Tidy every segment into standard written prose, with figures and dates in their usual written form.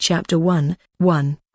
Chapter 1.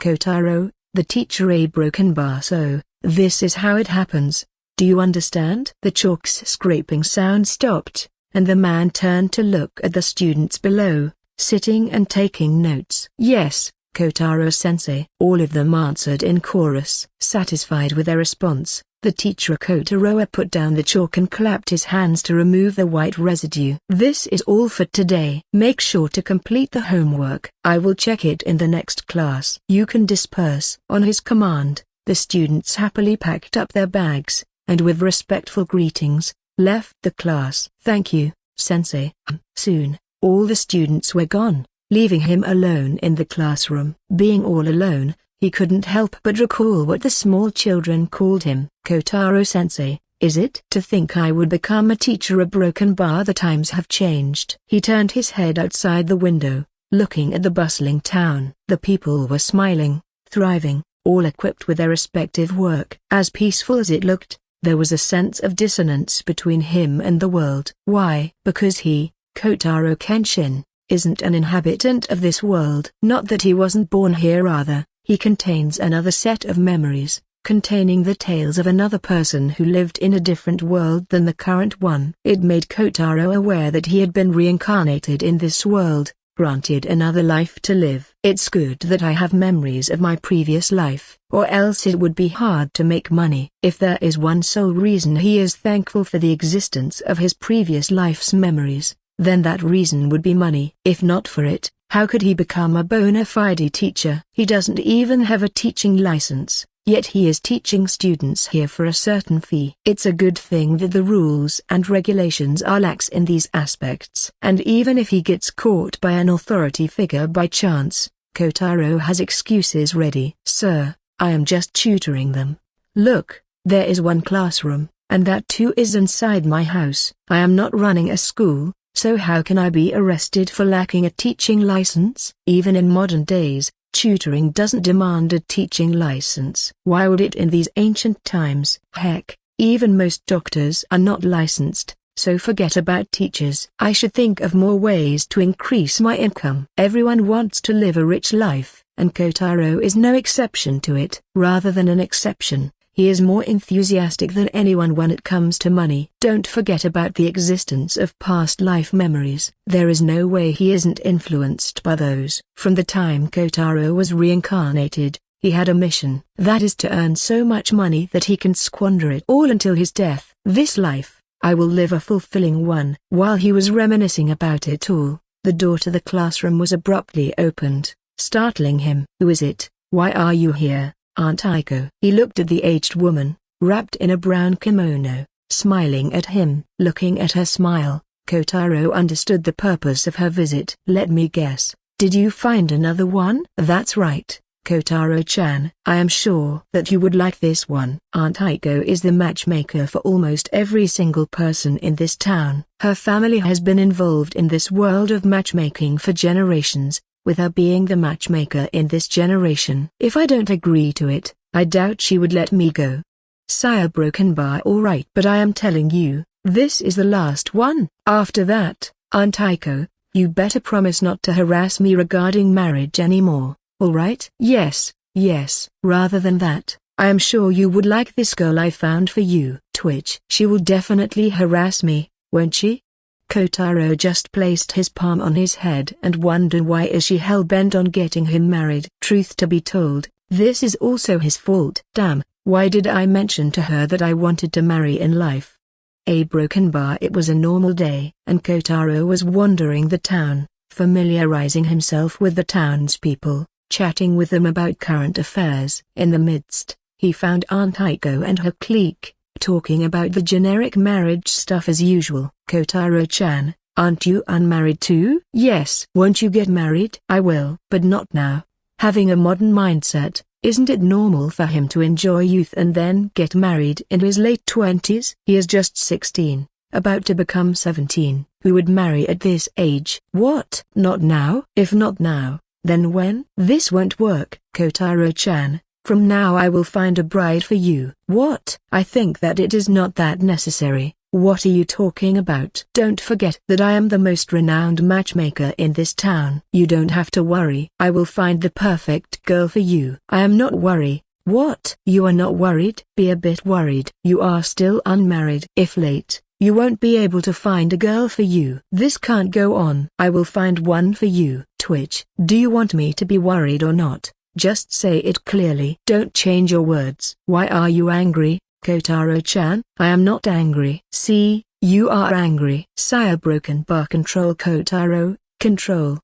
Kotaro, the teacher. A broken bar. So, this is how it happens. Do you understand? The chalk's scraping sound stopped, and the man turned to look at the students below, sitting and taking notes. Yes, Kotaro-sensei. All of them answered in chorus. Satisfied with their response, the teacher Kotaro put down the chalk and clapped his hands to remove the white residue. This is all for today. Make sure to complete the homework. I will check it in the next class. You can disperse. On his command, the students happily packed up their bags, and with respectful greetings, left the class. Thank you, sensei. Soon, all the students were gone, leaving him alone in the classroom. Being all alone, he couldn't help but recall what the small children called him. Kotaro-sensei, is it? To think I would become a teacher. A broken bar. The times have changed. He turned his head outside the window, looking at the bustling town. The people were smiling, thriving, all equipped with their respective work. As peaceful as it looked, there was a sense of dissonance between him and the world. Why? Because he, Kotaro Kenshin, isn't an inhabitant of this world. Not that he wasn't born here, rather, he contains another set of memories, containing the tales of another person who lived in a different world than the current one. It made Kotaro aware that he had been reincarnated in this world, granted another life to live. It's good that I have memories of my previous life, or else it would be hard to make money. If there is one sole reason he is thankful for the existence of his previous life's memories, then that reason would be money. If not for it, how could he become a bona fide teacher? He doesn't even have a teaching license, yet he is teaching students here for a certain fee. It's a good thing that the rules and regulations are lax in these aspects. And even if he gets caught by an authority figure by chance, Kotaro has excuses ready. Sir, I am just tutoring them. Look, there is one classroom, and that too is inside my house. I am not running a school, so how can I be arrested for lacking a teaching license? Even in modern days, tutoring doesn't demand a teaching license. Why would it in these ancient times? Heck, even most doctors are not licensed, so forget about teachers. I should think of more ways to increase my income. Everyone wants to live a rich life, and Kotaro is no exception to it. Rather than an exception, he is more enthusiastic than anyone when it comes to money. Don't forget about the existence of past life memories. There is no way he isn't influenced by those. From the time Kotaro was reincarnated, he had a mission. That is to earn so much money that he can squander it all until his death. This life, I will live a fulfilling one. While he was reminiscing about it all, the door to the classroom was abruptly opened, startling him. Who is it? Why are you here, Aunt Aiko? He looked at the aged woman, wrapped in a brown kimono, smiling at him. Looking at her smile, Kotaro understood the purpose of her visit. Let me guess, did you find another one? That's right, Kotaro-chan. I am sure that you would like this one. Aunt Aiko is the matchmaker for almost every single person in this town. Her family has been involved in this world of matchmaking for generations, with her being the matchmaker in this generation. If I don't agree to it, I doubt she would let me go. Sire broken bar. All right, but I am telling you, this is the last one. After that, Aunt Aiko, you better promise not to harass me regarding marriage anymore, all right? Yes, yes. Rather than that, I am sure you would like this girl I found for you. Twitch. She will definitely harass me, won't she? Kotaro just placed his palm on his head and wondered why is she hell-bent on getting him married. Truth to be told, this is also his fault. Damn, why did I mention to her that I wanted to marry in life? A broken bar. It was a normal day, and Kotaro was wandering the town, familiarizing himself with the townspeople, chatting with them about current affairs. In the midst, he found Aunt Aiko and her clique, talking about the generic marriage stuff as usual. Kotaro-chan, aren't you unmarried too? Yes. Won't you get married? I will. But not now. Having a modern mindset, isn't it normal for him to enjoy youth and then get married in his late 20s? He is just 16, about to become 17. Who would marry at this age? What? Not now? If not now, then when? This won't work. Kotaro-chan, from now I will find a bride for you. What? I think that it is not that necessary. What are you talking about? Don't forget that I am the most renowned matchmaker in this town. You don't have to worry. I will find the perfect girl for you. I am not worried. What? You are not worried? Be a bit worried. You are still unmarried. If late, you won't be able to find a girl for you. This can't go on. I will find one for you. Twitch. Do you want me to be worried or not? Just say it clearly. Don't change your words. Why are you angry, Kotaro-chan? I am not angry. See, you are angry. Sire broken bar control Kotaro, control.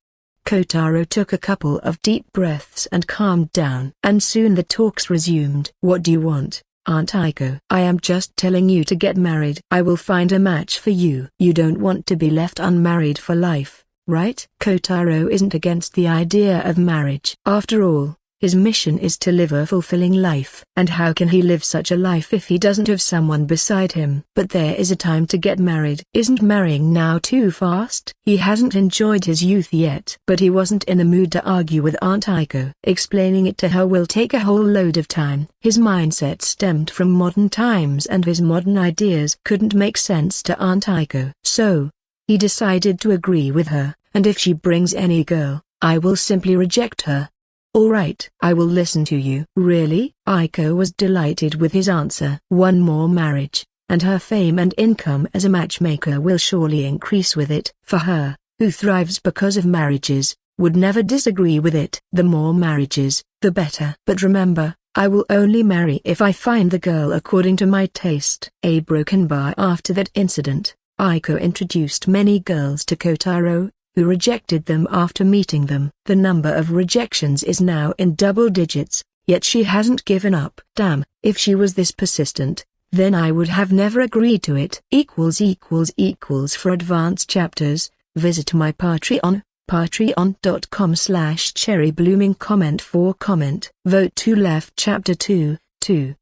Kotaro took a couple of deep breaths and calmed down. And soon the talks resumed. What do you want, Aunt Aiko? I am just telling you to get married. I will find a match for you. You don't want to be left unmarried for life, right? Kotaro isn't against the idea of marriage. After all, his mission is to live a fulfilling life. And how can he live such a life if he doesn't have someone beside him? But there is a time to get married. Isn't marrying now too fast? He hasn't enjoyed his youth yet. But he wasn't in the mood to argue with Aunt Aiko. Explaining it to her will take a whole load of time. His mindset stemmed from modern times and his modern ideas couldn't make sense to Aunt Aiko. So, he decided to agree with her, and if she brings any girl, I will simply reject her. Alright, I will listen to you. Really? Aiko was delighted with his answer. One more marriage, and her fame and income as a matchmaker will surely increase with it. For her, who thrives because of marriages, would never disagree with it. The more marriages, the better. But remember, I will only marry if I find the girl according to my taste. A broken bar. After that incident, Aiko introduced many girls to Kotaro, who rejected them after meeting them. The number of rejections is now in double digits, yet she hasn't given up. Damn, if she was this persistent, then I would have never agreed to it. For advanced chapters, visit my Patreon, patreon.com/cherryblooming. Comment for comment. Vote to left. Chapter 2,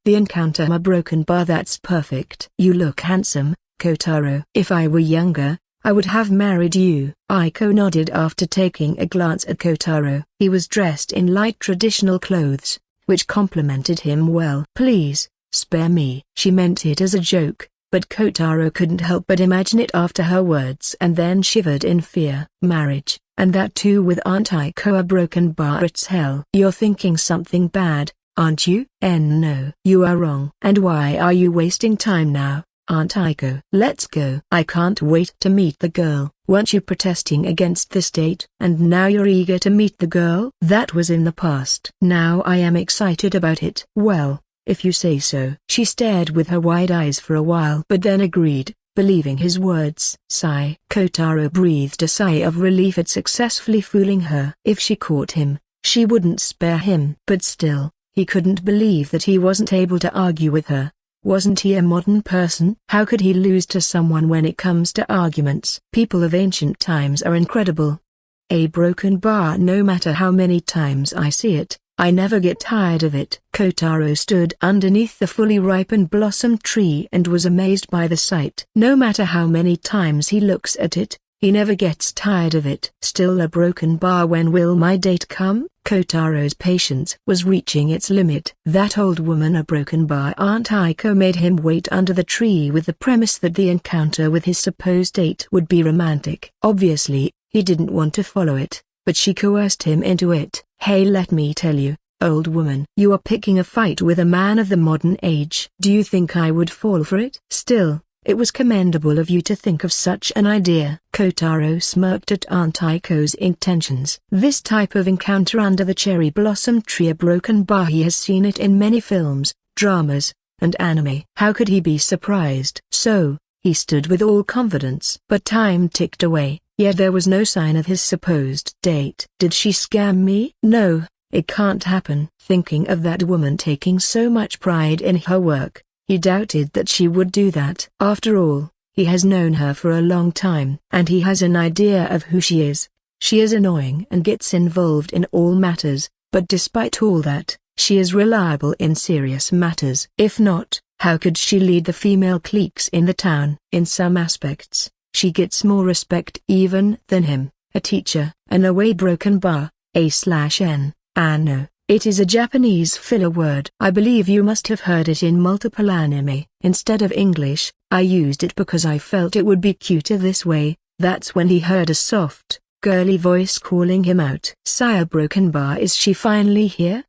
The Encounter. My broken bar. That's perfect. You look handsome, Kotaro. If I were younger, I would have married you. Aiko nodded after taking a glance at Kotaro. He was dressed in light traditional clothes, which complemented him well. Please, spare me. She meant it as a joke, but Kotaro couldn't help but imagine it after her words and then shivered in fear. Marriage, and that too with Aunt Aiko. A broken bar. It's hell. You're thinking something bad, aren't you? No. You are wrong. And why are you wasting time now, Aunt Aiko? Let's go. I can't wait to meet the girl. Weren't you protesting against the state? And now you're eager to meet the girl? That was in the past. Now I am excited about it. Well, if you say so. She stared with her wide eyes for a while but then agreed, believing his words. Sigh. Kotaro breathed a sigh of relief at successfully fooling her. If she caught him, she wouldn't spare him. But still, he couldn't believe that he wasn't able to argue with her. Wasn't he a modern person? How could he lose to someone when it comes to arguments? People of ancient times are incredible. A broken bar. No matter how many times I see it, I never get tired of it. Kotaro stood underneath the fully ripened blossom tree and was amazed by the sight. No matter how many times he looks at it, he never gets tired of it. Still a broken bar. When will my date come? Kotaro's patience was reaching its limit. That old woman. A broken bar. Aunt Aiko made him wait under the tree with the premise that the encounter with his supposed date would be romantic. Obviously, he didn't want to follow it, but she coerced him into it. Hey, let me tell you, old woman. You are picking a fight with a man of the modern age. Do you think I would fall for it? Still, it was commendable of you to think of such an idea. Kotaro smirked at Aunt Aiko's intentions. This type of encounter under the cherry blossom tree. A broken bar. He has seen it in many films, dramas, and anime. How could he be surprised? So, he stood with all confidence. But time ticked away, yet there was no sign of his supposed date. Did she scam me? No, it can't happen. Thinking of that woman taking so much pride in her work, he doubted that she would do that. After all, he has known her for a long time, and he has an idea of who she is. She is annoying and gets involved in all matters, but despite all that, she is reliable in serious matters. If not, how could she lead the female cliques in the town? In some aspects, she gets more respect even than him. A teacher. An away broken bar. A/N. No. It is a Japanese filler word. I believe you must have heard it in multiple anime. Instead of English, I used it because I felt it would be cuter this way." That's when he heard a soft, girly voice calling him out. "Sire Broken Bar, is she finally here?"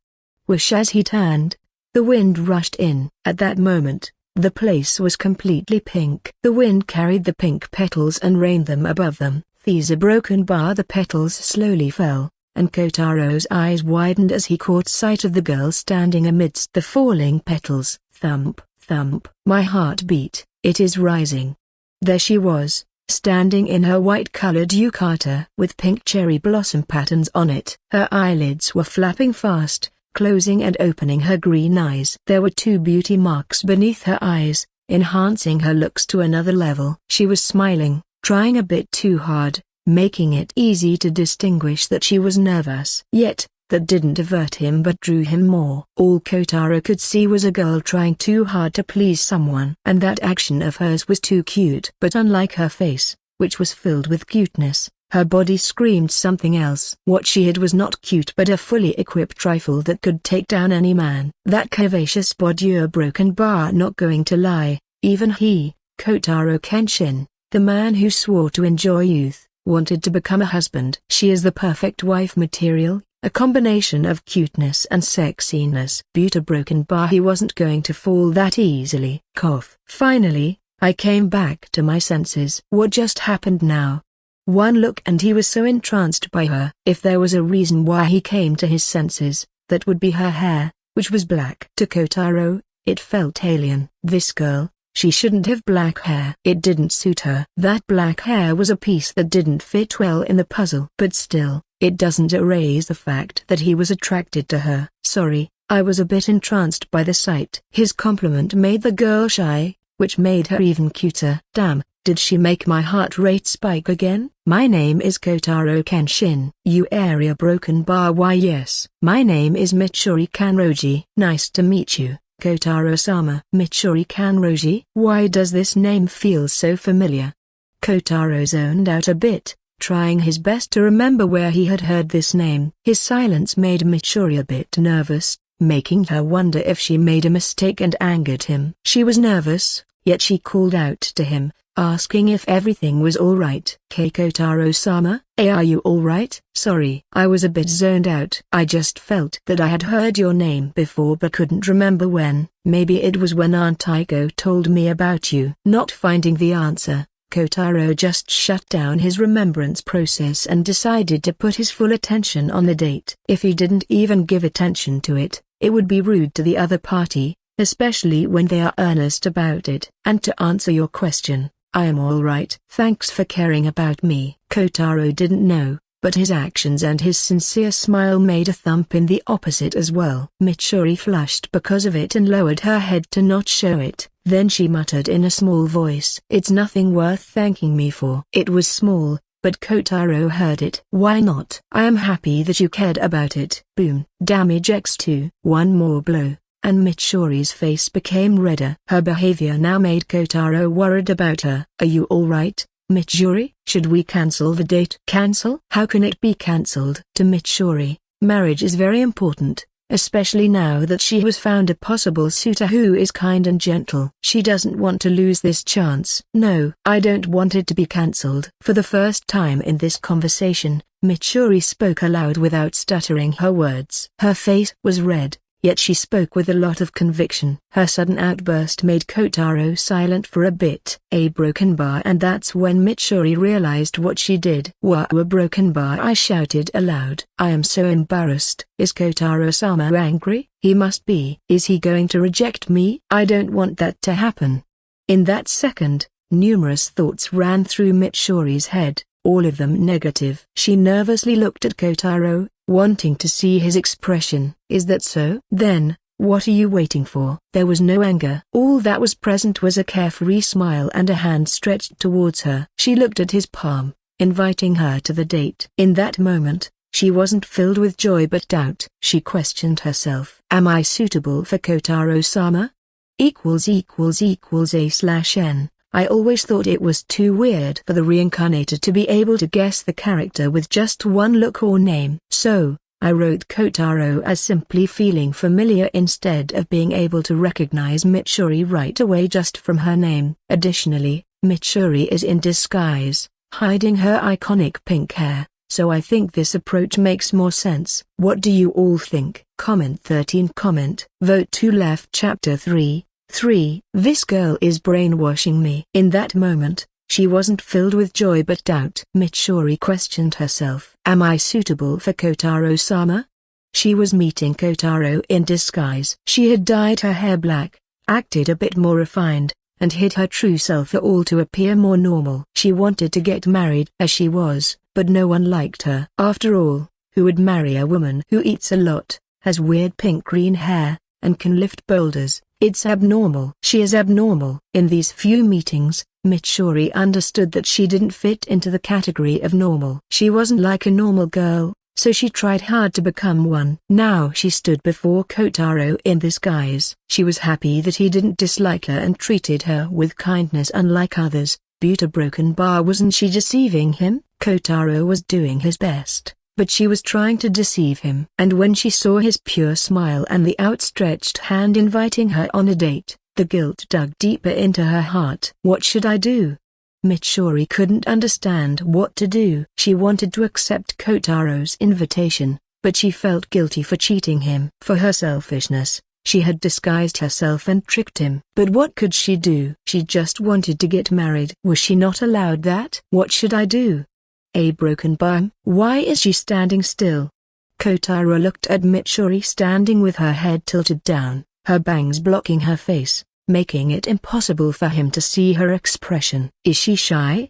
Whoosh, as he turned, the wind rushed in. At that moment, the place was completely pink. The wind carried the pink petals and rained them above them. "These are Broken Bar." The petals slowly fell, and Kotaro's eyes widened as he caught sight of the girl standing amidst the falling petals. Thump, thump. My heart beat. "It is rising." There she was, standing in her white-colored yukata with pink cherry blossom patterns on it. Her eyelids were flapping fast, closing and opening her green eyes. There were 2 beauty marks beneath her eyes, enhancing her looks to another level. She was smiling, trying a bit too hard, making it easy to distinguish that she was nervous. Yet, that didn't avert him but drew him more. All Kotaro could see was a girl trying too hard to please someone. And that action of hers was too cute. But unlike her face, which was filled with cuteness, her body screamed something else. What she had was not cute but a fully equipped rifle that could take down any man. That curvaceous body, Broken Bar. Not going to lie, even he, Kotaro Kenshin, the man who swore to enjoy youth, wanted to become a husband. She is the perfect wife material, a combination of cuteness and sexiness. Beauty Broken Bar. He wasn't going to fall that easily. Cough. "Finally, I came back to my senses." What just happened now? One look and he was so entranced by her. If there was a reason why he came to his senses, that would be her hair, which was black. To Kotaro, it felt alien. This girl, she shouldn't have black hair. It didn't suit her. That black hair was a piece that didn't fit well in the puzzle. But still, it doesn't erase the fact that he was attracted to her. "Sorry, I was a bit entranced by the sight." His compliment made the girl shy, which made her even cuter. Damn. Did she make my heart rate spike again? "My name is Kotaro Kenshin." "You area Broken Bar." "Why yes. My name is Mitsuri Kanroji." "Nice to meet you, Kotaro-sama." "Mitsuri Kanroji? Why does this name feel so familiar?" Kotaro zoned out a bit, trying his best to remember where he had heard this name. His silence made Mitsuri a bit nervous, making her wonder if she made a mistake and angered him. She was nervous, yet she called out to him, asking if everything was alright. "Kotaro-sama, are you alright?" "Sorry, I was a bit zoned out. I just felt that I had heard your name before but couldn't remember when. Maybe it was when Aunt Aiko told me about you." Not finding the answer, Kotaro just shut down his remembrance process and decided to put his full attention on the date. If he didn't even give attention to it, it would be rude to the other party, especially when they are earnest about it. "And to answer your question, I am alright." "Thanks for caring about me." Kotaro didn't know, but his actions and his sincere smile made a thump in the opposite as well. Mitsuri flushed because of it and lowered her head to not show it. Then she muttered in a small voice, "It's nothing worth thanking me for." It was small, but Kotaro heard it. "Why not?" "I am happy that you cared about it." Boom. Damage x2. One more blow, and Mitsuri's face became redder. Her behavior now made Kotaro worried about her. "Are you alright, Mitsuri? Should we cancel the date?" "Cancel? How can it be cancelled?" To Mitsuri, marriage is very important, especially now that she has found a possible suitor who is kind and gentle. She doesn't want to lose this chance. "No, I don't want it to be cancelled." For the first time in this conversation, Mitsuri spoke aloud without stuttering her words. Her face was red, yet she spoke with a lot of conviction. Her sudden outburst made Kotaro silent for a bit. A broken bar, and that's when Mitsuri realized what she did. "Wah, a broken bar!" I shouted aloud. "I am so embarrassed." "Is Kotaro-sama angry?" "He must be." "Is he going to reject me?" "I don't want that to happen." In that second, numerous thoughts ran through Mitsuri's head, all of them negative. She nervously looked at Kotaro, wanting to see his expression. "Is that so? Then, what are you waiting for?" There was no anger. All that was present was a carefree smile and a hand stretched towards her. She looked at his palm, inviting her to the date. In that moment, she wasn't filled with joy but doubt. She questioned herself. "Am I suitable for Kotaro-sama? ===A/N I always thought it was too weird for the reincarnator to be able to guess the character with just one look or name. So, I wrote Kotaro as simply feeling familiar instead of being able to recognize Mitsuri right away just from her name. Additionally, Mitsuri is in disguise, hiding her iconic pink hair, so I think this approach makes more sense. What do you all think? Comment 13. Vote to left. Chapter 3. This girl is brainwashing me. In that moment, she wasn't filled with joy but doubt. Mitsuri questioned herself. Am I suitable for Kotaro-sama? She was meeting Kotaro in disguise. She had dyed her hair black, acted a bit more refined, and hid her true self all to appear more normal. She wanted to get married as she was, but no one liked her. After all, who would marry a woman who eats a lot, has weird pink-green hair, and can lift boulders? It's abnormal. She is abnormal. In these few meetings, Mitsuri understood that she didn't fit into the category of normal. She wasn't like a normal girl, so she tried hard to become one. Now she stood before Kotaro in this guise. She was happy that he didn't dislike her and treated her with kindness unlike others. Broken bar, wasn't she deceiving him? Kotaro was doing his best, but she was trying to deceive him. And when she saw his pure smile and the outstretched hand inviting her on a date, the guilt dug deeper into her heart. What should I do? Mitsuri couldn't understand what to do. She wanted to accept Kotaro's invitation, but she felt guilty for cheating him. For her selfishness, she had disguised herself and tricked him. But what could she do? She just wanted to get married. Was she not allowed that? What should I do? A broken bar. Why is she standing still? Kotaro looked at Mitsuri standing with her head tilted down, her bangs blocking her face, making it impossible for him to see her expression. Is she shy?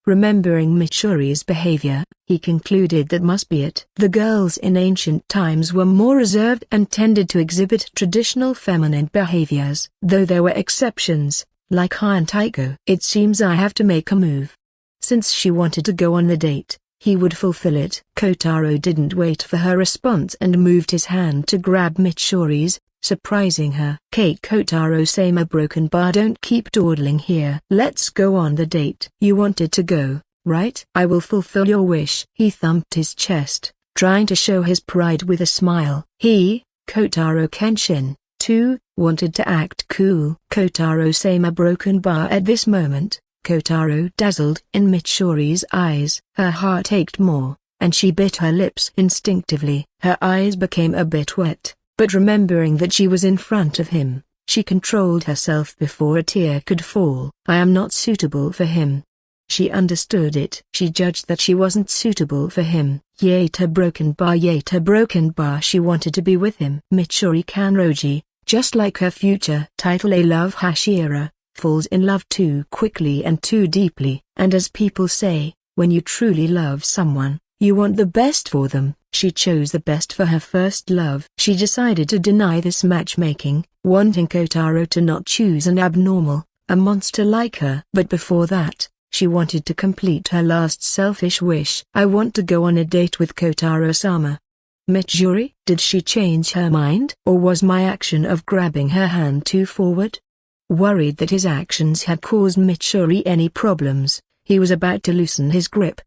Remembering Mitsuri's behavior, he concluded that must be it. The girls in ancient times were more reserved and tended to exhibit traditional feminine behaviors, though there were exceptions, like Hantaiko. It seems I have to make a move. Since she wanted to go on the date, he would fulfill it. Kotaro didn't wait for her response and moved his hand to grab Mitsuri's, surprising her. Kotaro-sama, broken bar, don't keep dawdling here. Let's go on the date. You wanted to go, right? I will fulfill your wish. He thumped his chest, trying to show his pride with a smile. He, Kotaro Kenshin, too, wanted to act cool. Kotaro-sama, broken bar. At this moment, Kotaro dazzled in Mitsuri's eyes. Her heart ached more, and she bit her lips instinctively. Her eyes became a bit wet, but remembering that she was in front of him, she controlled herself before a tear could fall. I am not suitable for him. She understood it. She judged that she wasn't suitable for him. Yata broken bar. She wanted to be with him. Mitsuri Kanroji, just like her future title A Love Hashira, falls in love too quickly and too deeply. And as people say, when you truly love someone, you want the best for them. She chose the best for her first love. She decided to deny this matchmaking, wanting Kotaro to not choose an abnormal, a monster like her. But before that, she wanted to complete her last selfish wish. I want to go on a date with Kotaro-sama. Mitsuri? Did she change her mind? Or was my action of grabbing her hand too forward? Worried that his actions had caused Mitsuri any problems, he was about to loosen his grip.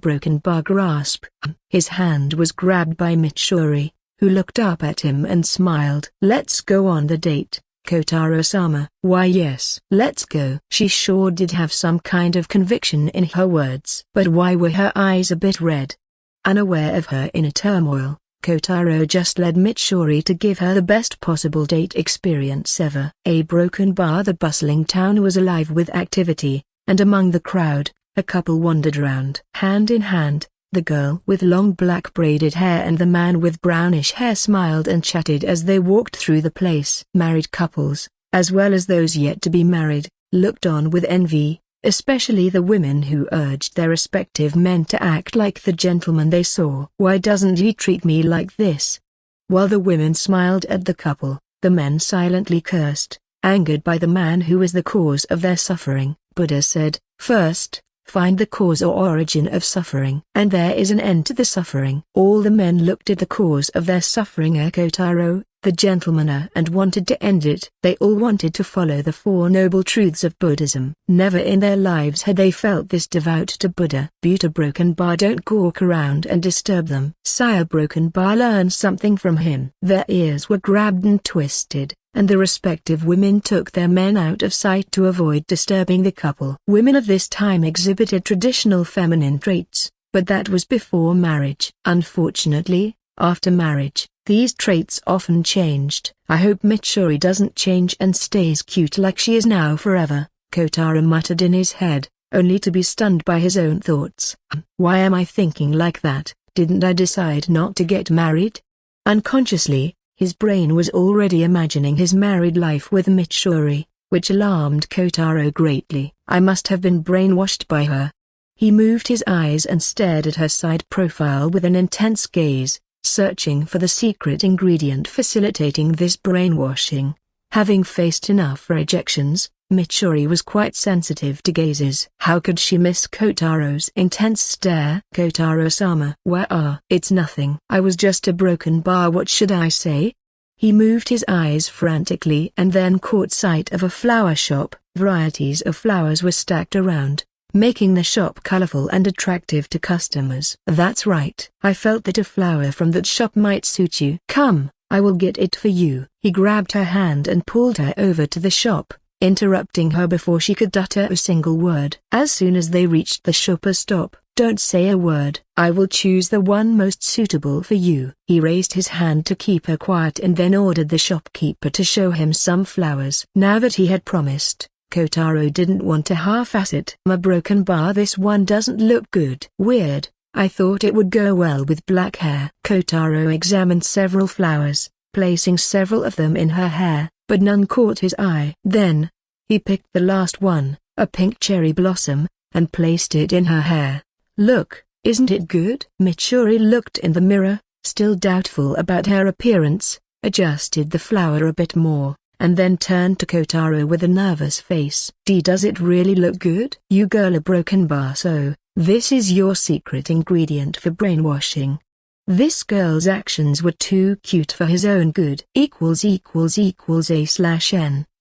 Broken bar grasp. His hand was grabbed by Mitsuri, who looked up at him and smiled. Let's go on the date, Kotaro-sama. Why yes. Let's go. She sure did have some kind of conviction in her words. But why were her eyes a bit red? Unaware of her inner turmoil, Kotaro just led Mitsuri to give her the best possible date experience ever. A broken bar. The bustling town was alive with activity, and among the crowd, a couple wandered around. Hand in hand, the girl with long black braided hair and the man with brownish hair smiled and chatted as they walked through the place. Married couples, as well as those yet to be married, looked on with envy, especially the women who urged their respective men to act like the gentleman they saw. Why doesn't he treat me like this? While the women smiled at the couple, the men silently cursed, angered by the man who was the cause of their suffering. Buddha said, first, find the cause or origin of suffering, and there is an end to the suffering. All the men looked at the cause of their suffering. Kotaro, the gentleman and wanted to end it. They all wanted to follow the Four Noble Truths of Buddhism. Never in their lives had they felt this devout to Buddha. Buddha Broken Bar, don't gawk around and disturb them. Sire Broken Bar, learn something from him. Their ears were grabbed and twisted, and the respective women took their men out of sight to avoid disturbing the couple. Women of this time exhibited traditional feminine traits, but that was before marriage. Unfortunately, after marriage, these traits often changed. I hope Mitsuri doesn't change and stays cute like she is now forever, Kotaro muttered in his head, only to be stunned by his own thoughts. Why am I thinking like that? Didn't I decide not to get married? Unconsciously, his brain was already imagining his married life with Mitsuri, which alarmed Kotaro greatly. I must have been brainwashed by her. He moved his eyes and stared at her side profile with an intense gaze, searching for the secret ingredient facilitating this brainwashing. Having faced enough rejections, Mitsuri was quite sensitive to gazes. How could she miss Kotaro's intense stare? Kotaro-sama. Where are? It's nothing. I was just a broken bar. What should I say? He moved his eyes frantically and then caught sight of a flower shop. Varieties of flowers were stacked around, making the shop colorful and attractive to customers. That's right. I felt that a flower from that shop might suit you. Come, I will get it for you. He grabbed her hand and pulled her over to the shop, interrupting her before she could utter a single word. As soon as they reached the shop, stop, don't say a word. I will choose the one most suitable for you. He raised his hand to keep her quiet and then ordered the shopkeeper to show him some flowers. Now that he had promised, Kotaro didn't want to half-ass it. A broken bar. This one doesn't look good. Weird. I thought it would go well with black hair. Kotaro examined several flowers, placing several of them in her hair, but none caught his eye. Then, he picked the last one, a pink cherry blossom, and placed it in her hair. Look, isn't it good? Mitsuri looked in the mirror, still doubtful about her appearance, adjusted the flower a bit more, and then turned to Kotaro with a nervous face. Does it really look good? You girl, a broken bar. So, this is your secret ingredient for brainwashing. This girl's actions were too cute for his own good. A/N.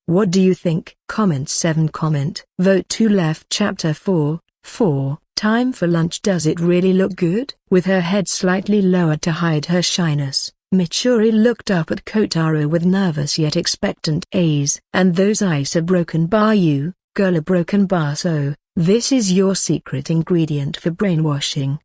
What do you think? Comment 7. Vote to left. Chapter 4. Time for lunch. Does it really look good? With her head slightly lowered to hide her shyness, Mitsuri looked up at Kotaro with nervous yet expectant eyes. And those eyes are broken bar. You, girl, a broken bar. So, this is your secret ingredient for brainwashing.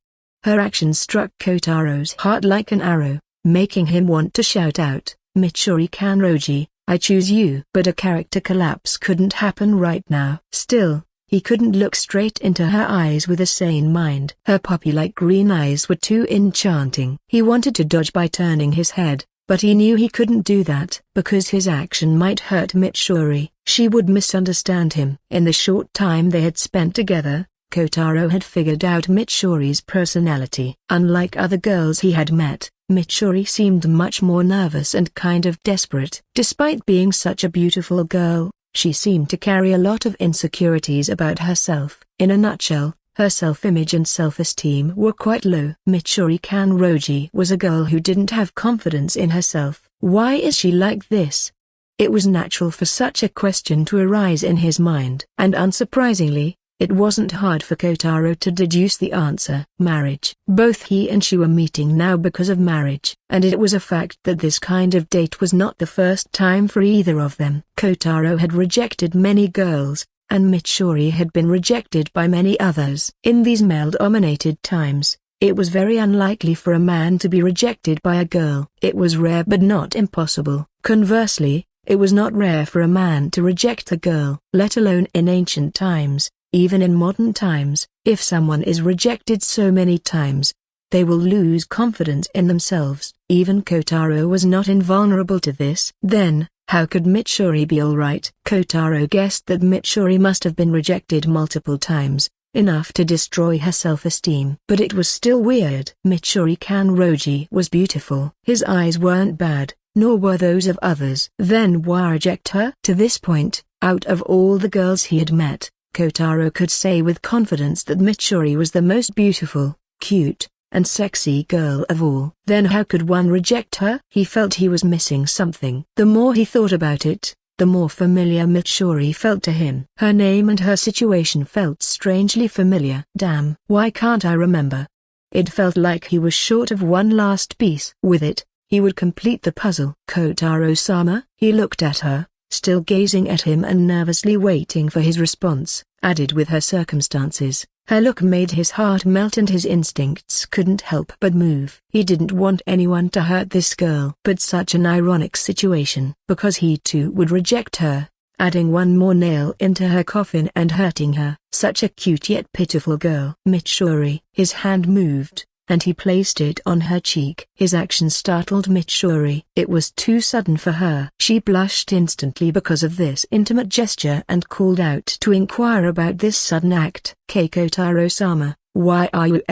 Her action struck Kotaro's heart like an arrow, making him want to shout out, Mitsuri Kanroji, I choose you. But a character collapse couldn't happen right now. Still, he couldn't look straight into her eyes with a sane mind. Her puppy-like green eyes were too enchanting. He wanted to dodge by turning his head, but he knew he couldn't do that because his action might hurt Mitsuri. She would misunderstand him. In the short time they had spent together, Kotaro had figured out Mitsuri's personality. Unlike other girls he had met, Mitsuri seemed much more nervous and kind of desperate. Despite being such a beautiful girl, she seemed to carry a lot of insecurities about herself. In a nutshell, her self-image and self-esteem were quite low. Mitsuri Kanroji was a girl who didn't have confidence in herself. Why is she like this? It was natural for such a question to arise in his mind. And unsurprisingly, it wasn't hard for Kotaro to deduce the answer. Marriage. Both he and she were meeting now because of marriage, and it was a fact that this kind of date was not the first time for either of them. Kotaro had rejected many girls, and Mitsuri had been rejected by many others. In these male-dominated times, it was very unlikely for a man to be rejected by a girl. It was rare but not impossible. Conversely, it was not rare for a man to reject a girl. Let alone in ancient times. Even in modern times, if someone is rejected so many times, they will lose confidence in themselves. Even Kotaro was not invulnerable to this. Then, how could Mitsuri be alright? Kotaro guessed that Mitsuri must have been rejected multiple times, enough to destroy her self-esteem. But it was still weird. Mitsuri Kanroji was beautiful. His eyes weren't bad, nor were those of others. Then why reject her? To this point, out of all the girls he had met, Kotaro could say with confidence that Mitsuri was the most beautiful, cute, and sexy girl of all. Then how could one reject her? He felt he was missing something. The more he thought about it, the more familiar Mitsuri felt to him. Her name and her situation felt strangely familiar. Damn, why can't I remember? It felt like he was short of one last piece. With it, he would complete the puzzle. Kotaro-sama? He looked at her, still gazing at him and nervously waiting for his response. Added with her circumstances, her look made his heart melt and his instincts couldn't help but move. He didn't want anyone to hurt this girl. But such an ironic situation, because he too would reject her, adding one more nail into her coffin and hurting her. Such a cute yet pitiful girl. Mitsuri. His hand moved, and he placed it on her cheek. His action startled Mitsuri. It was too sudden for her. She blushed instantly because of this intimate gesture and called out to inquire about this sudden act. Kotaro-sama, why are you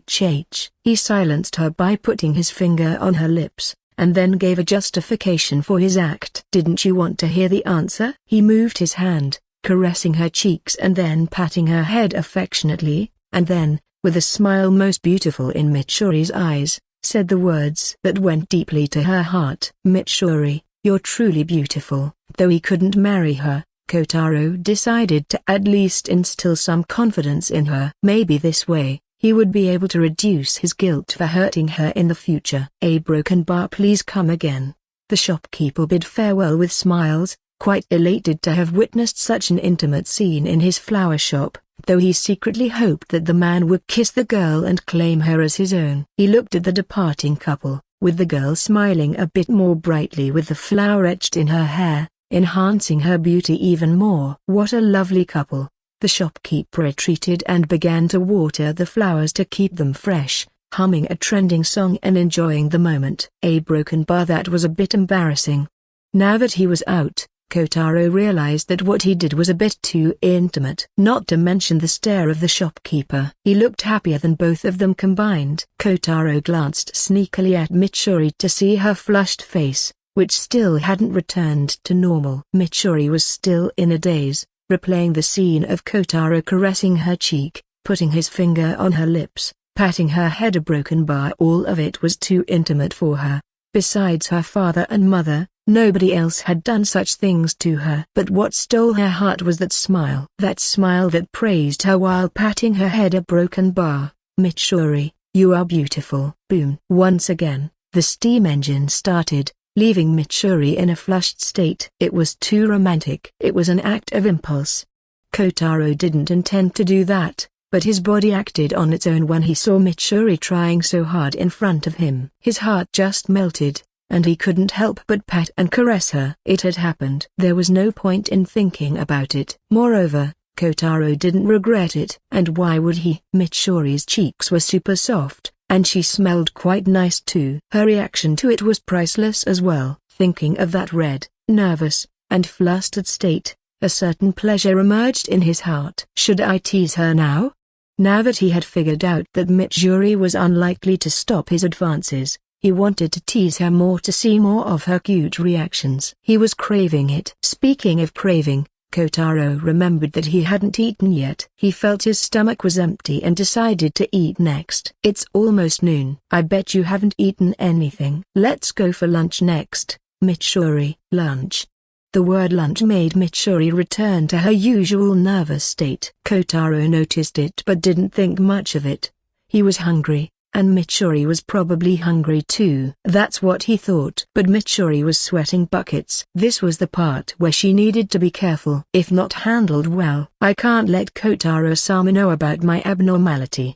shh? He silenced her by putting his finger on her lips, and then gave a justification for his act. Didn't you want to hear the answer? He moved his hand, caressing her cheeks and then patting her head affectionately, and then, with a smile most beautiful in Mitsuri's eyes, said the words that went deeply to her heart. Mitsuri, you're truly beautiful. Though he couldn't marry her, Kotaro decided to at least instill some confidence in her. Maybe this way, he would be able to reduce his guilt for hurting her in the future. A broken bar, please come again. The shopkeeper bid farewell with smiles, quite elated to have witnessed such an intimate scene in his flower shop, though he secretly hoped that the man would kiss the girl and claim her as his own. He looked at the departing couple, with the girl smiling a bit more brightly with the flower etched in her hair, enhancing her beauty even more. What a lovely couple. The shopkeeper retreated and began to water the flowers to keep them fresh, humming a trending song and enjoying the moment. A broken bar, that was a bit embarrassing. Now that he was out, Kotaro realized that what he did was a bit too intimate. Not to mention the stare of the shopkeeper. He looked happier than both of them combined. Kotaro glanced sneakily at Mitsuri to see her flushed face, which still hadn't returned to normal. Mitsuri was still in a daze, replaying the scene of Kotaro caressing her cheek, putting his finger on her lips, patting her head. A broken bar, all of it was too intimate for her. Besides her father and mother, nobody else had done such things to her. But what stole her heart was that smile that praised her while patting her head. A broken bar. Mitsuri, you are beautiful. Boom. Once again, the steam engine started, leaving Mitsuri in a flushed state. It was too romantic. It was an act of impulse. Kotaro didn't intend to do that, but his body acted on its own when he saw Mitsuri trying so hard in front of him. His heart just melted, and he couldn't help but pat and caress her. It had happened. There was no point in thinking about it. Moreover, Kotaro didn't regret it. And why would he? Mitsuri's cheeks were super soft, and she smelled quite nice too. Her reaction to it was priceless as well. Thinking of that red, nervous, and flustered state, a certain pleasure emerged in his heart. Should I tease her now? Now that he had figured out that Mitsuri was unlikely to stop his advances, he wanted to tease her more to see more of her cute reactions. He was craving it. Speaking of craving, Kotaro remembered that he hadn't eaten yet. He felt his stomach was empty and decided to eat next. It's almost noon. I bet you haven't eaten anything. Let's go for lunch next, Mitsuri. Lunch. The word lunch made Mitsuri return to her usual nervous state. Kotaro noticed it but didn't think much of it. He was hungry, and Mitsuri was probably hungry too. That's what he thought. But Mitsuri was sweating buckets. This was the part where she needed to be careful. If not handled well, I can't let Kotaro-sama know about my abnormality.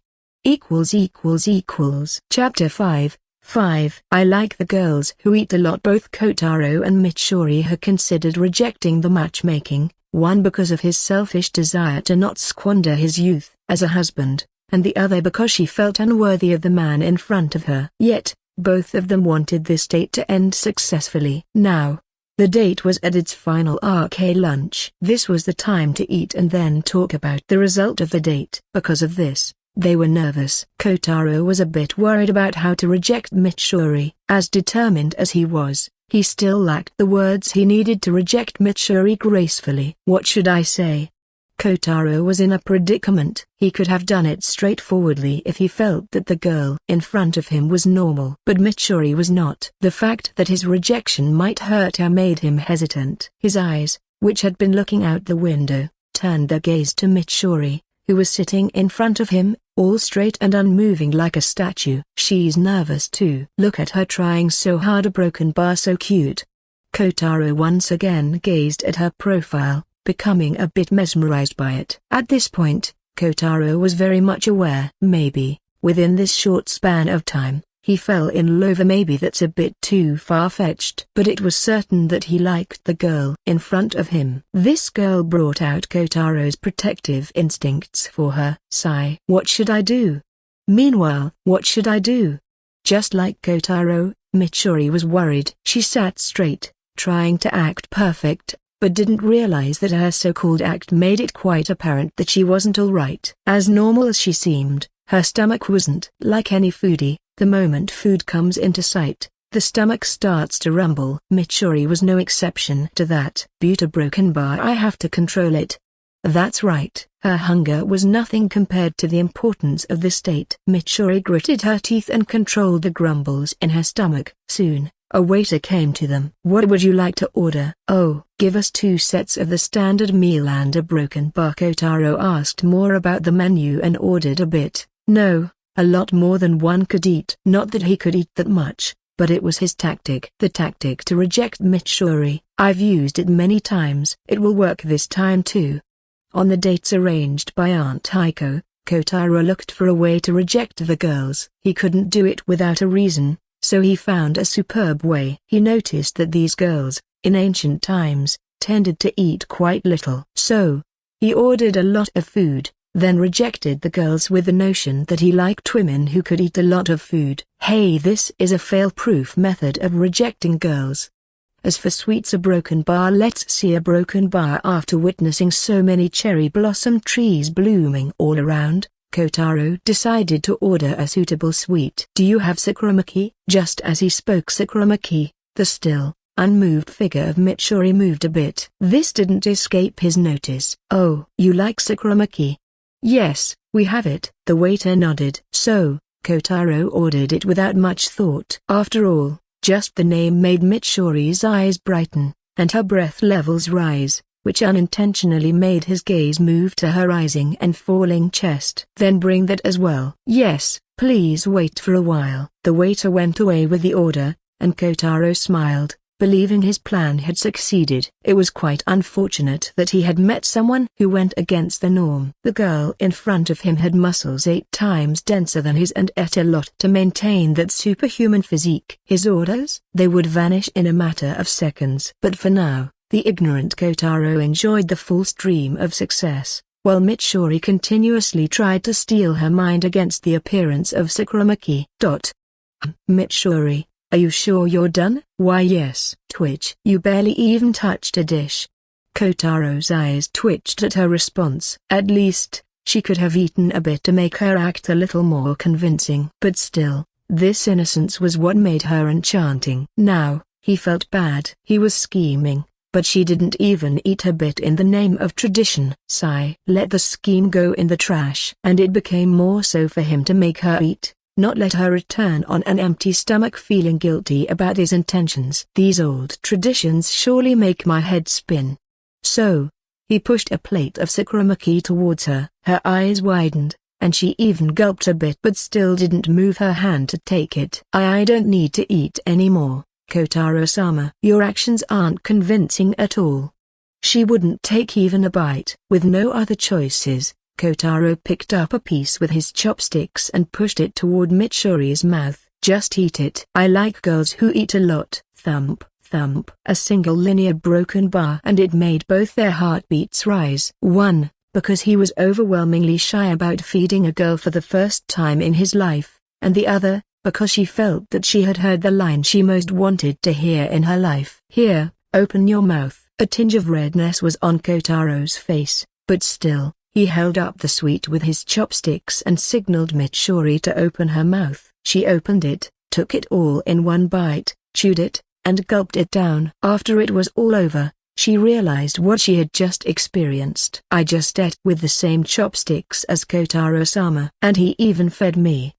Chapter 5. I like the girls who eat a lot. Both Kotaro and Mitsuri had considered rejecting the matchmaking, one because of his selfish desire to not squander his youth as a husband, and the other because she felt unworthy of the man in front of her. Yet, both of them wanted this date to end successfully. Now, the date was at its final arc, lunch. This was the time to eat and then talk about the result of the date. Because of this, they were nervous. Kotaro was a bit worried about how to reject Mitsuri. As determined as he was, he still lacked the words he needed to reject Mitsuri gracefully. What should I say? Kotaro was in a predicament. He could have done it straightforwardly if he felt that the girl in front of him was normal. But Mitsuri was not. The fact that his rejection might hurt her made him hesitant. His eyes, which had been looking out the window, turned their gaze to Mitsuri, who was sitting in front of him, all straight and unmoving like a statue. She's nervous too. Look at her trying so hard, a broken bar so cute. Kotaro once again gazed at her profile, becoming a bit mesmerized by it. At this point, Kotaro was very much aware. Maybe, within this short span of time, he fell in love. Maybe that's a bit too far-fetched. But it was certain that he liked the girl in front of him. This girl brought out Kotaro's protective instincts for her. Sigh. What should I do? Meanwhile, what should I do? Just like Kotaro, Mitsuri was worried. She sat straight, trying to act perfect, but didn't realize that her so-called act made it quite apparent that she wasn't all right. As normal as she seemed, her stomach wasn't. Like any foodie, the moment food comes into sight, the stomach starts to rumble. Mitsuri was no exception to that. Butter broken bar, I have to control it. That's right. Her hunger was nothing compared to the importance of the state. Mitsuri gritted her teeth and controlled the grumbles in her stomach. Soon, a waiter came to them. What would you like to order? Oh, give us 2 sets of the standard meal and a broken bar. Kotaro asked more about the menu and ordered a bit. No, a lot more than one could eat. Not that he could eat that much, but it was his tactic. The tactic to reject Mitsuri. I've used it many times. It will work this time too. On the dates arranged by Aunt Heiko, Kotaro looked for a way to reject the girls. He couldn't do it without a reason, so he found a superb way. He noticed that these girls, in ancient times, tended to eat quite little. So, he ordered a lot of food, then rejected the girls with the notion that he liked women who could eat a lot of food. Hey, this is a fail-proof method of rejecting girls. As for sweets, a broken bar. Let's see a broken bar. After witnessing so many cherry blossom trees blooming all around, Kotaro decided to order a suitable sweet. Do you have sakuramaki? Just as he spoke sakuramaki, the still, unmoved figure of Mitsuri moved a bit. This didn't escape his notice. Oh, you like sakuramaki? Yes, we have it. The waiter nodded. So, Kotaro ordered it without much thought. After all, just the name made Mitsuri's eyes brighten, and her breath levels rise, which unintentionally made his gaze move to her rising and falling chest. Then bring that as well. Yes, please wait for a while. The waiter went away with the order, and Kotaro smiled, believing his plan had succeeded. It was quite unfortunate that he had met someone who went against the norm. The girl in front of him had muscles 8 times denser than his and ate a lot to maintain that superhuman physique. His orders? They would vanish in a matter of seconds. But for now, the ignorant Kotaro enjoyed the full stream of success, while Mitsuri continuously tried to steel her mind against the appearance of sakuramaki. Mitsuri, are you sure you're done? Why yes. Twitch. You barely even touched a dish. Kotaro's eyes twitched at her response. At least, she could have eaten a bit to make her act a little more convincing. But still, this innocence was what made her enchanting. Now, he felt bad. He was scheming, but she didn't even eat her bit in the name of tradition. Sigh. Let the scheme go in the trash. And it became more so for him to make her eat, not let her return on an empty stomach feeling guilty about his intentions. These old traditions surely make my head spin. So, he pushed a plate of sakuramaki towards her. Her eyes widened, and she even gulped a bit but still didn't move her hand to take it. I don't need to eat anymore, Kotaro-sama. Your actions aren't convincing at all. She wouldn't take even a bite. With no other choices, Kotaro picked up a piece with his chopsticks and pushed it toward Mitsuri's mouth. Just eat it. I like girls who eat a lot. Thump, thump. A single linear broken bar, and it made both their heartbeats rise. One, because he was overwhelmingly shy about feeding a girl for the first time in his life, and the other, because she felt that she had heard the line she most wanted to hear in her life. Here, open your mouth. A tinge of redness was on Kotaro's face, but still, he held up the sweet with his chopsticks and signaled Mitsuri to open her mouth. She opened it, took it all in one bite, chewed it, and gulped it down. After it was all over, She realized what she had just experienced. I just ate with the same chopsticks as Kotaro-sama. And he even fed me.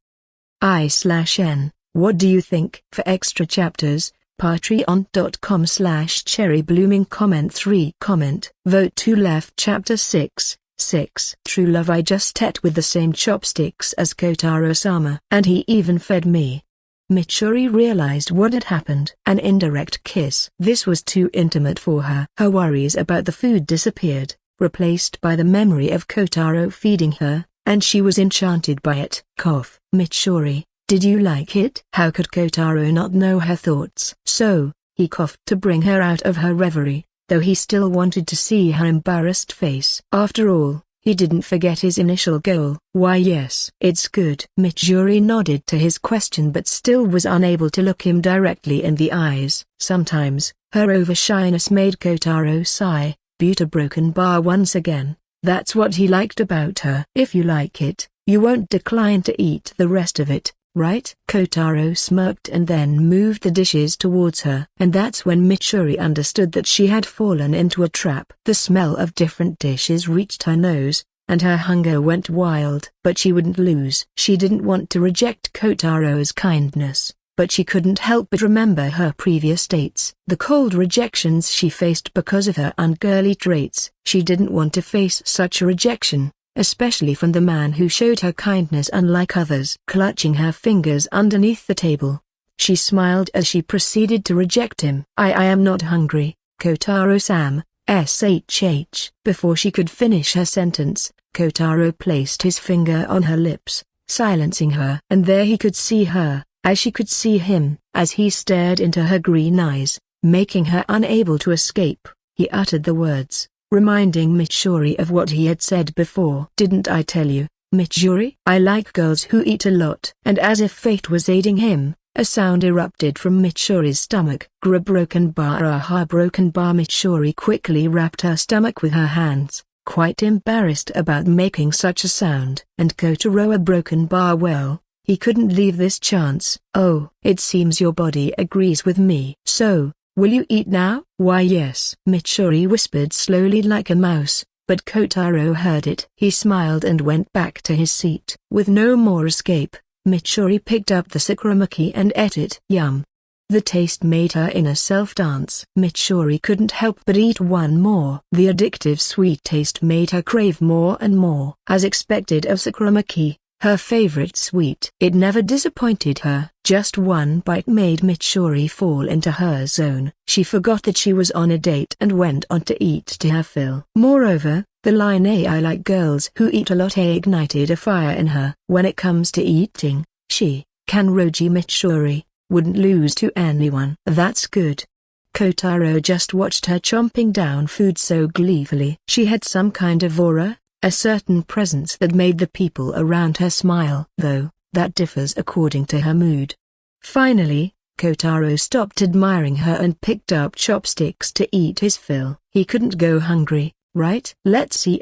I/N. What do you think? For extra chapters, patreon.com/cherryblooming. Comment 3. Vote to left. Chapter 6. True love. I just ate with the same chopsticks as Kotaro-sama. And he even fed me. Mitsuri realized what had happened. An indirect kiss. This was too intimate for her. Her worries about the food disappeared, replaced by the memory of Kotaro feeding her, and she was enchanted by it. Cough. Mitsuri, did you like it? How could Kotaro not know her thoughts? So, he coughed to bring her out of her reverie, though he still wanted to see her embarrassed face. After all, he didn't forget his initial goal. Why yes, it's good. Mitsuri nodded to his question but still was unable to look him directly in the eyes. Sometimes, her over-shyness made Kotaro sigh, Buta broken bar once again. That's what he liked about her. If you like it, you won't decline to eat the rest of it, right? Kotaro smirked and then moved the dishes towards her. And that's when Mitsuri understood that she had fallen into a trap. The smell of different dishes reached her nose, and her hunger went wild. But she wouldn't lose. She didn't want to reject Kotaro's kindness, but she couldn't help but remember her previous dates. The cold rejections she faced because of her ungirly traits. She didn't want to face such a rejection, especially from the man who showed her kindness unlike others. Clutching her fingers underneath the table, she smiled as she proceeded to reject him. I am not hungry, Kotaro-sama, shh. Before she could finish her sentence, Kotaro placed his finger on her lips, silencing her. And there he could see her, as she could see him, as he stared into her green eyes, making her unable to escape. He uttered the words, reminding Mitsuri of what he had said before. Didn't I tell you, Mitsuri? I like girls who eat a lot. And as if fate was aiding him, a sound erupted from Mitsuri's stomach. Gra broken bar. Aha broken bar. Mitsuri quickly wrapped her stomach with her hands, quite embarrassed about making such a sound. And Kotaro a broken bar. Well, he couldn't leave this chance. Oh, it seems your body agrees with me. So, will you eat now? Why yes, Mitsuri whispered slowly like a mouse, but Kotaro heard it. He smiled and went back to his seat. With no more escape, Mitsuri picked up the sakuramaki and ate it. Yum. The taste made her inner self dance. Mitsuri couldn't help but eat one more. The addictive sweet taste made her crave more and more. As expected of sakuramaki, her favorite sweet. It never disappointed her. Just one bite made Mitsuri fall into her zone. She forgot that she was on a date and went on to eat to her fill. Moreover, the line I like girls who eat a lot ignited a fire in her. When it comes to eating, she, Kanroji Mitsuri, wouldn't lose to anyone. That's good. Kotaro just watched her chomping down food so gleefully. She had some kind of aura, a certain presence that made the people around her smile. Though, that differs according to her mood. Finally, Kotaro stopped admiring her and picked up chopsticks to eat his fill. He couldn't go hungry, right? Let's see.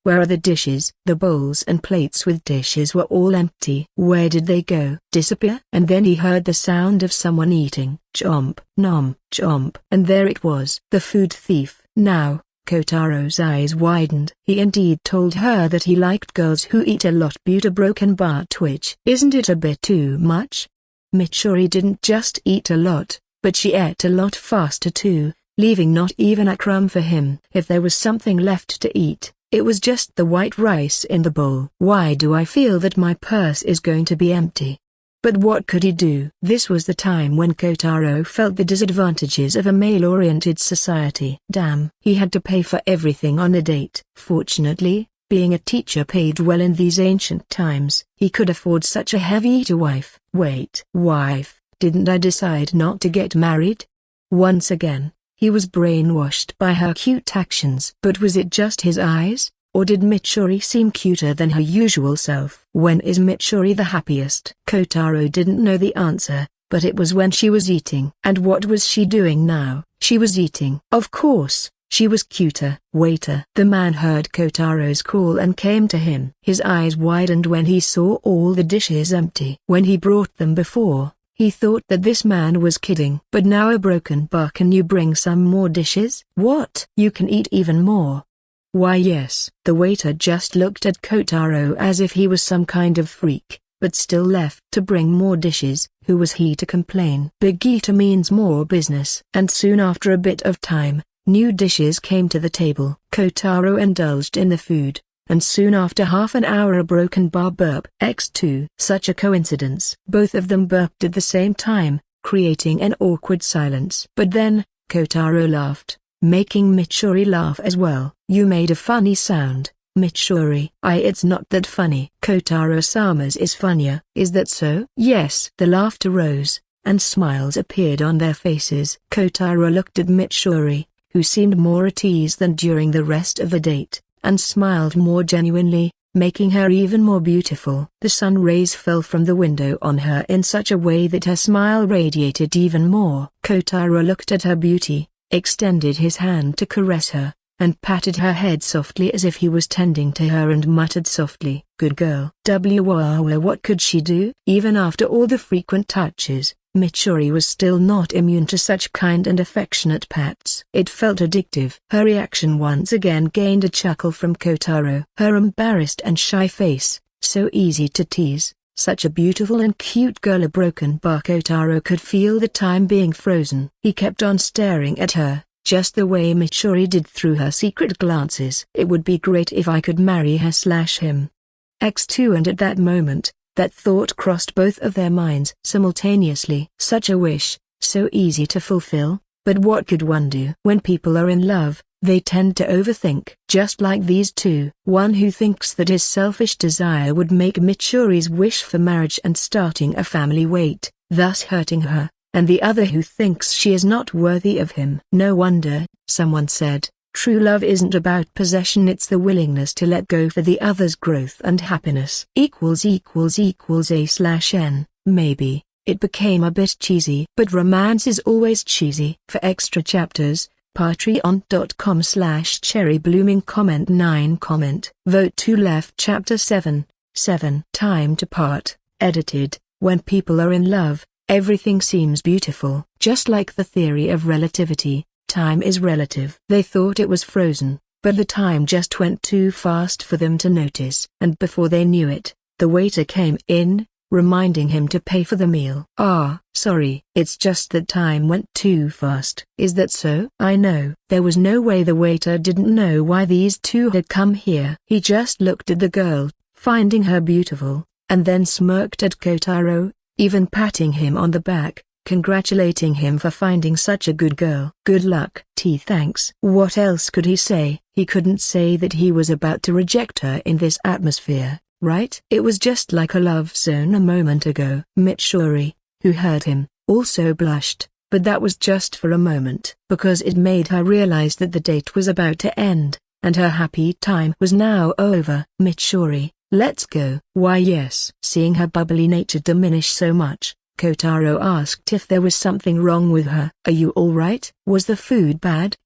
Where are the dishes? The bowls and plates with dishes were all empty. Where did they go? Disappear? And then he heard the sound of someone eating. Chomp, nom, chomp. And there it was. The food thief. Now, Kotaro's eyes widened. He indeed told her that he liked girls who eat a lot. Buta broken bar twitch. Isn't it a bit too much? Mitsuri didn't just eat a lot, but she ate a lot faster too, leaving not even a crumb for him. If there was something left to eat, it was just the white rice in the bowl. Why do I feel that my purse is going to be empty? But what could he do? This was the time when Kotaro felt the disadvantages of a male-oriented society. Damn, he had to pay for everything on a date. Fortunately, being a teacher paid well in these ancient times. He could afford such a heavy-eater wife. Wait. Wife, didn't I decide not to get married? Once again, he was brainwashed by her cute actions. But was it just his eyes? Or did Mitsuri seem cuter than her usual self? When is Mitsuri the happiest? Kotaro didn't know the answer, but it was when she was eating. And what was she doing now? She was eating. Of course, she was cuter. Waiter. The man heard Kotaro's call and came to him. His eyes widened when he saw all the dishes empty. When he brought them before, He thought that this man was kidding. But now a broken bar, can you bring some more dishes? What? You can eat even more? Why yes. The waiter just looked at Kotaro as if he was some kind of freak, but still left to bring more dishes. Who was he to complain? Big eater means more business. And soon after a bit of time, new dishes came to the table. Kotaro indulged in the food, and soon after half an hour a broken bar burp. X2. Such a coincidence. Both of them burped at the same time, creating an awkward silence. But then, Kotaro laughed, making Mitsuri laugh as well. You made a funny sound, Mitsuri. It's not that funny. Kotaro-sama's is funnier. Is that so? Yes. The laughter rose, and smiles appeared on their faces. Kotaro looked at Mitsuri, who seemed more at ease than during the rest of the date, and smiled more genuinely, making her even more beautiful. The sun rays fell from the window on her in such a way that her smile radiated even more. Kotaro looked at her beauty, extended his hand to caress her, and patted her head softly as if he was tending to her, and muttered softly, "Good girl." What could she do? Even after all the frequent touches, Mitsuri was still not immune to such kind and affectionate pats. It felt addictive. Her reaction once again gained a chuckle from Kotaro. Her embarrassed and shy face, so easy to tease, such a beautiful and cute girl. A broken bar. Kotaro could feel the time being frozen. He kept on staring at her, just the way Mitsuri did through her secret glances. It would be great if I could marry her/him. X2. And at that moment, that thought crossed both of their minds simultaneously. Such a wish, so easy to fulfill, but what could one do? When people are in love, they tend to overthink. Just like these two. One who thinks that his selfish desire would make Mitsuri's wish for marriage and starting a family wait, thus hurting her, and the other who thinks she is not worthy of him. No wonder, someone said, true love isn't about possession, it's the willingness to let go for the other's growth and happiness. A/N. Maybe, it became a bit cheesy. But romance is always cheesy. For extra chapters, patreon.com/cherryblooming. Comment 9. Vote to left. Chapter 7. Time to part. Edited. When people are in love, everything seems beautiful. Just like the theory of relativity, time is relative. They thought it was frozen, but the time just went too fast for them to notice. And before they knew it, the waiter came in, reminding him to pay for the meal. Sorry. It's just that time went too fast. Is that so? I know. There was no way the waiter didn't know why these two had come here. He just looked at the girl, finding her beautiful, and then smirked at Kotaro, even patting him on the back, congratulating him for finding such a good girl. Good luck. Thanks. What else could he say? He couldn't say that he was about to reject her in this atmosphere, right? It was just like a love zone a moment ago. Mitsuri, who heard him, also blushed, but that was just for a moment, because it made her realize that the date was about to end, and her happy time was now over. Mitsuri, let's go. Why yes. Seeing her bubbly nature diminish so much, Kotaro asked if there was something wrong with her. Are you alright? Was the food bad?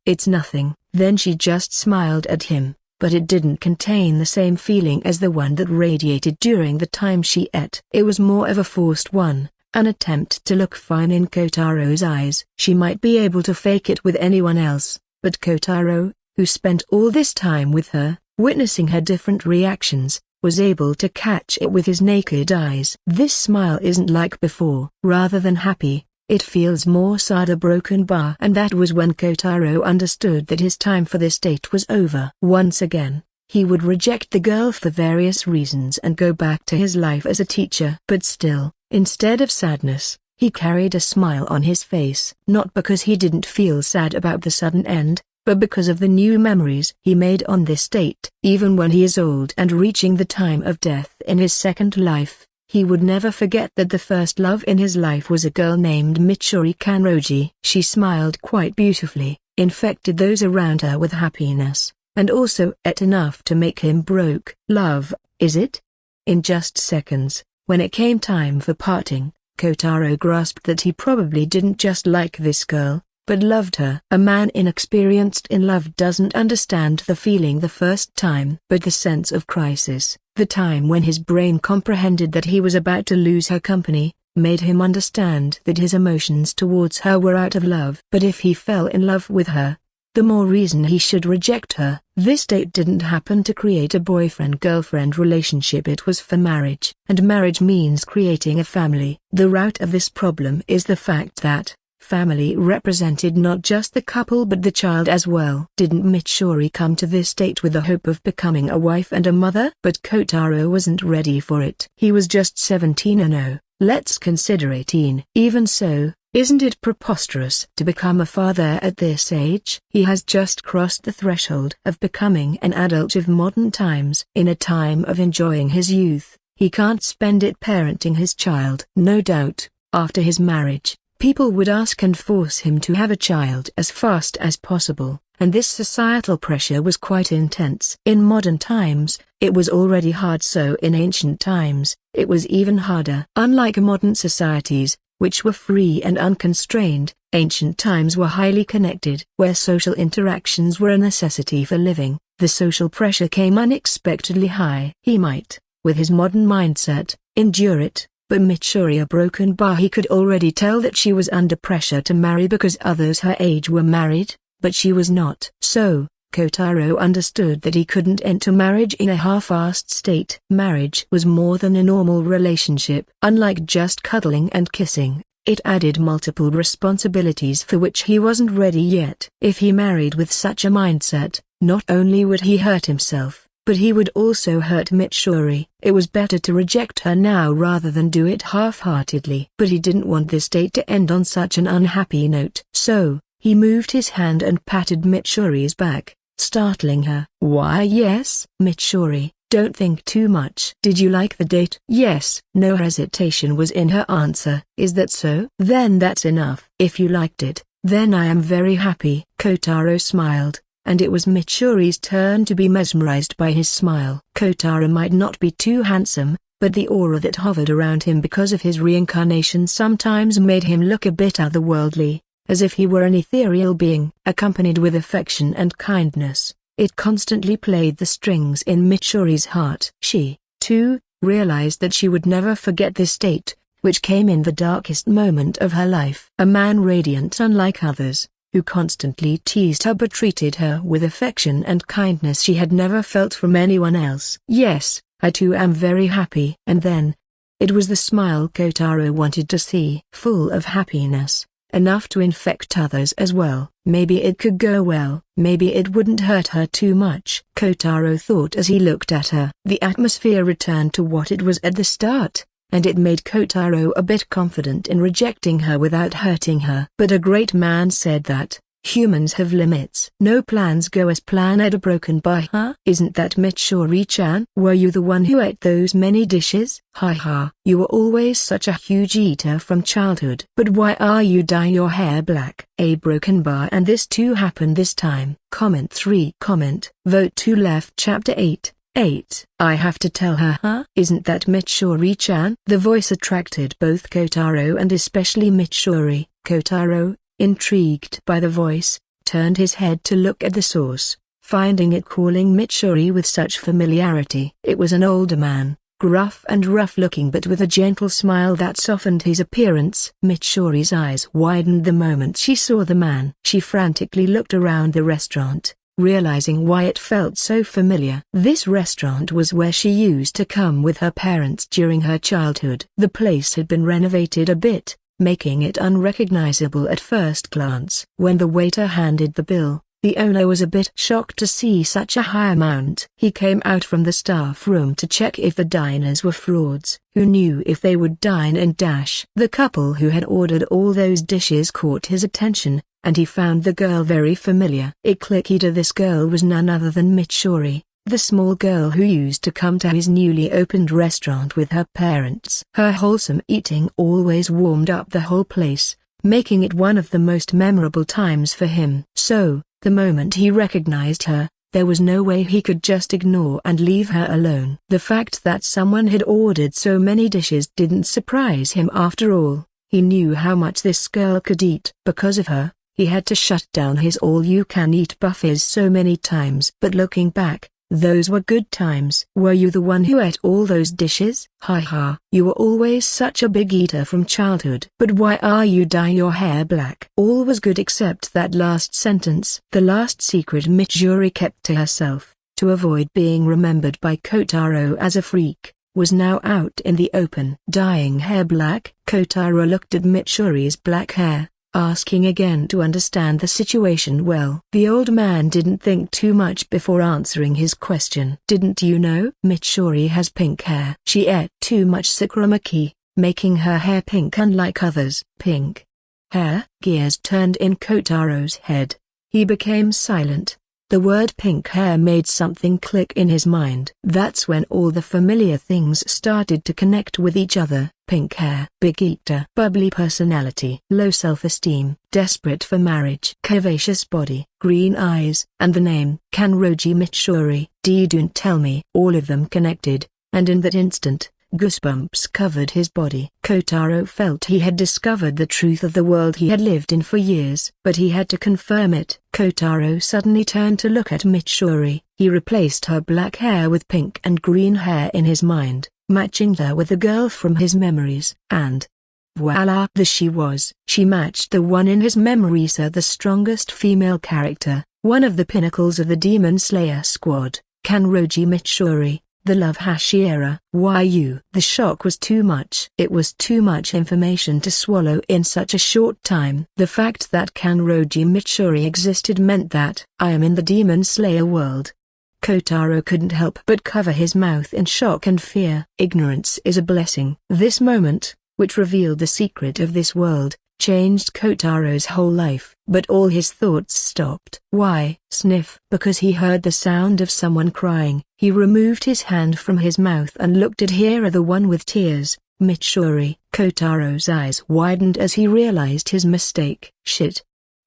It's nothing. Then she just smiled at him, but it didn't contain the same feeling as the one that radiated during the time she ate. It was more of a forced one, an attempt to look fine in Kotaro's eyes. She might be able to fake it with anyone else, but Kotaro, who spent all this time with her, witnessing her different reactions, was able to catch it with his naked eyes. This smile isn't like before. Rather than happy, it feels more sad. A broken bar. And that was when Kotaro understood that his time for this date was over. Once again, he would reject the girl for various reasons and go back to his life as a teacher. But still, instead of sadness, he carried a smile on his face. Not because he didn't feel sad about the sudden end, but because of the new memories he made on this date. Even when he is old and reaching the time of death in his second life, he would never forget that the first love in his life was a girl named Mitsuri Kanroji. She smiled quite beautifully, infected those around her with happiness, and also ate enough to make him broke. Love, is it? In just seconds, when it came time for parting, Kotaro grasped that he probably didn't just like this girl, but loved her. A man inexperienced in love doesn't understand the feeling the first time. But the sense of crisis, the time when his brain comprehended that he was about to lose her company, made him understand that his emotions towards her were out of love. But if he fell in love with her, the more reason he should reject her. This date didn't happen to create a boyfriend-girlfriend relationship, it was for marriage. And marriage means creating a family. The root of this problem is the fact that family represented not just the couple but the child as well. Didn't Mitsuri come to this date with the hope of becoming a wife and a mother? But Kotaro wasn't ready for it. He was just 17 and oh, let's consider 18. Even so, isn't it preposterous to become a father at this age? He has just crossed the threshold of becoming an adult of modern times. In a time of enjoying his youth, he can't spend it parenting his child. No doubt, after his marriage, people would ask and force him to have a child as fast as possible, and this societal pressure was quite intense. In modern times, it was already hard, so in ancient times, it was even harder. Unlike modern societies, which were free and unconstrained, ancient times were highly connected. Where social interactions were a necessity for living, the social pressure came unexpectedly high. He might, with his modern mindset, endure it, but Mitsuri, a broken bar, he could already tell that she was under pressure to marry because others her age were married, but she was not. So, Kotaro understood that he couldn't enter marriage in a half-assed state. Marriage was more than a normal relationship. Unlike just cuddling and kissing, it added multiple responsibilities for which he wasn't ready yet. If he married with such a mindset, not only would he hurt himself, but he would also hurt Mitsuri. It was better to reject her now rather than do it half-heartedly. But he didn't want this date to end on such an unhappy note. So, he moved his hand and patted Mitsuri's back, startling her. Why yes, Mitsuri, don't think too much. Did you like the date? Yes. No hesitation was in her answer. Is that so? Then that's enough. If you liked it, then I am very happy. Kotaro smiled, and it was Mitsuri's turn to be mesmerized by his smile. Kotaro might not be too handsome, but the aura that hovered around him because of his reincarnation sometimes made him look a bit otherworldly, as if he were an ethereal being. Accompanied with affection and kindness, it constantly played the strings in Mitsuri's heart. She, too, realized that she would never forget this date, which came in the darkest moment of her life. A man radiant unlike others, who constantly teased her but treated her with affection and kindness she had never felt from anyone else. Yes, I too am very happy. And then, it was the smile Kotaro wanted to see. Full of happiness, enough to infect others as well. Maybe it could go well. Maybe it wouldn't hurt her too much. Kotaro thought as he looked at her. The atmosphere returned to what it was at the start, and it made Kotaro a bit confident in rejecting her without hurting her. But a great man said that humans have limits. No plans go as planned at a broken bar. Huh? Isn't that Mitsuri-chan? Were you the one who ate those many dishes? Ha. You were always such a huge eater from childhood. But why are you dyeing your hair black? A broken bar, and this too happened this time. Comment 3. Vote to left. Chapter 8. I have to tell her. Huh? Isn't that Mitsuri-chan? The voice attracted both Kotaro and especially Mitsuri. Kotaro, intrigued by the voice, turned his head to look at the source, finding it calling Mitsuri with such familiarity. It was an older man, gruff and rough-looking but with a gentle smile that softened his appearance. Mitsuri's eyes widened the moment she saw the man. She frantically looked around the restaurant, realizing why it felt so familiar. This restaurant was where she used to come with her parents during her childhood. The place had been renovated a bit, making it unrecognizable at first glance. When the waiter handed the bill, the owner was a bit shocked to see such a high amount. He came out from the staff room to check if the diners were frauds, who knew if they would dine and dash. The couple who had ordered all those dishes caught his attention, and he found the girl very familiar. It clicked that this girl was none other than Mitsuri, the small girl who used to come to his newly opened restaurant with her parents. Her wholesome eating always warmed up the whole place, making it one of the most memorable times for him. So, the moment he recognized her, there was no way he could just ignore and leave her alone. The fact that someone had ordered so many dishes didn't surprise him after all. He knew how much this girl could eat. Because of her, he had to shut down his all-you-can-eat buffets so many times. But looking back, Those were good times. Were you the one who ate all those dishes? Ha ha. You were always such a big eater from childhood. But why are you dyeing your hair black? All was good except that last sentence. The last secret Mitsuri kept to herself, to avoid being remembered by Kotaro as a freak, was now out in the open. Dyeing hair black? Kotaro looked at Mitsuri's black hair, asking again to understand the situation well. The old man didn't think too much before answering his question. Didn't you know? Mitsuri has pink hair. She ate too much sakuramaki, making her hair pink unlike others. Pink hair? Gears turned in Kotaro's head. He became silent. The word pink hair made something click in his mind. That's when all the familiar things started to connect with each other. Pink hair, big eater, bubbly personality, low self-esteem, desperate for marriage, curvaceous body, green eyes, and the name, Kanroji Mitsuri. Don't tell me. All of them connected, and in that instant, goosebumps covered his body. Kotaro felt he had discovered the truth of the world he had lived in for years, but he had to confirm it. Kotaro suddenly turned to look at Mitsuri. He replaced her black hair with pink and green hair in his mind, matching her with the girl from his memories, and voila! There she was. She matched the one in his memories, the strongest female character, one of the pinnacles of the Demon Slayer squad, Kanroji Mitsuri, the love Hashiera. Why you? The shock was too much. It was too much information to swallow in such a short time. The fact that Kanroji Mitsuri existed meant that I am in the Demon Slayer world. Kotaro couldn't help but cover his mouth in shock and fear. Ignorance is a blessing. This moment, which revealed the secret of this world, changed Kotaro's whole life. But all his thoughts stopped. Why? Sniff. Because he heard the sound of someone crying. He removed his hand from his mouth and looked at Hira, the one with tears. Mitsuri. Kotaro's eyes widened as he realized his mistake. Shit.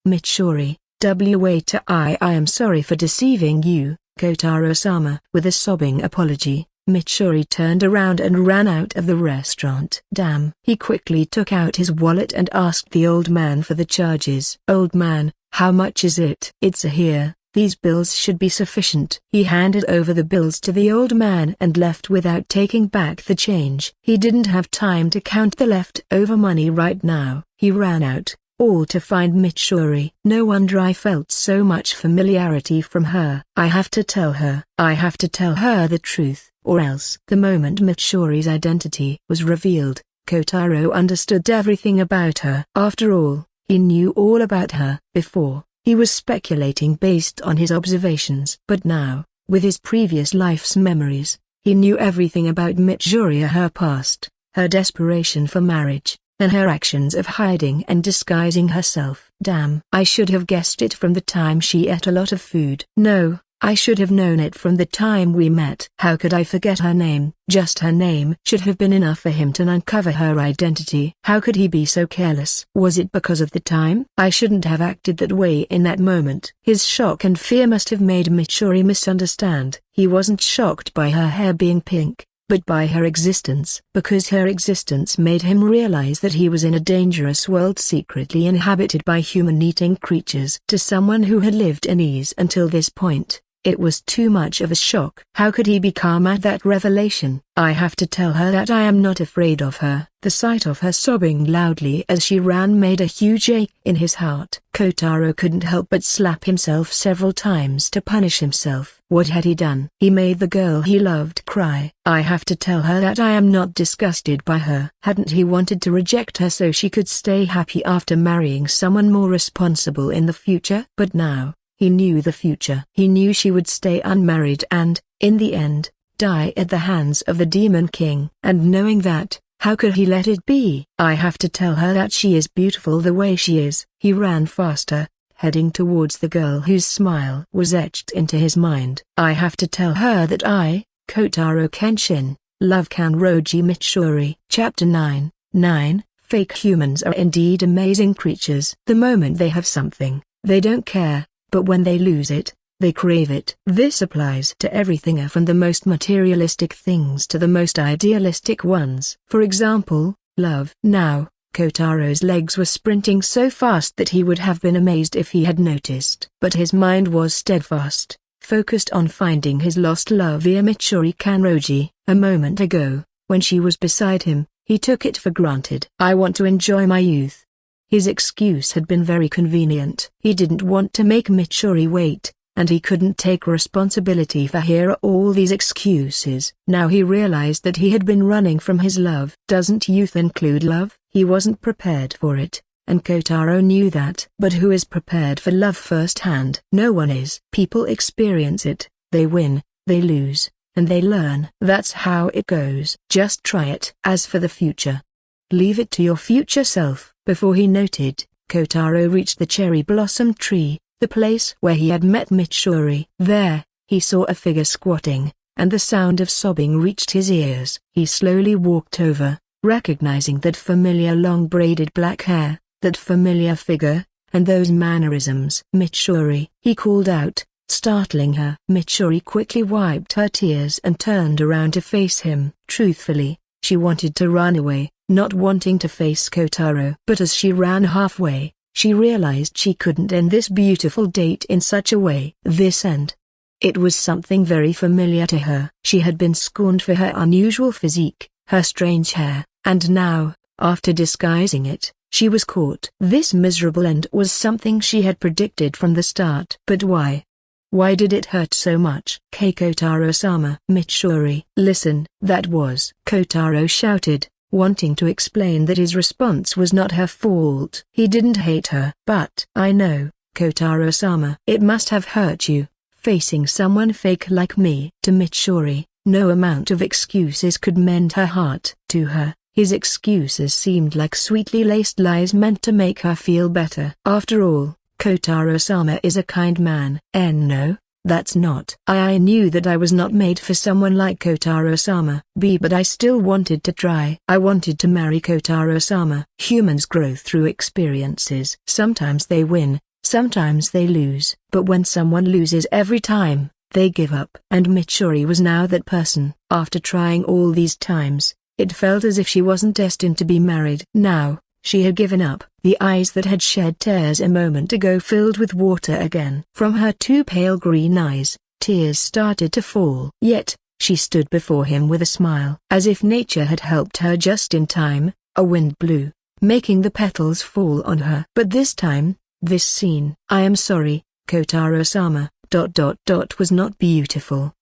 Mitsuri. I am sorry for deceiving you, Kotaro-sama. With a sobbing apology, Mitsuri turned around and ran out of the restaurant. Damn. He quickly took out his wallet and asked the old man for the charges. Old man, how much is it? It's a here. These bills should be sufficient. He handed over the bills to the old man and left without taking back the change. He didn't have time to count the left-over money right now. He ran out, all to find Mitsuri. No wonder I felt so much familiarity from her. I have to tell her. I have to tell her the truth, or else. The moment Mitsuri's identity was revealed, Kotaro understood everything about her. After all, he knew all about her. Before, he was speculating based on his observations. But now, with his previous life's memories, he knew everything about Mitsuri, her past, her desperation for marriage, and her actions of hiding and disguising herself. Damn. I should have guessed it from the time she ate a lot of food. No, I should have known it from the time we met. How could I forget her name? Just her name should have been enough for him to uncover her identity. How could he be so careless? Was it because of the time? I shouldn't have acted that way in that moment. His shock and fear must have made Mitsuri misunderstand. He wasn't shocked by her hair being pink, but by her existence. Because her existence made him realize that he was in a dangerous world secretly inhabited by human-eating creatures. To someone who had lived in ease until this point, it was too much of a shock. How could he be calm at that revelation? I have to tell her that I am not afraid of her. The sight of her sobbing loudly as she ran made a huge ache in his heart. Kotaro couldn't help but slap himself several times to punish himself. What had he done? He made the girl he loved cry. I have to tell her that I am not disgusted by her. Hadn't he wanted to reject her so she could stay happy after marrying someone more responsible in the future? But now, he knew the future. He knew she would stay unmarried and, in the end, die at the hands of the Demon King. And knowing that, how could he let it be? I have to tell her that she is beautiful the way she is. He ran faster, heading towards the girl whose smile was etched into his mind. I have to tell her that I, Kotaro Kenshin, love Kanroji Mitsuri. Chapter 9. Fake humans are indeed amazing creatures. The moment they have something, they don't care. But when they lose it, they crave it. This applies to everything from the most materialistic things to the most idealistic ones. For example, love. Now, Kotaro's legs were sprinting so fast that he would have been amazed if he had noticed. But his mind was steadfast, focused on finding his lost love via Mitsuri Kanroji. A moment ago, when she was beside him, he took it for granted. I want to enjoy my youth. His excuse had been very convenient. He didn't want to make Mitsuri wait, and he couldn't take responsibility for hearing all these excuses. Now he realized that he had been running from his love. Doesn't youth include love? He wasn't prepared for it, and Kotaro knew that. But who is prepared for love firsthand? No one is. People experience it, they win, they lose, and they learn. That's how it goes. Just try it. As for the future, leave it to your future self. Before he noted, Kotaro reached the cherry blossom tree, the place where he had met Mitsuri. There, he saw a figure squatting, and the sound of sobbing reached his ears. He slowly walked over, recognizing that familiar long braided black hair, that familiar figure, and those mannerisms. Mitsuri, he called out, startling her. Mitsuri quickly wiped her tears and turned around to face him. Truthfully, she wanted to run away, not wanting to face Kotaro. But as she ran halfway, she realized she couldn't end this beautiful date in such a way. This end. It was something very familiar to her. She had been scorned for her unusual physique, her strange hair, and now, after disguising it, she was caught. This miserable end was something she had predicted from the start. But why? Why did it hurt so much? Kotaro-sama. Mitsuri. Listen. That was. Kotaro shouted, wanting to explain that his response was not her fault. He didn't hate her. But I know, Kotaro-sama. It must have hurt you, facing someone fake like me. To Mitsuri, no amount of excuses could mend her heart. To her, his excuses seemed like sweetly laced lies meant to make her feel better. After all, Kotaro-sama is a kind man. No, that's not. I knew that I was not made for someone like Kotaro-sama. But I still wanted to try. I wanted to marry Kotaro-sama. Humans grow through experiences. Sometimes they win, sometimes they lose. But when someone loses every time, they give up. And Mitsuri was now that person. After trying all these times, it felt as if she wasn't destined to be married. Now, she had given up. The eyes that had shed tears a moment ago filled with water again. From her two pale green eyes, tears started to fall. Yet, she stood before him with a smile. As if nature had helped her just in time, a wind blew, making the petals fall on her. But this time, this scene. I am sorry, Kotaro-sama, was not beautiful.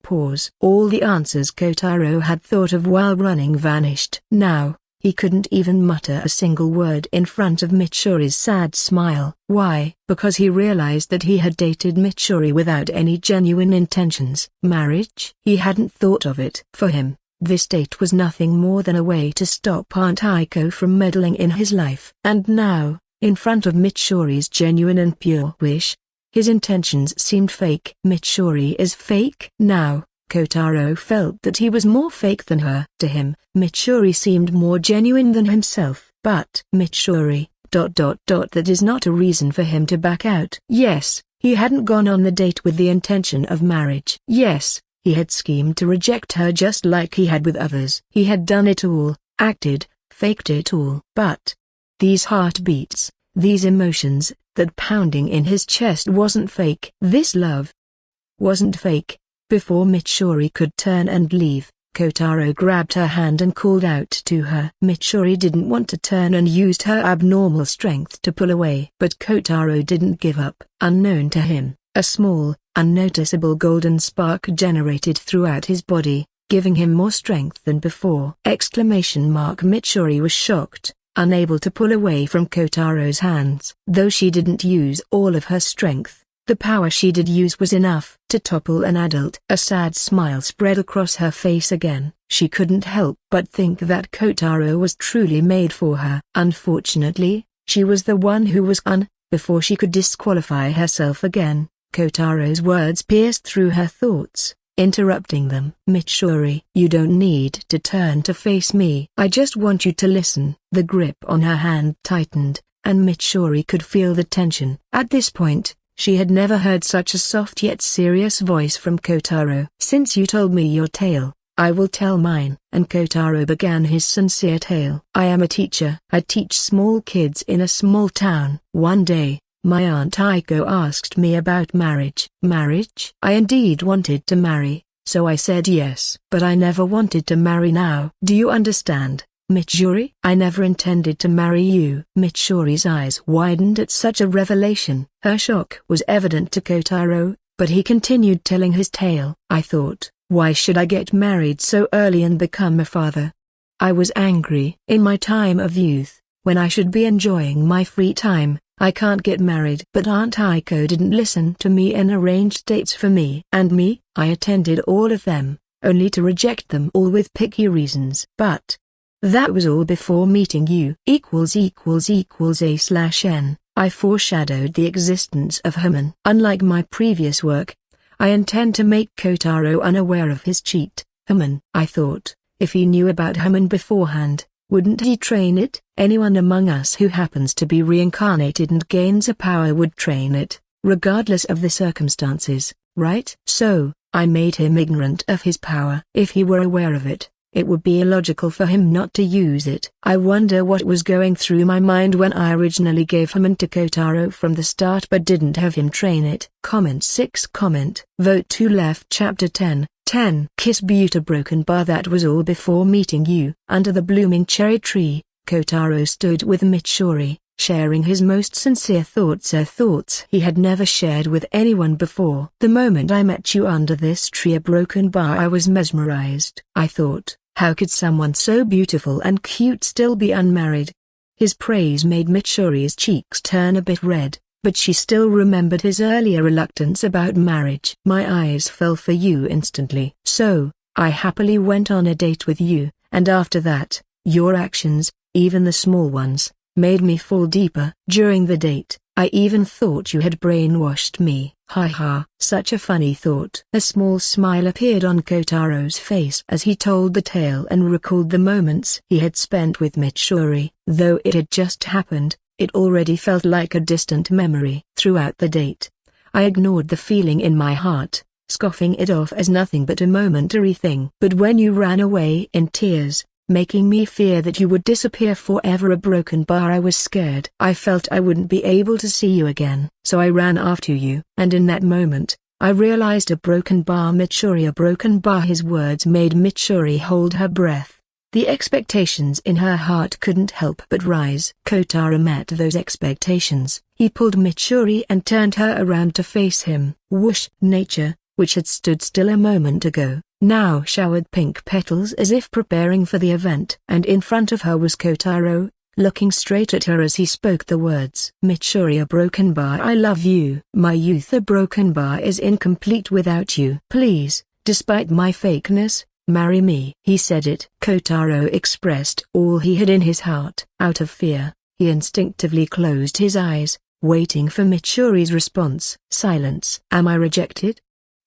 Pause. All the answers Kotaro had thought of while running vanished. Now, he couldn't even mutter a single word in front of Mitsuri's sad smile. Why? Because he realized that he had dated Mitsuri without any genuine intentions. Marriage? He hadn't thought of it. For him, this date was nothing more than a way to stop Aunt Aiko from meddling in his life. And now, in front of Mitsuri's genuine and pure wish, his intentions seemed fake. Mitsuri is fake? Now, Kotaro felt that he was more fake than her. To him, Mitsuri seemed more genuine than himself. But Mitsuri, that is not a reason for him to back out. Yes, he hadn't gone on the date with the intention of marriage. Yes, he had schemed to reject her just like he had with others. He had done it all, acted, faked it all. But these heartbeats, these emotions, that pounding in his chest wasn't fake. This love wasn't fake. Before Mitsuri could turn and leave, Kotaro grabbed her hand and called out to her. Mitsuri didn't want to turn and used her abnormal strength to pull away. But Kotaro didn't give up. Unknown to him, a small, unnoticeable golden spark generated throughout his body, giving him more strength than before. Mitsuri was shocked, unable to pull away from Kotaro's hands. Though she didn't use all of her strength, the power she did use was enough to topple an adult. A sad smile spread across her face again. She couldn't help but think that Kotaro was truly made for her. Unfortunately, she was the one who was before she could disqualify herself again. Kotaro's words pierced through her thoughts, interrupting them. Mitsuri, you don't need to turn to face me. I just want you to listen. The grip on her hand tightened, and Mitsuri could feel the tension. At this point, she had never heard such a soft yet serious voice from Kotaro. Since you told me your tale, I will tell mine. And Kotaro began his sincere tale. I am a teacher. I teach small kids in a small town. One day, My Aunt Aiko asked me about marriage. Marriage? I indeed wanted to marry, so I said yes. But I never wanted to marry now. Do you understand, Mitsuri? I never intended to marry you. Mitsuri's eyes widened at such a revelation. Her shock was evident to Kotaro, but he continued telling his tale. I thought, why should I get married so early and become a father? I was angry. In my time of youth, when I should be enjoying my free time, I can't get married. But Aunt Aiko didn't listen to me and arranged dates for me. And me, I attended all of them, only to reject them all with picky reasons. But that was all before meeting you. A/N. I foreshadowed the existence of Haman. Unlike my previous work, I intend to make Kotaro unaware of his cheat, Haman. I thought, if he knew about Haman beforehand, wouldn't he train it? Anyone among us who happens to be reincarnated and gains a power would train it, regardless of the circumstances, right? So, I made him ignorant of his power. If he were aware of it, it would be illogical for him not to use it. I wonder what was going through my mind when I originally gave Haman to Kotaro from the start but didn't have him train it. Comment 6. Vote 2 left. Chapter 10. Kiss Buta Broken Bar. That was all before meeting you. Under the blooming cherry tree, Kotaro stood with Mitsuri, sharing his most sincere thoughts, thoughts he had never shared with anyone before. The moment I met you under this tree, a broken bar, I was mesmerized. I thought, how could someone so beautiful and cute still be unmarried? His praise made Mitsuri's cheeks turn a bit red, but she still remembered his earlier reluctance about marriage. My eyes fell for you instantly. So, I happily went on a date with you, and after that, your actions, even the small ones, made me fall deeper. During the date, I even thought you had brainwashed me. Ha ha. Such a funny thought. A small smile appeared on Kotaro's face as he told the tale and recalled the moments he had spent with Mitsuri. Though it had just happened, it already felt like a distant memory. Throughout the date, I ignored the feeling in my heart, scoffing it off as nothing but a momentary thing. But when you ran away in tears, making me fear that you would disappear forever, a broken bar, I was scared. I felt I wouldn't be able to see you again. So I ran after you. And in that moment, I realized a broken bar, Mitsuri, a broken bar. His words made Mitsuri hold her breath. The expectations in her heart couldn't help but rise. Kotaro met those expectations. He pulled Mitsuri and turned her around to face him. Whoosh! Nature, which had stood still a moment ago, now showered pink petals as if preparing for the event. And in front of her was Kotaro, looking straight at her as he spoke the words. Mitsuri, a broken bar, I love you. My youth, a broken bar, is incomplete without you. Please, despite my fakeness, marry me. He said it. Kotaro expressed all he had in his heart. Out of fear, he instinctively closed his eyes, waiting for Mitsuri's response. Silence. Am I rejected?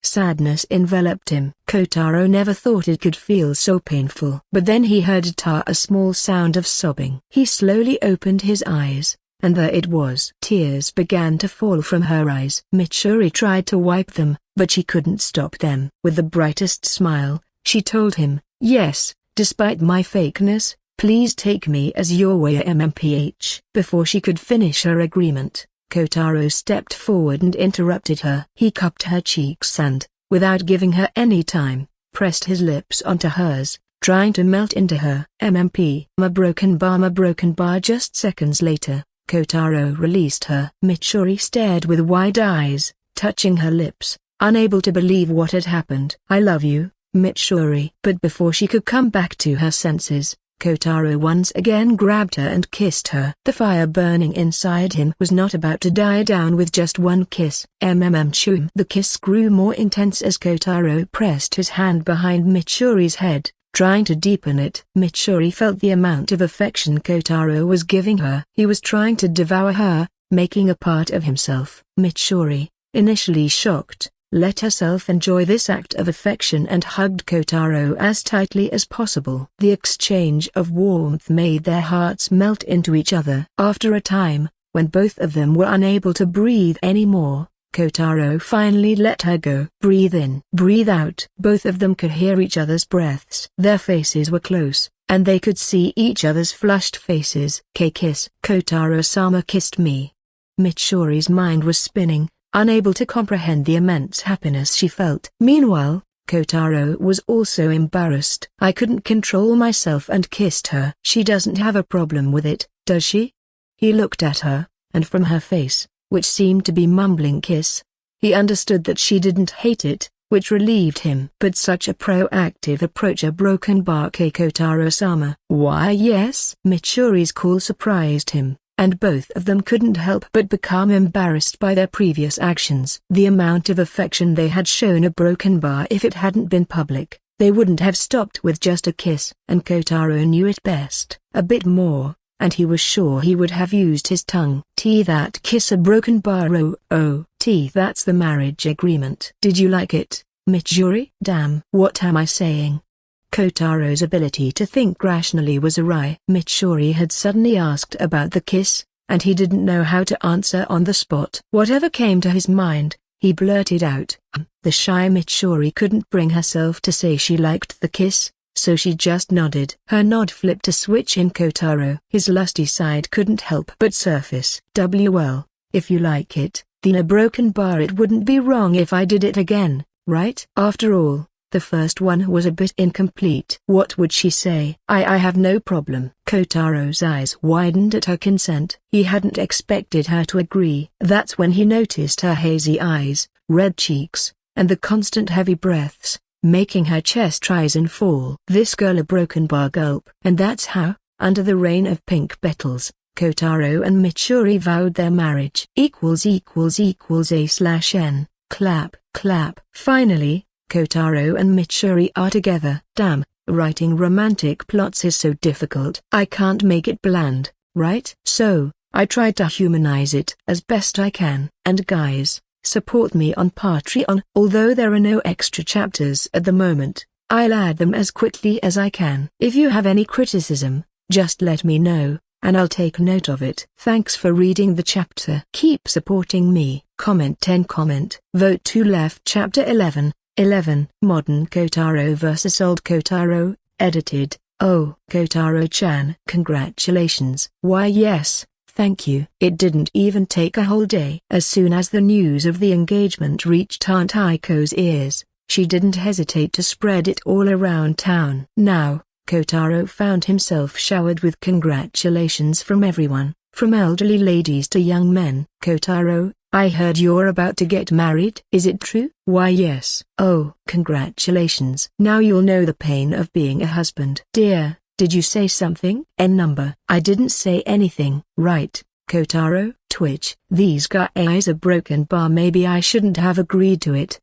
Sadness enveloped him. Kotaro never thought it could feel so painful. But then he heard a small sound of sobbing. He slowly opened his eyes, and there it was. Tears began to fall from her eyes. Mitsuri tried to wipe them, but she couldn't stop them. With the brightest smile, she told him, yes, despite my fakeness, please take me as your way, MMPH. Before she could finish her agreement, Kotaro stepped forward and interrupted her. He cupped her cheeks and, without giving her any time, pressed his lips onto hers, trying to melt into her. MMP. My broken bar. Just seconds later, Kotaro released her. Mitsuri stared with wide eyes, touching her lips, unable to believe what had happened. I love you, Mitsuri. But before she could come back to her senses, Kotaro once again grabbed her and kissed her. The fire burning inside him was not about to die down with just one kiss. Shum. The kiss grew more intense as Kotaro pressed his hand behind Mitsuri's head, trying to deepen it. Mitsuri felt the amount of affection Kotaro was giving her. He was trying to devour her, making a part of himself. Mitsuri, initially shocked, let herself enjoy this act of affection and hugged Kotaro as tightly as possible. The exchange of warmth made their hearts melt into each other. After a time, when both of them were unable to breathe anymore, Kotaro finally let her go. Breathe in, breathe out. Both of them could hear each other's breaths. Their faces were close, and they could see each other's flushed faces. K-kiss. Kotaro-sama kissed me. Mitsuri's mind was spinning, unable to comprehend the immense happiness she felt. Meanwhile, Kotaro was also embarrassed. I couldn't control myself and kissed her. She doesn't have a problem with it, does she? He looked at her, and from her face, which seemed to be mumbling kiss, he understood that she didn't hate it, which relieved him. But such a proactive approach a broken bar Kotaro-sama. Why yes? Mitsuri's call surprised him, and both of them couldn't help but become embarrassed by their previous actions. The amount of affection they had shown a broken bar, if it hadn't been public, they wouldn't have stopped with just a kiss. And Kotaro knew it best. A bit more, and he was sure he would have used his tongue. That kiss a broken bar. Oh, that's the marriage agreement. Did you like it, Mitsuri? Damn. What am I saying? Kotaro's ability to think rationally was awry. Mitsuri had suddenly asked about the kiss, and he didn't know how to answer on the spot. Whatever came to his mind, he blurted out. The shy Mitsuri couldn't bring herself to say she liked the kiss, so she just nodded. Her nod flipped a switch in Kotaro. His lusty side couldn't help but surface. Well, if you like it, then a broken bar. It wouldn't be wrong if I did it again, right? After all, the first one was a bit incomplete. What would she say? I have no problem. Kotaro's eyes widened at her consent. He hadn't expected her to agree. That's when he noticed her hazy eyes, red cheeks, and the constant heavy breaths, making her chest rise and fall. This girl a broken bar. Gulp. And that's how, under the rain of pink petals, Kotaro and Mitsuri vowed their marriage. ===A/N. Clap, clap. Finally, Kotaro and Mitsuri are together. Damn, writing romantic plots is so difficult. I can't make it bland, right? So, I tried to humanize it as best I can. And guys, support me on Patreon. Although there are no extra chapters at the moment, I'll add them as quickly as I can. If you have any criticism, just let me know, and I'll take note of it. Thanks for reading the chapter. Keep supporting me. Comment 10. Vote to left. Chapter 11. Modern Kotaro vs Old Kotaro, edited. Oh, Kotaro-chan. Congratulations. Why yes, thank you. It didn't even take a whole day. As soon as the news of the engagement reached Aunt Aiko's ears, she didn't hesitate to spread it all around town. Now, Kotaro found himself showered with congratulations from everyone, from elderly ladies to young men. Kotaro, I heard you're about to get married. Is it true? Why yes. Oh, congratulations. Now you'll know the pain of being a husband. Dear, did you say something? Number. I didn't say anything. Right, Kotaro. Twitch. These guys are broken bar. Maybe I shouldn't have agreed to it.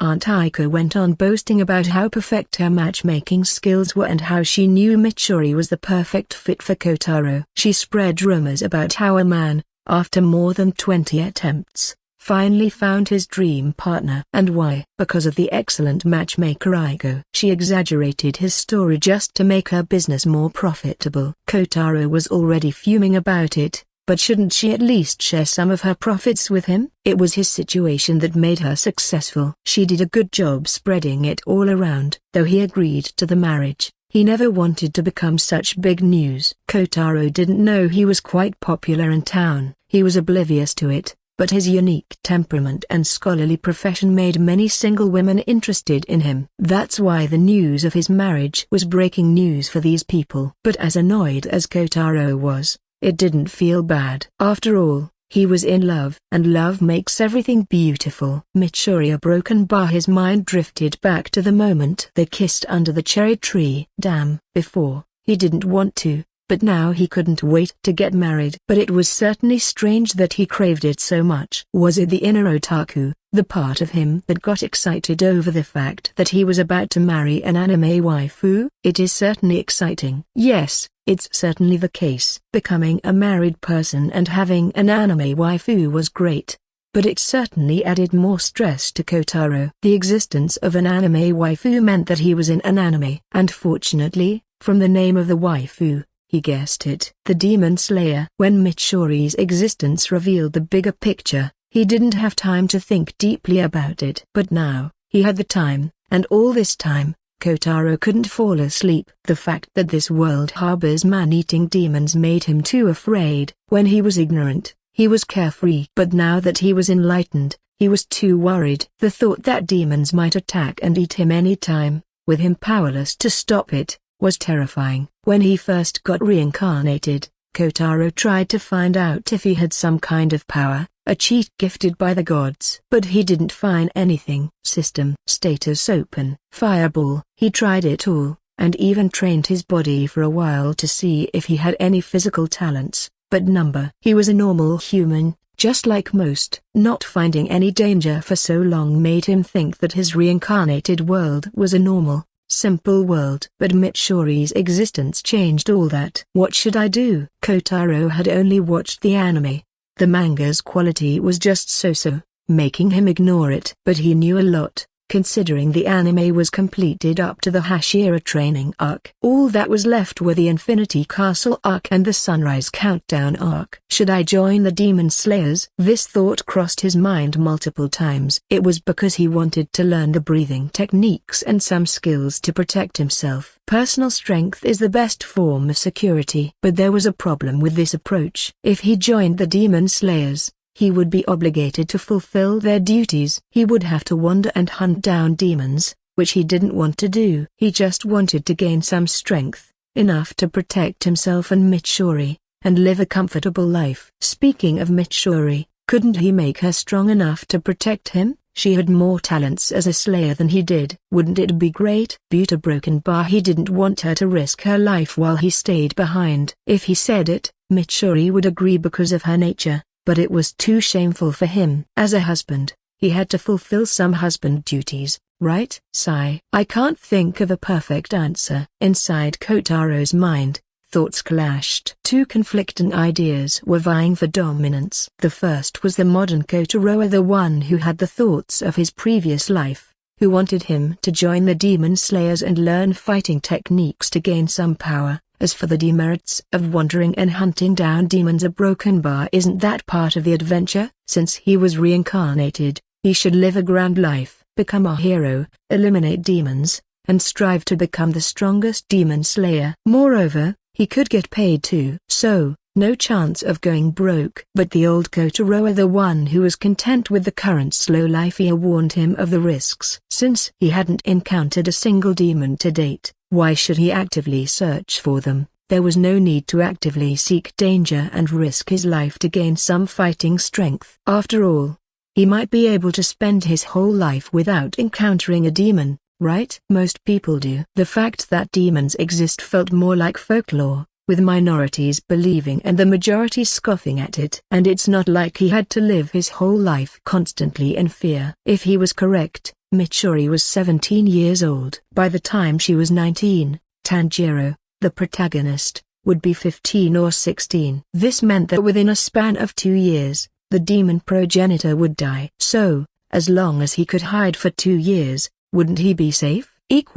Aunt Aiko went on boasting about how perfect her matchmaking skills were and how she knew Mitsuri was the perfect fit for Kotaro. She spread rumors about how a man, after more than 20 attempts, finally found his dream partner. And why? Because of the excellent matchmaker Aiko. She exaggerated his story just to make her business more profitable. Kotaro was already fuming about it, but shouldn't she at least share some of her profits with him? It was his situation that made her successful. She did a good job spreading it all around. Though he agreed to the marriage, he never wanted to become such big news. Kotaro didn't know he was quite popular in town. He was oblivious to it, but his unique temperament and scholarly profession made many single women interested in him. That's why the news of his marriage was breaking news for these people. But as annoyed as Kotaro was, it didn't feel bad. After all, he was in love, and love makes everything beautiful. Mitsuri a broken bar. His mind drifted back to the moment they kissed under the cherry tree. Damn, before, he didn't want to, but now he couldn't wait to get married. But it was certainly strange that he craved it so much. Was it the inner otaku, the part of him that got excited over the fact that he was about to marry an anime waifu? It is certainly exciting. Yes, it's certainly the case. Becoming a married person and having an anime waifu was great, but it certainly added more stress to Kotaro. The existence of an anime waifu meant that he was in an anime. And fortunately, from the name of the waifu, he guessed it. The Demon Slayer. When Mitsuri's existence revealed the bigger picture, he didn't have time to think deeply about it. But now, he had the time, and all this time, Kotaro couldn't fall asleep. The fact that this world harbors man-eating demons made him too afraid. When he was ignorant, He was carefree. But now that he was enlightened, he was too worried. The thought that demons might attack and eat him any time, with him powerless to stop it, was terrifying. When he first got reincarnated, Kotaro tried to find out if he had some kind of power, a cheat gifted by the gods. But he didn't find anything. System status open. Fireball. He tried it all, and even trained his body for a while to see if he had any physical talents, but number. He was a normal human, just like most. Not finding any danger for so long made him think that his reincarnated world was a normal, simple world. But Mitsuri's existence changed all that. What should I do? Kotaro had only watched the anime. The manga's quality was just so-so, making him ignore it. But he knew a lot, considering the anime was completed up to the Hashira training arc. All that was left were the Infinity Castle arc and the Sunrise Countdown arc. Should I join the Demon Slayers? This thought crossed his mind multiple times. It was because he wanted to learn the breathing techniques and some skills to protect himself. Personal strength is the best form of security. But there was a problem with this approach. If he joined the Demon Slayers, he would be obligated to fulfill their duties. He would have to wander and hunt down demons, which he didn't want to do. He just wanted to gain some strength, enough to protect himself and Mitsuri, and live a comfortable life. Speaking of Mitsuri, couldn't he make her strong enough to protect him? She had more talents as a slayer than he did. Wouldn't it be great? Buta broken bar. He didn't want her to risk her life while he stayed behind. If he said it, Mitsuri would agree because of her nature. But it was too shameful for him. As a husband, he had to fulfill some husband duties, right? Sigh. I can't think of a perfect answer. Inside Kotaro's mind, thoughts clashed. Two conflicting ideas were vying for dominance. The first was the modern Kotaro, the one who had the thoughts of his previous life, who wanted him to join the Demon Slayers and learn fighting techniques to gain some power. As for the demerits of wandering and hunting down demons, a broken bar isn't that part of the adventure? Since he was reincarnated, he should live a grand life, become a hero, eliminate demons, and strive to become the strongest demon slayer. Moreover, he could get paid too. So, no chance of going broke. But the old Kotaro, the one who was content with the current slow life, he warned him of the risks. Since he hadn't encountered a single demon to date, why should he actively search for them? There was no need to actively seek danger and risk his life to gain some fighting strength. After all, he might be able to spend his whole life without encountering a demon, right? Most people do. The fact that demons exist felt more like folklore, with minorities believing and the majority scoffing at it. And it's not like he had to live his whole life constantly in fear. If he was correct, Mitsuri was 17 years old. By the time she was 19, Tanjiro, the protagonist, would be 15 or 16. This meant that within a span of 2 years, the demon progenitor would die. So, as long as he could hide for 2 years, wouldn't he be safe? A/N.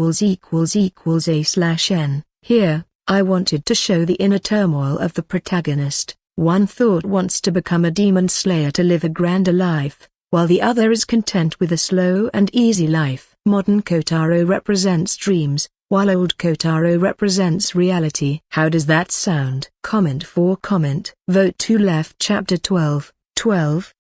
Here, I wanted to show the inner turmoil of the protagonist. One thought wants to become a demon slayer to live a grander life, while the other is content with a slow and easy life. Modern Kotaro represents dreams, while old Kotaro represents reality. How does that sound? Comment for comment. Vote to left. Chapter 12.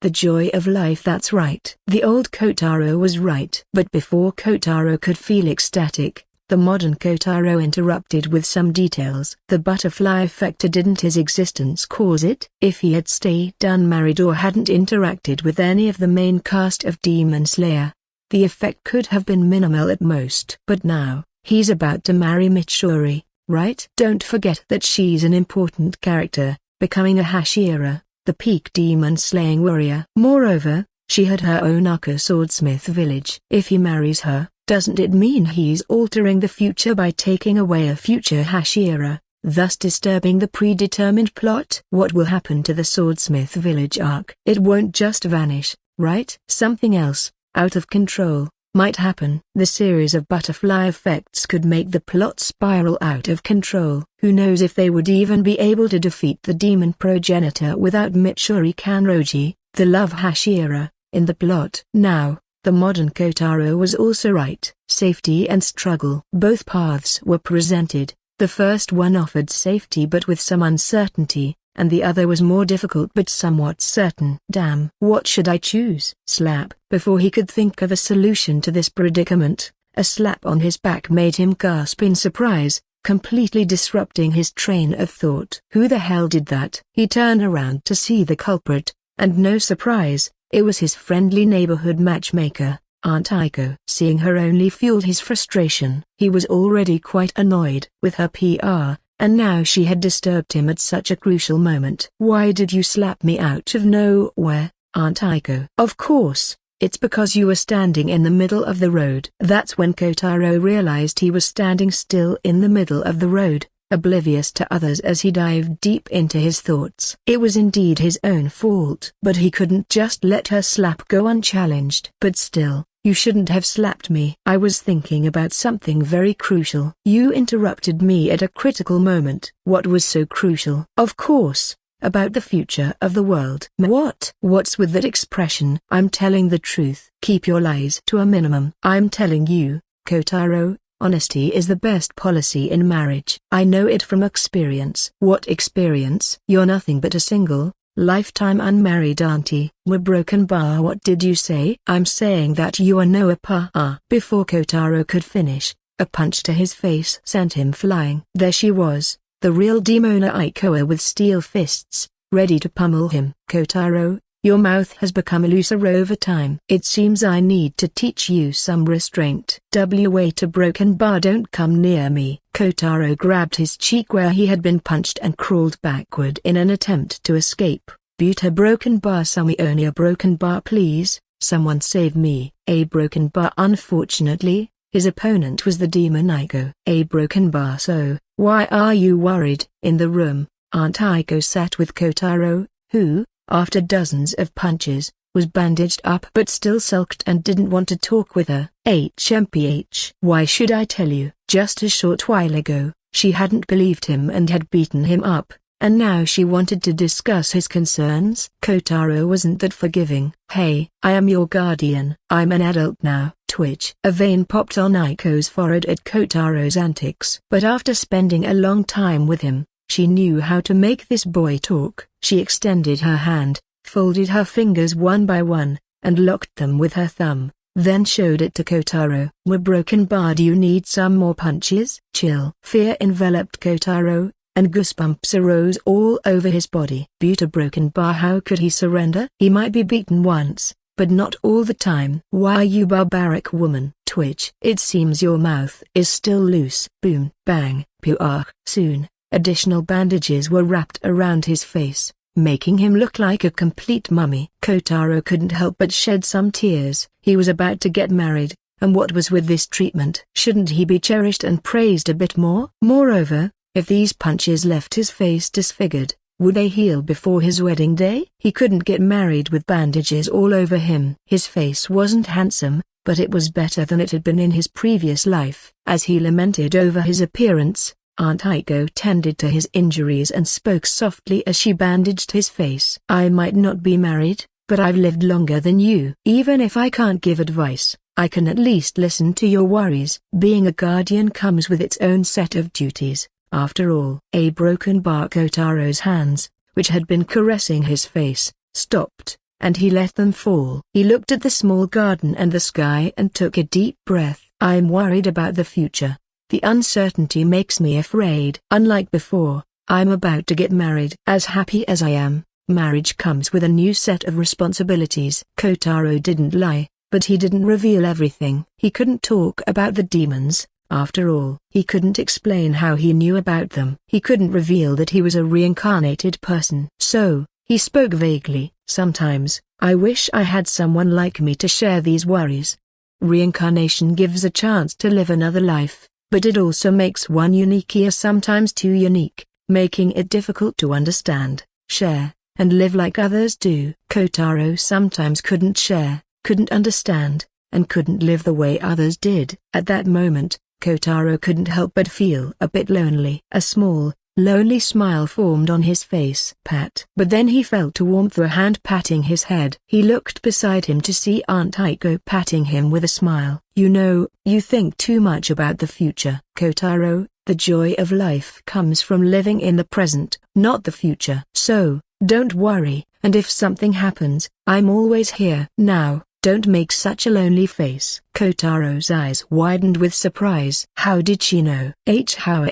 The joy of life. That's right. The old Kotaro was right. But before Kotaro could feel ecstatic, the modern Kotaro interrupted with some details. The butterfly effect, didn't his existence cause it? If he had stayed unmarried or hadn't interacted with any of the main cast of Demon Slayer, the effect could have been minimal at most. But now, he's about to marry Mitsuri, right? Don't forget that she's an important character, becoming a Hashira, the peak demon-slaying warrior. Moreover, she had her own Aka swordsmith village. If he marries her, doesn't it mean he's altering the future by taking away a future Hashira, thus disturbing the predetermined plot? What will happen to the swordsmith village arc? It won't just vanish, right? Something else, out of control, might happen. The series of butterfly effects could make the plot spiral out of control. Who knows if they would even be able to defeat the demon progenitor without Mitsuri Kanroji, the love Hashira, in the plot. Now, the modern Kotaro was also right. Safety and struggle. Both paths were presented. The first one offered safety but with some uncertainty, and the other was more difficult but somewhat certain. Damn. What should I choose? Slap. Before he could think of a solution to this predicament, a slap on his back made him gasp in surprise, completely disrupting his train of thought. Who the hell did that? He turned around to see the culprit, and no surprise, it was his friendly neighborhood matchmaker, Aunt Aiko. Seeing her only fueled his frustration. He was already quite annoyed with her PR, and now she had disturbed him at such a crucial moment. Why did you slap me out of nowhere, Aunt Aiko? Of course, it's because you were standing in the middle of the road. That's when Kotaro realized he was standing still in the middle of the road, oblivious to others as he dived deep into his thoughts. It was indeed his own fault. But he couldn't just let her slap go unchallenged. But still, you shouldn't have slapped me. I was thinking about something very crucial. You interrupted me at a critical moment. What was so crucial? Of course, about the future of the world. What? What's with that expression? I'm telling the truth. Keep your lies to a minimum. I'm telling you, Kotaro, honesty is the best policy in marriage. I know it from experience. What experience? You're nothing but a single, lifetime unmarried auntie. We're broken bar. What did you say? I'm saying that you are no pa. Before Kotaro could finish, a punch to his face sent him flying. There she was, the real Demona Aikoa with steel fists, ready to pummel him. Kotaro, your mouth has become looser over time. It seems I need to teach you some restraint. Wait a broken bar, don't come near me. Kotaro grabbed his cheek where he had been punched and crawled backward in an attempt to escape. Buta broken bar, Sumi only a broken bar please, someone save me. A broken bar. Unfortunately, his opponent was the demon Aiko. A broken bar. So, why are you worried? In the room, Aunt Aiko sat with Kotaro, who, after dozens of punches, was bandaged up but still sulked and didn't want to talk with her. HMPH. Why should I tell you? Just a short while ago, she hadn't believed him and had beaten him up, and now she wanted to discuss his concerns. Kotaro wasn't that forgiving. Hey, I am your guardian. I'm an adult now. Twitch. A vein popped on Aiko's forehead at Kotaro's antics. But after spending a long time with him, she knew how to make this boy talk. She extended her hand, folded her fingers one by one, and locked them with her thumb, then showed it to Kotaro. We're broken bar. Do you need some more punches? Chill. Fear enveloped Kotaro, and goosebumps arose all over his body. Buta broken bar. How could he surrender? He might be beaten once, but not all the time. Why you barbaric woman? Twitch. It seems your mouth is still loose. Boom, bang, puah. Soon, additional bandages were wrapped around his face, making him look like a complete mummy. Kotaro couldn't help but shed some tears. He was about to get married, and what was with this treatment? Shouldn't he be cherished and praised a bit more? Moreover, if these punches left his face disfigured, would they heal before his wedding day? He couldn't get married with bandages all over him. His face wasn't handsome, but it was better than it had been in his previous life. As he lamented over his appearance, Aunt Aiko tended to his injuries and spoke softly as she bandaged his face. I might not be married, but I've lived longer than you. Even if I can't give advice, I can at least listen to your worries. Being a guardian comes with its own set of duties, after all. A broken bar. Kotaro's hands, which had been caressing his face, stopped, and he let them fall. He looked at the small garden and the sky and took a deep breath. I'm worried about the future. The uncertainty makes me afraid. Unlike before, I'm about to get married. As happy as I am, marriage comes with a new set of responsibilities. Kotaro didn't lie, but he didn't reveal everything. He couldn't talk about the demons, after all. He couldn't explain how he knew about them. He couldn't reveal that he was a reincarnated person. So, he spoke vaguely. Sometimes, I wish I had someone like me to share these worries. Reincarnation gives a chance to live another life, but it also makes one unique, sometimes too unique, making it difficult to understand, share, and live like others do. Kotaro sometimes couldn't share, couldn't understand, and couldn't live the way others did. At that moment, Kotaro couldn't help but feel a bit lonely. A small, lonely smile formed on his face. Pat. But then he felt a warmth, a hand patting his head. He looked beside him to see Aunt Aiko patting him with a smile. You know, you think too much about the future. Kotaro, The joy of life comes from living in the present, not the future. So, don't worry, and if something happens, I'm always here. Now, don't make such a lonely face. Kotaro's eyes widened with surprise. How did she know? How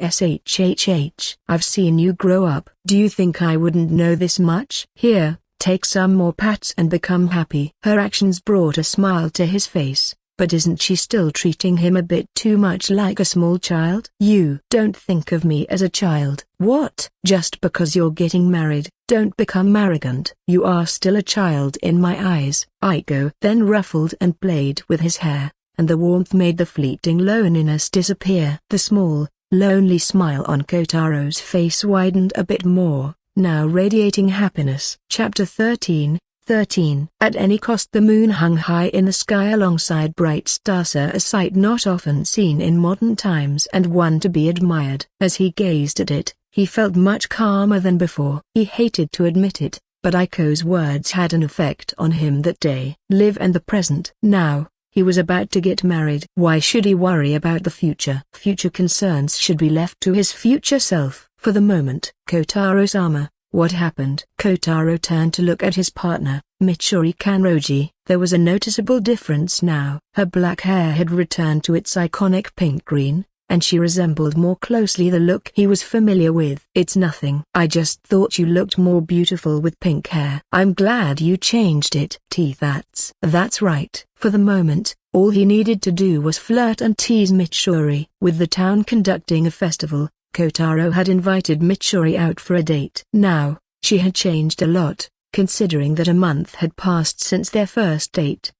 shhh. I've seen you grow up. Do you think I wouldn't know this much? Here, take some more pats and become happy. Her actions brought a smile to his face. But isn't she still treating him a bit too much like a small child? You don't think of me as a child. What? Just because you're getting married, don't become arrogant. You are still a child in my eyes. Aiko then ruffled and played with his hair, and the warmth made the fleeting loneliness disappear. The small, lonely smile on Kotaro's face widened a bit more, now radiating happiness. Chapter 13. At any cost. The moon hung high in the sky alongside bright stars, a sight not often seen in modern times and one to be admired. As he gazed at it, he felt much calmer than before. He hated to admit it, but Aiko's words had an effect on him that day. Live in the present. Now, he was about to get married. Why should he worry about the future? Future concerns should be left to his future self. For the moment. Kotaro-sama, what happened? Kotaro turned to look at his partner, Mitsuri Kanroji. There was a noticeable difference now. Her black hair had returned to its iconic pink-green, and she resembled more closely the look he was familiar with. It's nothing. I just thought you looked more beautiful with pink hair. I'm glad you changed it. That's right. For the moment, all he needed to do was flirt and tease Mitsuri. With the town conducting a festival, Kotaro had invited Mitsuri out for a date. Now, she had changed a lot, considering that a month had passed since their first date.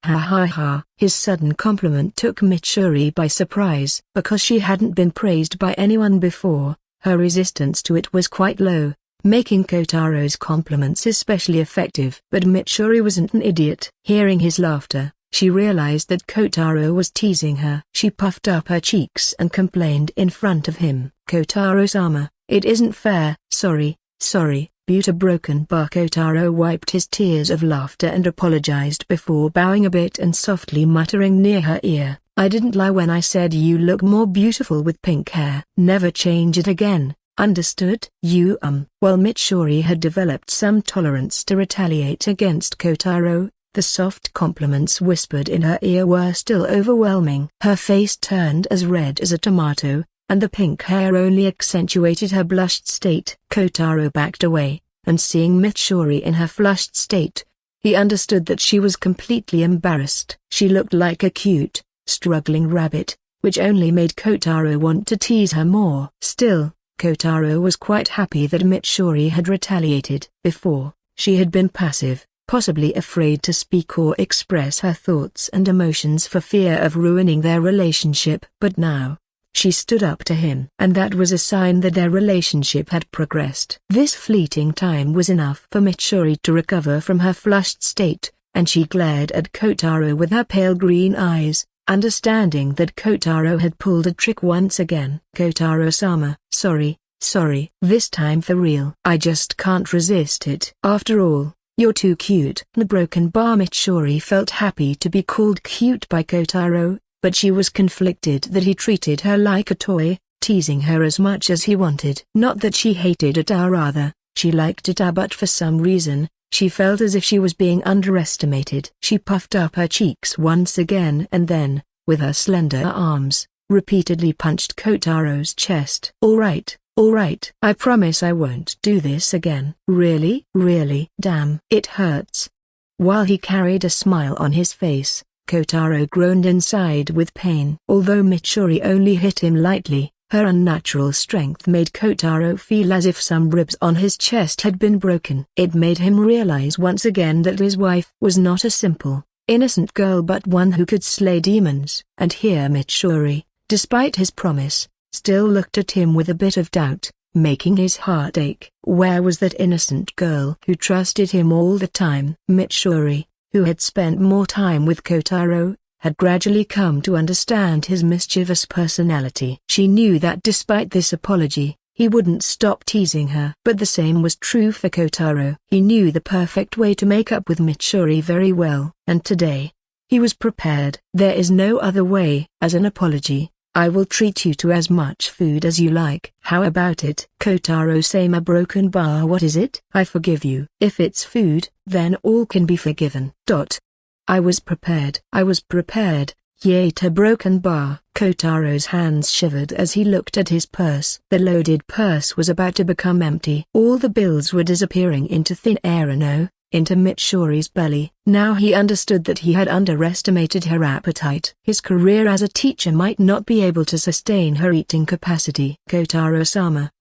His sudden compliment took Mitsuri by surprise. Because she hadn't been praised by anyone before, her resistance to it was quite low, making Kotaro's compliments especially effective. But Mitsuri wasn't an idiot. Hearing his laughter, she realized that Kotaro was teasing her. She puffed up her cheeks and complained in front of him. Kotaro-sama, it isn't fair. Sorry, Buta broken bar. Kotaro wiped his tears of laughter and apologized before bowing a bit and softly muttering near her ear, I didn't lie when I said you look more beautiful with pink hair. Never change it again, understood? While Mitsuri had developed some tolerance to retaliate against Kotaro, the soft compliments whispered in her ear were still overwhelming. Her face turned as red as a tomato, and the pink hair only accentuated her blushed state. Kotaro backed away, and seeing Mitsuri in her flushed state, he understood that she was completely embarrassed. She looked like a cute, struggling rabbit, which only made Kotaro want to tease her more. Still, Kotaro was quite happy that Mitsuri had retaliated. Before, she had been passive, possibly afraid to speak or express her thoughts and emotions for fear of ruining their relationship. But now, she stood up to him. And that was a sign that their relationship had progressed. This fleeting time was enough for Mitsuri to recover from her flushed state, and she glared at Kotaro with her pale green eyes, understanding that Kotaro had pulled a trick once again. Kotaro-sama, sorry, this time for real. I just can't resist it. After all, you're too cute. The broken bar. Mitsuri felt happy to be called cute by Kotaro, but she was conflicted that he treated her like a toy, teasing her as much as he wanted. Not that she hated it, or rather, she liked it, but for some reason, she felt as if she was being underestimated. She puffed up her cheeks once again and then, with her slender arms, repeatedly punched Kotaro's chest. All right, I promise I won't do this again. Really? Damn. It hurts. While he carried a smile on his face, Kotaro groaned inside with pain. Although Mitsuri only hit him lightly, her unnatural strength made Kotaro feel as if some ribs on his chest had been broken. It made him realize once again that his wife was not a simple, innocent girl but one who could slay demons. And here Mitsuri, despite his promise, still looked at him with a bit of doubt, making his heart ache. Where was that innocent girl who trusted him all the time? Mitsuri, who had spent more time with Kotaro, had gradually come to understand his mischievous personality. She knew that despite this apology, he wouldn't stop teasing her. But the same was true for Kotaro. He knew the perfect way to make up with Mitsuri very well. And today, he was prepared. There is no other way. As an apology, I will treat you to as much food as you like. How about it? Kotaro-sama, broken bar, what is it? I forgive you. If it's food, then all can be forgiven. I was prepared. Yato, broken bar. Kotaro's hands shivered as he looked at his purse. The loaded purse was about to become empty. All the bills were disappearing into thin air, into Mitsuri's belly. Now he understood that he had underestimated her appetite. His career as a teacher might not be able to sustain her eating capacity. Kotaro-sama,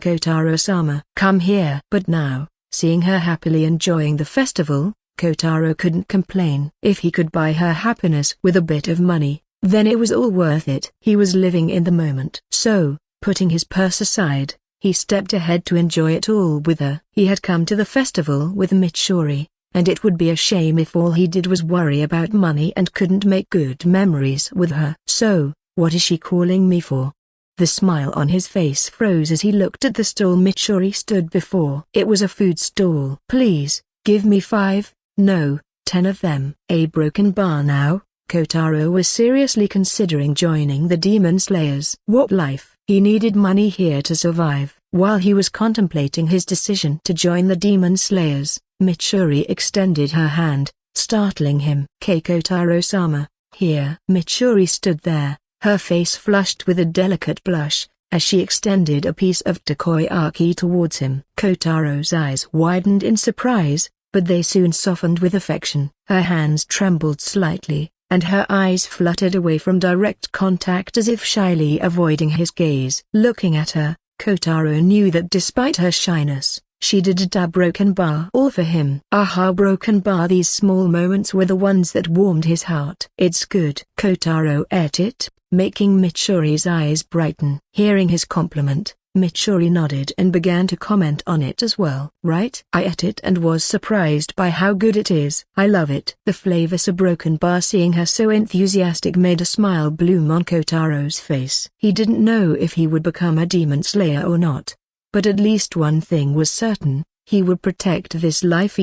come here. But now, seeing her happily enjoying the festival, Kotaro couldn't complain. If he could buy her happiness with a bit of money, then it was all worth it. He was living in the moment. So, putting his purse aside, he stepped ahead to enjoy it all with her. He had come to the festival with Mitsuri, and it would be a shame if all he did was worry about money and couldn't make good memories with her. So, what is she calling me for? The smile on his face froze as he looked at the stall Mitsuri stood before. It was a food stall. Please, give me 5, no, 10 of them. A broken bar now. Kotaro was seriously considering joining the Demon Slayers. What life? He needed money here to survive. While he was contemplating his decision to join the Demon Slayers, Mitsuri extended her hand, startling him. Kotaro-sama, here. Mitsuri stood there, her face flushed with a delicate blush, as she extended a piece of takoyaki towards him. Kotaro's eyes widened in surprise, but they soon softened with affection. Her hands trembled slightly, and her eyes fluttered away from direct contact as if shyly avoiding his gaze. Looking at her, Kotaro knew that despite her shyness, she did a broken bar all for him. Aha, broken bar, these small moments were the ones that warmed his heart. It's good. Kotaro ate it, making Mitsuri's eyes brighten. Hearing his compliment, Mitsuri nodded and began to comment on it as well. Right? I ate it and was surprised by how good it is. I love it. The flavors of broken bar. Seeing her so enthusiastic made a smile bloom on Kotaro's face. He didn't know if he would become a demon slayer or not. But at least one thing was certain, he would protect this life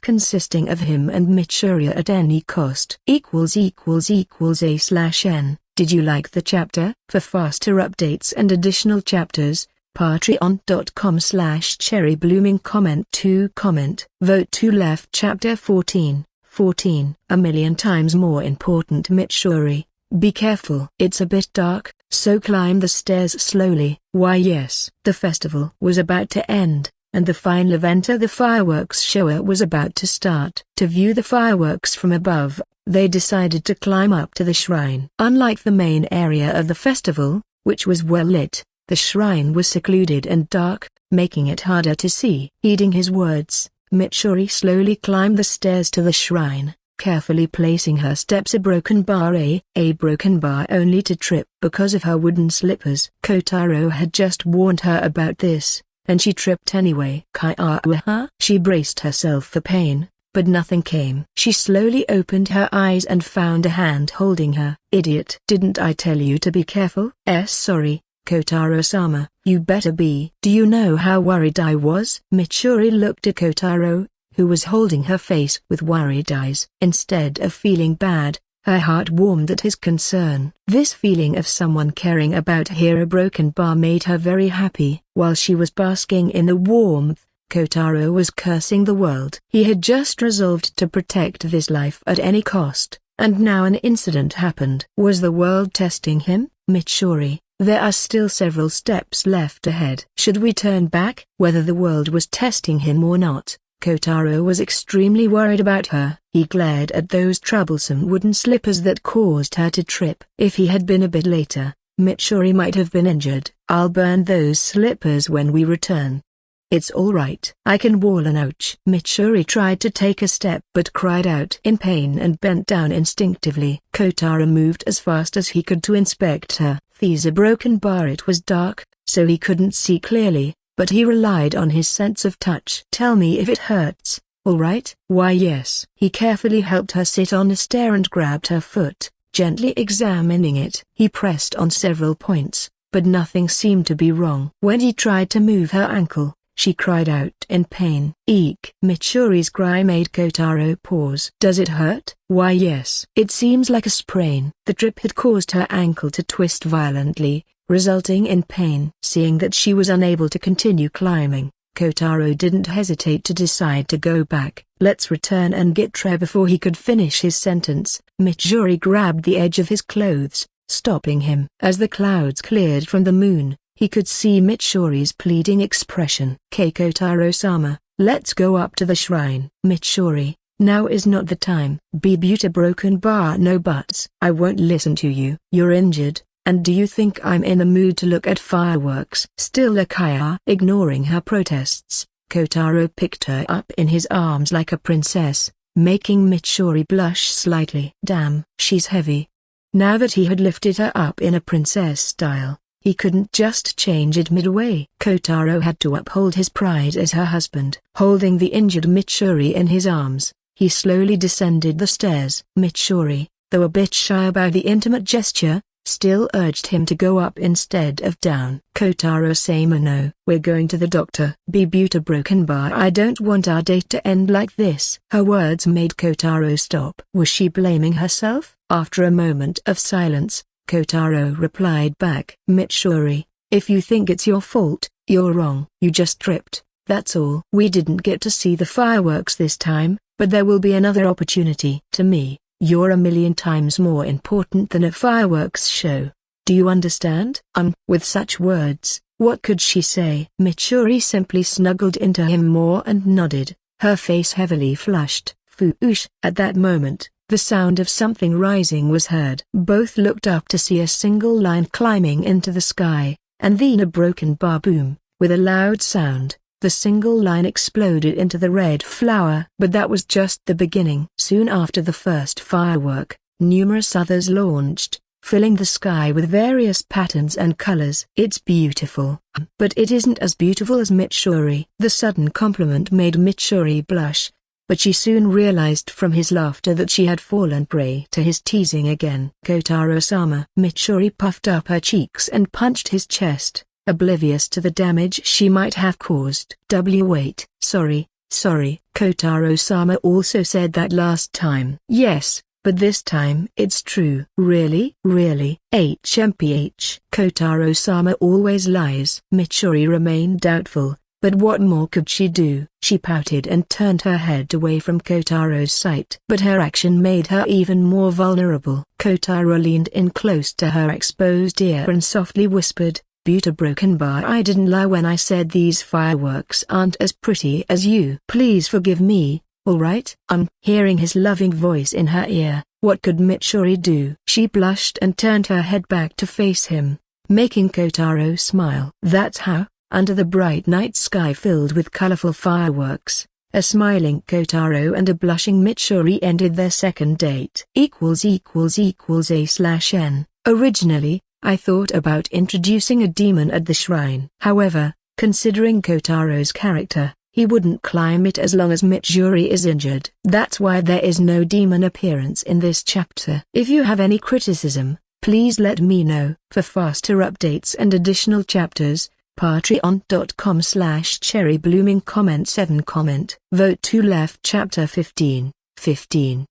consisting of him and Mitsuri at any cost. =A/N. Did you like the chapter? For faster updates and additional chapters, patreon.com/cherryblooming. Comment to vote to left. Chapter 14. A million times more important. Mitsuri, be careful. It's a bit dark, so climb the stairs slowly. Why yes. The festival was about to end, and the final event of the fireworks show was about to start. To view the fireworks from above, they decided to climb up to the shrine. Unlike the main area of the festival, which was well lit, the shrine was secluded and dark, making it harder to see. Heeding his words, Mitsuri slowly climbed the stairs to the shrine, carefully placing her steps a broken bar only to trip because of her wooden slippers. Kotaro had just warned her about this, and she tripped anyway. She braced herself for pain, but nothing came. She slowly opened her eyes and found a hand holding her. Idiot! Didn't I tell you to be careful? Sorry, Kotaro-sama, you better be. Do you know how worried I was? Mitsuri looked at Kotaro, who was holding her face with worried eyes. Instead of feeling bad, her heart warmed at his concern. This feeling of someone caring about her a broken bar made her very happy. While she was basking in the warmth, Kotaro was cursing the world. He had just resolved to protect this life at any cost, and now an incident happened. Was the world testing him? Mitsuri, there are still several steps left ahead. Should we turn back? Whether the world was testing him or not, Kotaro was extremely worried about her. He glared at those troublesome wooden slippers that caused her to trip. If he had been a bit later, Mitsuri might have been injured. I'll burn those slippers when we return. It's all right. I can wall an ouch. Mitsuri tried to take a step but cried out in pain and bent down instinctively. Kotaro moved as fast as he could to inspect her. These a broken bar. It was dark, so he couldn't see clearly, but he relied on his sense of touch. Tell me if it hurts, all right? Why yes. He carefully helped her sit on a stair and grabbed her foot, gently examining it. He pressed on several points, but nothing seemed to be wrong. When he tried to move her ankle, she cried out in pain. Eek! Mitsuri's cry made Kotaro pause. Does it hurt? Why yes. It seems like a sprain. The trip had caused her ankle to twist violently, resulting in pain. Seeing that she was unable to continue climbing, Kotaro didn't hesitate to decide to go back. Let's return and get Tre before he could finish his sentence. Mitsuri grabbed the edge of his clothes, stopping him. As the clouds cleared from the moon, he could see Mitsuri's pleading expression. Kotaro-sama, let's go up to the shrine. Mitsuri, now is not the time. Be beauty broken bar no buts. I won't listen to you. You're injured, and do you think I'm in the mood to look at fireworks? Still Akaya. Ignoring her protests, Kotaro picked her up in his arms like a princess, making Mitsuri blush slightly. Damn, she's heavy. Now that he had lifted her up in a princess style, he couldn't just change it midway. Kotaro had to uphold his pride as her husband. Holding the injured Mitsuri in his arms, he slowly descended the stairs. Mitsuri, though a bit shy about the intimate gesture, still urged him to go up instead of down. Kotaro-sama, no. We're going to the doctor. Be beauty broken bar. I don't want our date to end like this. Her words made Kotaro stop. Was she blaming herself? After a moment of silence, Kotaro replied back. Mitsuri, if you think it's your fault, you're wrong. You just tripped, that's all. We didn't get to see the fireworks this time, but there will be another opportunity. To me, you're a million times more important than a fireworks show. Do you understand? With such words, what could she say? Mitsuri simply snuggled into him more and nodded, her face heavily flushed. Foosh. At that moment, the sound of something rising was heard. Both looked up to see a single line climbing into the sky, and then a broken bar boom. With a loud sound, the single line exploded into the red flower. But that was just the beginning. Soon after the first firework, numerous others launched, filling the sky with various patterns and colors. It's beautiful. But it isn't as beautiful as Mitsuri. The sudden compliment made Mitsuri blush, but she soon realized from his laughter that she had fallen prey to his teasing again. Kotaro-sama. Mitsuri puffed up her cheeks and punched his chest, oblivious to the damage she might have caused. Wait. Sorry. Kotaro-sama also said that last time. Yes, but this time it's true. Really? HMPH. Kotaro-sama always lies. Mitsuri remained doubtful, but what more could she do? She pouted and turned her head away from Kotaro's sight. But her action made her even more vulnerable. Kotaro leaned in close to her exposed ear and softly whispered, Beauty broken bar. I didn't lie when I said these fireworks aren't as pretty as you. Please forgive me, alright? Hearing his loving voice in her ear, what could Mitsuri do? She blushed and turned her head back to face him, making Kotaro smile. That's how, under the bright night sky filled with colorful fireworks, a smiling Kotaro and a blushing Mitsuri ended their second date. =A/N. Originally, I thought about introducing a demon at the shrine. However, considering Kotaro's character, he wouldn't climb it as long as Mitsuri is injured. That's why there is no demon appearance in this chapter. If you have any criticism, please let me know. For faster updates and additional chapters, patreon.com/cherryblooming. Comment 7 comment. Vote to left. Chapter 15.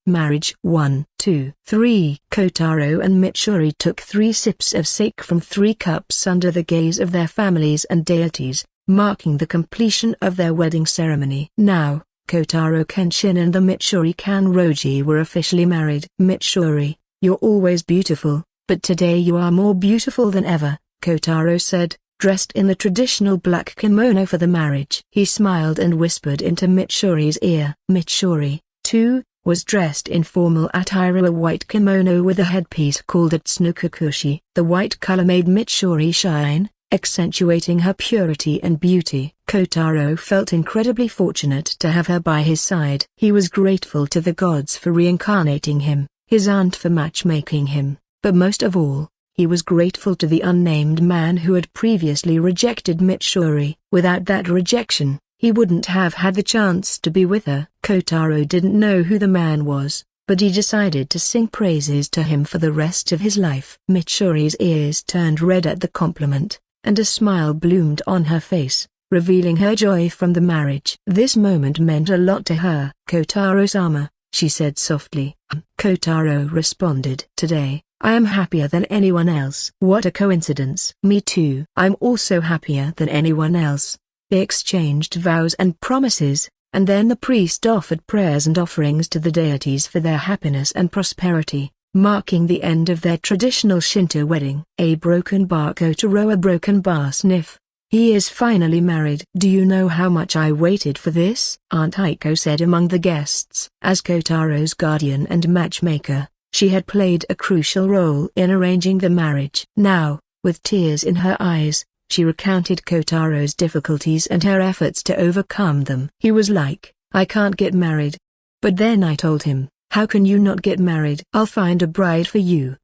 Marriage. 1, 2, 3. Kotaro and Mitsuri took 3 sips of sake from 3 cups under the gaze of their families and deities, marking the completion of their wedding ceremony. Now, Kotaro Kenshin and the Mitsuri Kanroji were officially married. Mitsuri, you're always beautiful, but today you are more beautiful than ever, Kotaro said, dressed in the traditional black kimono for the marriage. He smiled and whispered into Mitsuri's ear. Mitsuri, too, was dressed in formal attire, a white kimono with a headpiece called a tsunukakushi. The white color made Mitsuri shine, accentuating her purity and beauty. Kotaro felt incredibly fortunate to have her by his side. He was grateful to the gods for reincarnating him, his aunt for matchmaking him, but most of all, he was grateful to the unnamed man who had previously rejected Mitsuri. Without that rejection, he wouldn't have had the chance to be with her. Kotaro didn't know who the man was, but he decided to sing praises to him for the rest of his life. Mitsuri's ears turned red at the compliment, and a smile bloomed on her face, revealing her joy from the marriage. This moment meant a lot to her. "Kotaro-sama," she said softly. Kotaro responded. "Today, I am happier than anyone else." "What a coincidence." "Me too. I'm also happier than anyone else." They exchanged vows and promises, and then the priest offered prayers and offerings to the deities for their happiness and prosperity, marking the end of their traditional Shinto wedding. A broken bar. Kotaro. A broken bar sniff. "He is finally married." "Do you know how much I waited for this?" Aunt Aiko said among the guests. As Kotaro's guardian and matchmaker, she had played a crucial role in arranging the marriage. Now, with tears in her eyes, she recounted Kotaro's difficulties and her efforts to overcome them. "He was like, 'I can't get married.' But then I told him, 'How can you not get married? I'll find a bride for you.'"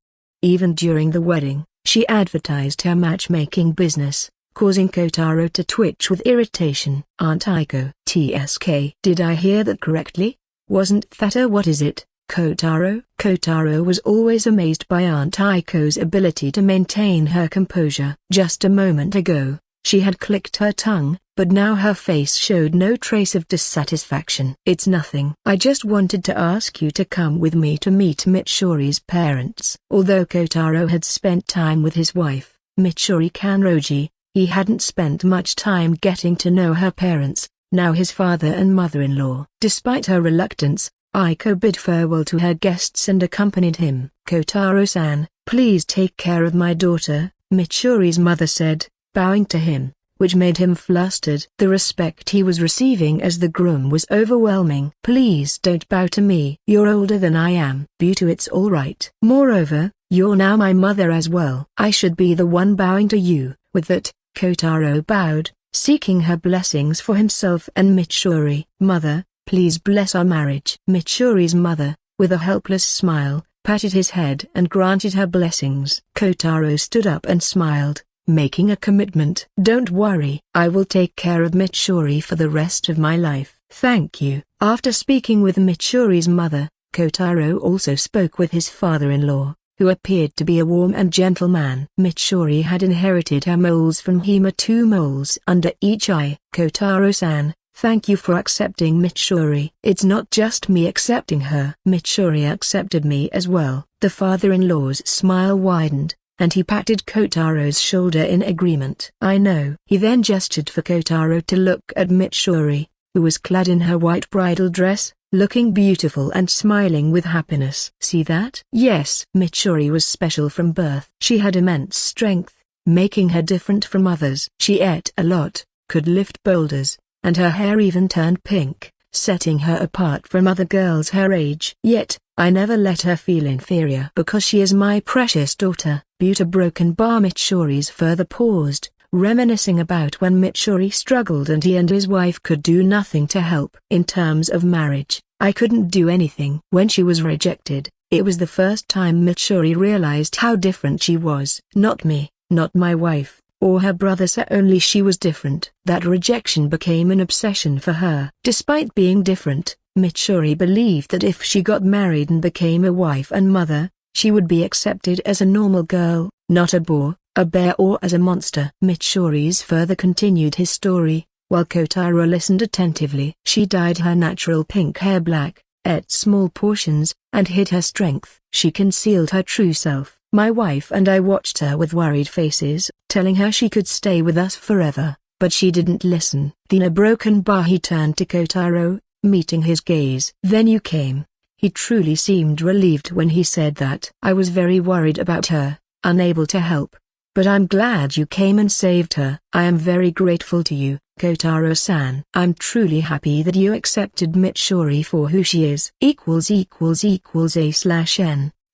Even during the wedding, she advertised her matchmaking business, causing Kotaro to twitch with irritation. Aunt Aiko. "TSK. Did I hear that correctly? Wasn't that a what is it, Kotaro?" Kotaro was always amazed by Aunt Aiko's ability to maintain her composure. Just a moment ago, she had clicked her tongue, but now her face showed no trace of dissatisfaction. "It's nothing. I just wanted to ask you to come with me to meet Mitsuri's parents." Although Kotaro had spent time with his wife, Mitsuri Kanroji, he hadn't spent much time getting to know her parents, now his father and mother-in-law. Despite her reluctance, Aiko bid farewell to her guests and accompanied him. "Kotaro-san, please take care of my daughter," Mitsuri's mother said, bowing to him, which made him flustered. The respect he was receiving as the groom was overwhelming. "Please don't bow to me. You're older than I am." "Beauty, it's all right. Moreover, you're now my mother as well. I should be the one bowing to you." With that, Kotaro bowed, seeking her blessings for himself and Mitsuri. "Mother, please bless our marriage." Mitsuri's mother, with a helpless smile, patted his head and granted her blessings. Kotaro stood up and smiled, making a commitment. "Don't worry, I will take care of Mitsuri for the rest of my life." "Thank you." After speaking with Mitsuri's mother, Kotaro also spoke with his father-in-law, who appeared to be a warm and gentle man. Mitsuri had inherited her moles from Hima, 2 moles under each eye. "Kotaro-san, thank you for accepting Mitsuri." "It's not just me accepting her. Mitsuri accepted me as well." The father-in-law's smile widened, and he patted Kotaro's shoulder in agreement. "I know." He then gestured for Kotaro to look at Mitsuri, who was clad in her white bridal dress, looking beautiful and smiling with happiness. "See that?" "Yes." Mitsuri was special from birth. She had immense strength, making her different from others. She ate a lot, could lift boulders, and her hair even turned pink, setting her apart from other girls her age. Yet, I never let her feel inferior because she is my precious daughter. Beauty. Broken bar. Mitsuri's further paused, reminiscing about when Mitsuri struggled and he and his wife could do nothing to help. "In terms of marriage, I couldn't do anything." When she was rejected, it was the first time Mitsuri realized how different she was. Not me, not my wife, or her brother, so only she was different. That rejection became an obsession for her. Despite being different, Mitsuri believed that if she got married and became a wife and mother, she would be accepted as a normal girl, not a boar, a bear, or as a monster. Mitsuri's further continued his story, while Kotaro listened attentively. She dyed her natural pink hair black, ate small portions, and hid her strength. She concealed her true self. My wife and I watched her with worried faces, telling her she could stay with us forever, but she didn't listen. In a broken bar, he turned to Kotaro, meeting his gaze. "Then you came." He truly seemed relieved when he said that. "I was very worried about her, unable to help. But I'm glad you came and saved her." "I am very grateful to you, Kotaro-san." "I'm truly happy that you accepted Mitsuri for who she is." =A/N.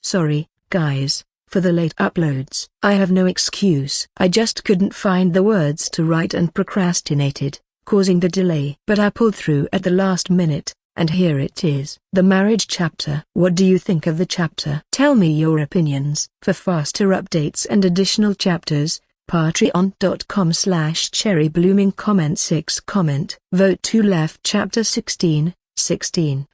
Sorry, guys, for the late uploads. I have no excuse. I just couldn't find the words to write and procrastinated, causing the delay. But I pulled through at the last minute, and here it is. The marriage chapter. What do you think of the chapter? Tell me your opinions. For faster updates and additional chapters, patreon.com/cherryblooming. Comment 6. Vote to left. Chapter 16.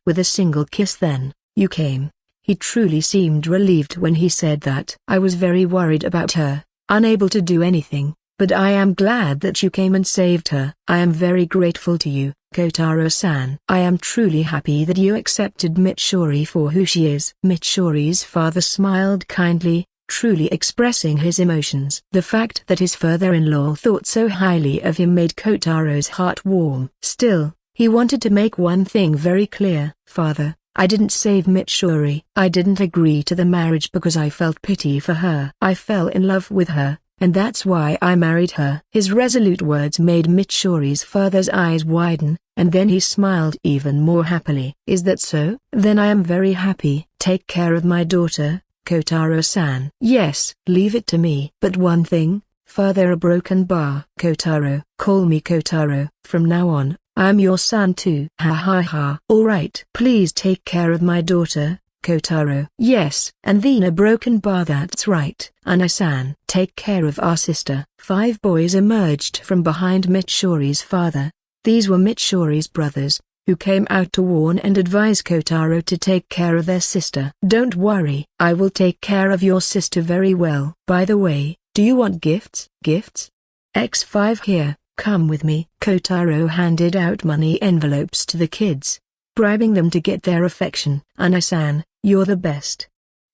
With a single kiss. Then you came. He truly seemed relieved when he said that. "I was very worried about her, unable to do anything, but I am glad that you came and saved her. I am very grateful to you, Kotaro-san. I am truly happy that you accepted Mitsuri for who she is." Mitsuri's father smiled kindly, truly expressing his emotions. The fact that his father-in-law thought so highly of him made Kotaro's heart warm. Still, he wanted to make one thing very clear. "Father, I didn't save Mitsuri. I didn't agree to the marriage because I felt pity for her. I fell in love with her, and that's why I married her." His resolute words made Mitsuri's father's eyes widen, and then he smiled even more happily. "Is that so? Then I am very happy. Take care of my daughter, Kotaro-san." "Yes, leave it to me. But one thing, father, a broken bar." "Kotaro, call me Kotaro. From now on, I'm your son too." "Ha ha ha." "All right. Please take care of my daughter, Kotaro." "Yes." "And then a broken bar." "That's right." "Ana-san, take care of our sister." 5 boys emerged from behind Mitsuri's father. These were Mitsuri's brothers, who came out to warn and advise Kotaro to take care of their sister. "Don't worry, I will take care of your sister very well. By the way, do you want gifts?" "Gifts? X5 here, come with me." Kotaro handed out money envelopes to the kids, bribing them to get their affection. "Ana-san, you're the best."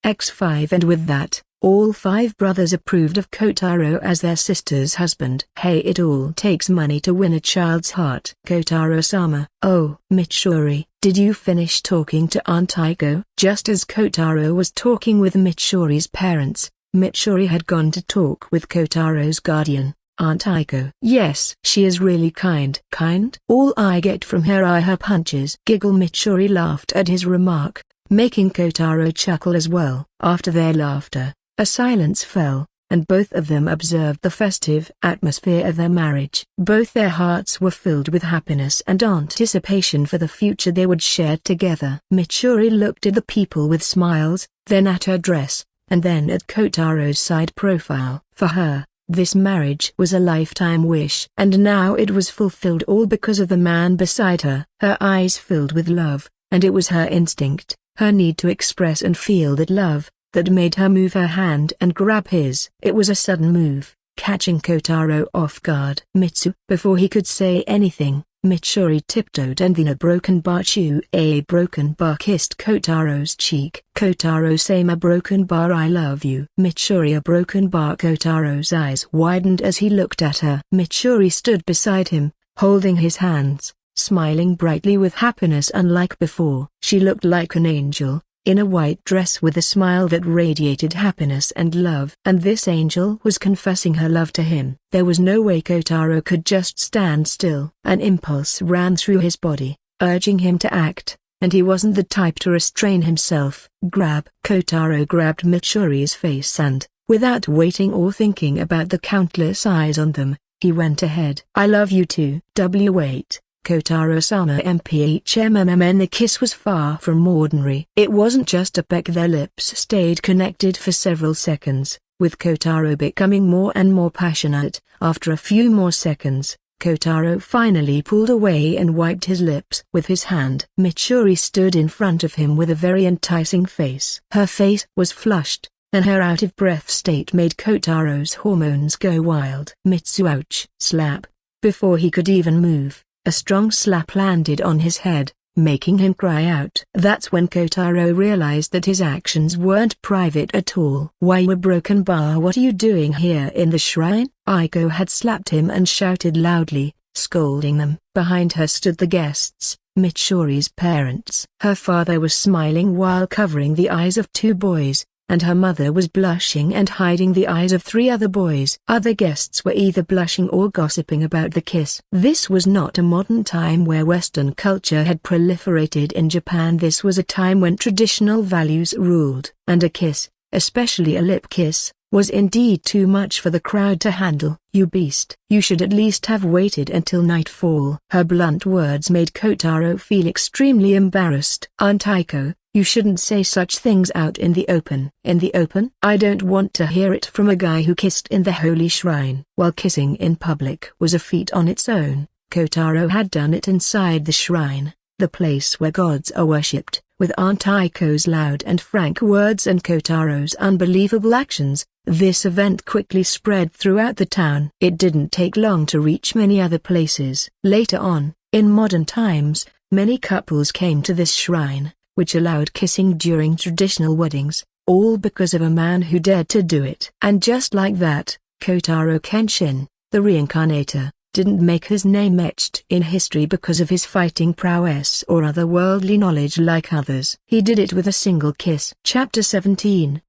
X5. And with that, all 5 brothers approved of Kotaro as their sister's husband. Hey, it all takes money to win a child's heart. "Kotaro-sama." "Oh, Mitsuri, did you finish talking to Aunt Aiko?" Just as Kotaro was talking with Mitsuri's parents, Mitsuri had gone to talk with Kotaro's guardian, Aunt Aiko. "Yes, she is really kind." "Kind? All I get from her are her punches." Giggle. Mitsuri laughed at his remark, making Kotaro chuckle as well. After their laughter, a silence fell, and both of them observed the festive atmosphere of their marriage. Both their hearts were filled with happiness and anticipation for the future they would share together. Mitsuri looked at the people with smiles, then at her dress, and then at Kotaro's side profile. For her, this marriage was a lifetime wish. And now it was fulfilled, all because of the man beside her. Her eyes filled with love, and it was her instinct, her need to express and feel that love, that made her move her hand and grab his. It was a sudden move, catching Kotaro off guard. "Mitsu." Before he could say anything, Mitsuri tiptoed and then a broken bar kissed Kotaro's cheek. "Kotaro-sama, broken bar, I love you." "Mitsuri, a broken bar." Kotaro's eyes widened as he looked at her. Mitsuri stood beside him, holding his hands, smiling brightly with happiness unlike before. She looked like an angel, in a white dress with a smile that radiated happiness and love. And this angel was confessing her love to him. There was no way Kotaro could just stand still. An impulse ran through his body, urging him to act, and he wasn't the type to restrain himself. "Grab." Kotaro grabbed Mitsuri's face and, without waiting or thinking about the countless eyes on them, he went ahead. "I love you too." Wait. Kotaro-sama, the kiss was far from ordinary. It wasn't just a peck. Their lips stayed connected for several seconds, with Kotaro becoming more and more passionate. After a few more seconds, Kotaro finally pulled away and wiped his lips with his hand. Mitsuri stood in front of him with a very enticing face. Her face was flushed, and her out-of-breath state made Kotaro's hormones go wild. "Mitsu, ouch!" Slap. Before he could even move, a strong slap landed on his head, making him cry out. That's when Kotaro realized that his actions weren't private at all. "Why, you broken bar, what are you doing here in the shrine?" Aiko had slapped him and shouted loudly, scolding them. Behind her stood the guests, Mitsuri's parents. Her father was smiling while covering the eyes of 2 boys, and her mother was blushing and hiding the eyes of 3 other boys. Other guests were either blushing or gossiping about the kiss. This was not a modern time where Western culture had proliferated in Japan. This was a time when traditional values ruled, and a kiss, especially a lip kiss, was indeed too much for the crowd to handle. "You beast. You should at least have waited until nightfall." Her blunt words made Kotaro feel extremely embarrassed. "Aunt Aiko, you shouldn't say such things out in the open." "In the open? I don't want to hear it from a guy who kissed in the holy shrine." While kissing in public was a feat on its own, Kotaro had done it inside the shrine, the place where gods are worshipped, with Aunt Aiko's loud and frank words and Kotaro's unbelievable actions, this event quickly spread throughout the town. It didn't take long to reach many other places. Later on, in modern times, many couples came to this shrine, which allowed kissing during traditional weddings, all because of a man who dared to do it. And just like that, Kotaro Kenshin, the reincarnator, didn't make his name etched in history because of his fighting prowess or otherworldly knowledge like others. He did it with a single kiss. Chapter 17.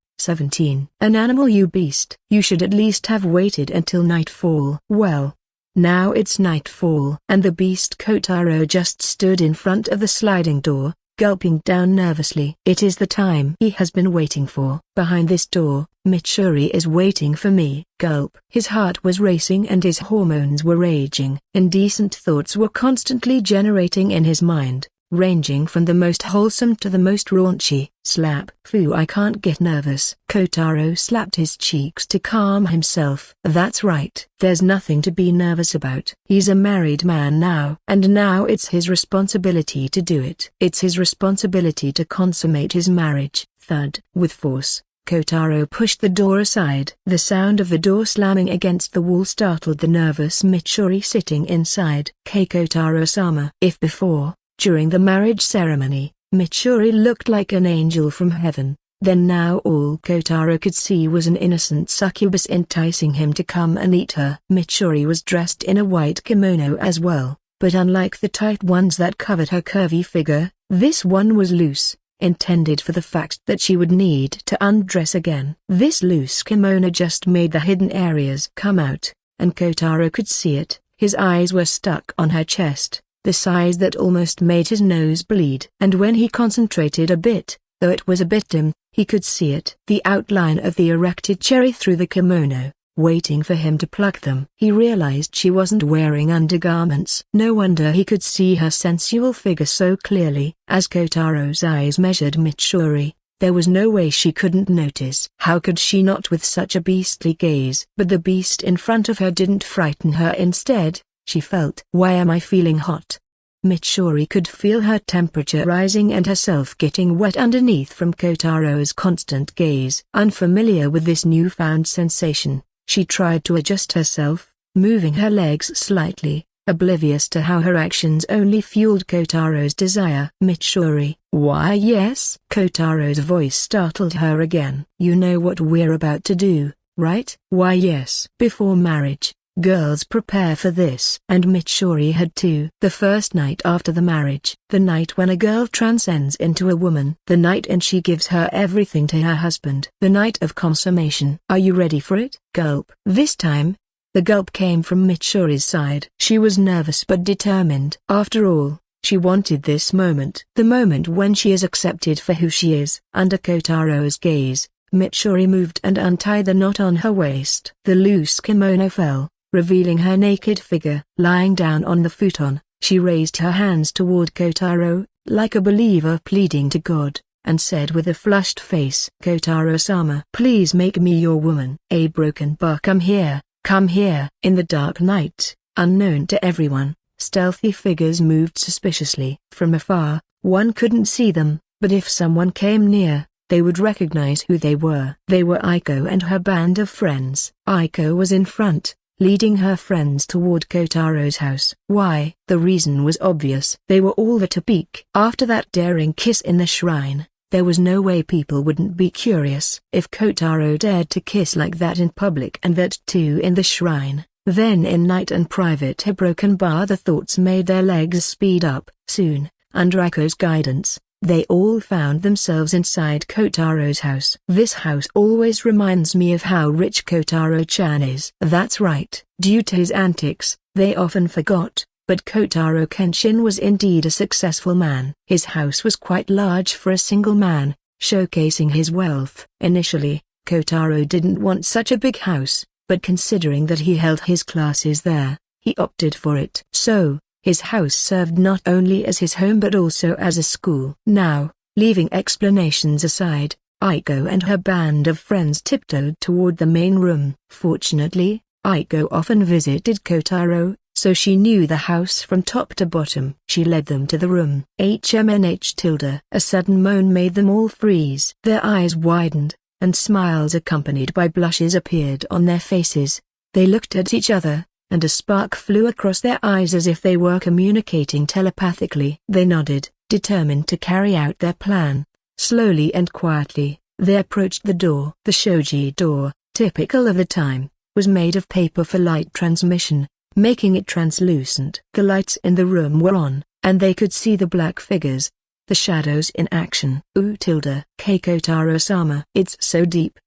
An animal, you beast. You should at least have waited until nightfall. Well, now it's nightfall. And the beast Kotaro just stood in front of the sliding door, gulping down nervously. It is the time he has been waiting for. Behind this door, Mitsuri is waiting for me. Gulp. His heart was racing and his hormones were raging. Indecent thoughts were constantly generating in his mind, ranging from the most wholesome to the most raunchy. Slap. Phew, I can't get nervous. Kotaro slapped his cheeks to calm himself. That's right. There's nothing to be nervous about. He's a married man now. And now it's his responsibility to do it. It's his responsibility to consummate his marriage. Thud. With force, Kotaro pushed the door aside. The sound of the door slamming against the wall startled the nervous Mitsuri sitting inside. Kotaro-sama. If before, during the marriage ceremony, Mitsuri looked like an angel from heaven, then now all Kotaro could see was an innocent succubus enticing him to come and eat her. Mitsuri was dressed in a white kimono as well, but unlike the tight ones that covered her curvy figure, this one was loose, intended for the fact that she would need to undress again. This loose kimono just made the hidden areas come out, and Kotaro could see it. His eyes were stuck on her chest, the size that almost made his nose bleed. And when he concentrated a bit, though it was a bit dim, he could see it. The outline of the erected cherry through the kimono, waiting for him to pluck them. He realized she wasn't wearing undergarments. No wonder he could see her sensual figure so clearly. As Kotaro's eyes measured Mitsuri, there was no way she couldn't notice. How could she not with such a beastly gaze? But the beast in front of her didn't frighten her. Instead, she felt. Why am I feeling hot? Mitsuri could feel her temperature rising and herself getting wet underneath from Kotaro's constant gaze. Unfamiliar with this newfound sensation, she tried to adjust herself, moving her legs slightly, oblivious to how her actions only fueled Kotaro's desire. Mitsuri. Why yes? Kotaro's voice startled her again. You know what we're about to do, right? Why yes. Before marriage, girls prepare for this. And Mitsuri had too. The first night after the marriage. The night when a girl transcends into a woman. The night and she gives her everything to her husband. The night of consummation. Are you ready for it? Gulp. This time, the gulp came from Mitsuri's side. She was nervous but determined. After all, she wanted this moment. The moment when she is accepted for who she is. Under Kotaro's gaze, Mitsuri moved and untied the knot on her waist. The loose kimono fell, revealing her naked figure. Lying down on the futon, she raised her hands toward Kotaro, like a believer pleading to God, and said with a flushed face, Kotaro-sama, please make me your woman. A broken bar. Come here, come here. In the dark night, unknown to everyone, stealthy figures moved suspiciously. From afar, one couldn't see them, but if someone came near, they would recognize who they were. They were Aiko and her band of friends. Aiko was in front, leading her friends toward Kotaro's house. Why? The reason was obvious. They were all there to peek. After that daring kiss in the shrine, there was no way people wouldn't be curious. If Kotaro dared to kiss like that in public and that too in the shrine, then in night and private a broken bar. The thoughts made their legs speed up. Soon, under Aiko's guidance, they all found themselves inside Kotaro's house. This house always reminds me of how rich Kotaro-chan is. That's right. Due to his antics, they often forgot, but Kotaro Kenshin was indeed a successful man. His house was quite large for a single man, showcasing his wealth. Initially, Kotaro didn't want such a big house, but considering that he held his classes there, he opted for it. So, his house served not only as his home but also as a school. Now, leaving explanations aside, Aiko and her band of friends tiptoed toward the main room. Fortunately, Aiko often visited Kotaro, so she knew the house from top to bottom. She led them to the room. HMNH. A sudden moan made them all freeze. Their eyes widened, and smiles accompanied by blushes appeared on their faces. They looked at each other, and a spark flew across their eyes as if they were communicating telepathically. They nodded, determined to carry out their plan. Slowly and quietly, they approached the door. The shoji door, typical of the time, was made of paper for light transmission, making it translucent. The lights in the room were on, and they could see the black figures, the shadows in action. Kotaro-sama. It's so deep,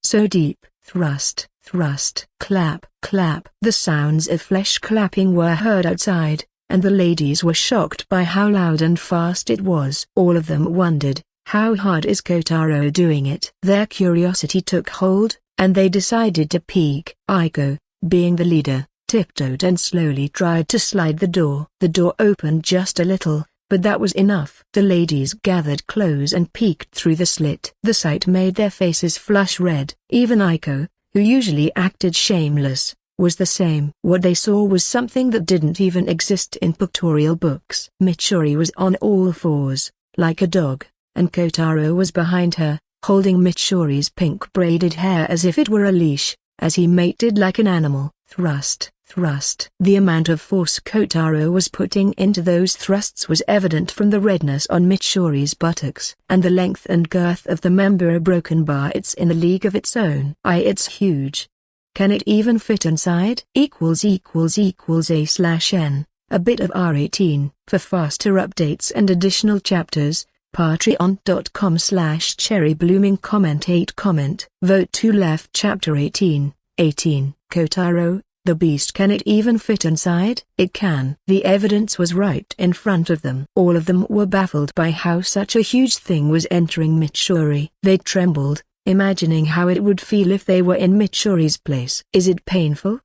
thrust, thrust, clap, clap. The sounds of flesh clapping were heard outside, and the ladies were shocked by how loud and fast it was. All of them wondered, how hard is Kotaro doing it? Their curiosity took hold, and they decided to peek. Aiko, being the leader, tiptoed and slowly tried to slide the door. The door opened just a little, but that was enough. The ladies gathered close and peeked through the slit. The sight made their faces flush red. Even Aiko, who usually acted shameless, was the same. What they saw was something that didn't even exist in pictorial books. Mitsuri was on all fours, like a dog, and Kotaro was behind her, holding Mitsuri's pink braided hair as if it were a leash, as he mated like an animal. Thrust, thrust. The amount of force Kotaro was putting into those thrusts was evident from the redness on Mitsuri's buttocks. And the length and girth of the member a broken bar. It's in a league of its own. It's huge. Can it even fit inside? ===A/N, a bit of R18. For faster updates and additional chapters, patreon.com/cherryblooming. Comment 8 comment. Vote to left. Chapter 18. Kotaro, the beast. Can it even fit inside? It can. The evidence was right in front of them. All of them were baffled by how such a huge thing was entering Mitsuri. They trembled, imagining how it would feel if they were in Mitsuri's place. Is it painful?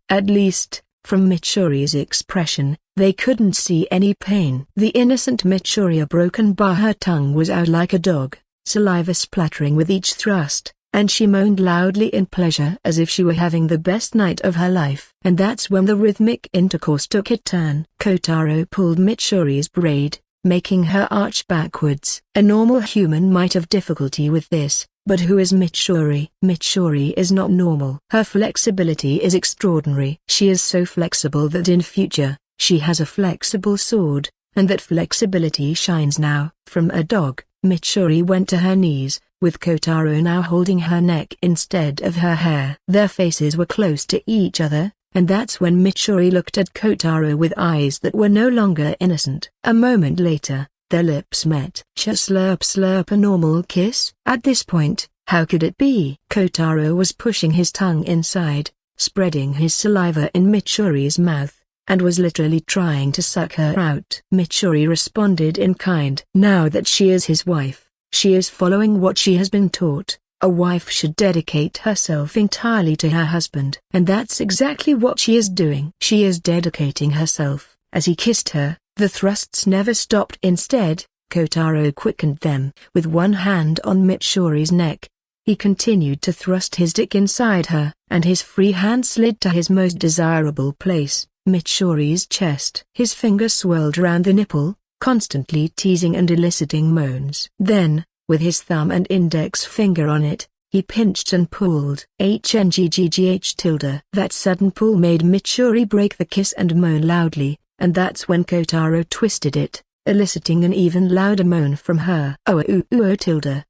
At least, from Mitsuri's expression, they couldn't see any pain. The innocent Mitsuri, a broken bar. Her tongue was out like a dog, saliva splattering with each thrust, and she moaned loudly in pleasure as if she were having the best night of her life. And that's when the rhythmic intercourse took a turn. Kotaro pulled Mitsuri's braid, making her arch backwards. A normal human might have difficulty with this, but who is Mitsuri? Mitsuri is not normal. Her flexibility is extraordinary. She is so flexible that in future, she has a flexible sword, and that flexibility shines now. From a dog, Mitsuri went to her knees, with Kotaro now holding her neck instead of her hair. Their faces were close to each other, and that's when Mitsuri looked at Kotaro with eyes that were no longer innocent. A moment later, their lips met. Slurp slurp, a normal kiss? At this point, how could it be? Kotaro was pushing his tongue inside, spreading his saliva in Mitsuri's mouth, and was literally trying to suck her out. Mitsuri responded in kind. Now that she is his wife, she is following what she has been taught. A wife should dedicate herself entirely to her husband. And that's exactly what she is doing. She is dedicating herself. As he kissed her, the thrusts never stopped. Instead, Kotaro quickened them. With one hand on Mitsuri's neck, he continued to thrust his dick inside her, and his free hand slid to his most desirable place, Mitsuri's chest. His finger swirled around the nipple, constantly teasing and eliciting moans. Then, with his thumb and index finger on it, he pinched and pulled. HNGGGH. That sudden pull made Mitsuri break the kiss and moan loudly, and that's when Kotaro twisted it, eliciting an even louder moan from her.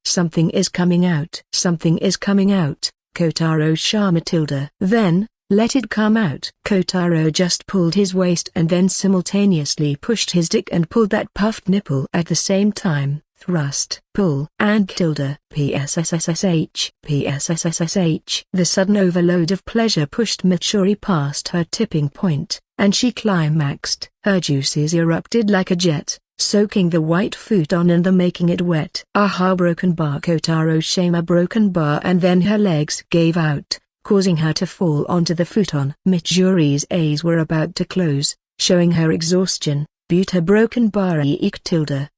Something is coming out. Something is coming out, Kotaro-sama. Then, let it come out. Kotaro just pulled his waist and then simultaneously pushed his dick and pulled that puffed nipple at the same time. Thrust, pull, and PSSSSH. The sudden overload of pleasure pushed Mitsuri past her tipping point, and she climaxed. Her juices erupted like a jet, soaking the white futon and making it wet. Broken bar. Kotaro-sama broken bar, and then her legs gave out, causing her to fall onto the futon. Mitsuri's eyes were about to close, showing her exhaustion. Buta broken bar.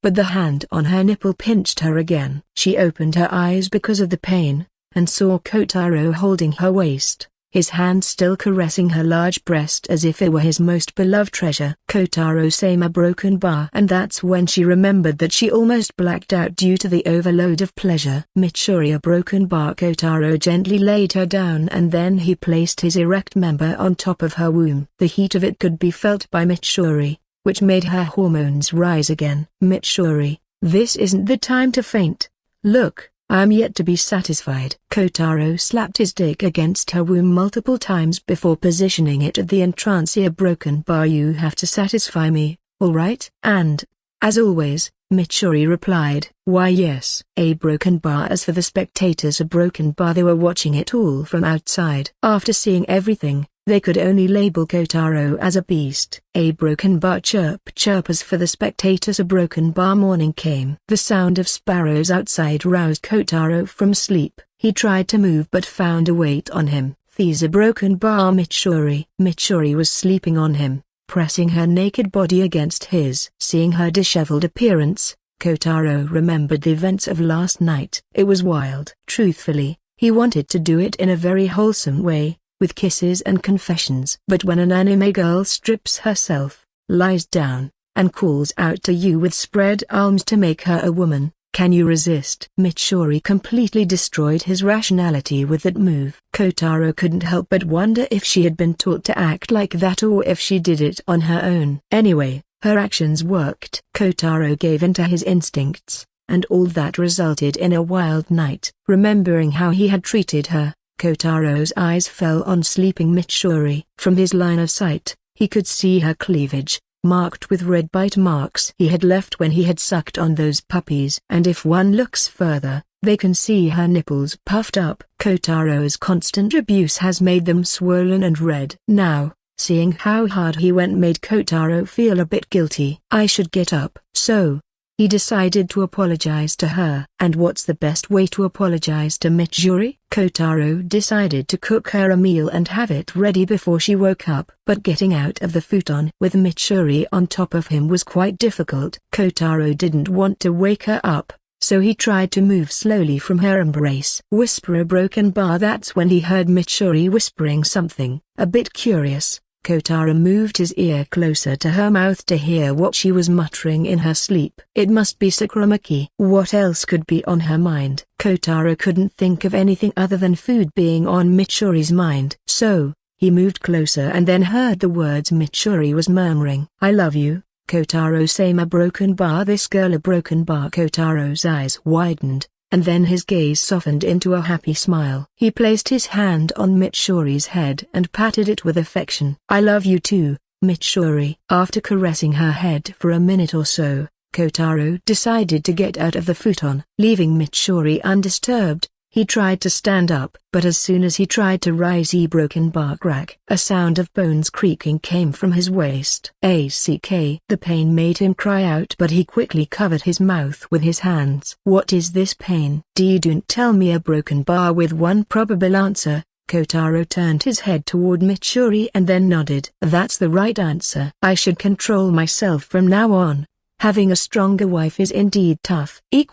But the hand on her nipple pinched her again. She opened her eyes because of the pain, and saw Kotaro holding her waist, his hand still caressing her large breast as if it were his most beloved treasure. Kotaro-sama broken bar. And that's when she remembered that she almost blacked out due to the overload of pleasure. Mitsuri a broken bar. Kotaro gently laid her down and then he placed his erect member on top of her womb. The heat of it could be felt by Mitsuri, which made her hormones rise again. Mitsuri, this isn't the time to faint. Look, I am yet to be satisfied. Kotaro slapped his dick against her womb multiple times before positioning it at the entrance. A broken bar. You have to satisfy me, alright? And, as always, Mitsuri replied, why yes. A broken bar. As for the spectators, a broken bar, they were watching it all from outside. After seeing everything, they could only label Kotaro as a beast. A broken bar. Chirp chirp. As for the spectators, a broken bar. Morning came. The sound of sparrows outside roused Kotaro from sleep. He tried to move but found a weight on him. These a broken bar. Mitsuri. Mitsuri was sleeping on him, pressing her naked body against his. Seeing her disheveled appearance, Kotaro remembered the events of last night. It was wild. Truthfully, he wanted to do it in a very wholesome way, with kisses and confessions. But when an anime girl strips herself, lies down, and calls out to you with spread arms to make her a woman, can you resist? Mitsuri completely destroyed his rationality with that move. Kotaro couldn't help but wonder if she had been taught to act like that or if she did it on her own. Anyway, her actions worked. Kotaro gave in to his instincts, and all that resulted in a wild night. Remembering how he had treated her, Kotaro's eyes fell on sleeping Mitsuri. From his line of sight, he could see her cleavage, marked with red bite marks he had left when he had sucked on those puppies. And if one looks further, they can see her nipples puffed up. Kotaro's constant abuse has made them swollen and red. Now, seeing how hard he went made Kotaro feel a bit guilty. I should get up. So, he decided to apologize to her. And what's the best way to apologize to Mitsuri? Kotaro decided to cook her a meal and have it ready before she woke up. But getting out of the futon with Mitsuri on top of him was quite difficult. Kotaro didn't want to wake her up, so he tried to move slowly from her embrace. Whisper a broken bar. That's when he heard Mitsuri whispering something. A bit curious, Kotaro moved his ear closer to her mouth to hear what she was muttering in her sleep. It must be Sakuramaki. What else could be on her mind? Kotaro couldn't think of anything other than food being on Mitsuri's mind. So, he moved closer and then heard the words Mitsuri was murmuring. I love you, Kotaro-sama broken bar. This girl a broken bar. Kotaro's eyes widened, and then his gaze softened into a happy smile. He placed his hand on Mitsuri's head and patted it with affection. I love you too, Mitsuri. After caressing her head for a minute or so, Kotaro decided to get out of the futon. Leaving Mitsuri undisturbed, he tried to stand up. But as soon as he tried to rise, he broken bar crack. A sound of bones creaking came from his waist. The pain made him cry out, but he quickly covered his mouth with his hands. What is this pain? Don't tell me. A broken bar. With one probable answer, Kotaro turned his head toward Mitsuri and then nodded. That's the right answer. I should control myself from now on. Having a stronger wife is indeed tough. A/N.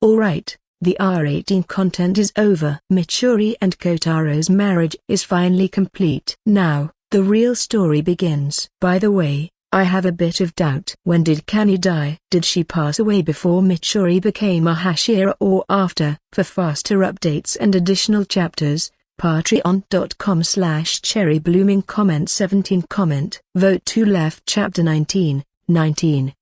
Alright, the R18 content is over. Mitsuri and Kotaro's marriage is finally complete. Now, the real story begins. By the way, I have a bit of doubt. When did Kani die? Did she pass away before Mitsuri became a Hashira or after? For faster updates and additional chapters, patreon.com/cherryblooming. Comment 17. Vote to left. Chapter 19.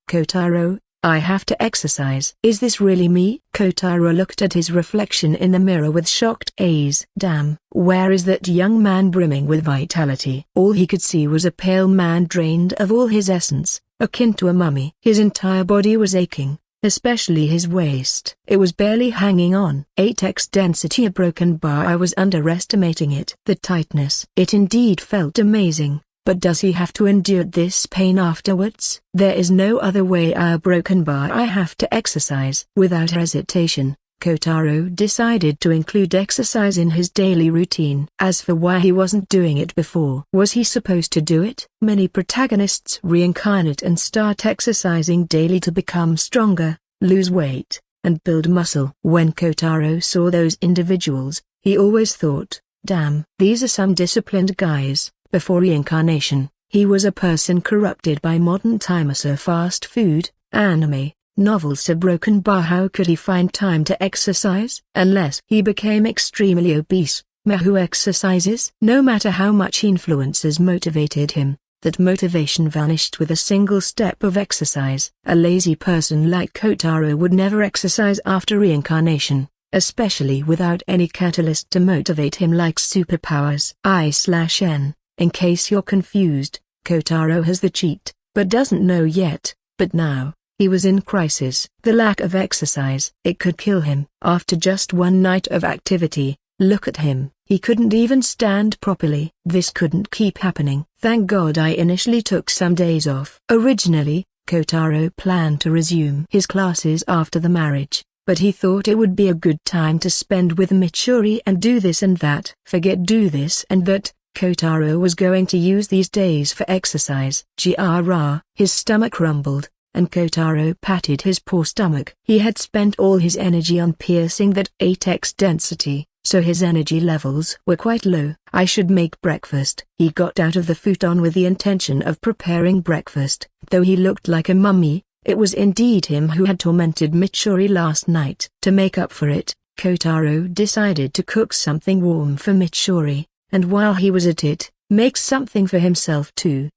Kotaro, I have to exercise. Is this really me? Kotaro looked at his reflection in the mirror with shocked eyes. Damn, where is that young man brimming with vitality? All he could see was a pale man drained of all his essence, akin to a mummy. His entire body was aching, especially his waist. It was barely hanging on. 8x density. A broken bar. I was underestimating it. The tightness. It indeed felt amazing. But does he have to endure this pain afterwards? There is no other way. A broken bar. I have to exercise. Without hesitation, Kotaro decided to include exercise in his daily routine. As for why he wasn't doing it before, was he supposed to do it? Many protagonists reincarnate and start exercising daily to become stronger, lose weight, and build muscle. When Kotaro saw those individuals, He always thought, damn, these are some disciplined guys. Before reincarnation, he was a person corrupted by modern times, fast food, anime, novels, a broken bar. How could he find time to exercise? Unless he became extremely obese. Who exercises? No matter how much influences motivated him, that motivation vanished with a single step of exercise. A lazy person like Kotaro would never exercise after reincarnation, especially without any catalyst to motivate him like superpowers. I/N. In case you're confused, Kotaro has the cheat, but doesn't know yet. But now, he was in crisis. The lack of exercise, it could kill him. After just one night of activity, look at him, he couldn't even stand properly. This couldn't keep happening. Thank God I initially took some days off. Originally, Kotaro planned to resume his classes after the marriage, but he thought it would be a good time to spend with Mitsuri and do this and that. Forget do this and that, Kotaro was going to use these days for exercise. His stomach rumbled, and Kotaro patted his poor stomach. He had spent all his energy on piercing that 8x density, so his energy levels were quite low. I should make breakfast. He got out of the futon with the intention of preparing breakfast. Though he looked like a mummy, it was indeed him who had tormented Mitsuri last night. To make up for it, Kotaro decided to cook something warm for Mitsuri, and while he was at it, make something for himself too.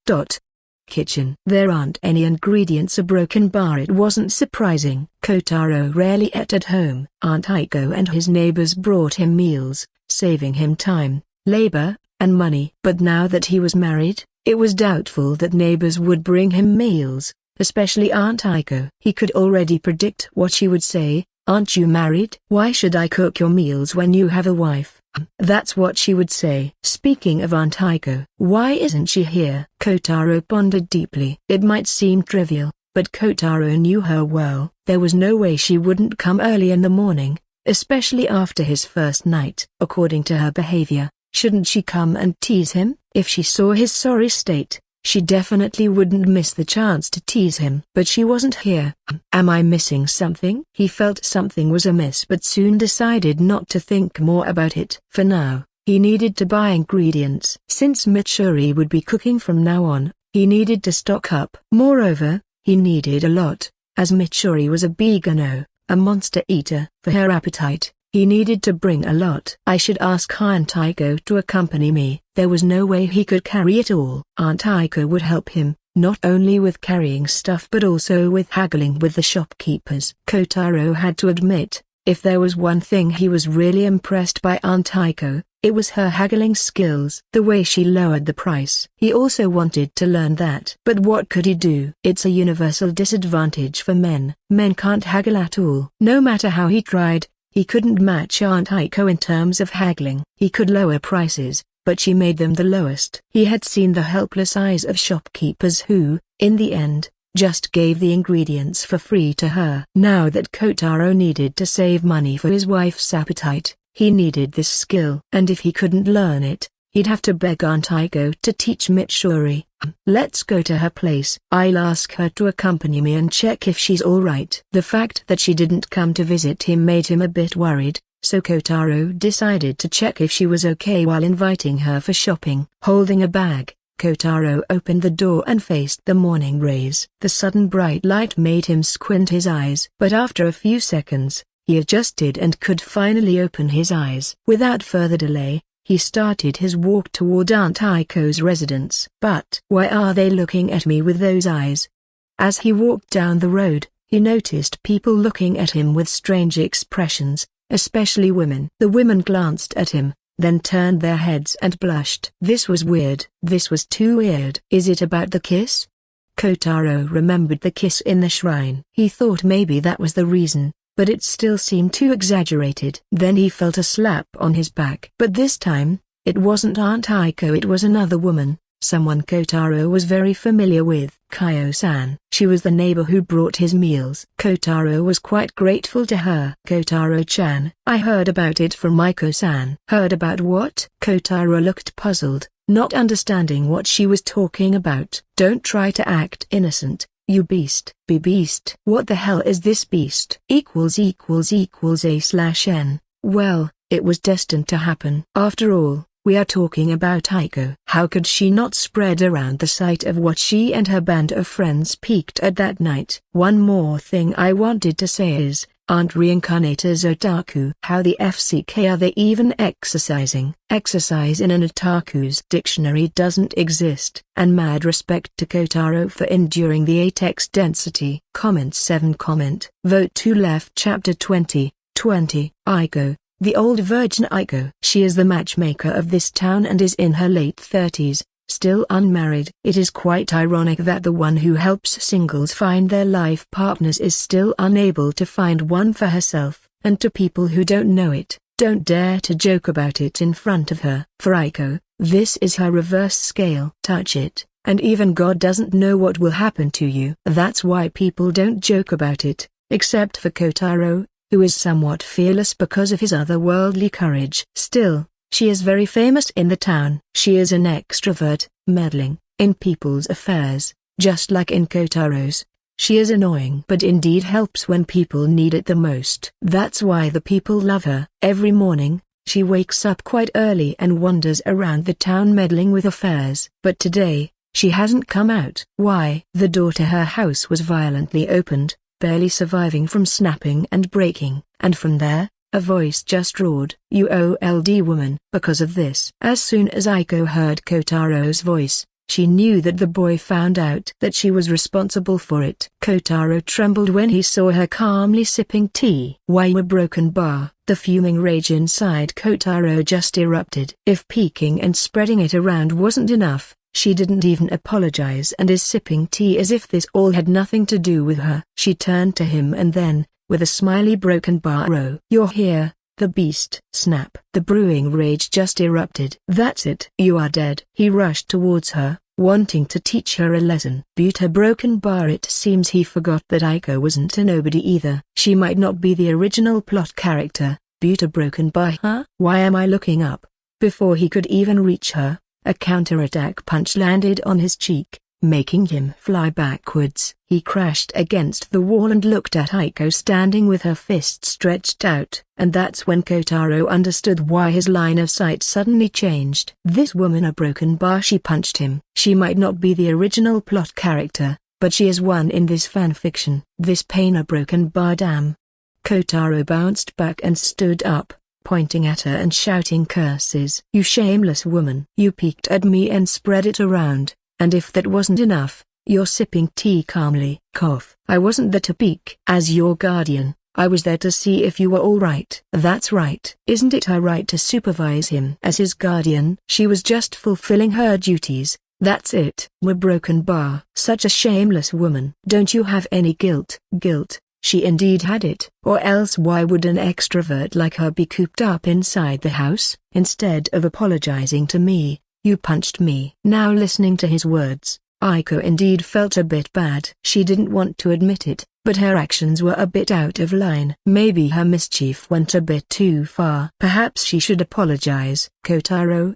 Kitchen. There aren't any ingredients, a broken bar. It wasn't surprising. Kotaro rarely ate at home. Aunt Aiko and his neighbors brought him meals, saving him time, labor, and money. But now that he was married, it was doubtful that neighbors would bring him meals, especially Aunt Aiko. He could already predict what she would say. Aren't you married? Why should I cook your meals when you have a wife? That's what she would say. Speaking of Aunt Aiko, why isn't she here? Kotaro pondered deeply. It might seem trivial, but Kotaro knew her well. There was no way she wouldn't come early in the morning, especially after his first night. According to her behavior, shouldn't she come and tease him? If she saw his sorry state, she definitely wouldn't miss the chance to tease him. But she wasn't here. Am I missing something? He felt something was amiss but soon decided not to think more about it. For now, he needed to buy ingredients. Since Mitsuri would be cooking from now on, he needed to stock up. Moreover, he needed a lot, as Mitsuri was a bigano, a monster eater. For her appetite, he needed to bring a lot. I should ask Aunt Aiko to accompany me. There was no way he could carry it all. Aunt Aiko would help him, not only with carrying stuff but also with haggling with the shopkeepers. Kotaro had to admit, if there was one thing he was really impressed by Aunt Aiko, it was her haggling skills. The way she lowered the price. He also wanted to learn that. But what could he do? It's a universal disadvantage for men. Men can't haggle at all. No matter how he tried, he couldn't match Aunt Aiko in terms of haggling. He could lower prices, but she made them the lowest. He had seen the helpless eyes of shopkeepers who, in the end, just gave the ingredients for free to her. Now that Kotaro needed to save money for his wife's appetite, he needed this skill. And if he couldn't learn it, he'd have to beg Aunt Aiko to teach Mitsuri. Let's go to her place. I'll ask her to accompany me and check if she's alright. The fact that she didn't come to visit him made him a bit worried, so Kotaro decided to check if she was okay while inviting her for shopping. Holding a bag, Kotaro opened the door and faced the morning rays. The sudden bright light made him squint his eyes. But after a few seconds, he adjusted and could finally open his eyes. Without further delay, he started his walk toward Aunt Aiko's residence. But why are they looking at me with those eyes? As he walked down the road, he noticed people looking at him with strange expressions, especially women. The women glanced at him, then turned their heads and blushed. This was weird. This was too weird. Is it about the kiss? Kotaro remembered the kiss in the shrine. He thought maybe that was the reason, but it still seemed too exaggerated. Then he felt a slap on his back. But this time, it wasn't Aunt Aiko, it was another woman, someone Kotaro was very familiar with. Kaio-san. She was the neighbor who brought his meals. Kotaro was quite grateful to her. Kotaro-chan. I heard about it from Aiko-san. Heard about what? Kotaro looked puzzled, not understanding what she was talking about. Don't try to act innocent, you beast. Be beast. What the hell is this beast? == A/N. Well, It was destined to happen. After all, we are talking about Aiko. How could she not spread around the sight of what she and her band of friends peeked at that night? One more thing I wanted to say is, aren't reincarnators otaku? How the FCK are they even exercising? Exercise in an otaku's dictionary doesn't exist. And mad respect to Kotaro for enduring the 8x density. Comment 7. Vote 2 left. Chapter 20. Aiko, the old virgin Aiko. She is the matchmaker of this town and is in her late 30s. Still unmarried. It is quite ironic that the one who helps singles find their life partners is still unable to find one for herself, and to people who don't know it, don't dare to joke about it in front of her. For Aiko, this is her reverse scale. Touch it, and even God doesn't know what will happen to you. That's why people don't joke about it, except for Kotaro, who is somewhat fearless because of his otherworldly courage. Still, she is very famous in the town. She is an extrovert, meddling in people's affairs, just like in Kotaro's. She is annoying but indeed helps when people need it the most. That's why the people love her. Every morning, she wakes up quite early and wanders around the town meddling with affairs. But today, she hasn't come out. Why? The door to her house was violently opened, barely surviving from snapping and breaking, and from there, a voice just roared, "You old woman!" Because of this, as soon as Aiko heard Kotaro's voice, she knew that the boy found out that she was responsible for it. Kotaro trembled when he saw her calmly sipping tea. Why a broken bar? The fuming rage inside Kotaro just erupted. If peeking and spreading it around wasn't enough, she didn't even apologize and is sipping tea as if this all had nothing to do with her. She turned to him and then, with a smiley broken bar, "Oh, you're here, the beast." Snap. The brewing rage just erupted. "That's it. You are dead." He rushed towards her, wanting to teach her a lesson. Buta broken bar. It seems he forgot that Aiko wasn't a nobody either. She might not be the original plot character. Buta broken bar, huh? Why am I looking up? Before he could even reach her, a counterattack punch landed on his cheek, making him fly backwards. He crashed against the wall and looked at Aiko standing with her fists stretched out. And that's when Kotaro understood why his line of sight suddenly changed. This woman a broken bar. She punched him. She might not be the original plot character, but she is one in this fanfiction. This pain a broken bar. Damn. Kotaro bounced back and stood up, pointing at her and shouting curses. "You shameless woman. You peeked at me and spread it around. And if that wasn't enough, you're sipping tea calmly." Cough. "I wasn't there to peek. As your guardian, I was there to see if you were all right." "That's right. Isn't it her right to supervise him?" As his guardian, she was just fulfilling her duties. That's it. We're broken bar. Such a shameless woman. Don't you have any guilt? Guilt? She indeed had it. Or else why would an extrovert like her be cooped up inside the house? Instead of apologizing to me, you punched me. Now listening to his words, Aiko indeed felt a bit bad. She didn't want to admit it, but her actions were a bit out of line. Maybe her mischief went a bit too far. Perhaps she should apologize. "Kotaro,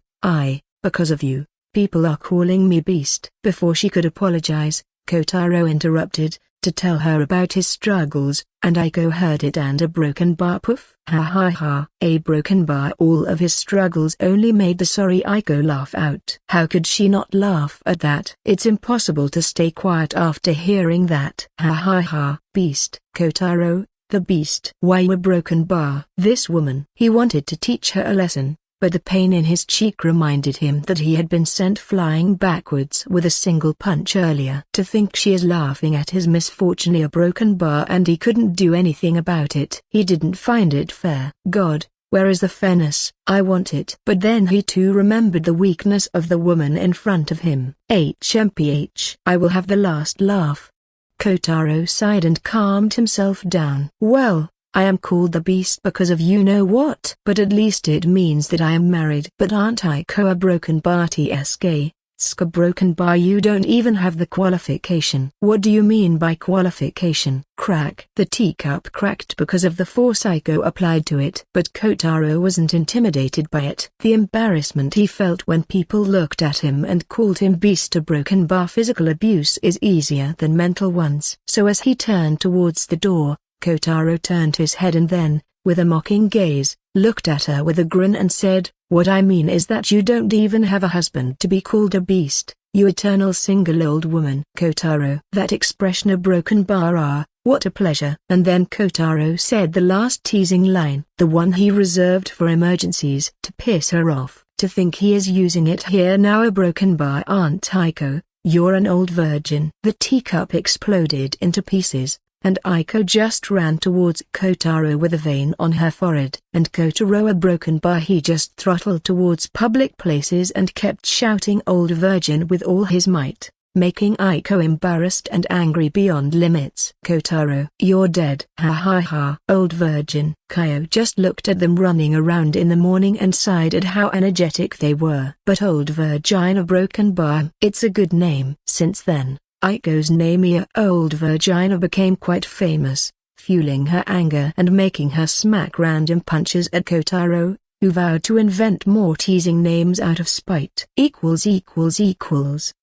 because of you, people are calling me beast." Before she could apologize, Kotaro interrupted, to tell her about his struggles, and Aiko heard it. And a broken bar. Poof. Ha ha ha. A broken bar. All of his struggles only made the sorry Aiko laugh out. How could she not laugh at that? It's impossible to stay quiet after hearing that. Ha ha ha. Beast. Kotaro, the beast. Why a broken bar? This woman. He wanted to teach her a lesson, but the pain in his cheek reminded him that he had been sent flying backwards with a single punch earlier. To think she is laughing at his misfortune, a broken bar, and he couldn't do anything about it. He didn't find it fair. God, where is the fairness? I want it. But then he too remembered the weakness of the woman in front of him. HMPH. I will have the last laugh. Kotaro sighed and calmed himself down. Well, I am called the beast because of you know what. But at least it means that I am married. But aren't I a broken bar? TSK, ska broken bar. You don't even have the qualification. What do you mean by qualification? Crack. The teacup cracked because of the force Aiko applied to it. But Kotaro wasn't intimidated by it. The embarrassment he felt when people looked at him and called him beast a broken bar. Physical abuse is easier than mental ones. So as he turned towards the door, Kotaro turned his head and then, with a mocking gaze, looked at her with a grin and said, "What I mean is that you don't even have a husband to be called a beast, you eternal single old woman." Kotaro. That expression a broken bar. Ah, what a pleasure. And then Kotaro said the last teasing line, the one he reserved for emergencies, to piss her off. To think he is using it here now. A broken bar. Aunt Aiko, you're an old virgin. The teacup exploded into pieces, and Aiko just ran towards Kotaro with a vein on her forehead. And Kotaro, a broken bar, he just throttled towards public places and kept shouting "old virgin" with all his might, making Aiko embarrassed and angry beyond limits. "Kotaro, you're dead." Ha ha ha. "Old virgin." Kaio just looked at them running around in the morning and sighed at how energetic they were. But old virgin, a broken bar, it's a good name. Since then, Aiko's name old virgin became quite famous, fueling her anger and making her smack random punches at Kotaro, who vowed to invent more teasing names out of spite.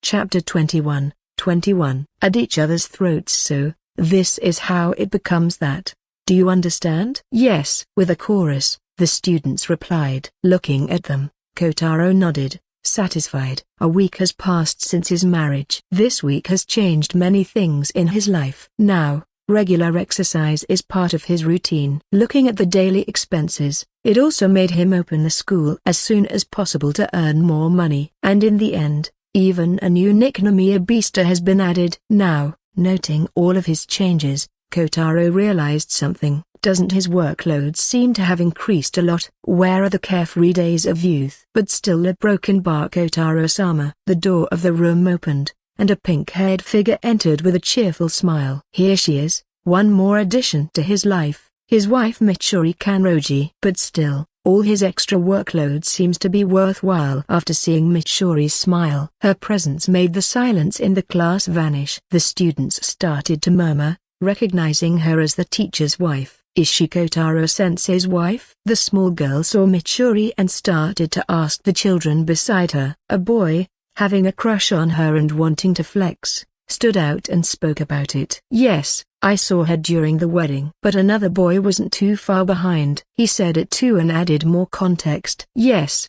Chapter 21. At each other's throats. So, this is how it becomes that. Do you understand? Yes. With a chorus, the students replied. Looking at them, Kotaro nodded, satisfied. A week has passed since his marriage. This week has changed many things in his life. Now, regular exercise is part of his routine. Looking at the daily expenses, it also made him open the school as soon as possible to earn more money. And in the end, even a new nickname Beaster has been added. Now, noting all of his changes, Kotaro realized something. Doesn't his workload seem to have increased a lot? Where are the carefree days of youth? But still a broken bar. Kotaro-sama. The door of the room opened, and a pink-haired figure entered with a cheerful smile. Here she is, one more addition to his life, his wife Mitsuri Kanroji. But still, all his extra workload seems to be worthwhile. After seeing Mitsuri's smile, her presence made the silence in the class vanish. The students started to murmur, recognizing her as the teacher's wife. Is she Kotaro-sensei's wife? The small girl saw Mitsuri and started to ask the children beside her. A boy, having a crush on her and wanting to flex, stood out and spoke about it. Yes, I saw her during the wedding. But another boy wasn't too far behind. He said it too and added more context. Yes,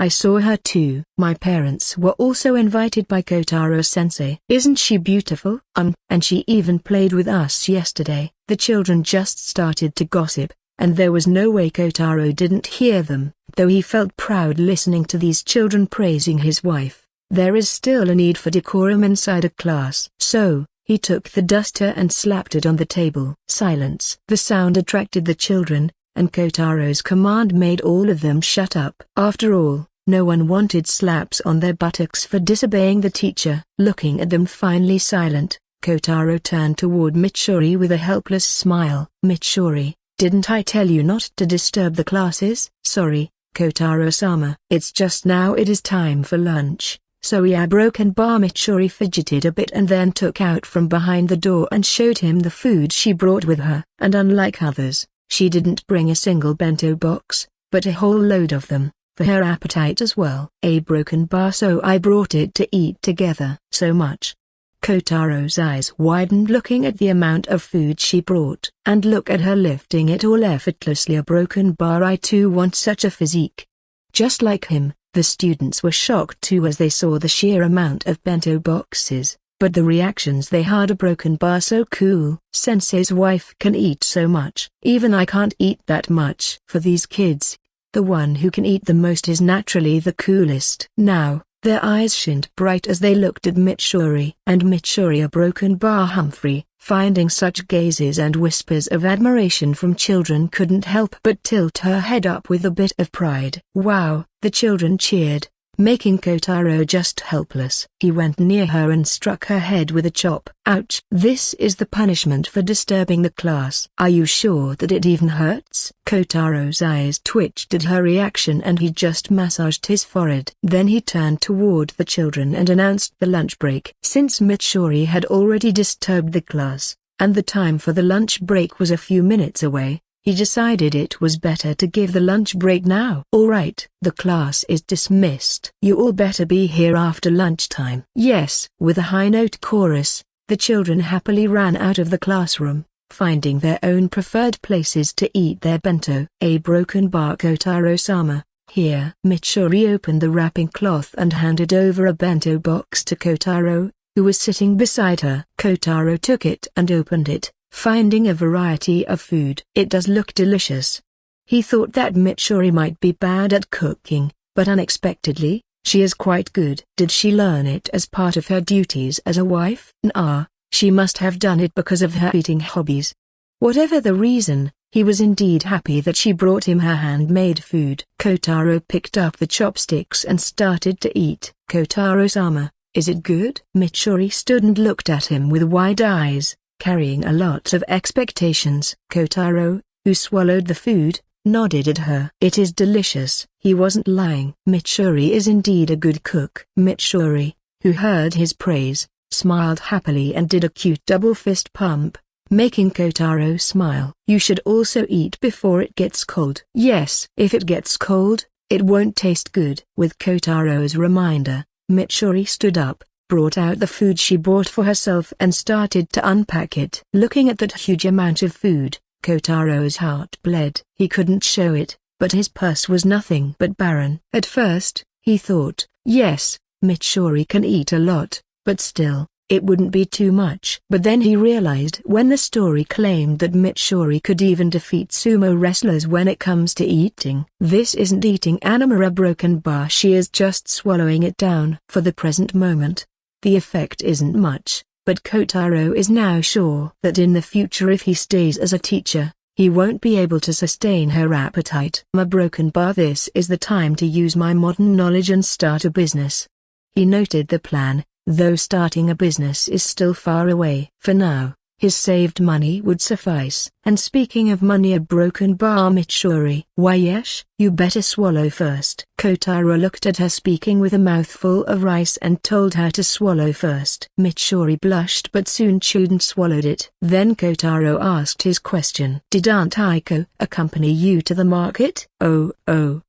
I saw her too. My parents were also invited by Kotaro-sensei. Isn't she beautiful? And she even played with us yesterday. The children just started to gossip, and there was no way Kotaro didn't hear them, though he felt proud listening to these children praising his wife. There is still a need for decorum inside a class. So, he took the duster and slapped it on the table. Silence. The sound attracted the children, and Kotaro's command made all of them shut up. After all, no one wanted slaps on their buttocks for disobeying the teacher. Looking at them finally silent, Kotaro turned toward Mitsuri with a helpless smile. Mitsuri, didn't I tell you not to disturb the classes? Sorry, Kotaro-sama. It's just now it is time for lunch. So yeah, broken bar. Mitsuri fidgeted a bit and then took out from behind the door and showed him the food she brought with her. And unlike others, she didn't bring a single bento box, but a whole load of them, for her appetite as well. A broken bar, so I brought it to eat together. So much. Kotaro's eyes widened looking at the amount of food she brought. And look at her lifting it all effortlessly. A broken bar. I too want such a physique. Just like him. The students were shocked too as they saw the sheer amount of bento boxes, but the reactions they had. A broken bar, so cool. Sensei's wife can eat so much. Even I can't eat that much. For these kids, the one who can eat the most is naturally the coolest. Now, their eyes shined bright as they looked at Mitsuri. And Mitsuri, a broken bar. Humphrey, finding such gazes and whispers of admiration from children, couldn't help but tilt her head up with a bit of pride. Wow, the children cheered, making Kotaro just helpless. He went near her and struck her head with a chop. Ouch! This is the punishment for disturbing the class. Are you sure that it even hurts? Kotaro's eyes twitched at her reaction and he just massaged his forehead. Then he turned toward the children and announced the lunch break. Since Mitsuri had already disturbed the class, and the time for the lunch break was a few minutes away, he decided it was better to give the lunch break now. Alright, the class is dismissed. You all better be here after lunchtime. Yes. With a high-note chorus, the children happily ran out of the classroom, finding their own preferred places to eat their bento. A broken bar. Kotaro-sama, here. Mitsuri opened the wrapping cloth and handed over a bento box to Kotaro, who was sitting beside her. Kotaro took it and opened it, finding a variety of food. It does look delicious. He thought that Mitsuri might be bad at cooking, but unexpectedly, she is quite good. Did she learn it as part of her duties as a wife? Nah, she must have done it because of her eating hobbies. Whatever the reason, he was indeed happy that she brought him her handmade food. Kotaro picked up the chopsticks and started to eat. Kotaro-sama, is it good? Mitsuri stood and looked at him with wide eyes, carrying a lot of expectations. Kotaro, who swallowed the food, nodded at her. It is delicious. He wasn't lying. Mitsuri is indeed a good cook. Mitsuri, who heard his praise, smiled happily and did a cute double fist pump, making Kotaro smile. You should also eat before it gets cold. Yes. If it gets cold, it won't taste good. With Kotaro's reminder, Mitsuri stood up, brought out the food she bought for herself and started to unpack it. Looking at that huge amount of food, Kotaro's heart bled. He couldn't show it, but his purse was nothing but barren. At first, he thought, yes, Mitsuri can eat a lot, but still, it wouldn't be too much. But then he realized when the story claimed that Mitsuri could even defeat sumo wrestlers when it comes to eating. This isn't eating anima a broken bar, she is just swallowing it down. For the present moment, the effect isn't much. But Kotaro is now sure that in the future if he stays as a teacher, he won't be able to sustain her appetite. A broken bar. This is the time to use my modern knowledge and start a business. He noted the plan, though starting a business is still far away. For now, his saved money would suffice. And speaking of money, a broken bar. Mitsuri. Why yes? You better swallow first. Kotaro looked at her speaking with a mouthful of rice and told her to swallow first. Mitsuri blushed but soon chewed and swallowed it. Then Kotaro asked his question. Did Aunt Aiko accompany you to the market? Oh,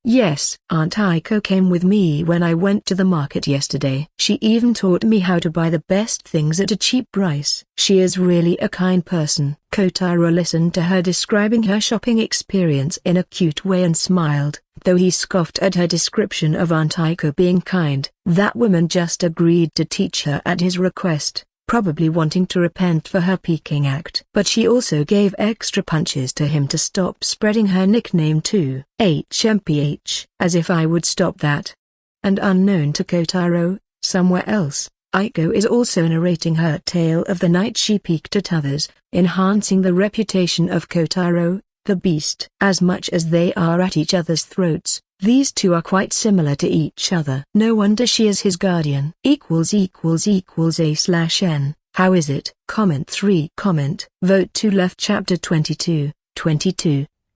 yes. Aunt Aiko came with me when I went to the market yesterday. She even taught me how to buy the best things at a cheap price. She is really a kind person. Kotaro listened to her describing her shopping experience in a cute way and smiled, though he scoffed at her description of Aunt Aiko being kind. That woman just agreed to teach her at his request, probably wanting to repent for her peeking act. But she also gave extra punches to him to stop spreading her nickname too. HMPH. As if I would stop that. And unknown to Kotaro, somewhere else, Aiko is also narrating her tale of the night she peeked at others, enhancing the reputation of Kotaro, the beast. As much as they are at each other's throats, these two are quite similar to each other. No wonder she is his guardian. A/N. How is it? Comment 3. Comment. Vote to left. Chapter 22.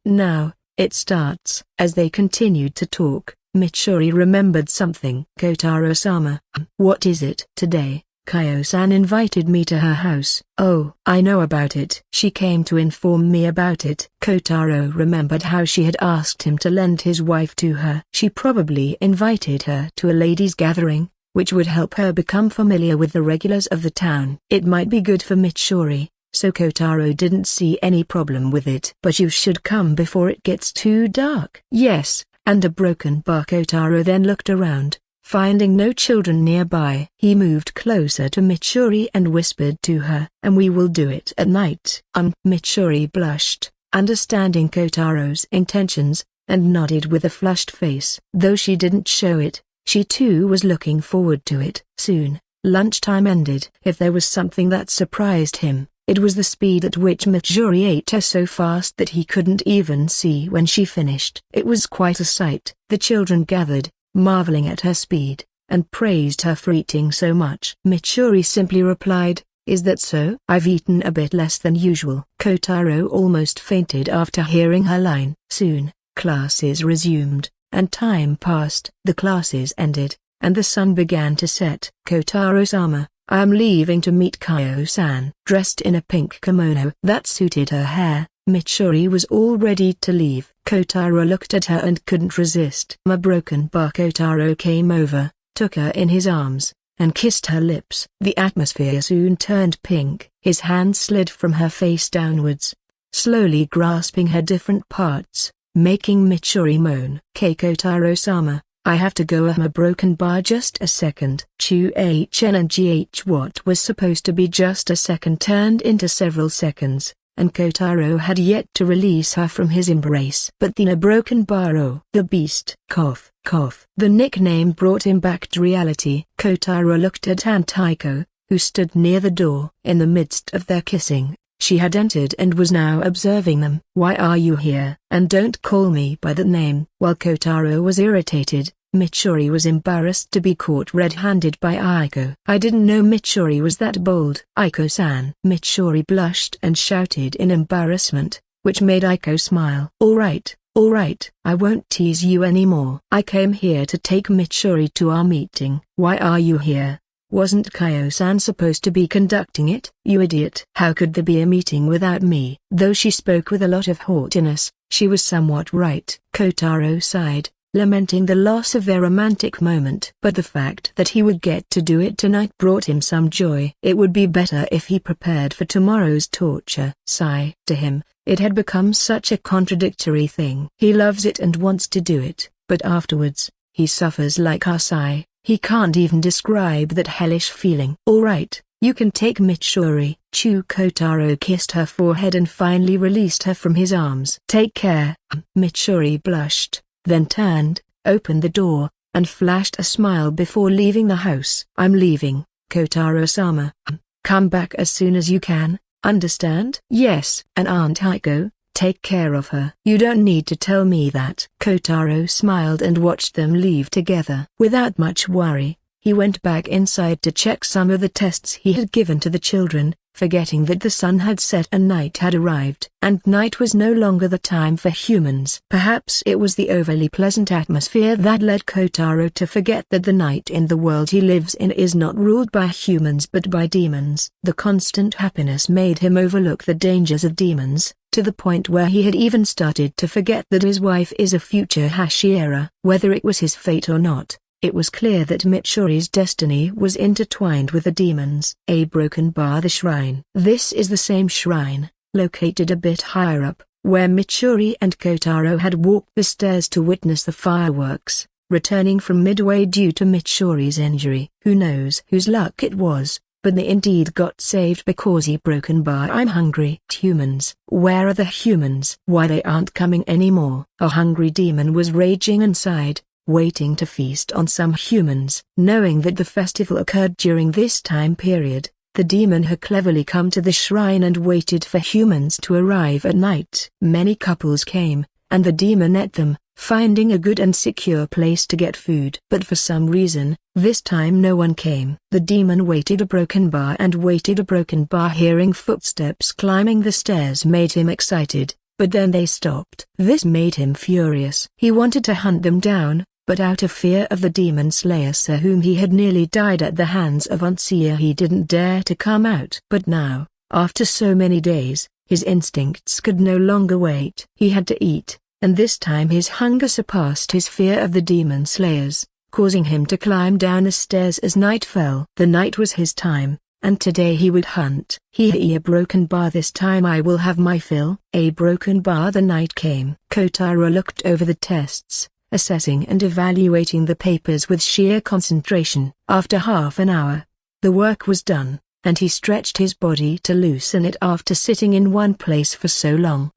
Now, it starts. As they continued to talk, Mitsuri remembered something. Kotaro-sama. What is it? Today, Kaio-san invited me to her house. Oh, I know about it. She came to inform me about it. Kotaro remembered how she had asked him to lend his wife to her. She probably invited her to a ladies' gathering, which would help her become familiar with the regulars of the town. It might be good for Mitsuri, so Kotaro didn't see any problem with it. But you should come before it gets too dark. Yes. And a broken bar. Kotaro then looked around, finding no children nearby. He moved closer to Mitsuri and whispered to her, and we will do it at night. Mitsuri blushed, understanding Kotaro's intentions, and nodded with a flushed face. Though she didn't show it, she too was looking forward to it. Soon, lunchtime ended. If there was something that surprised him, it was the speed at which Mitsuri ate her so fast that he couldn't even see when she finished. It was quite a sight. The children gathered, marveling at her speed, and praised her for eating so much. Mitsuri simply replied, "Is that so? I've eaten a bit less than usual." Kotaro almost fainted after hearing her line. Soon, classes resumed, and time passed. The classes ended, and the sun began to set. Kotaro-sama, I am leaving to meet Kaio-san. Dressed in a pink kimono that suited her hair, Mitsuri was all ready to leave. Kotaro looked at her and couldn't resist. A broken bar. Kotaro came over, took her in his arms, and kissed her lips. The atmosphere soon turned pink. His hand slid from her face downwards, slowly grasping her different parts, making Mitsuri moan. Kotaro-sama, I have to go. I'm a broken bar. Just a second. HN and GH. What was supposed to be just a second turned into several seconds, and Kotaro had yet to release her from his embrace. But then a broken bar. Oh, the beast. Cough, cough. The nickname brought him back to reality. Kotaro looked at Aunt Aiko, who stood near the door. In the midst of their kissing, she had entered and was now observing them. Why are you here? And don't call me by that name. While Kotaro was irritated, Mitsuri was embarrassed to be caught red-handed by Aiko. I didn't know Mitsuri was that bold. Aiko-san. Mitsuri blushed and shouted in embarrassment, which made Aiko smile. All right, I won't tease you anymore. I came here to take Mitsuri to our meeting. Why are you here? Wasn't Kaio-san supposed to be conducting it? You idiot. How could there be a meeting without me? Though she spoke with a lot of haughtiness, she was somewhat right. Kotaro sighed, lamenting the loss of their romantic moment. But the fact that he would get to do it tonight brought him some joy. It would be better if he prepared for tomorrow's torture. Sigh. To him, it had become such a contradictory thing. He loves it and wants to do it, but afterwards, he suffers like Asai. He can't even describe that hellish feeling. All right, you can take Mitsuri. Kotaro kissed her forehead and finally released her from his arms. Take care. Mitsuri blushed, then turned, opened the door, and flashed a smile before leaving the house. I'm leaving, Kotaro-sama. Come back as soon as you can, understand? Yes. And Aunt Aiko, take care of her. You don't need to tell me that. Kotaro smiled and watched them leave together. Without much worry, he went back inside to check some of the tests he had given to the children, forgetting that the sun had set and night had arrived. And night was no longer the time for humans. Perhaps it was the overly pleasant atmosphere that led Kotaro to forget that the night in the world he lives in is not ruled by humans but by demons. The constant happiness made him overlook the dangers of demons, to the point where he had even started to forget that his wife is a future Hashira. Whether it was his fate or not, it was clear that Mitsuri's destiny was intertwined with the demons. A broken bar. The shrine. This is the same shrine, located a bit higher up, where Mitsuri and Kotaro had walked the stairs to witness the fireworks, returning from midway due to Mitsuri's injury. Who knows whose luck it was, but they indeed got saved because he broken bar. I'm hungry. Humans. Where are the humans? Why they aren't coming anymore? A hungry demon was raging inside, waiting to feast on some humans. Knowing that the festival occurred during this time period, the demon had cleverly come to the shrine and waited for humans to arrive at night. Many couples came, and the demon ate them, finding a good and secure place to get food. But for some reason, this time no one came. The demon waited a broken bar and waited a broken bar. Hearing footsteps climbing the stairs made him excited, but then they stopped. This made him furious. He wanted to hunt them down, but out of fear of the demon slayer Sir whom he had nearly died at the hands of Uncia, he didn't dare to come out. But now, after so many days, his instincts could no longer wait. He had to eat, and this time his hunger surpassed his fear of the demon slayers, causing him to climb down the stairs as night fell. The night was his time, and today he would hunt. A broken bar. This time I will have my fill. A broken bar. The night came. Kotaro looked over the tests, assessing and evaluating the papers with sheer concentration. After half an hour, the work was done, and he stretched his body to loosen it after sitting in one place for so long.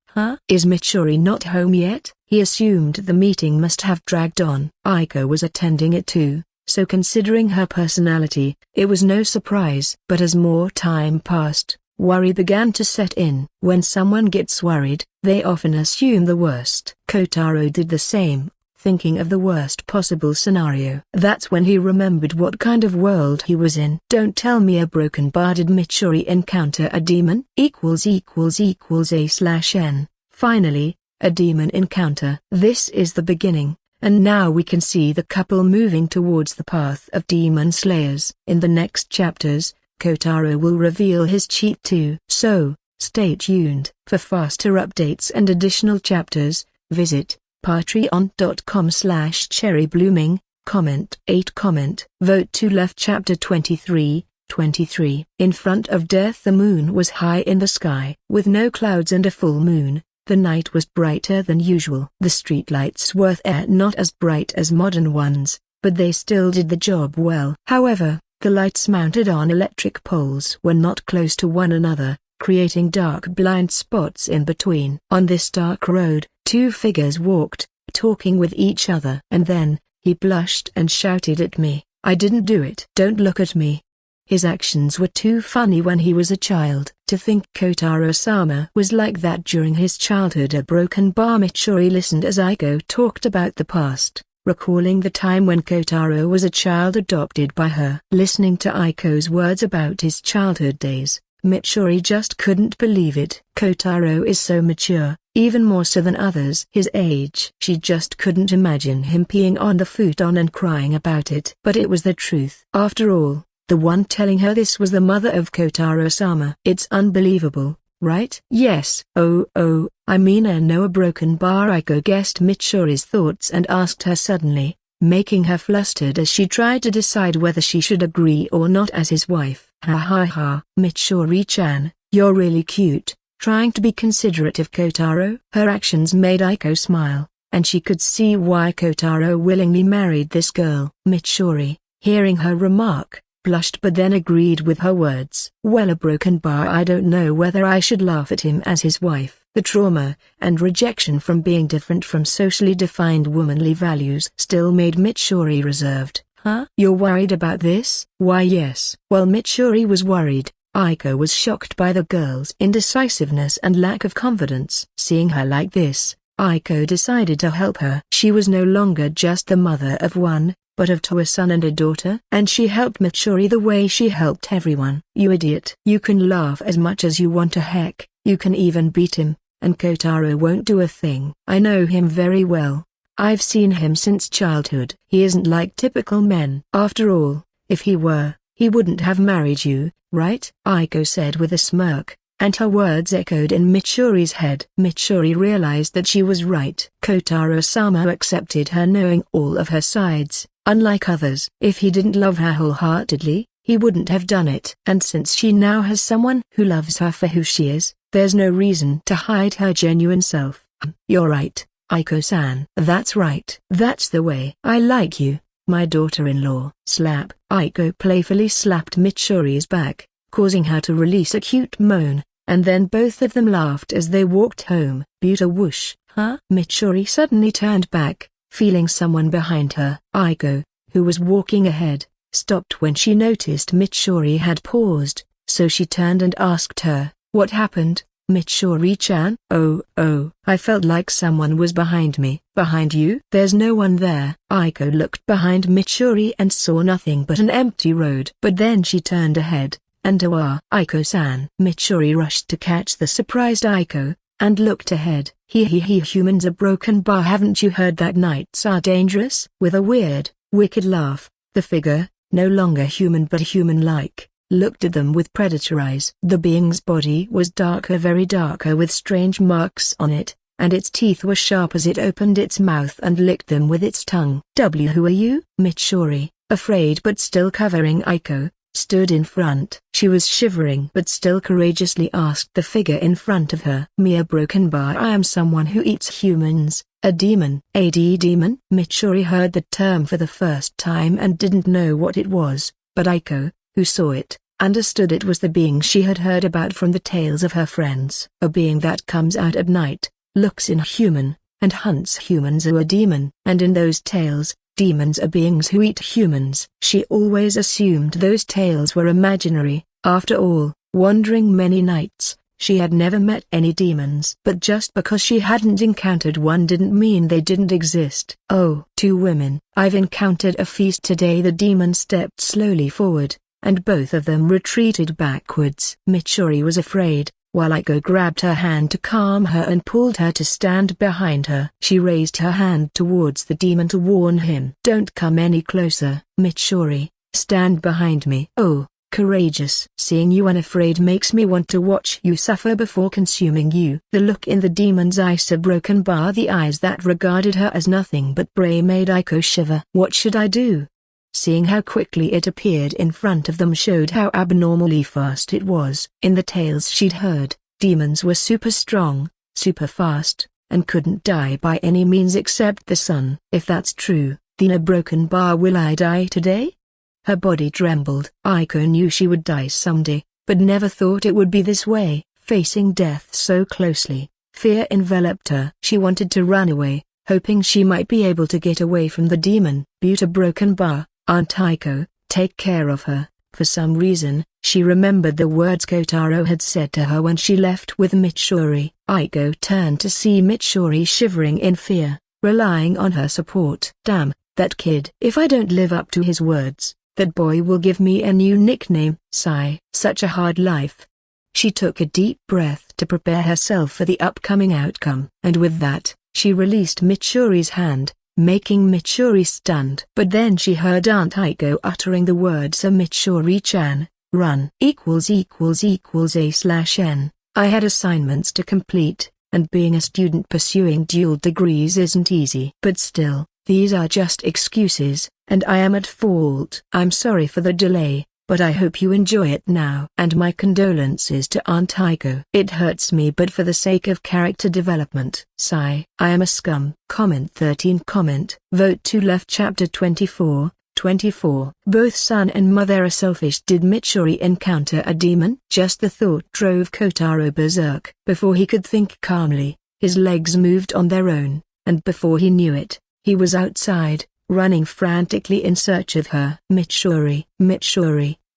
Is Mitsuri not home yet? He assumed the meeting must have dragged on. Aiko was attending it too, so considering her personality, it was no surprise. But as more time passed, worry began to set in. When someone gets worried, they often assume the worst. Kotaro did the same, thinking of the worst possible scenario. That's when he remembered what kind of world he was in. Don't tell me a broken bar. Did Mitsuri encounter a demon? A/N. Finally, a demon encounter. This is the beginning, and now we can see the couple moving towards the path of demon slayers. In the next chapters, Kotaro will reveal his cheat too. So, stay tuned. For faster updates and additional chapters, visit patreon.com/cherryblooming. Comment 8. Vote to left. Chapter 23. In front of death. The moon was high in the sky. With no clouds and a full moon, the night was brighter than usual. The streetlights were not as bright as modern ones, but they still did the job well. However, the lights mounted on electric poles were not close to one another, creating dark blind spots in between. On this dark road, two figures walked, talking with each other. And then, he blushed and shouted at me, "I didn't do it. Don't look at me." His actions were too funny when he was a child. To think Kotaro-sama was like that during his childhood. A broken bar. Mitsuri listened as Aiko talked about the past, recalling the time when Kotaro was a child adopted by her. Listening to Aiko's words about his childhood days, Mitsuri just couldn't believe it. Kotaro is so mature, even more so than others his age. She just couldn't imagine him peeing on the futon and crying about it. But it was the truth. After all, the one telling her this was the mother of Kotaro-sama. It's unbelievable, right? Yes. Oh, I mean I know. A broken bar. Aiko guessed Mitsuri's thoughts and asked her suddenly, making her flustered as she tried to decide whether she should agree or not as his wife. Ha. Mitsuri-chan, you're really cute, trying to be considerate of Kotaro. Her actions made Aiko smile, and she could see why Kotaro willingly married this girl. Mitsuri, hearing her remark, blushed but then agreed with her words. Well, a broken bar. I don't know whether I should laugh at him as his wife. The trauma and rejection from being different from socially defined womanly values still made Mitsuri reserved. Huh? You're worried about this? Why yes. While Mitsuri was worried, Aiko was shocked by the girl's indecisiveness and lack of confidence. Seeing her like this, Aiko decided to help her. She was no longer just the mother of one, but of two, a son and a daughter. And she helped Mitsuri the way she helped everyone. You idiot. You can laugh as much as you want to. Heck, you can even beat him, and Kotaro won't do a thing. I know him very well. I've seen him since childhood. He isn't like typical men. After all, if he were, he wouldn't have married you, right? Aiko said with a smirk, and her words echoed in Mitsuri's head. Mitsuri realized that she was right. Kotaro-sama accepted her knowing all of her sides. Unlike others, if he didn't love her wholeheartedly, he wouldn't have done it. And since she now has someone who loves her for who she is, there's no reason to hide her genuine self. You're right, Aiko-san. That's right. That's the way I like you, my daughter-in-law. Slap. Aiko playfully slapped Mitsuri's back, causing her to release a cute moan, and then both of them laughed as they walked home. Buta whoosh. Huh? Mitsuri suddenly turned back, feeling someone behind her. Aiko, who was walking ahead, stopped when she noticed Mitsuri had paused, so she turned and asked her, "What happened, Mitsuri-chan?" Oh, I felt like someone was behind me. Behind you? There's no one there. Aiko looked behind Mitsuri and saw nothing but an empty road. But then she turned ahead, and Aiko-san. Mitsuri rushed to catch the surprised Aiko, and looked ahead. Humans are broken bar. Haven't you heard that nights are dangerous? With a weird, wicked laugh, the figure, no longer human but human-like, looked at them with predator eyes. The being's body was darker, very darker, with strange marks on it, and its teeth were sharp as it opened its mouth and licked them with its tongue. Who are you? Mitsuri, afraid but still covering Aiko, stood in front. She was shivering but still courageously asked the figure in front of her. "Mere broken bar. I am someone who eats humans, a demon." A demon? Mitsuri heard the term for the first time and didn't know what it was, but Aiko, who saw it, understood it was the being she had heard about from the tales of her friends. A being that comes out at night, looks inhuman, and hunts humans. A demon. And in those tales, demons are beings who eat humans. She always assumed those tales were imaginary. After all, wandering many nights, she had never met any demons. But just because she hadn't encountered one didn't mean they didn't exist. "Oh, two women. I've encountered a feast today." The demon stepped slowly forward, and both of them retreated backwards. Mitsuri was afraid, while Aiko grabbed her hand to calm her and pulled her to stand behind her. She raised her hand towards the demon to warn him. "Don't come any closer, Mitsuri. Stand behind me." "Oh, courageous. Seeing you unafraid makes me want to watch you suffer before consuming you. The look in the demon's eyes, so broken by the eyes that regarded her as nothing but prey, made Aiko shiver. What should I do? Seeing how quickly it appeared in front of them showed how abnormally fast it was. In the tales she'd heard, demons were super strong, super fast, and couldn't die by any means except the sun. If that's true, then a broken bar, will I die today? Her body trembled. Aiko knew she would die someday, but never thought it would be this way. Facing death so closely, fear enveloped her. She wanted to run away, hoping she might be able to get away from the demon. Buta broken bar, Aunt Aiko, take care of her. For some reason, she remembered the words Kotaro had said to her when she left with Mitsuri. Aiko turned to see Mitsuri shivering in fear, relying on her support. Damn, that kid. If I don't live up to his words, that boy will give me a new nickname. Sigh. Such a hard life. She took a deep breath to prepare herself for the upcoming outcome. And with that, she released Mitsuri's hand, making Mitsuri stunned. But then she heard Aunt Aiko uttering the words of Mitsuri-chan, run ==A/N. I had assignments to complete, and being a student pursuing dual degrees isn't easy. But still, these are just excuses, and I am at fault. I'm sorry for the delay, but I hope you enjoy it now. And my condolences to Aunt Aiko. It hurts me, but for the sake of character development. Sigh. I am a scum. Comment 13. Comment. Vote to left. Chapter 24. Both son and mother are selfish. Did Mitsuri encounter a demon? Just the thought drove Kotaro berserk. Before he could think calmly, his legs moved on their own, and before he knew it, he was outside, running frantically in search of her. Mitsuri,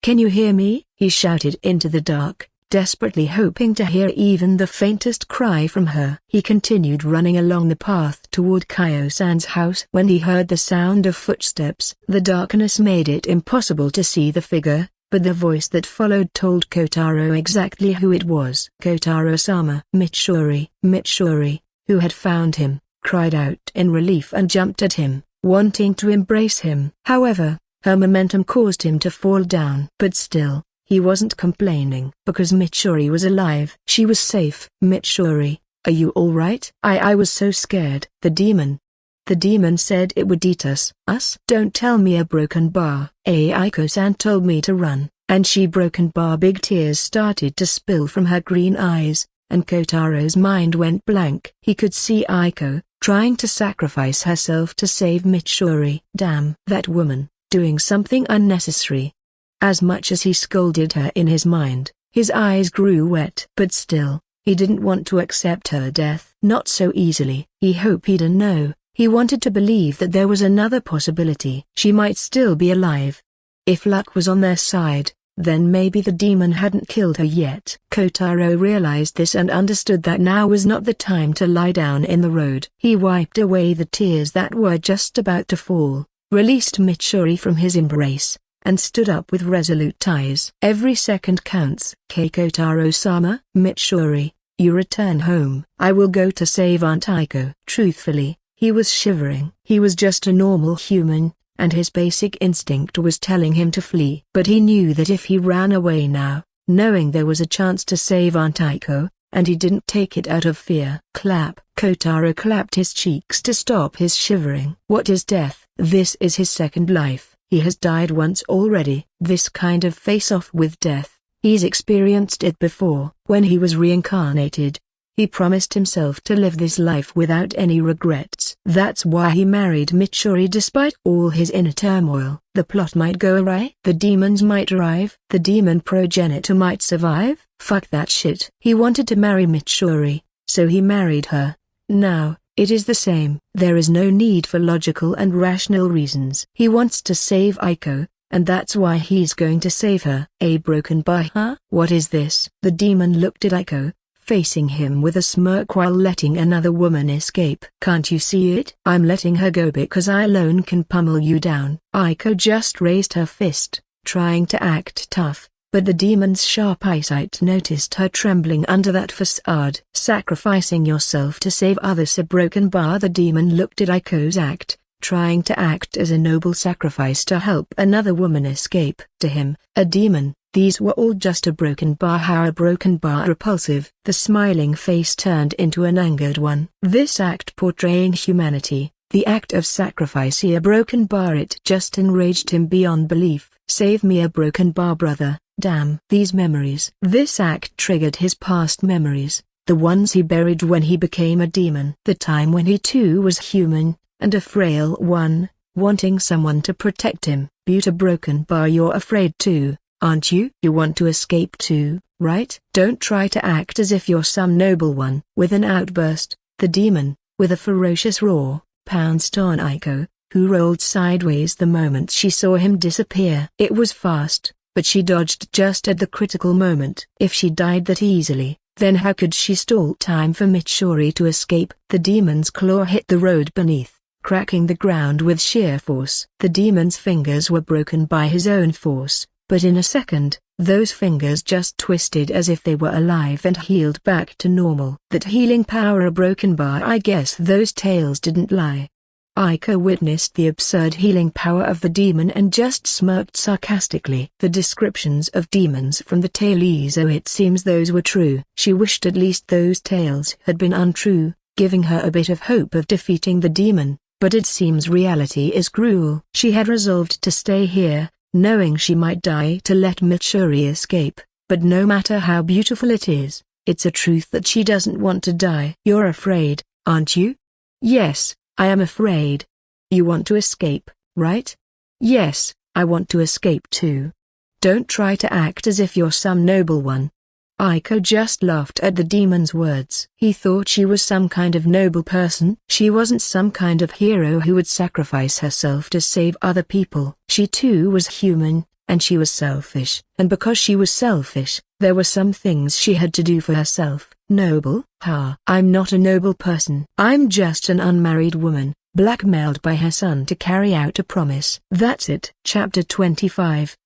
can you hear me? He shouted into the dark, desperately hoping to hear even the faintest cry from her. He continued running along the path toward Kaio-san's house when he heard the sound of footsteps. The darkness made it impossible to see the figure, but the voice that followed told Kotaro exactly who it was. Kotaro-sama. Mitsuri, who had found him, cried out in relief and jumped at him, wanting to embrace him. However, her momentum caused him to fall down. But still, he wasn't complaining, because Mitsuri was alive. She was safe. Mitsuri, are you alright? I was so scared. The demon said it would eat us. Us? Don't tell me a broken bar. Aiko-san told me to run, and she broken bar. Big tears started to spill from her green eyes, and Kotaro's mind went blank. He could see Aiko, trying to sacrifice herself to save Mitsuri. Damn. That woman, doing something unnecessary. As much as he scolded her in his mind, his eyes grew wet. But still, he didn't want to accept her death. Not so easily. He hoped he'd know. He wanted to believe that there was another possibility. She might still be alive. If luck was on their side, then maybe the demon hadn't killed her yet. Kotaro realized this and understood that now was not the time to lie down in the road. He wiped away the tears that were just about to fall, released Mitsuri from his embrace, and stood up with resolute eyes. Every second counts. Kotaro-sama. Mitsuri, you return home. I will go to save Aunt Aiko. Truthfully, he was shivering. He was just a normal human, and his basic instinct was telling him to flee. But he knew that if he ran away now, knowing there was a chance to save Aunt Aiko, and he didn't take it out of fear. Clap. Kotaro clapped his cheeks to stop his shivering. What is death? This is his second life. He has died once already. This kind of face-off with death, he's experienced it before. When he was reincarnated, he promised himself to live this life without any regrets. That's why he married Mitsuri despite all his inner turmoil. The plot might go awry. The demons might arrive. The demon progenitor might survive. Fuck that shit. He wanted to marry Mitsuri, so he married her. Now, it is the same. There is no need for logical and rational reasons. He wants to save Aiko, and that's why he's going to save her. A broken bar? Huh? What is this? The demon looked at Aiko, facing him with a smirk while letting another woman escape. Can't you see it? I'm letting her go because I alone can pummel you down. Aiko just raised her fist, trying to act tough, but the demon's sharp eyesight noticed her trembling under that facade. Sacrificing yourself to save others. A broken bar. The demon looked at Aiko's act, trying to act as a noble sacrifice to help another woman escape. To him, a demon, These were all just a broken bar. How a broken bar repulsive. The smiling face turned into an angered one. This act portraying humanity, the act of sacrifice. A broken bar. It just enraged him beyond belief. Save me, a broken bar, brother. Damn. These memories. This act triggered his past memories, the ones he buried when he became a demon. The time when he too was human, and a frail one, wanting someone to protect him. Beauty, broken bar, you're afraid too, aren't you? You want to escape too, right? Don't try to act as if you're some noble one. With an outburst, the demon, with a ferocious roar, pounced on Aiko, who rolled sideways the moment she saw him disappear. It was fast, but she dodged just at the critical moment. If she died that easily, then how could she stall time for Mitsuri to escape? The demon's claw hit the road beneath, cracking the ground with sheer force. The demon's fingers were broken by his own force, but in a second, those fingers just twisted as if they were alive and healed back to normal. That healing power, a broken bar. I guess those tales didn't lie. Aiko witnessed the absurd healing power of the demon and just smirked sarcastically. The descriptions of demons from the tales, oh, it seems those were true. She wished at least those tales had been untrue, giving her a bit of hope of defeating the demon, but it seems reality is cruel. She had resolved to stay here, knowing she might die to let Mitsuri escape, but no matter how beautiful it is, it's a truth that she doesn't want to die. You're afraid, aren't you? Yes, I am afraid. You want to escape, right? Yes, I want to escape too. Don't try to act as if you're some noble one. Aiko just laughed at the demon's words. He thought she was some kind of noble person. She wasn't some kind of hero who would sacrifice herself to save other people. She too was human, and she was selfish. And because she was selfish, there were some things she had to do for herself. Noble? Ha! I'm not a noble person. I'm just an unmarried woman, blackmailed by her son to carry out a promise. That's it. Chapter 25.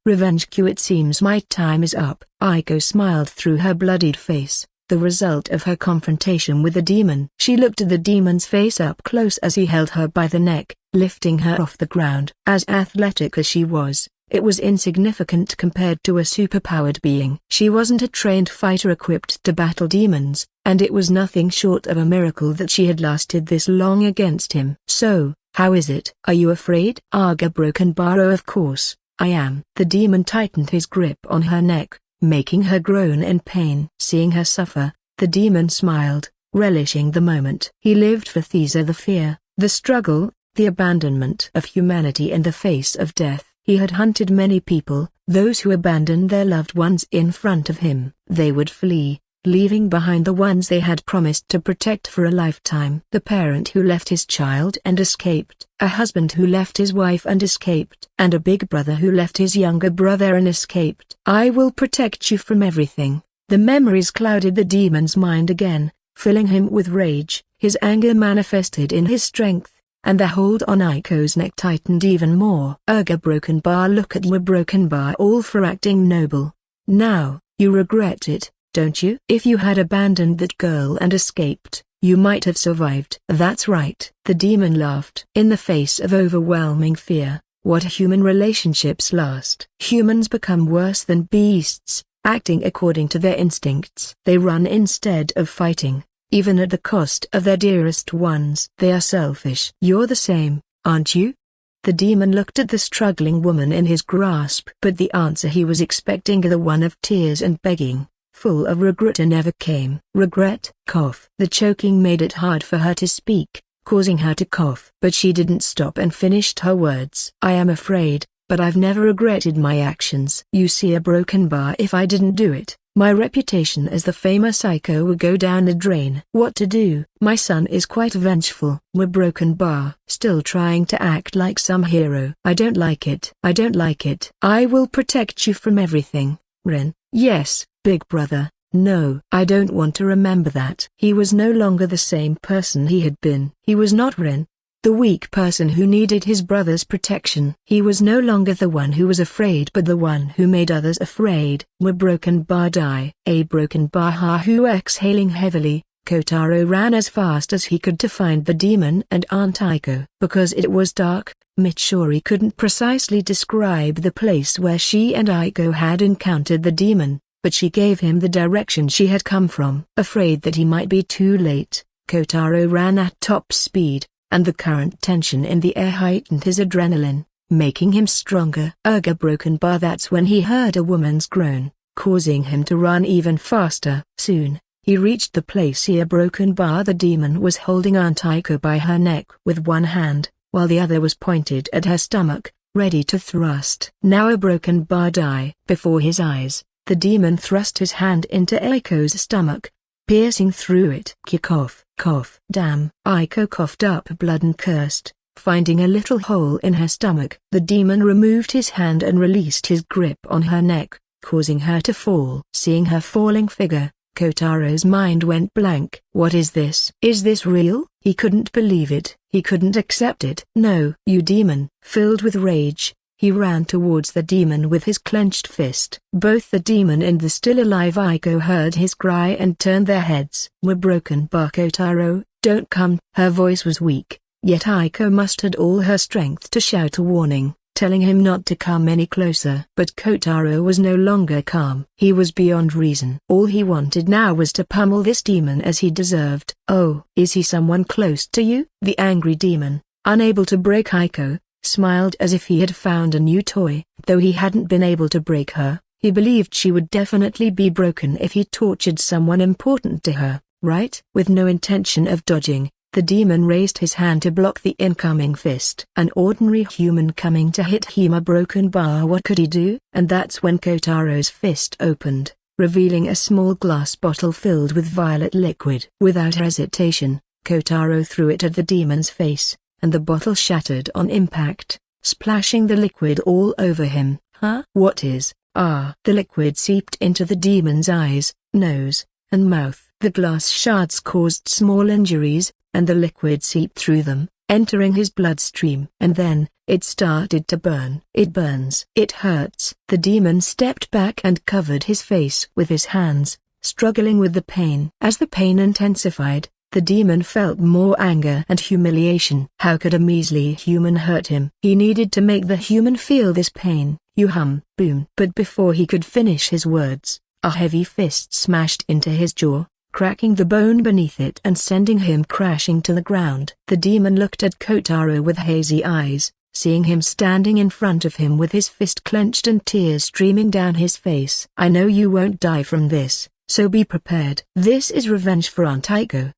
Revenge. It seems my time is up. Aiko smiled through her bloodied face, the result of her confrontation with the demon. She looked at the demon's face up close as he held her by the neck, lifting her off the ground. As athletic as she was, it was insignificant compared to a superpowered being. She wasn't a trained fighter equipped to battle demons, and it was nothing short of a miracle that she had lasted this long against him. So, how is it? Are you afraid? Aga broken bar. Oh, of course, I am. The demon tightened his grip on her neck, making her groan in pain. Seeing her suffer, the demon smiled, relishing the moment. He lived for Thesa, the fear, the struggle, the abandonment of humanity in the face of death. He had hunted many people, those who abandoned their loved ones in front of him. They would flee, leaving behind the ones they had promised to protect for a lifetime. The parent who left his child and escaped, a husband who left his wife and escaped, and a big brother who left his younger brother and escaped. I will protect you from everything. The memories clouded the demon's mind again, filling him with rage. His anger manifested in his strength, and the hold on Aiko's neck tightened even more. Urga broken bar. Look at you, broken bar, all for acting noble. Now, you regret it, don't you? If you had abandoned that girl and escaped, you might have survived. That's right. The demon laughed. In the face of overwhelming fear, what human relationships last? Humans become worse than beasts, acting according to their instincts. They run instead of fighting, even at the cost of their dearest ones. They are selfish. You're the same, aren't you? The demon looked at the struggling woman in his grasp. But the answer he was expecting, the one of tears and begging, full of regret, never came. Regret? Cough. The choking made it hard for her to speak, causing her to cough. But she didn't stop and finished her words. I am afraid, but I've never regretted my actions. You see, a broken bar, if I didn't do it, my reputation as the famous Aiko would go down the drain. What to do? My son is quite vengeful. We're broken bar. Still trying to act like some hero. I don't like it. I don't like it. I will protect you from everything, Ren. Yes, big brother. No, I don't want to remember that. He was no longer the same person he had been. He was not Ren, the weak person who needed his brother's protection. He was no longer the one who was afraid, but the one who made others afraid. We're broken bar. Die. A broken bar. Hahu exhaling heavily, Kotaro ran as fast as he could to find the demon and Aunt Aiko. Because it was dark, Mitsuri couldn't precisely describe the place where she and Aiko had encountered the demon, but she gave him the direction she had come from. Afraid that he might be too late, Kotaro ran at top speed, and the current tension in the air heightened his adrenaline, making him stronger. Urga broken bar. That's when he heard a woman's groan, causing him to run even faster. Soon, he reached the place here. Broken bar. The demon was holding Aunt Aiko by her neck with one hand, while the other was pointed at her stomach, ready to thrust. Now a broken bar die. Before his eyes, the demon thrust his hand into Aiko's stomach, piercing through it. Cough, cough. Damn. Aiko coughed up blood and cursed, finding a little hole in her stomach. The demon removed his hand and released his grip on her neck, causing her to fall. Seeing her falling figure, Kotaro's mind went blank. What is this? Is this real? He couldn't believe it. He couldn't accept it. No. You demon. Filled with rage, he ran towards the demon with his clenched fist. Both the demon and the still alive Aiko heard his cry and turned their heads. We're broken bar. Kotaro, don't come. Her voice was weak, yet Aiko mustered all her strength to shout a warning, telling him not to come any closer. But Kotaro was no longer calm. He was beyond reason. All he wanted now was to pummel this demon as he deserved. Oh, is he someone close to you? The angry demon, unable to break Aiko, smiled as if he had found a new toy. Though he hadn't been able to break her, he believed she would definitely be broken if he tortured someone important to her, right? With no intention of dodging, the demon raised his hand to block the incoming fist. An ordinary human coming to hit him. A broken bar. What could he do? And that's when Kotaro's fist opened, revealing a small glass bottle filled with violet liquid. Without hesitation, Kotaro threw it at the demon's face, and the bottle shattered on impact, splashing the liquid all over him. Huh? What is? Ah! The liquid seeped into the demon's eyes, nose, and mouth. The glass shards caused small injuries, and the liquid seeped through them, entering his bloodstream. And then, it started to burn. It burns. It hurts. The demon stepped back and covered his face with his hands, struggling with the pain. As the pain intensified, the demon felt more anger and humiliation. How could a measly human hurt him? He needed to make the human feel this pain. Boom. But before he could finish his words, a heavy fist smashed into his jaw, cracking the bone beneath it and sending him crashing to the ground. The demon looked at Kotaro with hazy eyes, seeing him standing in front of him with his fist clenched and tears streaming down his face. I know you won't die from this, so be prepared. This is revenge for Aunt Aiko.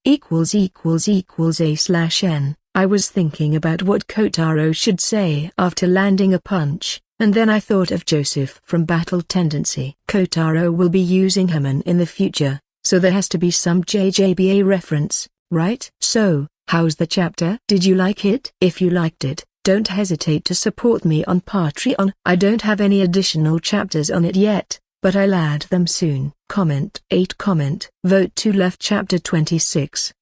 ===A/N. I was thinking about what Kotaro should say after landing a punch, and then I thought of Joseph from Battle Tendency. Kotaro will be using Haman in the future, so there has to be some JJBA reference, right? So, how's the chapter? Did you like it? If you liked it, don't hesitate to support me on Patreon. I don't have any additional chapters on it yet, but I'll add them soon. Comment. Vote to left. Chapter 26.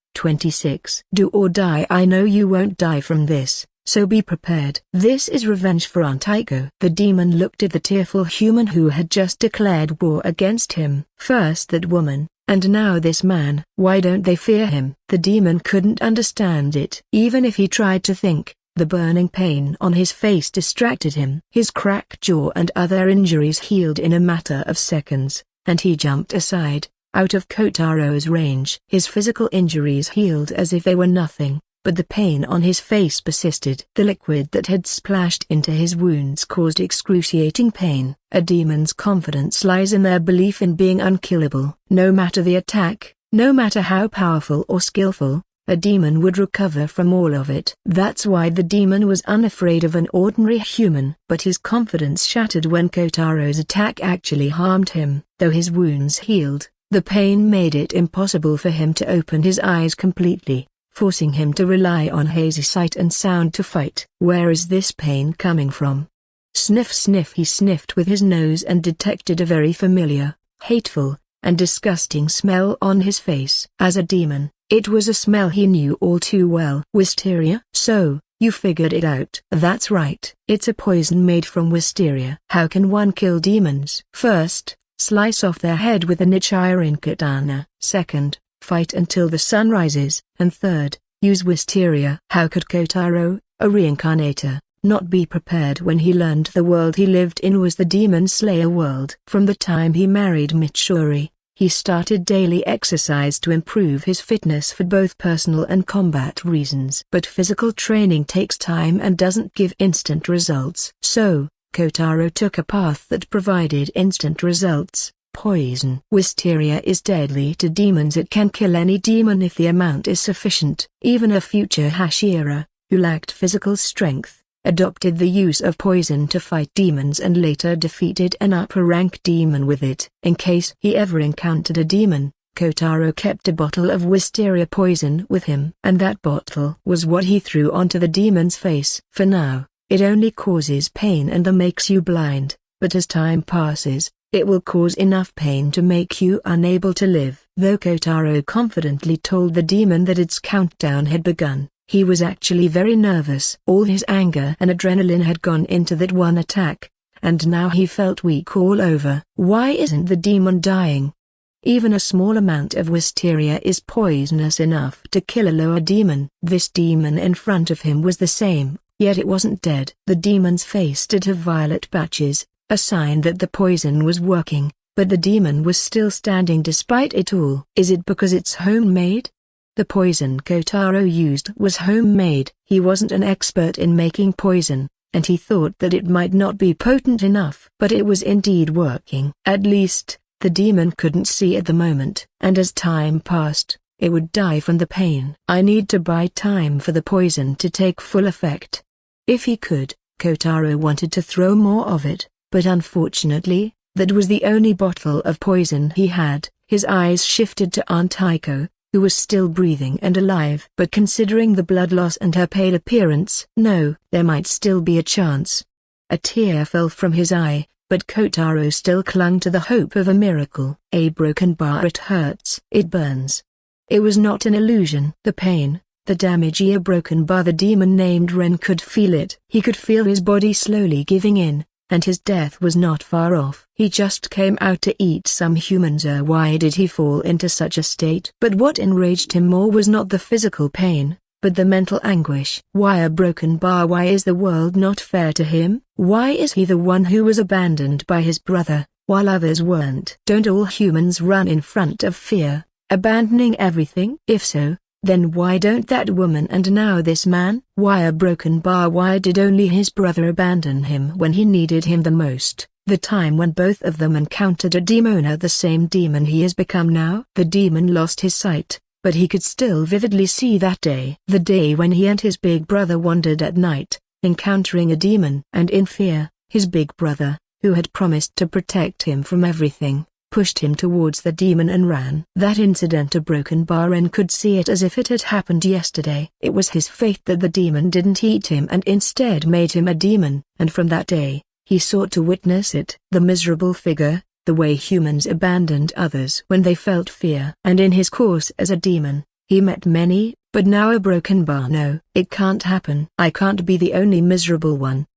Do or die. I know you won't die from this, so be prepared. This is revenge for Aunt Aiko. The demon looked at the tearful human who had just declared war against him. First that woman, and now this man. Why don't they fear him? The demon couldn't understand it. Even if he tried to think, the burning pain on his face distracted him. His cracked jaw and other injuries healed in a matter of seconds, and he jumped aside, out of Kotaro's range. His physical injuries healed as if they were nothing, but the pain on his face persisted. The liquid that had splashed into his wounds caused excruciating pain. A demon's confidence lies in their belief in being unkillable. No matter the attack, no matter how powerful or skillful, a demon would recover from all of it. That's why the demon was unafraid of an ordinary human. But his confidence shattered when Kotaro's attack actually harmed him. Though his wounds healed, the pain made it impossible for him to open his eyes completely, forcing him to rely on hazy sight and sound to fight. Where is this pain coming from? Sniff. He sniffed with his nose and detected a very familiar, hateful, and disgusting smell on his face. As a demon, it was a smell he knew all too well. Wisteria? So, you figured it out. That's right. It's a poison made from wisteria. How can one kill demons? First, slice off their head with a Nichiren katana. Second, fight until the sun rises, and third, use wisteria. How could Kotaro, a reincarnator, not be prepared when he learned the world he lived in was the Demon Slayer world? From the time he married Mitsuri, he started daily exercise to improve his fitness for both personal and combat reasons. But physical training takes time and doesn't give instant results. So, Kotaro took a path that provided instant results: poison. Wisteria is deadly to demons. It can kill any demon if the amount is sufficient. Even a future Hashira, who lacked physical strength, adopted the use of poison to fight demons and later defeated an upper-rank demon with it. In case he ever encountered a demon, Kotaro kept a bottle of wisteria poison with him. And that bottle was what he threw onto the demon's face. For now, it only causes pain and makes you blind, but as time passes, it will cause enough pain to make you unable to live. Though Kotaro confidently told the demon that its countdown had begun, he was actually very nervous. All his anger and adrenaline had gone into that one attack, and now he felt weak all over. Why isn't the demon dying? Even a small amount of wisteria is poisonous enough to kill a lower demon. This demon in front of him was the same, yet it wasn't dead. The demon's face did have violet patches, a sign that the poison was working, but the demon was still standing despite it all. Is it because it's homemade? The poison Kotaro used was homemade. He wasn't an expert in making poison, and he thought that it might not be potent enough. But it was indeed working. At least, the demon couldn't see at the moment. And as time passed, it would die from the pain. I need to buy time for the poison to take full effect. If he could, Kotaro wanted to throw more of it, but unfortunately, that was the only bottle of poison he had. His eyes shifted to Aunt Heiko, who was still breathing and alive. But considering the blood loss and her pale appearance, no, there might still be a chance. A tear fell from his eye, but Kotaro still clung to the hope of a miracle. A broken bar. It hurts. It burns. It was not an illusion. The pain, the damage. A broken bar. The demon named Ren could feel it. He could feel his body slowly giving in, and his death was not far off. He just came out to eat some humans. Why did he fall into such a state? But what enraged him more was not the physical pain, but the mental anguish. Why a broken bar? Why is the world not fair to him? Why is he the one who was abandoned by his brother, while others weren't? Don't all humans run in front of fear, abandoning everything? If so, then why don't that woman and now this man? Why a broken bar? Why did only his brother abandon him when he needed him the most? The time when both of them encountered a demona, the same demon he has become now. The demon lost his sight, but he could still vividly see that day. The day when he and his big brother wandered at night, encountering a demon. And in fear, his big brother, who had promised to protect him from everything, pushed him towards the demon and ran. That incident, a broken bar, and could see it as if it had happened yesterday. It was his fate that the demon didn't eat him and instead made him a demon, and from that day, he sought to witness it. The miserable figure, the way humans abandoned others when they felt fear. And in his course as a demon, he met many, but now a broken bar. No, it can't happen. I can't be the only miserable one.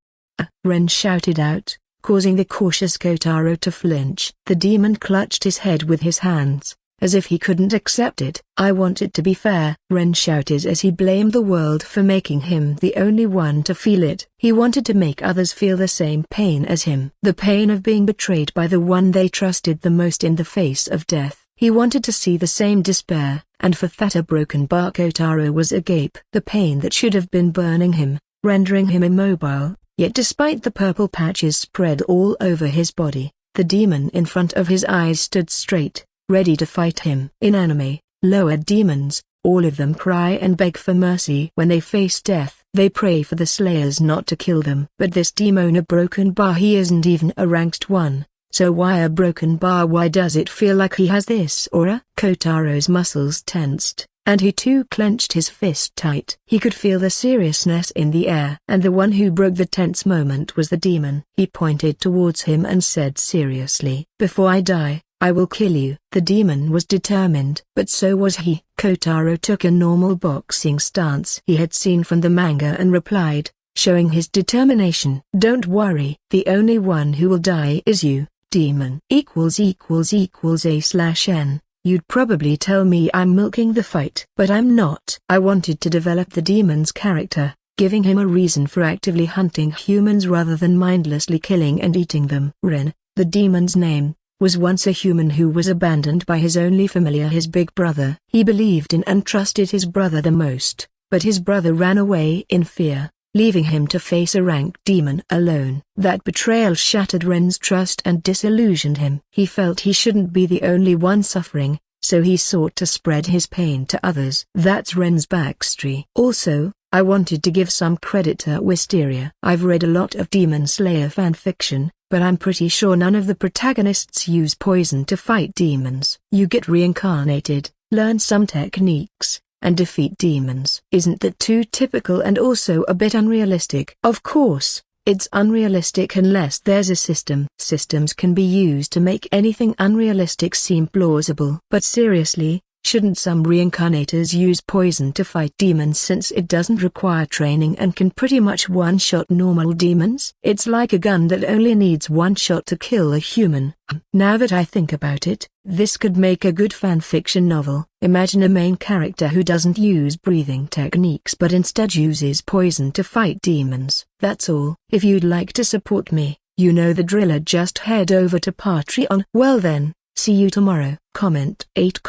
Ren shouted out, causing the cautious Kotaro to flinch. The demon clutched his head with his hands, as if he couldn't accept it. I want it to be fair, Ren shouted as he blamed the world for making him the only one to feel it. He wanted to make others feel the same pain as him. The pain of being betrayed by the one they trusted the most in the face of death. He wanted to see the same despair, and for that a broken bar. Kotaro was agape. The pain that should have been burning him, rendering him immobile, yet despite the purple patches spread all over his body, the demon in front of his eyes stood straight, ready to fight him. In anime, lower demons, all of them cry and beg for mercy. When they face death, they pray for the slayers not to kill them. But this demon, a broken bar, he isn't even a ranked one, so why a broken bar? Why does it feel like he has this aura? Kotaro's muscles tensed, and he too clenched his fist tight. He could feel the seriousness in the air. And the one who broke the tense moment was the demon. He pointed towards him and said seriously, "Before I die, I will kill you." The demon was determined, but so was he. Kotaro took a normal boxing stance he had seen from the manga and replied, showing his determination, "Don't worry, the only one who will die is you, demon." == A/N You'd probably tell me I'm milking the fight. But I'm not. I wanted to develop the demon's character, giving him a reason for actively hunting humans rather than mindlessly killing and eating them. Ren, the demon's name, was once a human who was abandoned by his only familiar, his big brother. He believed in and trusted his brother the most, but his brother ran away in fear, leaving him to face a rank demon alone. That betrayal shattered Ren's trust and disillusioned him. He felt he shouldn't be the only one suffering, so he sought to spread his pain to others. That's Ren's backstory. Also, I wanted to give some credit to Wisteria. I've read a lot of Demon Slayer fanfiction, but I'm pretty sure none of the protagonists use poison to fight demons. You get reincarnated, learn some techniques, and defeat demons. Isn't that too typical and also a bit unrealistic? Of course, it's unrealistic unless there's a system. Systems can be used to make anything unrealistic seem plausible. But seriously, shouldn't some reincarnators use poison to fight demons since it doesn't require training and can pretty much one-shot normal demons? It's like a gun that only needs one shot to kill a human. Now that I think about it, this could make a good fanfiction novel. Imagine a main character who doesn't use breathing techniques but instead uses poison to fight demons. That's all. If you'd like to support me, you know the driller, just head over to Patreon. Well then, see you tomorrow. Comment 8.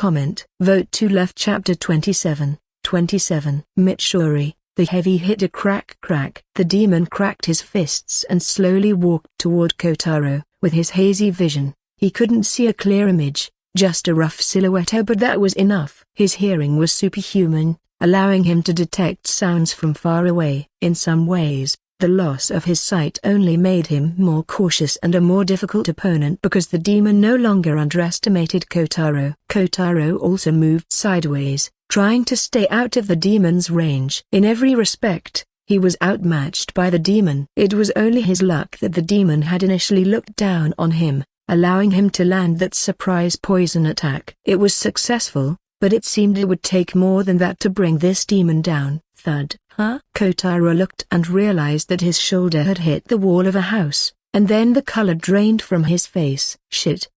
Vote to left. Chapter 27. Mitsuri, the heavy hitter. Crack. The demon cracked his fists and slowly walked toward Kotaro. With his hazy vision, he couldn't see a clear image, just a rough silhouette, but that was enough. His hearing was superhuman, allowing him to detect sounds from far away. In some ways, the loss of his sight only made him more cautious and a more difficult opponent because the demon no longer underestimated Kotaro. Kotaro also moved sideways, trying to stay out of the demon's range. In every respect, he was outmatched by the demon. It was only his luck that the demon had initially looked down on him, allowing him to land that surprise poison attack. It was successful, but it seemed it would take more than that to bring this demon down. Thud. Kotaro looked and realized that his shoulder had hit the wall of a house, and then the color drained from his face. Shit.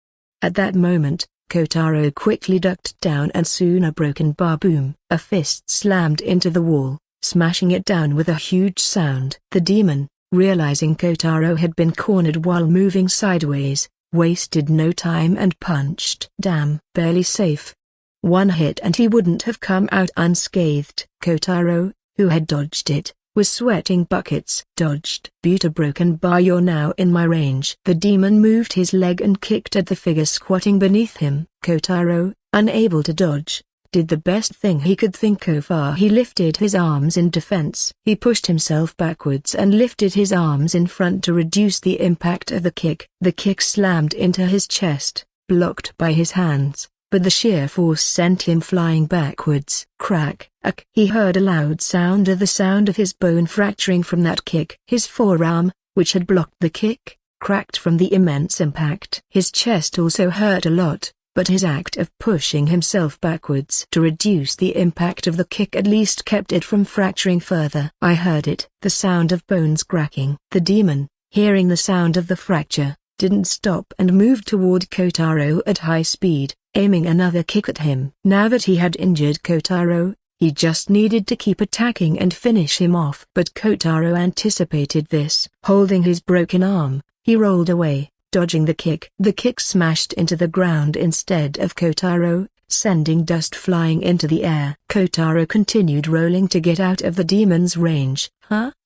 At that moment, Kotaro quickly ducked down and soon a broken bar boom. A fist slammed into the wall, smashing it down with a huge sound. The demon, realizing Kotaro had been cornered while moving sideways, wasted no time and punched. Damn. Barely safe. One hit and he wouldn't have come out unscathed. Kotaro, who had dodged it, was sweating buckets. Dodged. Buta broken bar, you're now in my range. The demon moved his leg and kicked at the figure squatting beneath him. Kotaro, unable to dodge, did the best thing he could think of. He lifted his arms in defense. He pushed himself backwards and lifted his arms in front to reduce the impact of the kick. The kick slammed into his chest, blocked by his hands, but the sheer force sent him flying backwards. Crack. He heard a loud sound, the sound of his bone fracturing from that kick. His forearm, which had blocked the kick, cracked from the immense impact. His chest also hurt a lot, but his act of pushing himself backwards to reduce the impact of the kick at least kept it from fracturing further. I heard it. The sound of bones cracking. The demon, hearing the sound of the fracture, didn't stop and moved toward Kotaro at high speed, aiming another kick at him. Now that he had injured Kotaro, he just needed to keep attacking and finish him off. But Kotaro anticipated this. Holding his broken arm, he rolled away, dodging the kick. The kick smashed into the ground instead of Kotaro, sending dust flying into the air. Kotaro continued rolling to get out of the demon's range.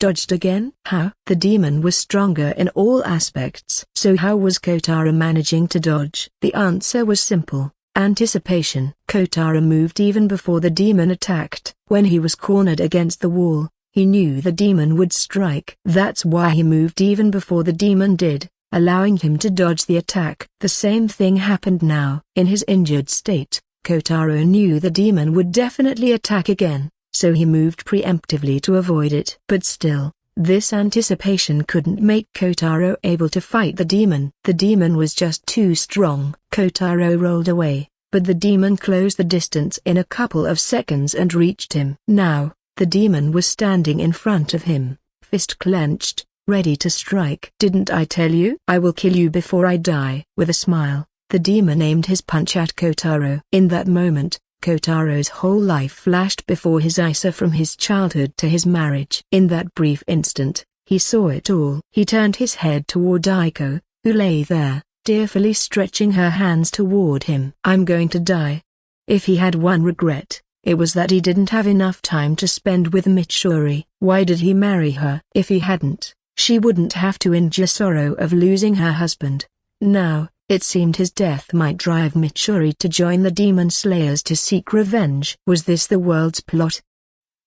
Dodged again? How? The demon was stronger in all aspects. So how was Kotaro managing to dodge? The answer was simple. Anticipation. Kotaro moved even before the demon attacked. When he was cornered against the wall, he knew the demon would strike. That's why he moved even before the demon did, allowing him to dodge the attack. The same thing happened now. In his injured state, Kotaro knew the demon would definitely attack again, so he moved preemptively to avoid it. But still, this anticipation couldn't make Kotaro able to fight the demon. The demon was just too strong. Kotaro rolled away, but the demon closed the distance in a couple of seconds and reached him. Now, the demon was standing in front of him, fist clenched, ready to strike. Didn't I tell you? I will kill you before I die. With a smile, The demon aimed his punch at Kotaro. In that moment, Kotaro's whole life flashed before his eyes, from his childhood to his marriage. In that brief instant, he saw it all. He turned his head toward Aiko, who lay there, tearfully stretching her hands toward him. "I'm going to die." If he had one regret, it was that he didn't have enough time to spend with Mitsuri. Why did he marry her? If he hadn't, she wouldn't have to endure sorrow of losing her husband. Now, it seemed his death might drive Mitsuri to join the demon slayers to seek revenge. Was this the world's plot?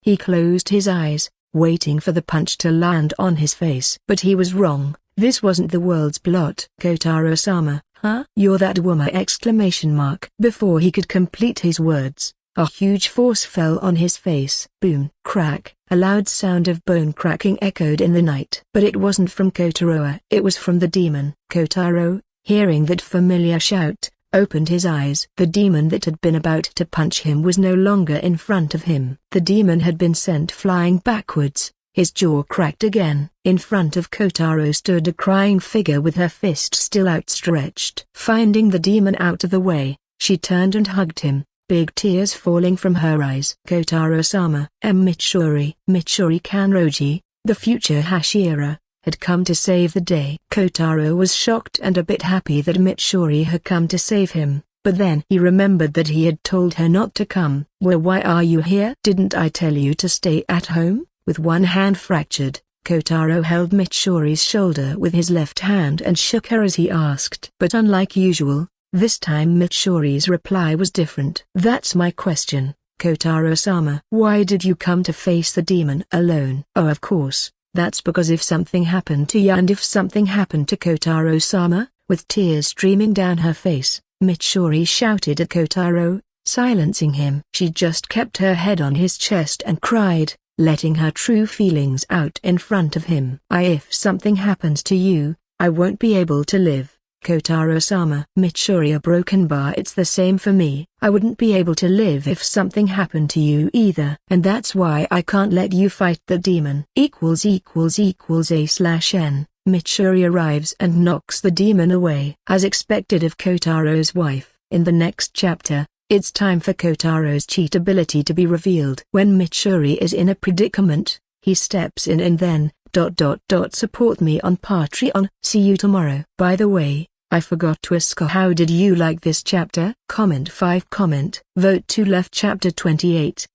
He closed his eyes, waiting for the punch to land on his face. But he was wrong. This wasn't the world's plot. "Kotaro-sama, huh? You're that woman!" Before he could complete his words, a huge force fell on his face. Boom! Crack! A loud sound of bone cracking echoed in the night. But it wasn't from Kotaro. It was from the demon. Kotaro, hearing that familiar shout, opened his eyes. The demon that had been about to punch him was no longer in front of him. The demon had been sent flying backwards. His jaw cracked again. In front of Kotaro stood a crying figure with her fist still outstretched. Finding the demon out of the way, she turned and hugged him, big tears falling from her eyes. "Kotaro-sama." Mitsuri Kanroji, the future Hashira, had come to save the day. Kotaro was shocked and a bit happy that Mitsuri had come to save him, but then he remembered that he had told her not to come. "Well, why are you here? Didn't I tell you to stay at home?" With one hand fractured, Kotaro held Mitsuri's shoulder with his left hand and shook her as he asked. But unlike usual, this time Mitsuri's reply was different. "That's my question, Kotaro-sama. Why did you come to face the demon alone?" "Oh, of course, that's because if something happened to you and if something happened to Kotaro-sama," with tears streaming down her face, Mitsuri shouted at Kotaro, silencing him. She just kept her head on his chest and cried, letting her true feelings out in front of him. "If something happens to you, I won't be able to live, Kotaro-sama." "Mitsuri, a broken bar. It's the same for me. I wouldn't be able to live if something happened to you either. And that's why I can't let you fight the demon." == A/N Mitsuri arrives and knocks the demon away. As expected of Kotaro's wife, in the next chapter, it's time for Kotaro's cheat ability to be revealed. When Mitsuri is in a predicament, he steps in and then, support me on Patreon. See you tomorrow. By the way, I forgot to ask, how did you like this chapter? Comment 5. Vote to left. Chapter 28.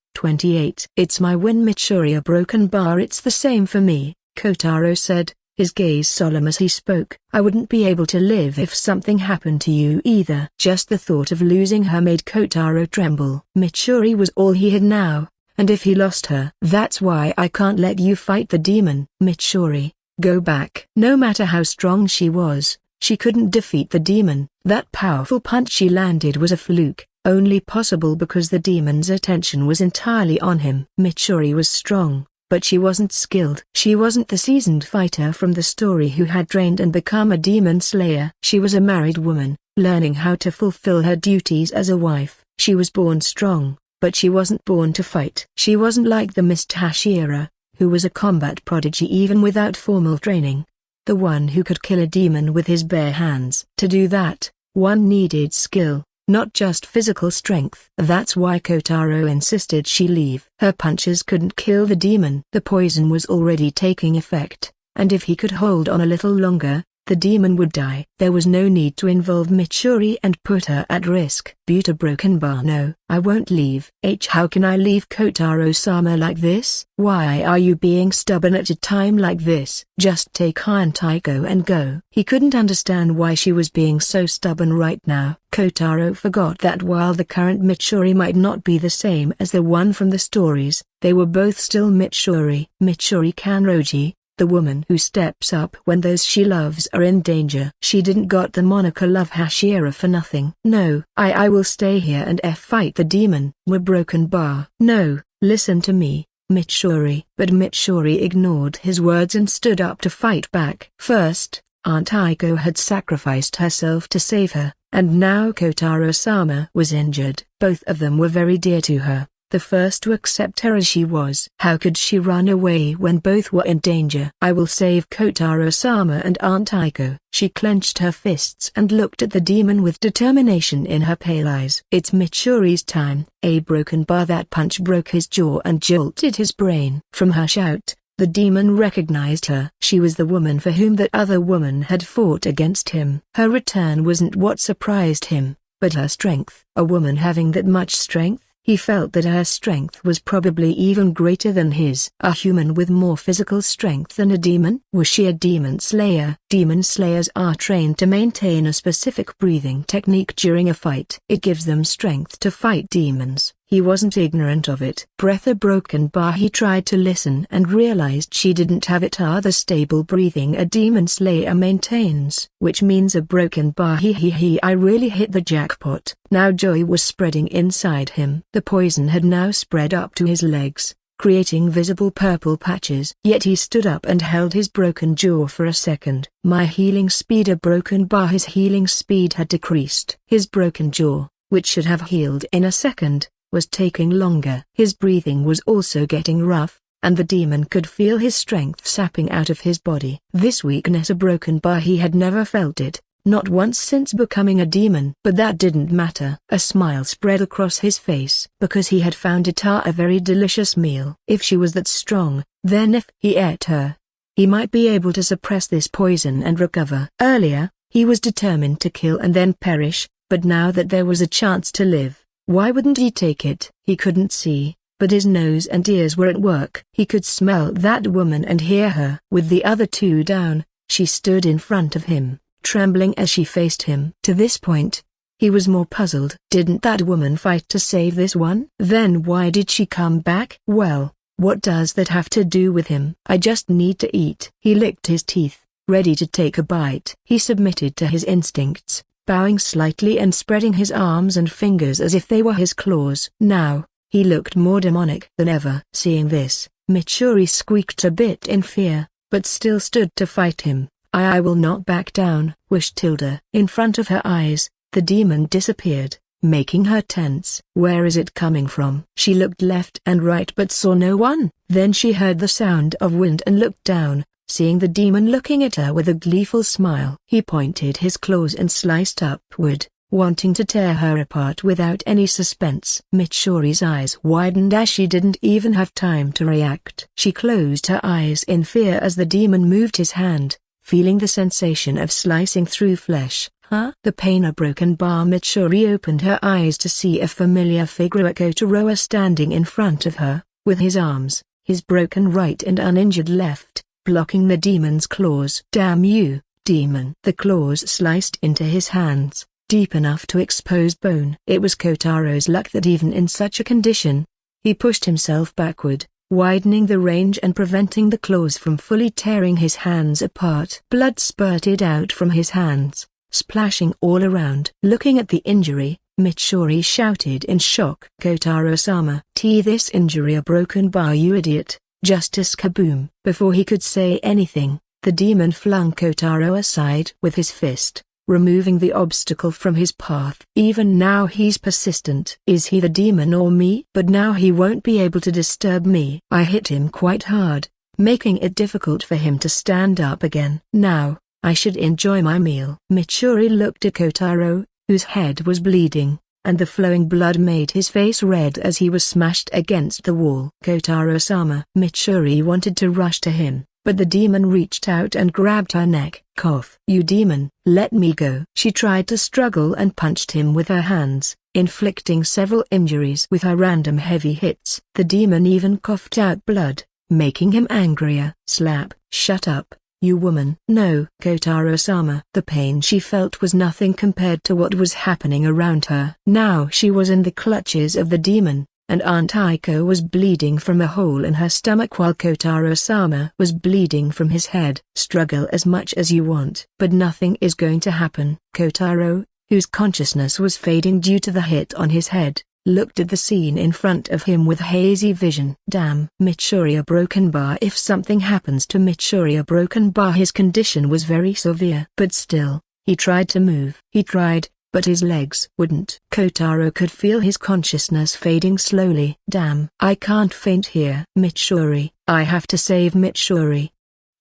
It's my win. Mitsuri, a broken bar. It's the same for me, Kotaro said, his gaze solemn as he spoke. "I wouldn't be able to live if something happened to you either." Just the thought of losing her made Kotaro tremble. Mitsuri was all he had now, and if he lost her, "That's why I can't let you fight the demon." "Mitsuri, go back." No matter how strong she was, she couldn't defeat the demon. That powerful punch she landed was a fluke, only possible because the demon's attention was entirely on him. Mitsuri was strong, but she wasn't skilled. She wasn't the seasoned fighter from the story who had trained and become a demon slayer. She was a married woman, learning how to fulfill her duties as a wife. She was born strong, but she wasn't born to fight. She wasn't like the Mist Hashira, who was a combat prodigy even without formal training. The one who could kill a demon with his bare hands. To do that, one needed skill, not just physical strength. That's why Kotaro insisted she leave. Her punches couldn't kill the demon. The poison was already taking effect, and if he could hold on a little longer, the demon would die. There was no need to involve Mitsuri and put her at risk. "Buta broken bar. No, I won't leave." How can I leave Kotaro-sama like this? Why are you being stubborn at a time like this? Just take Taiko and go. He couldn't understand why she was being so stubborn right now. Kotaro forgot that while the current Mitsuri might not be the same as the one from the stories, they were both still Mitsuri. Mitsuri Kanroji, the woman who steps up when those she loves are in danger. She didn't got the moniker Love Hashira for nothing. "No, I will stay here and fight the demon." "We're broken bar." "No, listen to me, Mitsuri." But Mitsuri ignored his words and stood up to fight back. First, Aunt Aiko had sacrificed herself to save her, and now Kotaro-sama was injured. Both of them were very dear to her, the first to accept her as she was. How could she run away when both were in danger? I will save Kotaro-sama and Aunt Aiko. She clenched her fists and looked at the demon with determination in her pale eyes. It's Mitsuri's time. A broken bar. That punch broke his jaw and jolted his brain. From her shout, the demon recognized her. She was the woman for whom that other woman had fought against him. Her return wasn't what surprised him, but her strength. A woman having that much strength? He felt that her strength was probably even greater than his. A human with more physical strength than a demon? Was she a demon slayer? Demon slayers are trained to maintain a specific breathing technique during a fight. It gives them strength to fight demons. He wasn't ignorant of it. Breath a broken bar. He tried to listen and realized she didn't have it. The stable breathing a demon slayer maintains. Which means a broken bar. I really hit the jackpot. Now joy was spreading inside him. The poison had now spread up to his legs, creating visible purple patches. Yet he stood up and held his broken jaw for a second. My healing speed. A broken bar. His healing speed had decreased. His broken jaw, which should have healed in a second, was taking longer. His breathing was also getting rough, and the demon could feel his strength sapping out of his body. This weakness. A broken bar. He had never felt it, not once since becoming a demon. But that didn't matter. A smile spread across his face because he had found it a very delicious meal. If she was that strong, then if he ate her, he might be able to suppress this poison and recover. Earlier, he was determined to kill and then perish, but now that there was a chance to live, why wouldn't he take it? He couldn't see, but his nose and ears were at work. He could smell that woman and hear her. With the other two down, she stood in front of him, trembling as she faced him. To this point, he was more puzzled. Didn't that woman fight to save this one? Then why did she come back? Well, what does that have to do with him? I just need to eat. He licked his teeth, ready to take a bite. He submitted to his instincts, bowing slightly and spreading his arms and fingers as if they were his claws. Now, he looked more demonic than ever. Seeing this, Mitsuri squeaked a bit in fear, but still stood to fight him. I will not back down, wished Tilda. In front of her eyes, the demon disappeared, making her tense. Where is it coming from? She looked left and right but saw no one. Then she heard the sound of wind and looked down, seeing the demon looking at her with a gleeful smile. He pointed his claws and sliced upward, wanting to tear her apart without any suspense. Mitsuri's eyes widened as she didn't even have time to react. She closed her eyes in fear as the demon moved his hand, feeling the sensation of slicing through flesh. The pain. A broken bar. Mitsuri opened her eyes to see a familiar figure. Kotaro standing in front of her, with his arms, his broken right and uninjured left, blocking the demon's claws. Damn you, demon! The claws sliced into his hands, deep enough to expose bone. It was Kotaro's luck that even in such a condition, he pushed himself backward, widening the range and preventing the claws from fully tearing his hands apart. Blood spurted out from his hands, splashing all around. Looking at the injury, Mitsuri shouted in shock. Kotaro-sama, this injury. A broken bar. You idiot! Justice. Kaboom! Before he could say anything, the demon flung Kotaro aside with his fist, removing the obstacle from his path. Even now he's persistent. Is he the demon or me? But now he won't be able to disturb me. I hit him quite hard, making it difficult for him to stand up again. Now, I should enjoy my meal. Mitsuri looked at Kotaro, whose head was bleeding, and the flowing blood made his face red as he was smashed against the wall. Kotaro-sama. Mitsuri wanted to rush to him, but the demon reached out and grabbed her neck. Cough. You demon, let me go. She tried to struggle and punched him with her hands, inflicting several injuries with her random heavy hits. The demon even coughed out blood, making him angrier. Slap. Shut up, you woman. No. Kotaro-sama. The pain she felt was nothing compared to what was happening around her. Now she was in the clutches of the demon, and Aunt Aiko was bleeding from a hole in her stomach while Kotaro-sama was bleeding from his head. Struggle as much as you want, but nothing is going to happen. Kotaro, whose consciousness was fading due to the hit on his head, looked at the scene in front of him with hazy vision. Damn. Mitsuri. A broken bar. If something happens to Mitsuri. A broken bar. His condition was very severe. But still, he tried to move. He tried, but his legs wouldn't. Kotaro could feel his consciousness fading slowly. Damn, I can't faint here. Mitsuri, I have to save Mitsuri.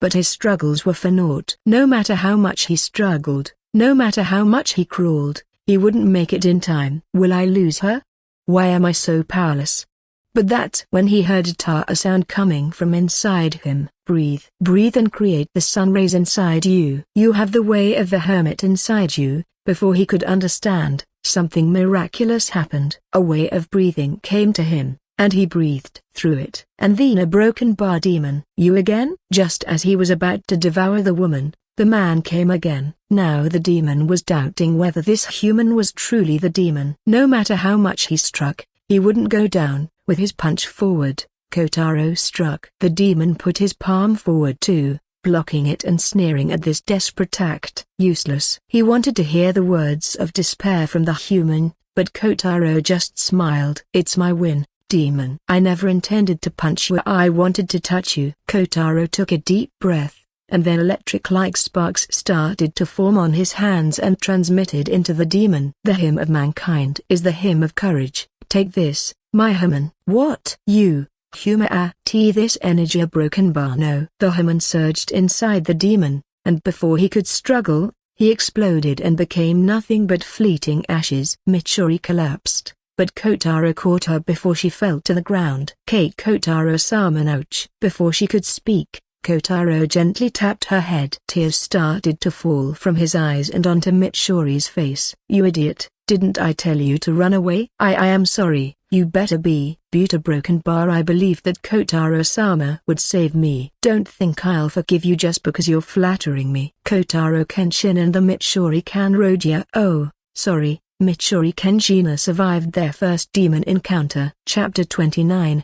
But his struggles were for naught. No matter how much he struggled, no matter how much he crawled, he wouldn't make it in time. Will I lose her? Why am I so powerless? But that's when he heard a sound coming from inside him. Breathe. Breathe and create the sun rays inside you. You have the way of the hermit inside you. Before he could understand, something miraculous happened. A way of breathing came to him, and he breathed through it. And then a broken bar demon. You again? Just as he was about to devour the woman, the man came again. Now the demon was doubting whether this human was truly the demon. No matter how much he struck, he wouldn't go down. With his punch forward, Kotaro struck. The demon put his palm forward too, blocking it and sneering at this desperate act. Useless. He wanted to hear the words of despair from the human, but Kotaro just smiled. It's my win, demon. I never intended to punch you. I wanted to touch you. Kotaro took a deep breath, and then electric-like sparks started to form on his hands and transmitted into the demon. The hymn of mankind is the hymn of courage. Take this, my human. What? You, human? This energy a broken bar. No. The human surged inside the demon, and before he could struggle, he exploded and became nothing but fleeting ashes. Mitsuri collapsed, but Kotaro caught her before she fell to the ground. Kotaro-sama, ouch. Before she could speak, Kotaro gently tapped her head. Tears started to fall from his eyes and onto Mitsuri's face. You idiot, didn't I tell you to run away? I am sorry, you better be. Buta broken bar. I believed that Kotaro-sama would save me. Don't think I'll forgive you just because you're flattering me. Kotaro Kenshin and the Mitsuri Kanroji. Oh, sorry, Mitsuri Kenshina survived their first demon encounter. Chapter 29.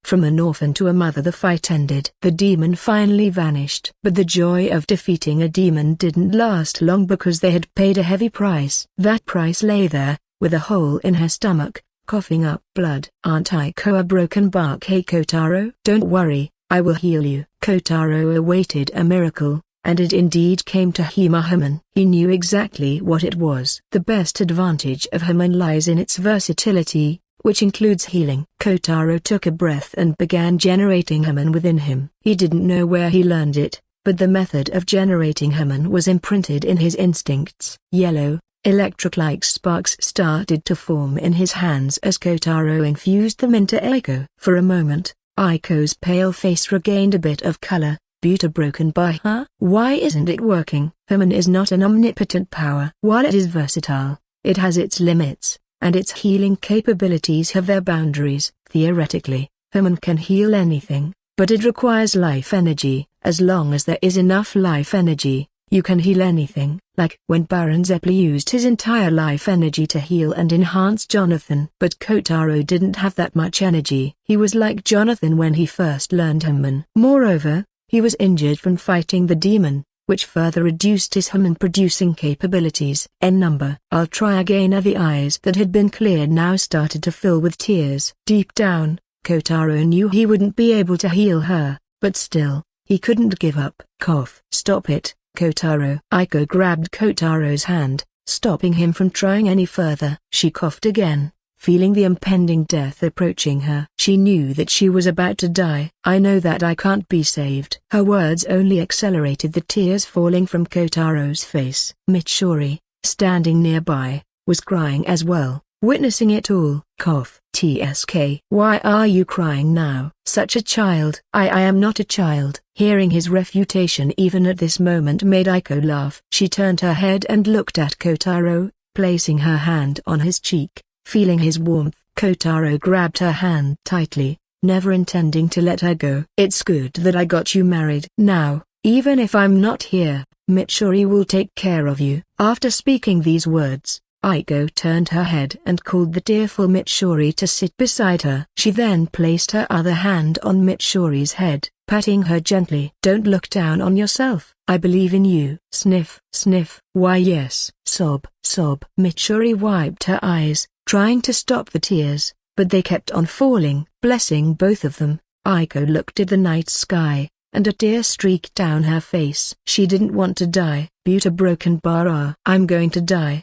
From an orphan to a mother. The fight ended. The demon finally vanished. But the joy of defeating a demon didn't last long because they had paid a heavy price. That price lay there, with a hole in her stomach, coughing up blood. Aren't Aiko a broken bark? Hey Kotaro? Don't worry, I will heal you. Kotaro awaited a miracle, and it indeed came to Hima-Human. He knew exactly what it was. The best advantage of Human lies in its versatility, which includes healing. Kotaro took a breath and began generating Human within him. He didn't know where he learned it, but the method of generating Human was imprinted in his instincts. Yellow, electric-like sparks started to form in his hands as Kotaro infused them into Aiko. For a moment, Aiko's pale face regained a bit of color. Buta broken by. Huh? Why isn't it working? Human is not an omnipotent power. While it is versatile, it has its limits, and its healing capabilities have their boundaries. Theoretically, Human can heal anything, but it requires life energy. As long as there is enough life energy, you can heal anything. Like when Baron Zeppeli used his entire life energy to heal and enhance Jonathan. But Kotaro didn't have that much energy. He was like Jonathan when he first learned Human. Moreover, he was injured from fighting the demon, which further reduced his Human-producing capabilities. I'll try again. The eyes that had been cleared now started to fill with tears. Deep down, Kotaro knew he wouldn't be able to heal her, but still, he couldn't give up. Cough. Stop it, Kotaro. Aiko grabbed Kotaro's hand, stopping him from trying any further. She coughed again, feeling the impending death approaching her. She knew that she was about to die. I know that I can't be saved. Her words only accelerated the tears falling from Kotaro's face. Mitsuri, standing nearby, was crying as well, witnessing it all. Cough. TSK. Why are you crying now? Such a child. I am not a child. Hearing his refutation even at this moment made Aiko laugh. She turned her head and looked at Kotaro, placing her hand on his cheek. Feeling his warmth, Kotaro grabbed her hand tightly, never intending to let her go. It's good that I got you married. Now, even if I'm not here, Mitsuri will take care of you. After speaking these words, Aiko turned her head and called the tearful Mitsuri to sit beside her. She then placed her other hand on Mitsuri's head, patting her gently. Don't look down on yourself. I believe in you. Sniff, sniff. Why yes. Sob, sob. Mitsuri wiped her eyes, trying to stop the tears, but they kept on falling. Blessing both of them, Aiko looked at the night sky, and a tear streaked down her face. She didn't want to die. Buta broken bar. I'm going to die.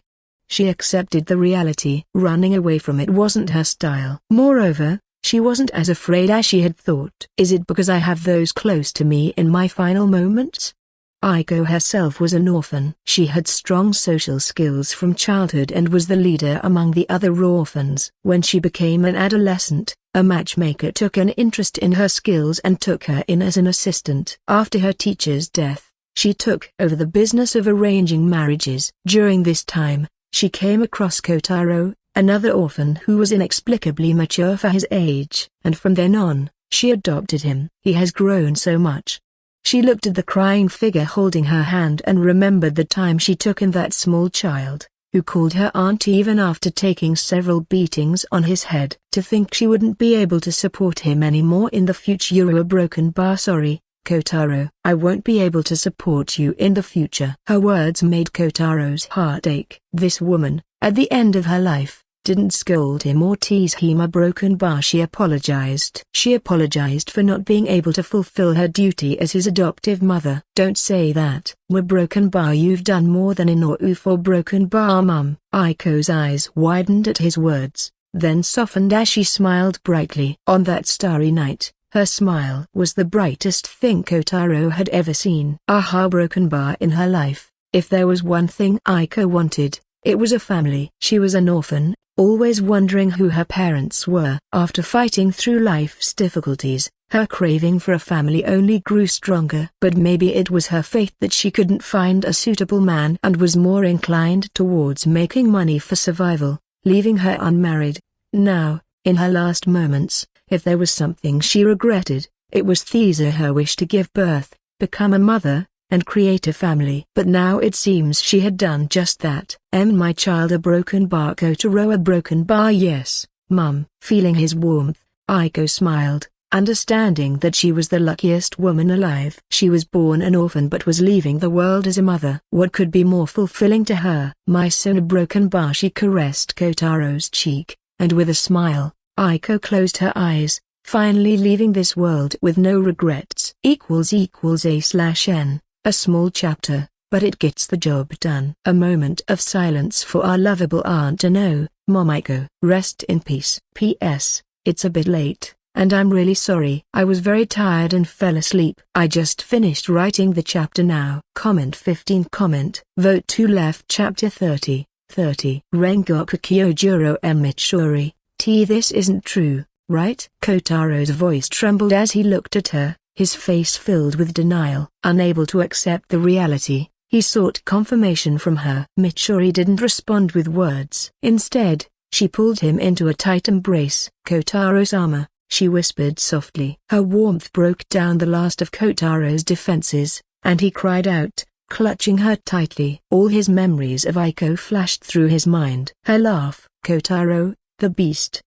She accepted the reality. Running away from it wasn't her style. Moreover, she wasn't as afraid as she had thought. Is it because I have those close to me in my final moments? Aiko herself was an orphan. She had strong social skills from childhood and was the leader among the other orphans. When she became an adolescent, a matchmaker took an interest in her skills and took her in as an assistant. After her teacher's death, she took over the business of arranging marriages. During this time, she came across Kotaro, another orphan who was inexplicably mature for his age, and from then on, she adopted him. He has grown so much. She looked at the crying figure holding her hand and remembered the time she took in that small child, who called her auntie even after taking several beatings on his head. To think she wouldn't be able to support him anymore in the future. You're a broken bar. Sorry, Kotaro. I won't be able to support you in the future. Her words made Kotaro's heart ache. This woman, at the end of her life, didn't scold him or tease him a broken bar. She apologized. She apologized for not being able to fulfill her duty as his adoptive mother. Don't say that. We're broken bar. You've done more than enough for broken bar, Mum. Aiko's eyes widened at his words, then softened as she smiled brightly. On that starry night, her smile was the brightest thing Kotaro had ever seen. A heartbroken bar in her life. If there was one thing Aiko wanted, it was a family. She was an orphan, always wondering who her parents were. After fighting through life's difficulties, her craving for a family only grew stronger. But maybe it was her fate that she couldn't find a suitable man and was more inclined towards making money for survival, leaving her unmarried. Now, in her last moments, if there was something she regretted, it was her wish to give birth, become a mother, and create a family. But now it seems she had done just that. My child, a broken bar. Kotaro, a broken bar. Yes, Mum. Feeling his warmth, Aiko smiled, understanding that she was the luckiest woman alive. She was born an orphan but was leaving the world as a mother. What could be more fulfilling to her? My son, a broken bar. She caressed Kotaro's cheek, and with a smile, Aiko closed her eyes, finally leaving this world with no regrets. A/N. A small chapter, but it gets the job done. A moment of silence for our lovable Aunt Ano. Mom, Aiko. Rest in peace. P.S. It's a bit late, and I'm really sorry. I was very tired and fell asleep. I just finished writing the chapter now. Comment 15. Vote to left. Chapter 30. Rengoku Kyojuro and Mitsuri. This isn't true, right? Kotaro's voice trembled as he looked at her, his face filled with denial. Unable to accept the reality, he sought confirmation from her. Mitsuri didn't respond with words. Instead, she pulled him into a tight embrace. Kotaro-sama, she whispered softly. Her warmth broke down the last of Kotaro's defenses, and he cried out, clutching her tightly. All his memories of Aiko flashed through his mind. Her laugh, Kotaro, the beast.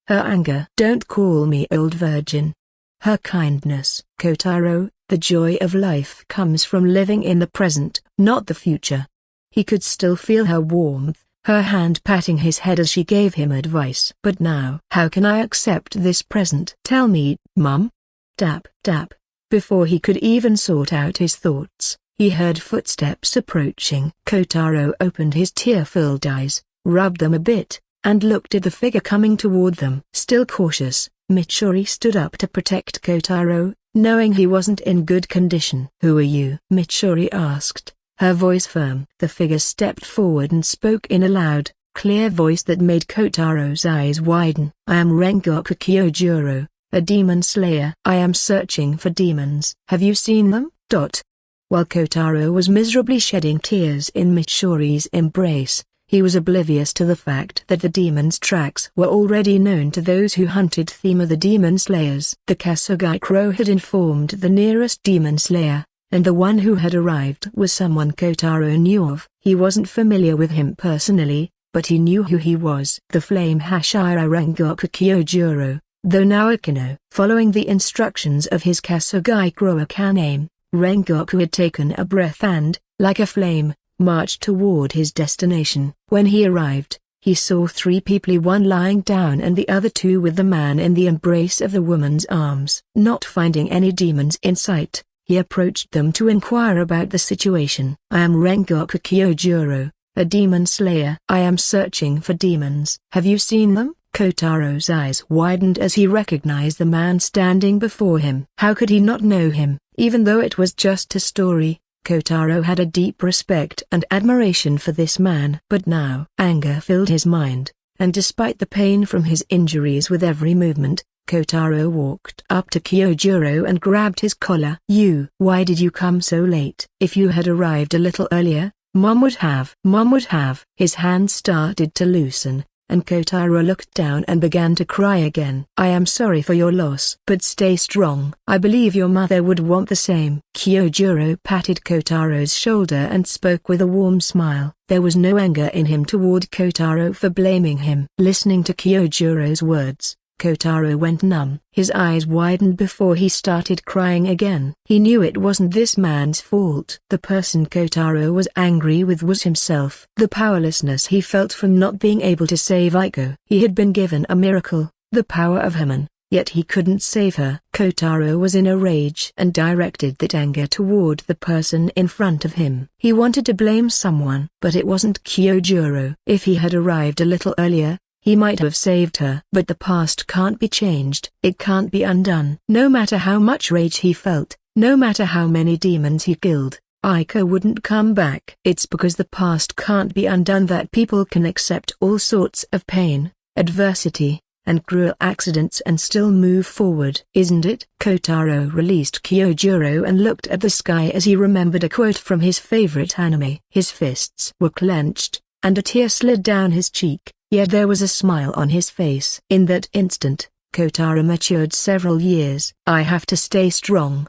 Her anger. Don't call me old virgin. Her kindness. Kotaro, the joy of life comes from living in the present, not the future. He could still feel her warmth, her hand patting his head as she gave him advice. But now, how can I accept this present? Tell me, Mum. Tap, tap. Before he could even sort out his thoughts, he heard footsteps approaching. Kotaro opened his tear-filled eyes, rubbed them a bit, and looked at the figure coming toward them. Still cautious, Mitsuri stood up to protect Kotaro, knowing he wasn't in good condition. Who are you? Mitsuri asked, her voice firm. The figure stepped forward and spoke in a loud, clear voice that made Kotaro's eyes widen. I am Rengoku Kyojuro, a demon slayer. I am searching for demons. Have you seen them? While Kotaro was miserably shedding tears in Mitsuri's embrace, he was oblivious to the fact that the demon's tracks were already known to those who hunted the demon slayers. The Kasugai crow had informed the nearest demon slayer, and the one who had arrived was someone Kotaro knew of. He wasn't familiar with him personally, but he knew who he was. The flame Hashira Rengoku Kyojuro, though now Akino. Following the instructions of his Kasugai crow name, Rengoku had taken a breath and, like a flame, marched toward his destination. When he arrived, he saw 3 people, one lying down and the other 2 with the man in the embrace of the woman's arms. Not finding any demons in sight, he approached them to inquire about the situation. I am Rengoku Kyojuro, A demon slayer. I am searching for demons. Have you seen them? Kotaro's eyes widened as he recognized the man standing before him. How could he not know him? Even though it was just a story, Kotaro had a deep respect and admiration for this man. But now anger filled his mind, and despite the pain from his injuries with every movement, Kotaro walked up to Kyojuro and grabbed his collar. Why did you come so late? If you had arrived a little earlier, Mom would have. His hand started to loosen, and Kotaro looked down and began to cry again. I am sorry for your loss. But stay strong. I believe your mother would want the same. Kyojuro patted Kotaro's shoulder and spoke with a warm smile. There was no anger in him toward Kotaro for blaming him. Listening to Kyojuro's words, Kotaro went numb. His eyes widened before he started crying again. He knew it wasn't this man's fault. The person Kotaro was angry with was himself. The powerlessness he felt from not being able to save Aiko. He had been given a miracle, the power of Haman, yet he couldn't save her. Kotaro was in a rage and directed that anger toward the person in front of him. He wanted to blame someone, but it wasn't Kyojuro. If he had arrived a little earlier, he might have saved her. But the past can't be changed. It can't be undone. No matter how much rage he felt, no matter how many demons he killed, Aiko wouldn't come back. It's because the past can't be undone that people can accept all sorts of pain, adversity, and cruel accidents and still move forward. Isn't it? Kotaro released Kyojuro and looked at the sky as he remembered a quote from his favorite anime. His fists were clenched, and a tear slid down his cheek. Yet there was a smile on his face. In that instant, Kotaro matured several years. I have to stay strong.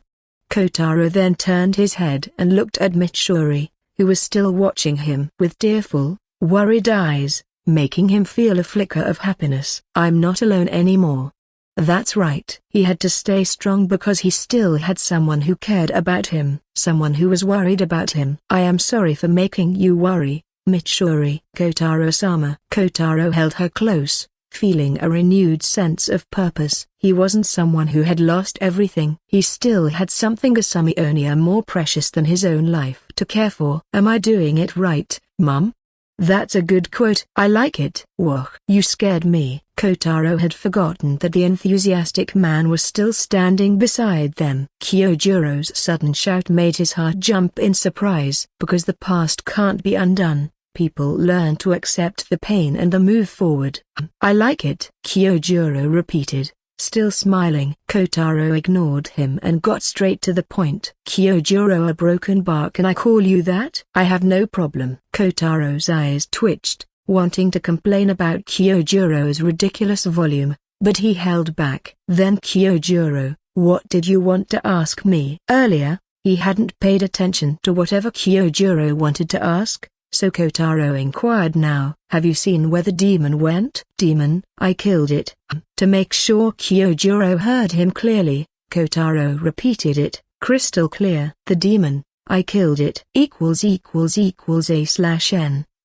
Kotaro then turned his head and looked at Mitsuri, who was still watching him with tearful, worried eyes, making him feel a flicker of happiness. I'm not alone anymore. That's right. He had to stay strong because he still had someone who cared about him, someone who was worried about him. I am sorry for making you worry, Mitsuri. Kotaro-sama. Kotaro held her close, feeling a renewed sense of purpose. He wasn't someone who had lost everything. He still had something Asami more precious than his own life to care for. Am I doing it right, Mum? That's a good quote. I like it. Whoa. You scared me. Kotaro had forgotten that the enthusiastic man was still standing beside them. Kyojuro's sudden shout made his heart jump in surprise. Because the past can't be undone, people learn to accept the pain and then move forward. I like it. Kyojuro repeated, still smiling. Kotaro ignored him and got straight to the point. Kyojuro, a broken bar. Can I call you that? I have no problem. Kotaro's eyes twitched, wanting to complain about Kyojuro's ridiculous volume, but he held back. Then Kyojuro, what did you want to ask me? Earlier, he hadn't paid attention to whatever Kyojuro wanted to ask, so Kotaro inquired now. Have you seen where the demon went? Demon? I killed it. To make sure Kyojuro heard him clearly, Kotaro repeated it, crystal clear. The demon, I killed it. ===A/N.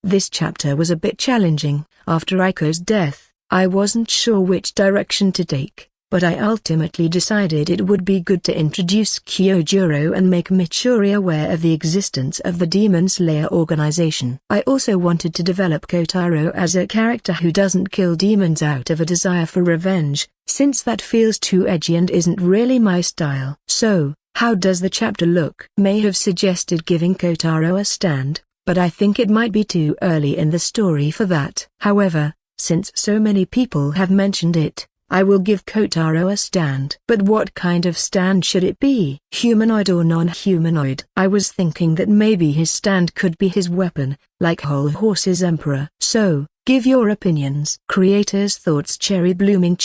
This chapter was a bit challenging. After Aiko's death, I wasn't sure which direction to take, but I ultimately decided it would be good to introduce Kyojuro and make Mitsuri aware of the existence of the Demon Slayer organization. I also wanted to develop Kotaro as a character who doesn't kill demons out of a desire for revenge, since that feels too edgy and isn't really my style. So, how does the chapter look? May have suggested giving Kotaro a stand, but I think it might be too early in the story for that. However, since so many people have mentioned it, I will give Kotaro a stand. But what kind of stand should it be? Humanoid or non-humanoid? I was thinking that maybe his stand could be his weapon, like Whole Horse's Emperor. So, give your opinions. Creators' thoughts. Cherry blooming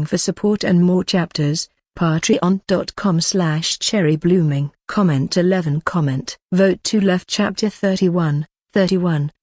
for support and more chapters. Patreon.com/cherryblooming. Comment 11. Vote to left. Chapter 31.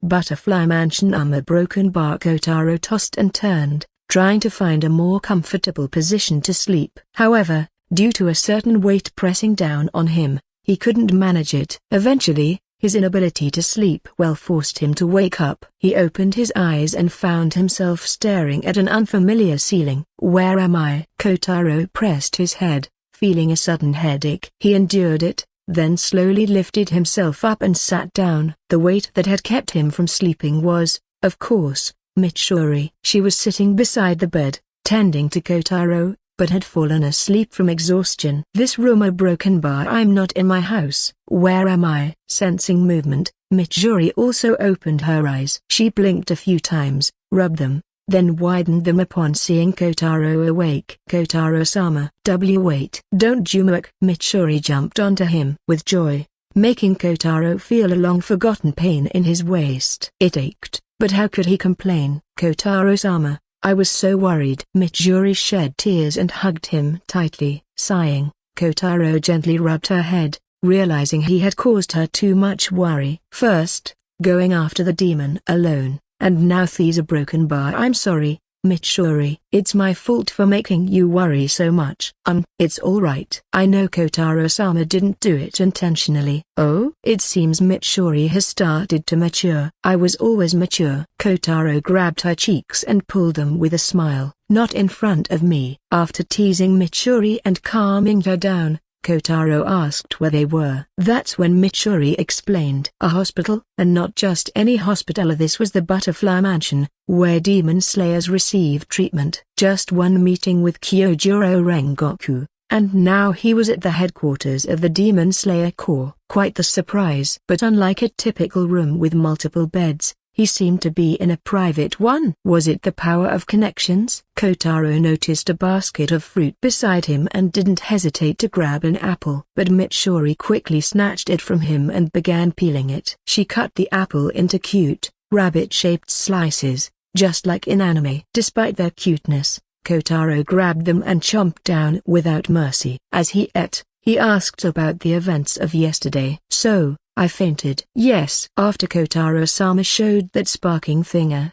Butterfly Mansion. A broken bar. Kotaro tossed and turned, trying to find a more comfortable position to sleep. However, due to a certain weight pressing down on him, he couldn't manage it. Eventually, his inability to sleep well forced him to wake up. He opened his eyes and found himself staring at an unfamiliar ceiling. Where am I? Kotaro pressed his head, feeling a sudden headache. He endured it, then slowly lifted himself up and sat down. The weight that had kept him from sleeping was, of course, Mitsuri. She was sitting beside the bed, tending to Kotaro, but had fallen asleep from exhaustion. This room a broken bar. I'm not in my house. Where am I? Sensing movement, Mitsuri also opened her eyes. She blinked a few times, rubbed them, then widened them upon seeing Kotaro awake. Kotaro-sama, wait. Don't you mook. Mitsuri jumped onto him with joy, making Kotaro feel a long-forgotten pain in his waist. It ached, but how could he complain? Kotaro-sama, I was so worried. Mitsuri shed tears and hugged him tightly. Sighing, Kotaro gently rubbed her head, realizing he had caused her too much worry. First, going after the demon alone, and now there's a broken bar. I'm sorry, Mitsuri. It's my fault for making you worry so much. It's alright. I know Kotaro-sama didn't do it intentionally. Oh? It seems Mitsuri has started to mature. I was always mature. Kotaro grabbed her cheeks and pulled them with a smile. Not in front of me. After teasing Mitsuri and calming her down, Kotaro asked where they were. That's when Mitsuri explained. A hospital? And not just any hospital. This was the Butterfly Mansion, where demon slayers receive treatment. Just one meeting with Kyojuro Rengoku, and now he was at the headquarters of the Demon Slayer Corps. Quite the surprise. But unlike a typical room with multiple beds, he seemed to be in a private one. Was it the power of connections? Kotaro noticed a basket of fruit beside him and didn't hesitate to grab an apple. But Mitsuri quickly snatched it from him and began peeling it. She cut the apple into cute, rabbit-shaped slices, just like in anime. Despite their cuteness, Kotaro grabbed them and chomped down without mercy. As he ate, he asked about the events of yesterday. So, I fainted. Yes. After Kotaro-sama showed that sparking finger.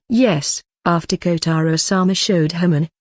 Yes. After Kotaro-sama showed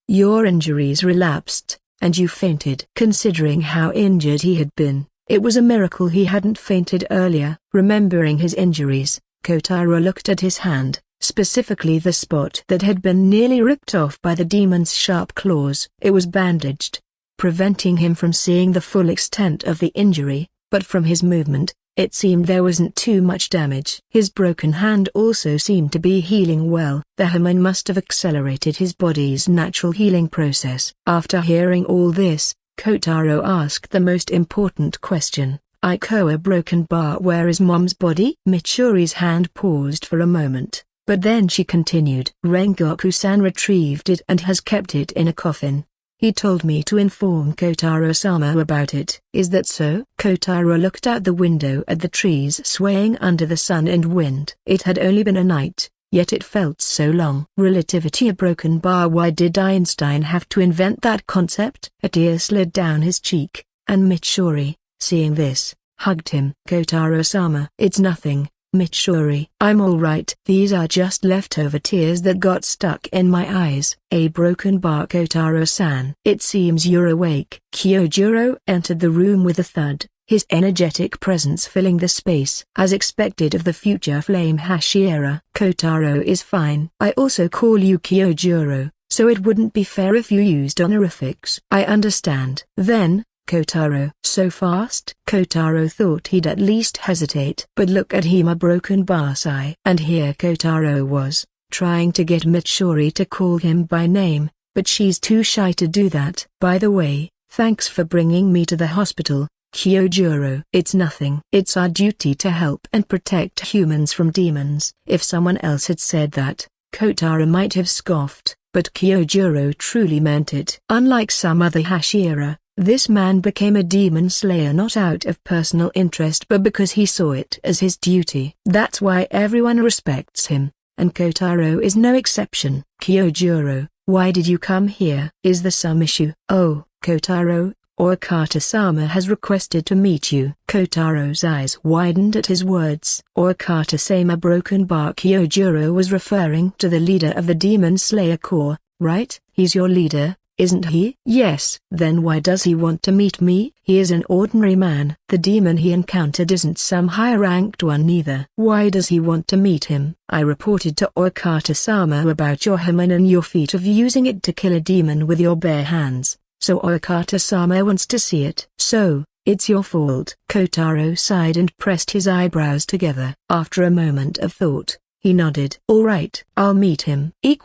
your injuries relapsed, and you fainted. Considering how injured he had been, it was a miracle he hadn't fainted earlier. Remembering his injuries, Kotaro looked at his hand, specifically the spot that had been nearly ripped off by the demon's sharp claws. It was bandaged, preventing him from seeing the full extent of the injury, but from his movement, it seemed there wasn't too much damage. His broken hand also seemed to be healing well. The Haman must have accelerated his body's natural healing process. After hearing all this, Kotaro asked the most important question. A broken bar. Where is Mom's body? Mitsuri's hand paused for a moment, but then she continued. Rengoku-san retrieved it and has kept it in a coffin. He told me to inform Kotaro-sama about it. Is that so? Kotaro looked out the window at the trees swaying under the sun and wind. It had only been a night, yet it felt so long. Relativity. A broken bar. Why did Einstein have to invent that concept? A tear slid down his cheek, and Mitsuri, seeing this, hugged him. Kotaro-sama. It's nothing, Mitsuri. I'm alright. These are just leftover tears that got stuck in my eyes. A broken bar. Kotaro-san. It seems you're awake. Kyojuro entered the room with a thud, his energetic presence filling the space. As expected of the future flame Hashiera. Kotaro is fine. I also call you Kyojuro, so it wouldn't be fair if you used honorifics. I understand. Then, Kotaro. So fast? Kotaro thought he'd at least hesitate. But look at him, a broken Barsai. And here Kotaro was, trying to get Mitsuri to call him by name, but she's too shy to do that. By the way, thanks for bringing me to the hospital, Kyojuro. It's nothing. It's our duty to help and protect humans from demons. If someone else had said that, Kotaro might have scoffed, but Kyojuro truly meant it. Unlike some other Hashiera, this man became a demon slayer not out of personal interest but because he saw it as his duty. That's why everyone respects him, and Kotaro is no exception. Kyojuro, why did you come here? Is there some issue? Oh, Kotaro, Okata-sama has requested to meet you. Kotaro's eyes widened at his words. Okata-sama broken bar. Kyojuro was referring to the leader of the Demon Slayer Corps, right? He's your leader, isn't he? Yes. Then why does he want to meet me? He is an ordinary man. The demon he encountered isn't some high-ranked one either. Why does he want to meet him? I reported to Okata-sama about your Haman and your feat of using it to kill a demon with your bare hands, so Okata-sama wants to see it. So, It's your fault. Kotaro sighed and pressed his eyebrows together. After a moment of thought, he nodded. Alright, I'll meet him. ===A/N.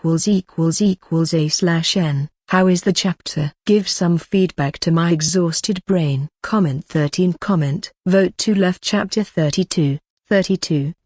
How is the chapter? Give some feedback to my exhausted brain. Comment 13. Vote to left. Chapter 32.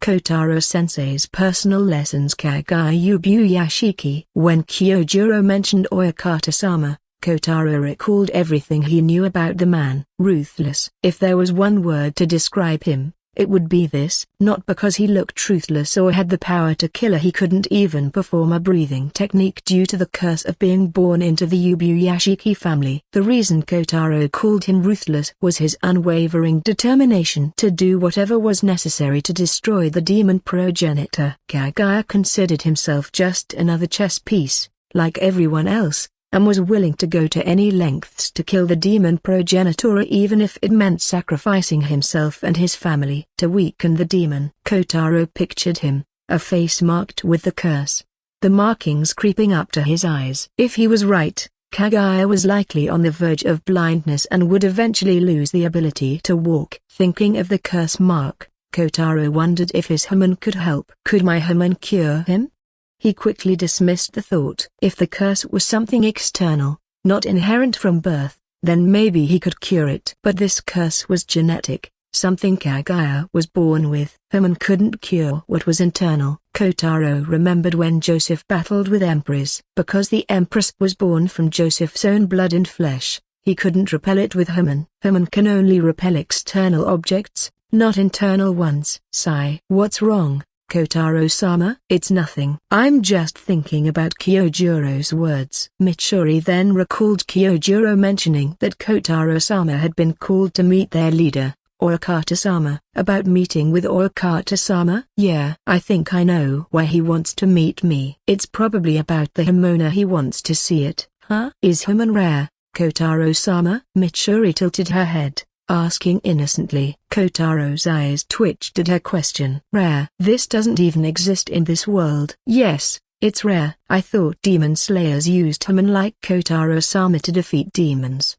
Kotaro-sensei's personal lessons. Kagai Yubuyashiki. When Kyojuro mentioned Oyakata-sama, Kotaro recalled everything he knew about the man. Ruthless. If there was one word to describe him, it would be this. Not because he looked truthless or had the power to kill her. He couldn't even perform a breathing technique due to the curse of being born into the Yubuyashiki family. The reason Kotaro called him ruthless was his unwavering determination to do whatever was necessary to destroy the demon progenitor. Kagaya considered himself just another chess piece, like everyone else, and was willing to go to any lengths to kill the demon progenitor, even if it meant sacrificing himself and his family. To weaken the demon, Kotaro pictured him, a face marked with the curse, the markings creeping up to his eyes. If he was right, Kagaya was likely on the verge of blindness and would eventually lose the ability to walk. Thinking of the curse mark, Kotaro wondered if his Haman could help. Could my Haman cure him? He quickly dismissed the thought. If the curse was something external, not inherent from birth, then maybe he could cure it. But this curse was genetic, something Kagaya was born with. Haman couldn't cure what was internal. Kotaro remembered when Joseph battled with Empress. Because the Empress was born from Joseph's own blood and flesh, he couldn't repel it with Haman. Haman can only repel external objects, not internal ones. Sigh. What's wrong, Kotaro-sama? It's nothing. I'm just thinking about Kyojuro's words. Mitsuri then recalled Kyojuro mentioning that Kotaro-sama had been called to meet their leader, Oyakata-sama. About meeting with Oyakata-sama? Yeah, I think I know why he wants to meet me. It's probably about the Hamona. He wants to see it. Huh? Is Haman rare, Kotaro-sama? Mitsuri tilted her head, asking innocently. Kotaro's eyes twitched at her question. Rare? This doesn't even exist in this world. Yes, it's rare. I thought demon slayers used Haman like Kotaro-sama to defeat demons.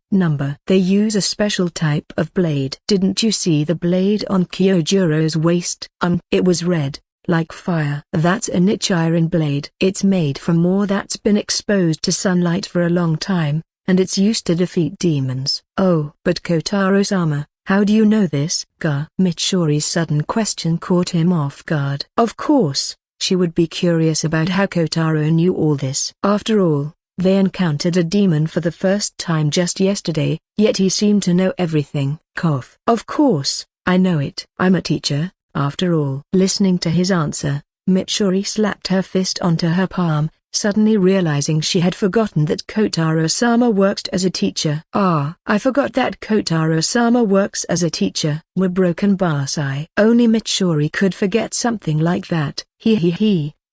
They use a special type of blade. Didn't you see the blade on Kyojuro's waist? It was red, like fire. That's a niche iron blade. It's made from ore that's been exposed to sunlight for a long time, and it's used to defeat demons. Oh, but Kotaro-sama, how do you know this? Mitsuri's sudden question caught him off guard. Of course, she would be curious about how Kotaro knew all this. After all, they encountered a demon for the first time just yesterday, yet he seemed to know everything. Cough. Of course, I know it. I'm a teacher, after all. Listening to his answer, Mitsuri slapped her fist onto her palm, suddenly realizing she had forgotten that Kotaro-sama worked as a teacher. I forgot that Kotaro-sama works as a teacher. Were broken Basai. Only Mitsuri could forget something like that.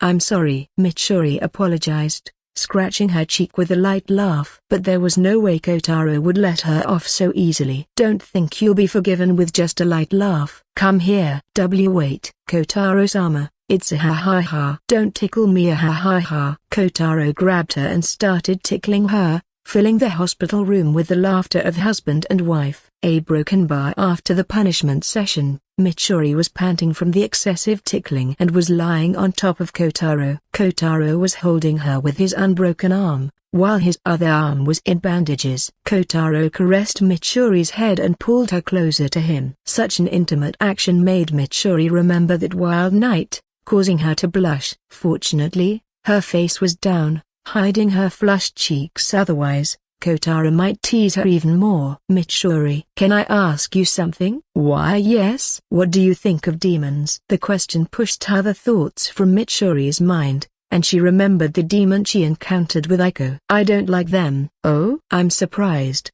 I'm sorry. Mitsuri apologized, scratching her cheek with a light laugh. But there was no way Kotaro would let her off so easily. Don't think you'll be forgiven with just a light laugh. Come here. Wait. Kotaro-sama, it's a ha-ha-ha. Don't tickle me, a ha-ha-ha. Kotaro grabbed her and started tickling her, filling the hospital room with the laughter of husband and wife. A broken bar. After the punishment session, Mitsuri was panting from the excessive tickling and was lying on top of Kotaro. Kotaro was holding her with his unbroken arm, while his other arm was in bandages. Kotaro caressed Mitsuri's head and pulled her closer to him. Such an intimate action made Mitsuri remember that wild night, causing her to blush. Fortunately, her face was down, hiding her flushed cheeks. Otherwise, Kotaro might tease her even more. Mitsuri, can I ask you something? Why yes. What do you think of demons? The question pushed other thoughts from Mitsuri's mind, and she remembered the demon she encountered with Aiko. I don't like them. Oh? I'm surprised.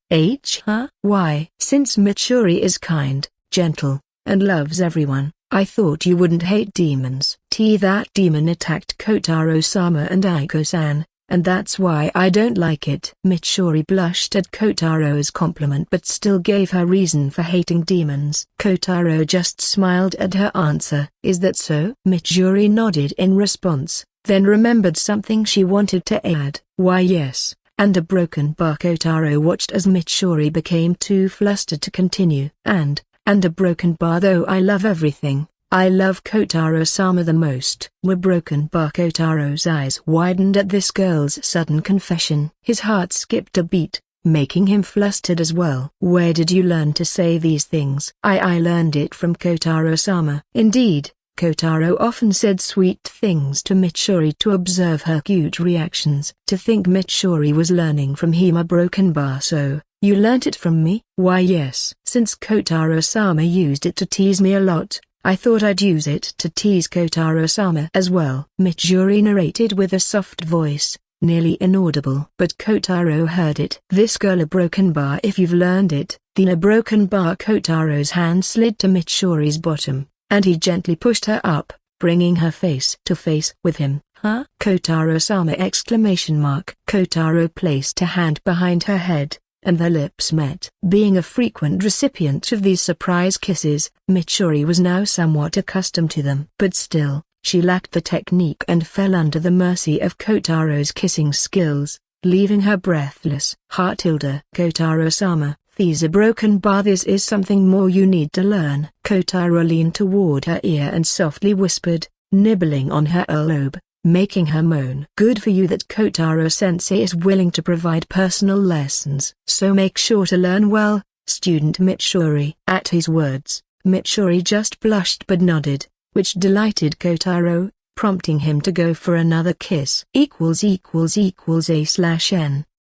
Why? Since Mitsuri is kind, gentle, and loves everyone, I thought you wouldn't hate demons. That demon attacked Kotaro-sama and Aiko-san, and that's why I don't like it. Mitsuri blushed at Kotaro's compliment but still gave her reason for hating demons. Kotaro just smiled at her answer. Is that so? Mitsuri nodded in response, then remembered something she wanted to add. Why yes, and a broken bar. Kotaro watched as Mitsuri became too flustered to continue. And a broken bar. Though I love everything, I love Kotaro-sama the most. Were broken bar. Kotaro's eyes widened at this girl's sudden confession. His heart skipped a beat, making him flustered as well. Where did you learn to say these things? I learned it from Kotaro-sama. Indeed, Kotaro often said sweet things to Mitsuri to observe her cute reactions. To think Mitsuri was learning from him. A broken bar. So, you learnt it from me? Why yes. Since Kotaro-sama used it to tease me a lot, I thought I'd use it to tease Kotaro-sama as well. Mitsuri narrated with a soft voice, nearly inaudible. But Kotaro heard it. This girl a broken bar. If you've learned it, then a broken bar. Kotaro's hand slid to Mitsuri's bottom, and he gently pushed her up, bringing her face to face with him. Huh? Kotaro-sama exclamation mark. Kotaro placed a hand behind her head, and their lips met. Being a frequent recipient of these surprise kisses, Mitsuri was now somewhat accustomed to them. But still, she lacked the technique and fell under the mercy of Kotaro's kissing skills, leaving her breathless. Tilda. Kotaro-sama, there's a broken bar. This is something more you need to learn. Kotaro leaned toward her ear and softly whispered, nibbling on her earlobe, making her moan. Good for you that Kotaro-sensei is willing to provide personal lessons. So make sure to learn well, student Mitsuri. At his words, Mitsuri just blushed but nodded, which delighted Kotaro, prompting him to go for another kiss. ===A/N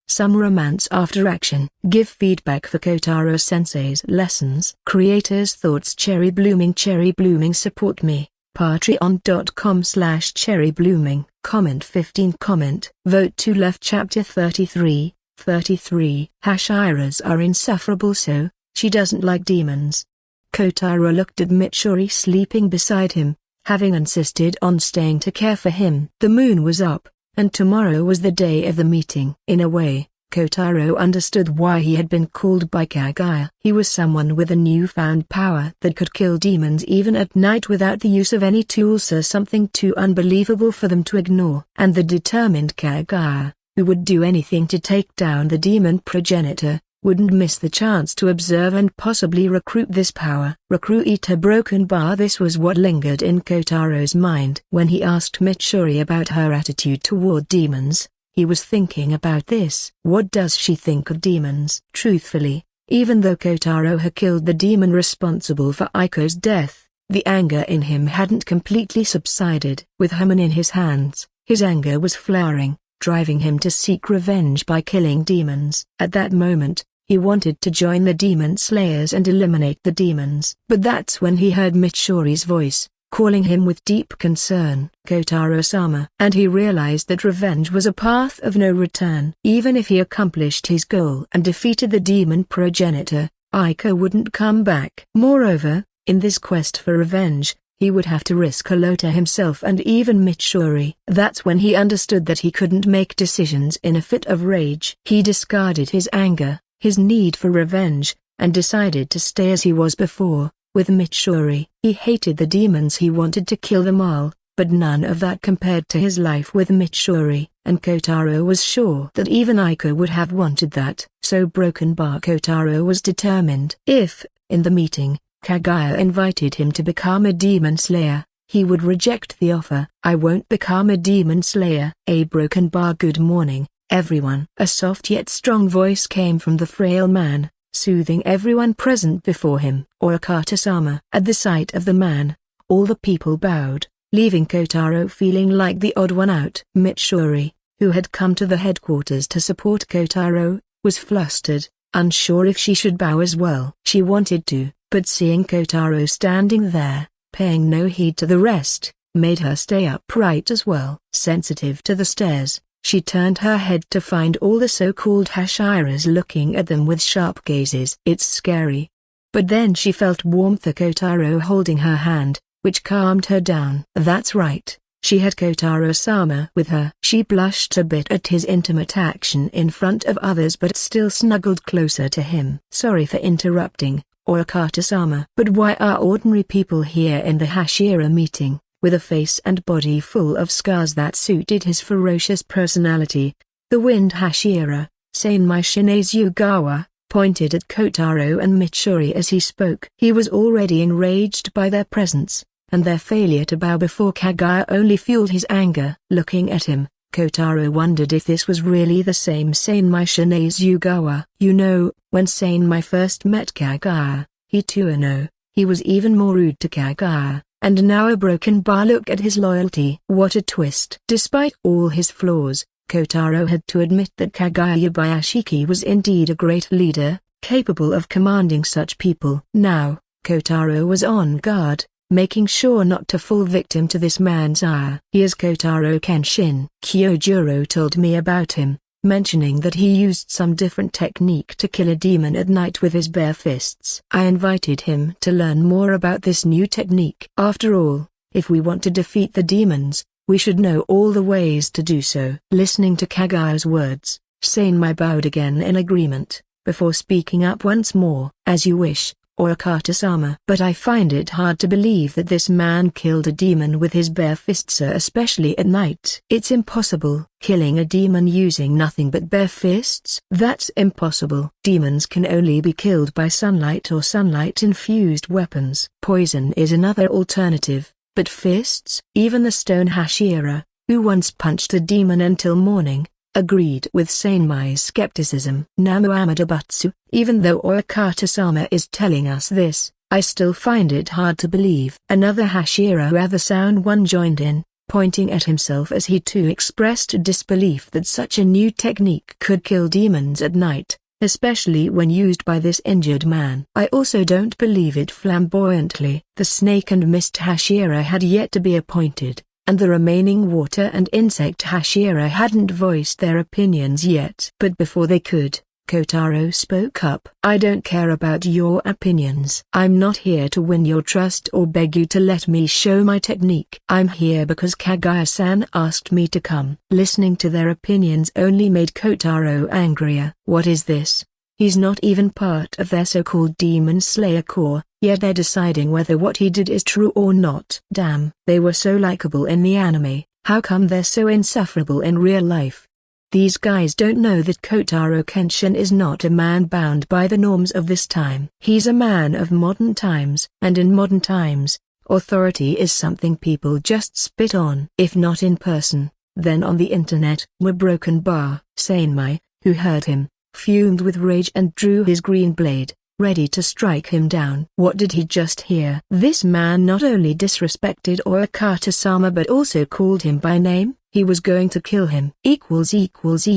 Some romance after action. Give feedback for Kotaro-sensei's lessons. Creators' thoughts. Cherry blooming support me. Patreon.com/cherryblooming. Comment 15. Comment. Vote to left. Chapter 33. Hashiras are insufferable, so she doesn't like demons. Kotaro looked at Mitsuri sleeping beside him, having insisted on staying to care for him. The moon was up, and tomorrow was the day of the meeting. In a way, Kotaro understood why he had been called by Kaguya. He was someone with a newfound power that could kill demons even at night without the use of any tools, something too unbelievable for them to ignore. And the determined Kaguya, who would do anything to take down the demon progenitor, wouldn't miss the chance to observe and possibly recruit this power. Recruit a broken bar. This was what lingered in Kotaro's mind. When he asked Mitsuri about her attitude toward demons, he was thinking about this. What does she think of demons? Truthfully, even though Kotaro had killed the demon responsible for Aiko's death, the anger in him hadn't completely subsided. With Haman in his hands, his anger was flaring, driving him to seek revenge by killing demons. At that moment, he wanted to join the demon slayers and eliminate the demons. But that's when he heard Mitsuri's voice, calling him with deep concern, Kotaro-sama. And he realized that revenge was a path of no return. Even if he accomplished his goal and defeated the demon progenitor, Aiko wouldn't come back. Moreover, in this quest for revenge, he would have to risk Halota himself and even Mitsuri. That's when he understood that he couldn't make decisions in a fit of rage. He discarded his anger, his need for revenge, and decided to stay as he was before, with Mitsuri. He hated the demons. He wanted to kill them all, but none of that compared to his life with Mitsuri, and Kotaro was sure that even Aiko would have wanted that. So broken bar. Kotaro was determined. If, in the meeting, Kaguya invited him to become a demon slayer, he would reject the offer. I won't become a demon slayer. A broken bar. Good morning, everyone. A soft yet strong voice came from the frail man, soothing everyone present before him. Okata-sama. At the sight of the man, all the people bowed, leaving Kotaro feeling like the odd one out. Mitsuri, who had come to the headquarters to support Kotaro, was flustered, unsure if she should bow as well. She wanted to, but seeing Kotaro standing there, paying no heed to the rest, made her stay upright as well. Sensitive to the stares, she turned her head to find all the so-called Hashiras looking at them with sharp gazes. It's scary. But then she felt warmth of Kotaro holding her hand, which calmed her down. That's right, she had Kotaro-sama with her. She blushed a bit at his intimate action in front of others but still snuggled closer to him. Sorry for interrupting, Okata-sama. But why are ordinary people here in the Hashira meeting, with a face and body full of scars that suited his ferocious personality? The wind Hashira, Sanmai Shinazugawa, pointed at Kotaro and Mitsuri as he spoke. He was already enraged by their presence, and their failure to bow before Kagaya only fueled his anger. Looking at him, Kotaro wondered if this was really the same Sanmai Shinazugawa. When Sanmai first met Kagaya, he was even more rude to Kagaya, and now a broken bar. Look at his loyalty. What a twist. Despite all his flaws, Kotaro had to admit that Kagaya Yabayashiki was indeed a great leader, capable of commanding such people. Now, Kotaro was on guard, making sure not to fall victim to this man's ire. He is Kotaro Kenshin. Kyojuro told me about him, mentioning that he used some different technique to kill a demon at night with his bare fists. I invited him to learn more about this new technique. After all, if we want to defeat the demons, we should know all the ways to do so. Listening to Kagaya's words, Sanmai bowed again in agreement, before speaking up once more. As you wish, Oyakata-sama. But I find it hard to believe that this man killed a demon with his bare fists, especially at night. It's impossible. Killing a demon using nothing but bare fists? That's impossible. Demons can only be killed by sunlight or sunlight-infused weapons. Poison is another alternative. But fists? Even the stone Hashira, who once punched a demon until morning, agreed with Sanmai's skepticism. Namu Amadabatsu, even though Oyakata-sama is telling us this, I still find it hard to believe. Another Hashira the sound one joined in, pointing at himself as he too expressed disbelief that such a new technique could kill demons at night, especially when used by this injured man. I also don't believe it flamboyantly. The snake and mist Hashira had yet to be appointed, and the remaining water and insect Hashira hadn't voiced their opinions yet. But before they could, Kotaro spoke up. I don't care about your opinions. I'm not here to win your trust or beg you to let me show my technique. I'm here because Kagaya-san asked me to come. Listening to their opinions only made Kotaro angrier. What is this? He's not even part of their so-called Demon Slayer Corps, yet they're deciding whether what he did is true or not. Damn, they were so likable in the anime, how come they're so insufferable in real life? These guys don't know that Kotaro Kenshin is not a man bound by the norms of this time. He's a man of modern times, and in modern times, authority is something people just spit on. If not in person, then on the internet. A broken bar. Sanmai, who heard him, fumed with rage and drew his green blade, ready to strike him down. What did he just hear? This man not only disrespected Oyakata-sama but also called him by name. He was going to kill him. ==A/N.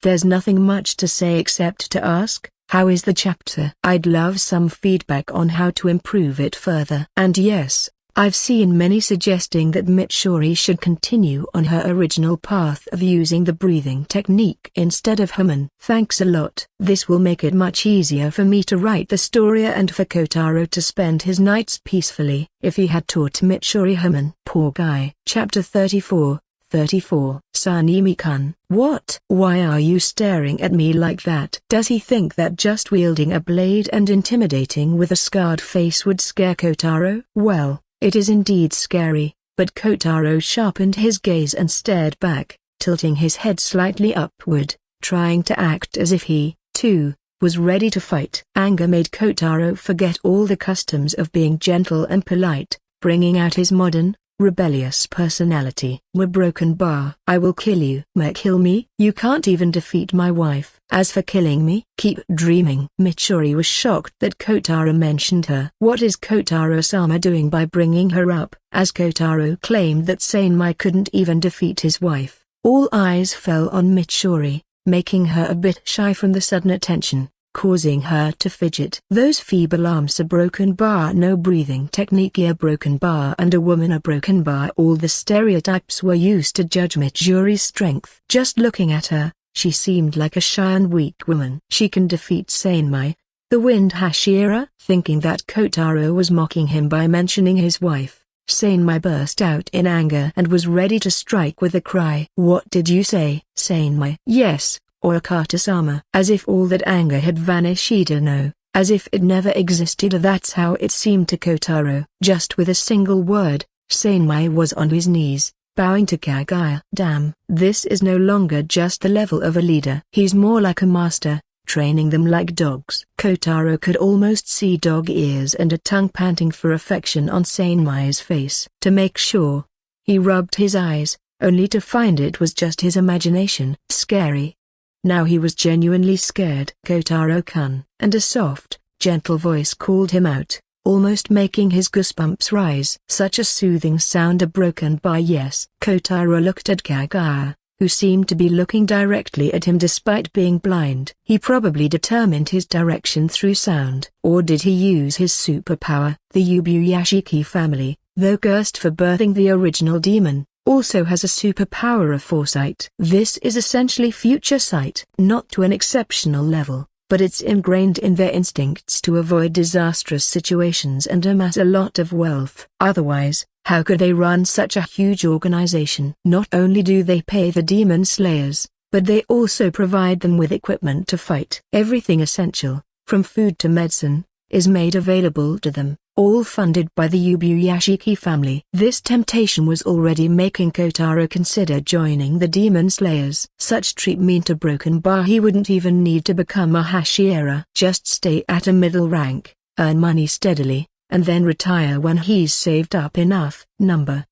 There's nothing much to say except to ask, how is the chapter? I'd love some feedback on how to improve it further. And yes, I've seen many suggesting that Mitsuri should continue on her original path of using the breathing technique instead of human. Thanks a lot. This will make it much easier for me to write the story and for Kotaro to spend his nights peacefully. If he had taught Mitsuri human. Poor guy. Chapter 34. Sanemi-kun. What? Why are you staring at me like that? Does he think that just wielding a blade and intimidating with a scarred face would scare Kotaro? Well, it is indeed scary, but Kotaro sharpened his gaze and stared back, tilting his head slightly upward, trying to act as if he, too, was ready to fight. Anger made Kotaro forget all the customs of being gentle and polite, bringing out his modern, rebellious personality. A broken bar. I will kill you. Kill me? You can't even defeat my wife. As for killing me, keep dreaming. Mitsuri was shocked that Kotaro mentioned her. What is Kotaro-sama doing by bringing her up? As Kotaro claimed that Sanmai couldn't even defeat his wife, all eyes fell on Mitsuri, making her a bit shy from the sudden attention, causing her to fidget. Those feeble arms. A broken bar. No breathing technique. A broken bar and a woman. A broken bar. All the stereotypes were used to judge Mitsuri's strength. Just looking at her, she seemed like a shy and weak woman. She can defeat Sanmai, the wind Hashira. Thinking that Kotaro was mocking him by mentioning his wife, Sanmai burst out in anger and was ready to strike with a cry. What did you say? Sanmai. Yes, Oyakata-sama. As if all that anger had vanished. No, as if it never existed. That's how it seemed to Kotaro. Just with a single word, Sanmai was on his knees, bowing to Kagaya. Damn, this is no longer just the level of a leader. He's more like a master, training them like dogs. Kotaro could almost see dog ears and a tongue panting for affection on Sanmai's face. To make sure, he rubbed his eyes, only to find it was just his imagination. Scary. Now he was genuinely scared. Kotaro-kun. And a soft, gentle voice called him out, almost making his goosebumps rise. Such a soothing sound, a broken by yes. Kotaro looked at Kagaya, who seemed to be looking directly at him despite being blind. He probably determined his direction through sound. Or did he use his superpower? The Yubuyashiki family, though cursed for birthing the original demon, also has a superpower of foresight. This is essentially future sight. Not to an exceptional level, but it's ingrained in their instincts to avoid disastrous situations and amass a lot of wealth. Otherwise, how could they run such a huge organization? Not only do they pay the demon slayers, but they also provide them with equipment to fight. Everything essential, from food to medicine, is made available to them, all funded by the Yubuyashiki family. This temptation was already making Kotaro consider joining the demon slayers. Such treatment to Broken Bar, he wouldn't even need to become a Hashiera. Just stay at a middle rank, earn money steadily, and then retire when he's saved up enough.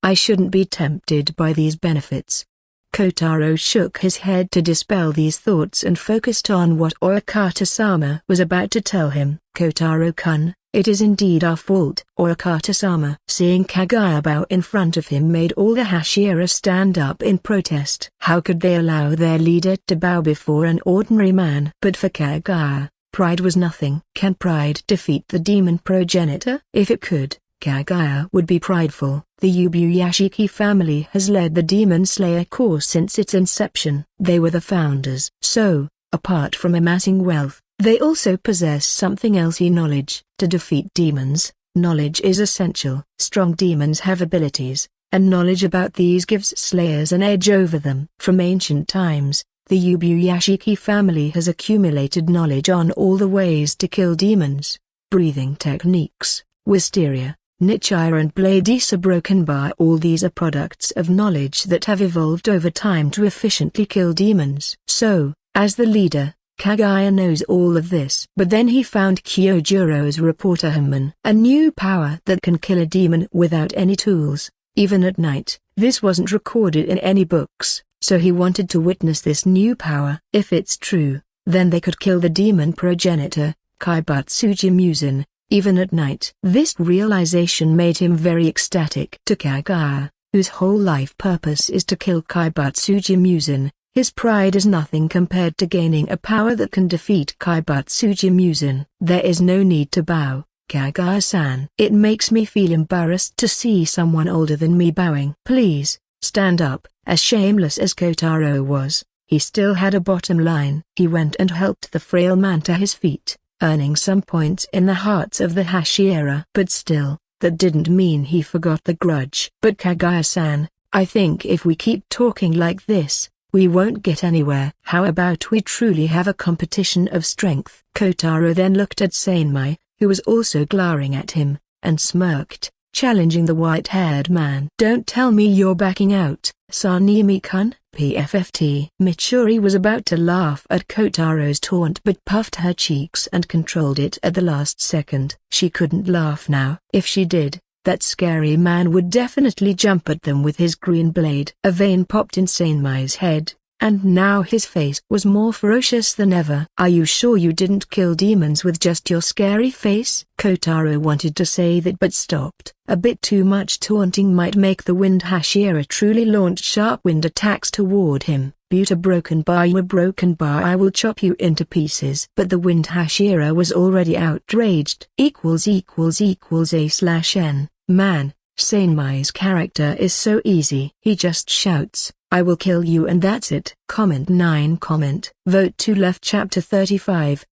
I shouldn't be tempted by these benefits. Kotaro shook his head to dispel these thoughts and focused on what Oyakata-sama was about to tell him. Kotaro-kun, it is indeed our fault. Oyakata-sama, seeing Kagaya bow in front of him, made all the Hashiera stand up in protest. How could they allow their leader to bow before an ordinary man? But for Kagaya, pride was nothing. Can pride defeat the demon progenitor? If it could, Kagaya would be prideful. The Yubuyashiki family has led the Demon Slayer course since its inception. They were the founders. So, apart from amassing wealth, they also possess something else: knowledge. To defeat demons, knowledge is essential. Strong demons have abilities, and knowledge about these gives slayers an edge over them. From ancient times, the Yubuyashiki family has accumulated knowledge on all the ways to kill demons, breathing techniques, wisteria, Nichira and Bladisa. Broken Bar, all these are products of knowledge that have evolved over time to efficiently kill demons. So, as the leader, Kagaya knows all of this. But then he found Kyojuro's reporter Haman, a new power that can kill a demon without any tools, even at night. This wasn't recorded in any books, so he wanted to witness this new power. If it's true, then they could kill the demon progenitor, Kaibatsuji Musin, even at night. This realization made him very ecstatic. To Kagaya, whose whole life purpose is to kill Kaibatsuji Musin, his pride is nothing compared to gaining a power that can defeat Kaibatsuji Musin. There is no need to bow, Kagaya-san. It makes me feel embarrassed to see someone older than me bowing. Please, stand up. As shameless as Kotaro was, he still had a bottom line. He went and helped the frail man to his feet, earning some points in the hearts of the Hashiera. But still, that didn't mean he forgot the grudge. But Kagaya-san, I think if we keep talking like this, we won't get anywhere. How about we truly have a competition of strength? Kotaro then looked at Sanmai, who was also glaring at him, and smirked, challenging the white-haired man. Don't tell me you're backing out, Sanemi-kun. PFFT. Mitsuri was about to laugh at Kotaro's taunt but puffed her cheeks and controlled it at the last second. She couldn't laugh now. If she did, that scary man would definitely jump at them with his green blade. A vein popped in Sanmai's head, and now his face was more ferocious than ever. Are you sure you didn't kill demons with just your scary face? Kotaro wanted to say that but stopped. A bit too much taunting might make the Wind Hashiera truly launch sharp wind attacks toward him. Buta Broken Bar, you a Broken Bar, I will chop you into pieces. But the Wind Hashiera was already outraged. ==A/N. Man, Sanmai's character is so easy. He just shouts, I will kill you, and that's it. Comment 9. Vote to left. Chapter 35.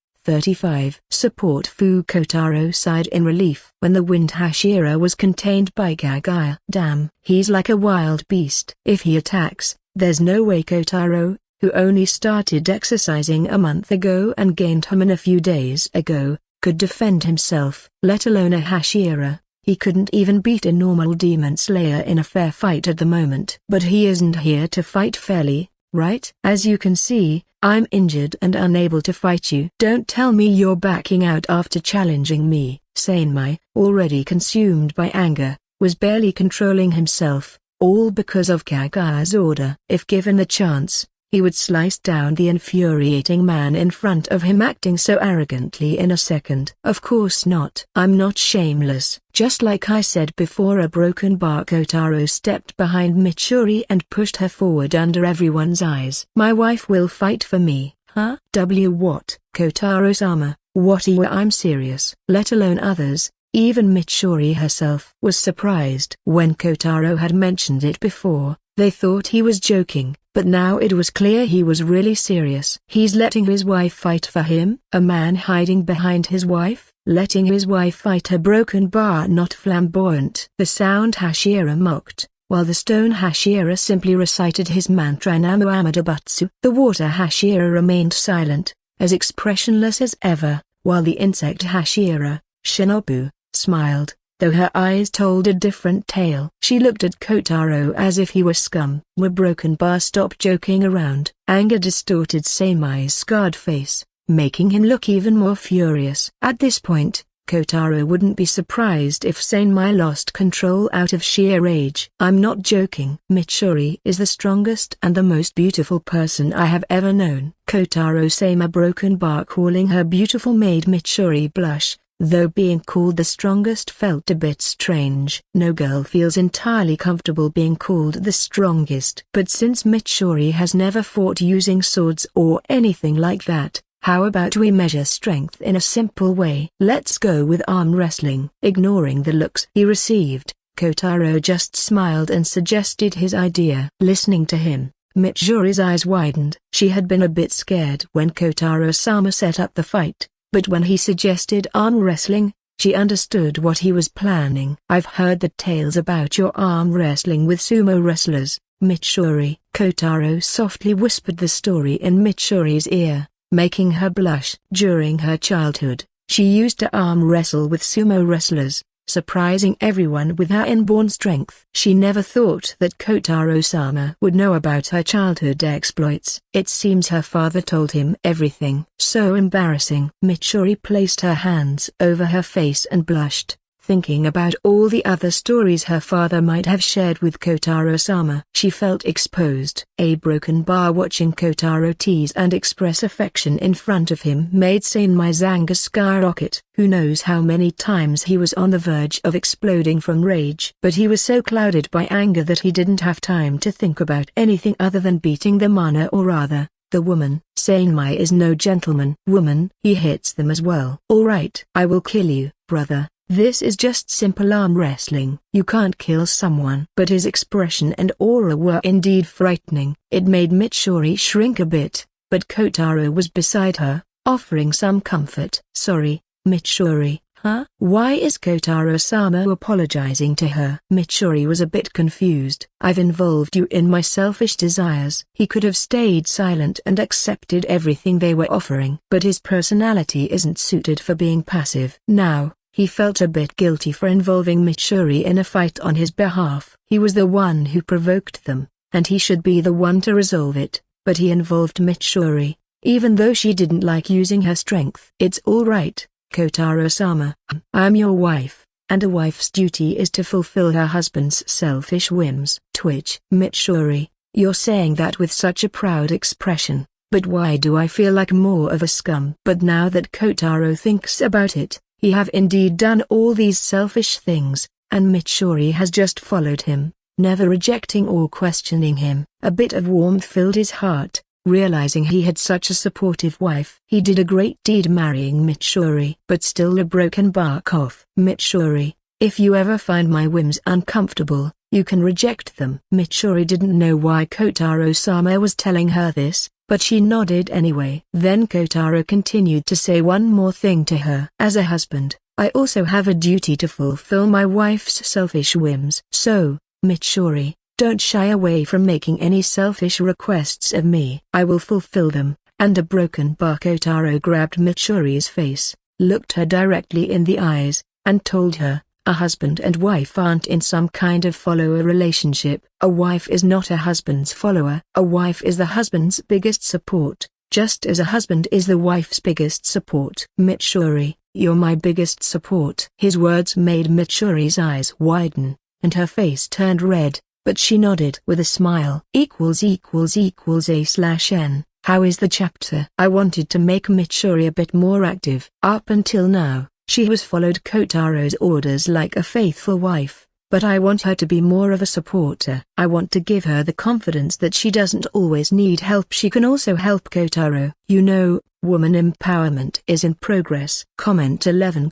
Support Kotaro sighed in relief when the Wind Hashiera was contained by Kagaya. Damn, he's like a wild beast. If he attacks, there's no way Kotaro, who only started exercising a month ago and gained Haman a few days ago, could defend himself, let alone a Hashiera. He couldn't even beat a normal demon slayer in a fair fight at the moment. But he isn't here to fight fairly, right? As you can see, I'm injured and unable to fight you. Don't tell me you're backing out after challenging me. Seinmai, already consumed by anger, was barely controlling himself, all because of Kaga's order. If given the chance, he would slice down the infuriating man in front of him acting so arrogantly in a second. Of course not. I'm not shameless. Just like I said before, a broken bar. Kotaro stepped behind Mitsuri and pushed her forward under everyone's eyes. My wife will fight for me, huh? What? Kotaro-sama, what are you? I'm serious. Let alone others. Even Mitsuri herself was surprised. When Kotaro had mentioned it before, they thought he was joking, but now it was clear he was really serious. He's letting his wife fight for him? A man hiding behind his wife, letting his wife fight a broken bar? Not flamboyant. The sound Hashira mocked, while the stone Hashira simply recited his mantra Namo Amida Butsu. The water Hashira remained silent, as expressionless as ever, while the insect Hashira, Shinobu, smiled, though her eyes told a different tale. She looked at Kotaro as if he were scum. Were broken bar, stop joking around. Anger distorted Seinmai's scarred face, making him look even more furious. At this point, Kotaro wouldn't be surprised if Seinmai lost control out of sheer rage. I'm not joking. Mitsuri is the strongest and the most beautiful person I have ever known. Kotaro-sama broken bar calling her beautiful made Mitsuri blush, though being called the strongest felt a bit strange. No girl feels entirely comfortable being called the strongest. But since Mitsuri has never fought using swords or anything like that, how about we measure strength in a simple way? Let's go with arm wrestling. Ignoring the looks he received, Kotaro just smiled and suggested his idea. Listening to him, Mitsuri's eyes widened. She had been a bit scared when Kotaro-sama set up the fight, but when he suggested arm wrestling, she understood what he was planning. I've heard the tales about your arm wrestling with sumo wrestlers, Mitsuri. Kotaro softly whispered the story in Mitsuri's ear, making her blush. During her childhood, she used to arm wrestle with sumo wrestlers, surprising everyone with her inborn strength. She never thought that Kotaro-sama would know about her childhood exploits. It seems her father told him everything. So embarrassing. Mitsuri placed her hands over her face and blushed, thinking about all the other stories her father might have shared with Kotaro-sama. She felt exposed. A broken bar. Watching Kotaro tease and express affection in front of him made Seinmai's anger skyrocket. Who knows how many times he was on the verge of exploding from rage. But he was so clouded by anger that he didn't have time to think about anything other than beating the mana, or rather, the woman. Seinmai is no gentleman. Woman, he hits them as well. Alright, I will kill you, brother. This is just simple arm wrestling. You can't kill someone. But his expression and aura were indeed frightening. It made Mitsuri shrink a bit, but Kotaro was beside her, offering some comfort. Sorry, Mitsuri, huh? Why is Kotaro-sama apologizing to her? Mitsuri was a bit confused. I've involved you in my selfish desires. He could have stayed silent and accepted everything they were offering. But his personality isn't suited for being passive. Now, he felt a bit guilty for involving Mitsuri in a fight on his behalf. He was the one who provoked them, and he should be the one to resolve it, but he involved Mitsuri, even though she didn't like using her strength. It's all right, Kotaro-sama. I'm your wife, and a wife's duty is to fulfill her husband's selfish whims. Twitch. Mitsuri, you're saying that with such a proud expression, but why do I feel like more of a scum? But now that Kotaro thinks about it, he have indeed done all these selfish things, and Mitsuri has just followed him, never rejecting or questioning him. A bit of warmth filled his heart, realizing he had such a supportive wife. He did a great deed marrying Mitsuri. But still a broken bark off. Mitsuri, if you ever find my whims uncomfortable, you can reject them. Mitsuri didn't know why Kotaro-sama was telling her this, but she nodded anyway. Then Kotaro continued to say one more thing to her. As a husband, I also have a duty to fulfill my wife's selfish whims. So, Mitsuri, don't shy away from making any selfish requests of me. I will fulfill them. And a broken bar. Kotaro grabbed Mitsuri's face, looked her directly in the eyes, and told her, A husband and wife aren't in some kind of follower relationship. A wife is not a husband's follower. A wife is the husband's biggest support, just as a husband is the wife's biggest support. Mitsuri, you're my biggest support. His words made Mitsuri's eyes widen, and her face turned red, but she nodded with a smile. A/N. How is the chapter? I wanted to make Mitsuri a bit more active. Up until now, she has followed Kotaro's orders like a faithful wife, but I want her to be more of a supporter. I want to give her the confidence that she doesn't always need help. She can also help Kotaro. You know, woman empowerment is in progress. Comment 11.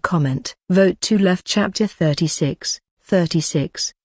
Vote to left. Chapter 36.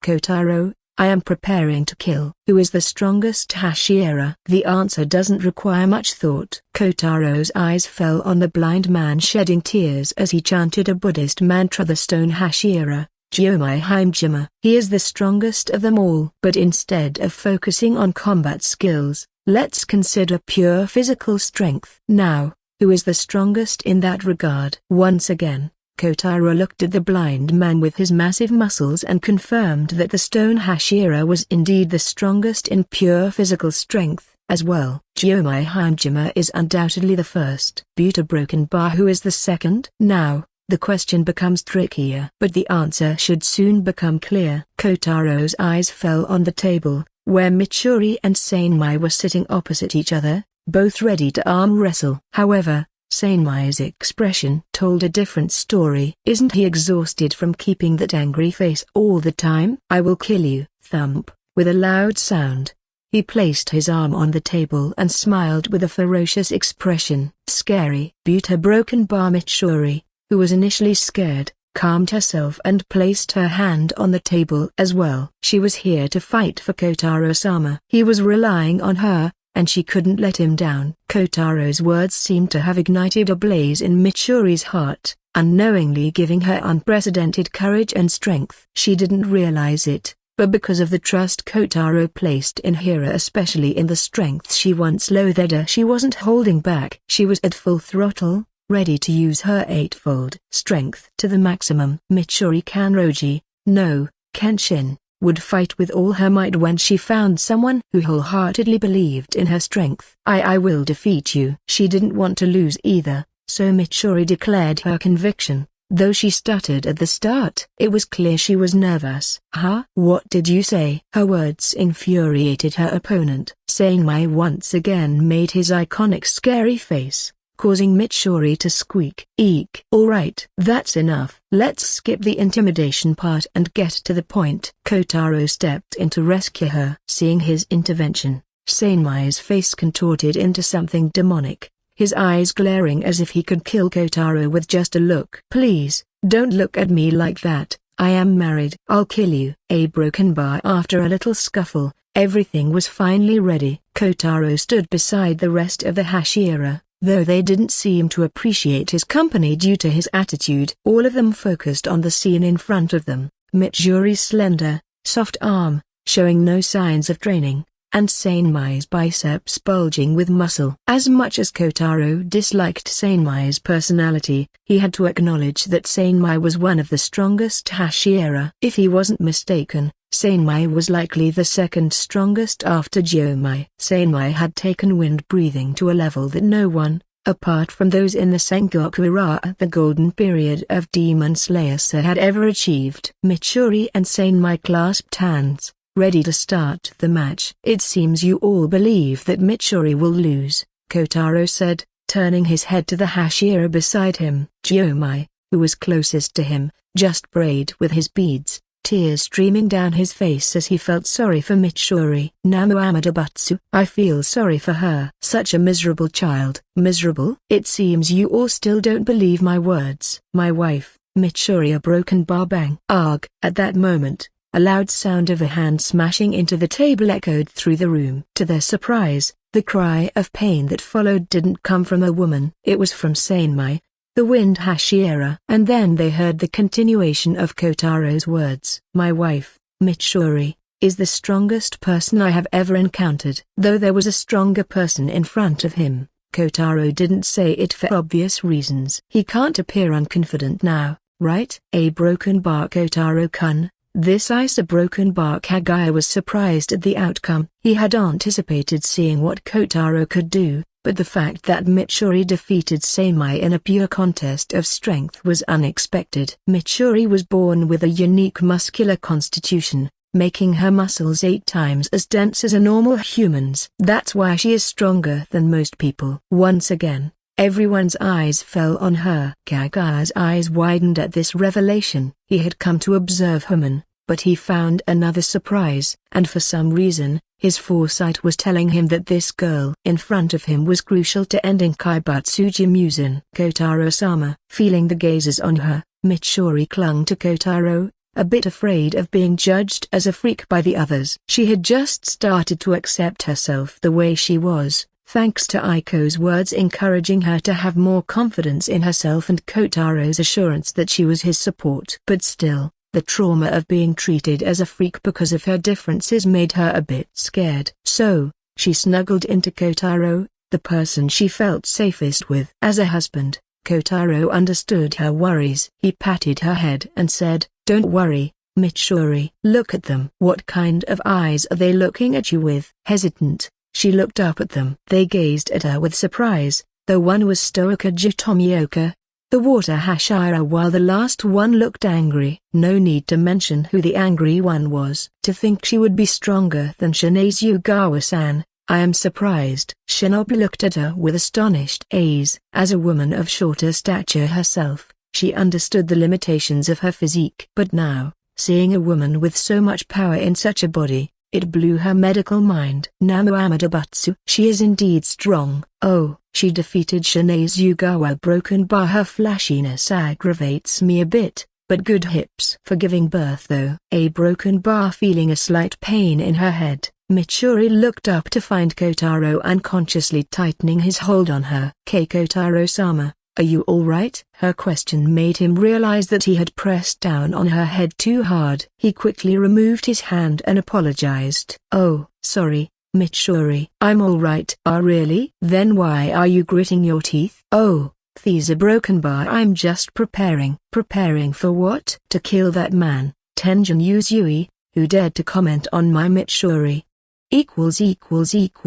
Kotaro, I am preparing to kill. Who is the strongest Hashira? The answer doesn't require much thought. Kotaro's eyes fell on the blind man shedding tears as he chanted a Buddhist mantra. The stone Hashira, Gyomai Haimjima. He is the strongest of them all. But instead of focusing on combat skills, let's consider pure physical strength. Now, who is the strongest in that regard? Once again, Kotaro looked at the blind man with his massive muscles and confirmed that the stone Hashira was indeed the strongest in pure physical strength, as well. Gyomai Haimjima is undoubtedly the first. Buta Broken Bar. Who is the second? Now, the question becomes trickier. But the answer should soon become clear. Kotaro's eyes fell on the table, where Mitsuri and Sanmai were sitting opposite each other, both ready to arm wrestle. However, Sanmai's expression told a different story. Isn't he exhausted from keeping that angry face all the time? I will kill you. Thump. With a loud sound, he placed his arm on the table and smiled with a ferocious expression. Scary. Buta Broken Bar. Mitsuri, who was initially scared, calmed herself and placed her hand on the table as well. She was here to fight for Kotaro-sama. He was relying on her, and she couldn't let him down. Kotaro's words seemed to have ignited a blaze in Mitsuri's heart, unknowingly giving her unprecedented courage and strength. She didn't realize it, but because of the trust Kotaro placed in her, especially in the strength she once loathed her, she wasn't holding back. She was at full throttle, ready to use her eightfold strength to the maximum. Mitsuri Kanroji, no, Kenshin, would fight with all her might when she found someone who wholeheartedly believed in her strength. I will defeat you. She didn't want to lose either, so Mitsuri declared her conviction, though she stuttered at the start. It was clear she was nervous. Huh? What did you say? Her words infuriated her opponent. Sanmai once again made his iconic scary face, causing Mitsuri to squeak. Eek. Alright. That's enough. Let's skip the intimidation part and get to the point. Kotaro stepped in to rescue her. Seeing his intervention, Sanmai's face contorted into something demonic, his eyes glaring as if he could kill Kotaro with just a look. Please, don't look at me like that. I am married. I'll kill you. A broken bar. After a little scuffle, everything was finally ready. Kotaro stood beside the rest of the Hashira, though they didn't seem to appreciate his company due to his attitude. All of them focused on the scene in front of them. Mitsuri's slender, soft arm, showing no signs of training, and Sanmai's biceps bulging with muscle. As much as Kotaro disliked Sanmai's personality, he had to acknowledge that Sanmai was one of the strongest Hashira. If he wasn't mistaken, Sanmai was likely the second strongest after Gyomai. Sanmai had taken wind breathing to a level that no one, apart from those in the Sengoku era at the golden period of Demon Slayer, had ever achieved. Mitsuri and Sanmai clasped hands, ready to start the match. It seems you all believe that Mitsuri will lose, Kotaro said, turning his head to the Hashira beside him. Gyomai, who was closest to him, just prayed with his beads, tears streaming down his face as he felt sorry for Mitsuri. Namu Amadabatsu, I feel sorry for her. Such a miserable child. Miserable? It seems you all still don't believe my words. My wife, Mitsuri. A broken bar. Bang. Arg. At that moment, a loud sound of a hand smashing into the table echoed through the room. To their surprise, the cry of pain that followed didn't come from a woman. It was from Sanmai, the wind Hashira. And then they heard the continuation of Kotaro's words. My wife, Mitsuri, is the strongest person I have ever encountered. Though there was a stronger person in front of him, Kotaro didn't say it for obvious reasons. He can't appear unconfident now, right? A broken bar Kotaro-kun. This ice a broken bar. Kagaya was surprised at the outcome. He had anticipated seeing what Kotaro could do, but the fact that Mitsuri defeated Sanmai in a pure contest of strength was unexpected. Mitsuri was born with a unique muscular constitution, making her muscles 8 times as dense as a normal human's. That's why she is stronger than most people. Once again, everyone's eyes fell on her. Kagaya's eyes widened at this revelation. He had come to observe Human, but he found another surprise, and for some reason, his foresight was telling him that this girl in front of him was crucial to ending Kaibatsuji Musen. Kotaro-sama. Feeling the gazes on her, Mitsuri clung to Kotaro, a bit afraid of being judged as a freak by the others. She had just started to accept herself the way she was, thanks to Aiko's words encouraging her to have more confidence in herself and Kotaro's assurance that she was his support. But still, the trauma of being treated as a freak because of her differences made her a bit scared. So, she snuggled into Kotaro, the person she felt safest with. As a husband, Kotaro understood her worries. He patted her head and said, "Don't worry, Mitsuri. Look at them. What kind of eyes are they looking at you with?" Hesitant, she looked up at them. They gazed at her with surprise, though one was Stoikaji Tomioka, the water Hashira, while the last one looked angry. No need to mention who the angry one was. To think she would be stronger than Shinazugawa-san. I am surprised. Shinobu looked at her with astonished gaze. As a woman of shorter stature herself, she understood the limitations of her physique. But now, seeing a woman with so much power in such a body, it blew her medical mind. Namu Amadabatsu. She is indeed strong. Oh, she defeated Shinazugawa. Broken bar. Her flashiness aggravates me a bit, but good hips for giving birth though. A broken bar. Feeling a slight pain in her head, Mitsuri looked up to find Kotaro unconsciously tightening his hold on her. Kotaro-sama, are you alright? Her question made him realize that he had pressed down on her head too hard. He quickly removed his hand and apologized. Oh, sorry, Mitsuri. I'm alright. Ah, really? Then why are you gritting your teeth? Oh, these are broken bar. I'm just preparing. Preparing for what? To kill that man, Tenjin Uzui, who dared to comment on my Mitsuri. A/N.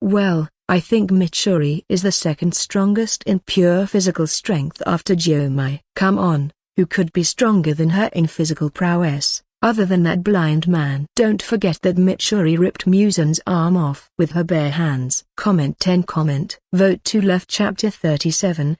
Well, I think Mitsuri is the second strongest in pure physical strength after Jomai. Come on, who could be stronger than her in physical prowess, other than that blind man? Don't forget that Mitsuri ripped Musen's arm off with her bare hands. Comment 10. Comment. Vote to left. Chapter 37.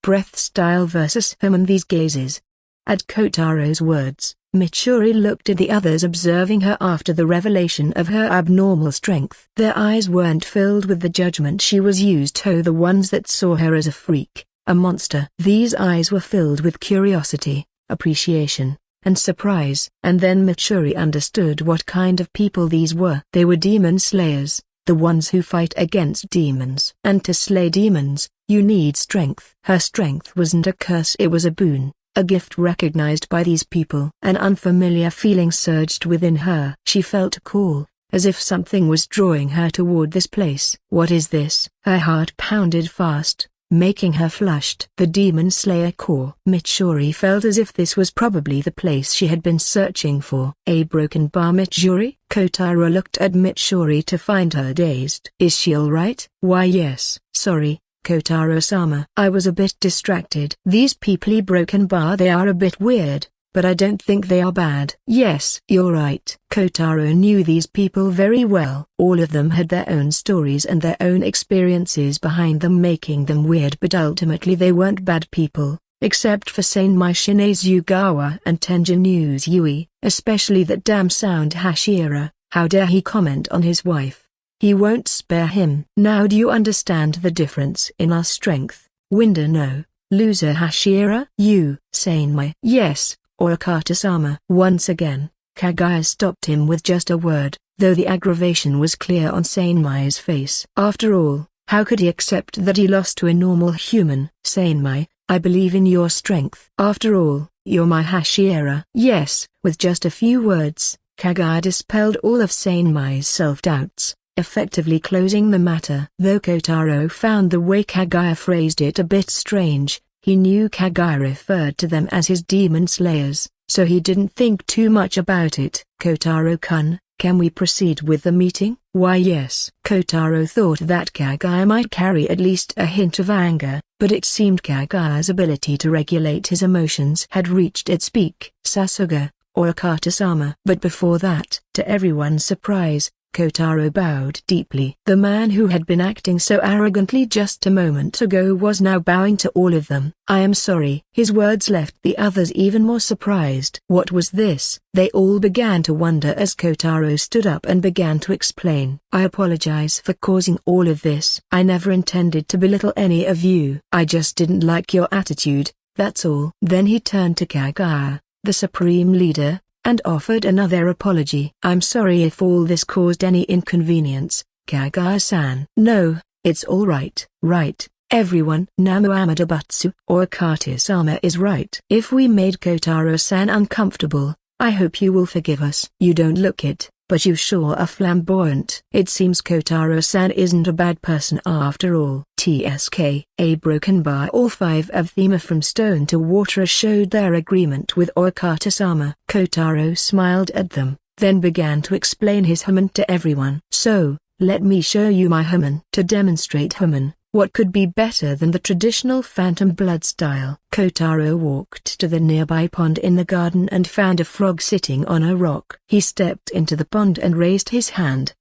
Breath style versus Human. These gazes. At Kotaro's words, Mitsuri looked at the others observing her after the revelation of her abnormal strength. Their eyes weren't filled with the judgment she was used to, the ones that saw her as a freak, a monster. These eyes were filled with curiosity, appreciation, and surprise. And then Mitsuri understood what kind of people these were. They were demon slayers, the ones who fight against demons. And to slay demons, you need strength. Her strength wasn't a curse, it was a boon. A gift recognized by these people. An unfamiliar feeling surged within her. She felt a call, as if something was drawing her toward this place. What is this? Her heart pounded fast, making her flushed. The Demon Slayer Core. Mitsuri felt as if this was probably the place she had been searching for. A broken bar. Mitsuri? Kotaro looked at Mitsuri to find her dazed. Is she alright? Why yes. Sorry, Kotaro-sama. I was a bit distracted. These people broken bar, they are a bit weird, but I don't think they are bad. Yes, you're right. Kotaro knew these people very well. All of them had their own stories and their own experiences behind them, making them weird, but ultimately they weren't bad people, except for Sanmai Shinazugawa and Tenjin Uzui, especially that damn sound Hashira. How dare he comment on his wife? He won't spare him. Now do you understand the difference in our strength, winner? No, loser Hashira? You, Sanmai? Yes, or Akata-sama. Once again, Kagaya stopped him with just a word, though the aggravation was clear on Sanmai's face. After all, how could he accept that he lost to a normal human? Sanmai, I believe in your strength. After all, you're my Hashira. Yes. With just a few words, Kagaya dispelled all of Sanmai's self-doubts, effectively closing the matter. Though Kotaro found the way Kagaya phrased it a bit strange, He knew Kagai referred to them as his demon slayers, so he didn't think too much about it. Kotaro-kun, can we proceed with the meeting? Why yes. Kotaro thought that Kagai might carry at least a hint of anger, but it seemed Kagai's ability to regulate his emotions had reached its peak. Sasuga, or Akata-sama. But before that, to everyone's surprise, Kotaro bowed deeply. The man who had been acting so arrogantly just a moment ago was now bowing to all of them. I am sorry. His words left the others even more surprised. What was this? They all began to wonder as Kotaro stood up and began to explain. I apologize for causing all of this. I never intended to belittle any of you. I just didn't like your attitude, that's all. Then he turned to Kagai, the supreme leader, and offered another apology. I'm sorry if all this caused any inconvenience, Kagai-san. No, it's all right. Right, everyone. Namu Amadabatsu or Akata-sama is right. If we made Kotaro-san uncomfortable, I hope you will forgive us. You don't look it, but you sure are flamboyant. It seems Kotaro-san isn't a bad person after all. TSK, a broken bar. All five of Thema from Stone to Water showed their agreement with Okata-sama. Kotaro smiled at them, then began to explain his Human to everyone. So, let me show you my Human. To demonstrate Human, what could be better than the traditional phantom blood style? Kotaro walked to the nearby pond in the garden and found a frog sitting on a rock. He stepped into the pond and raised his hand.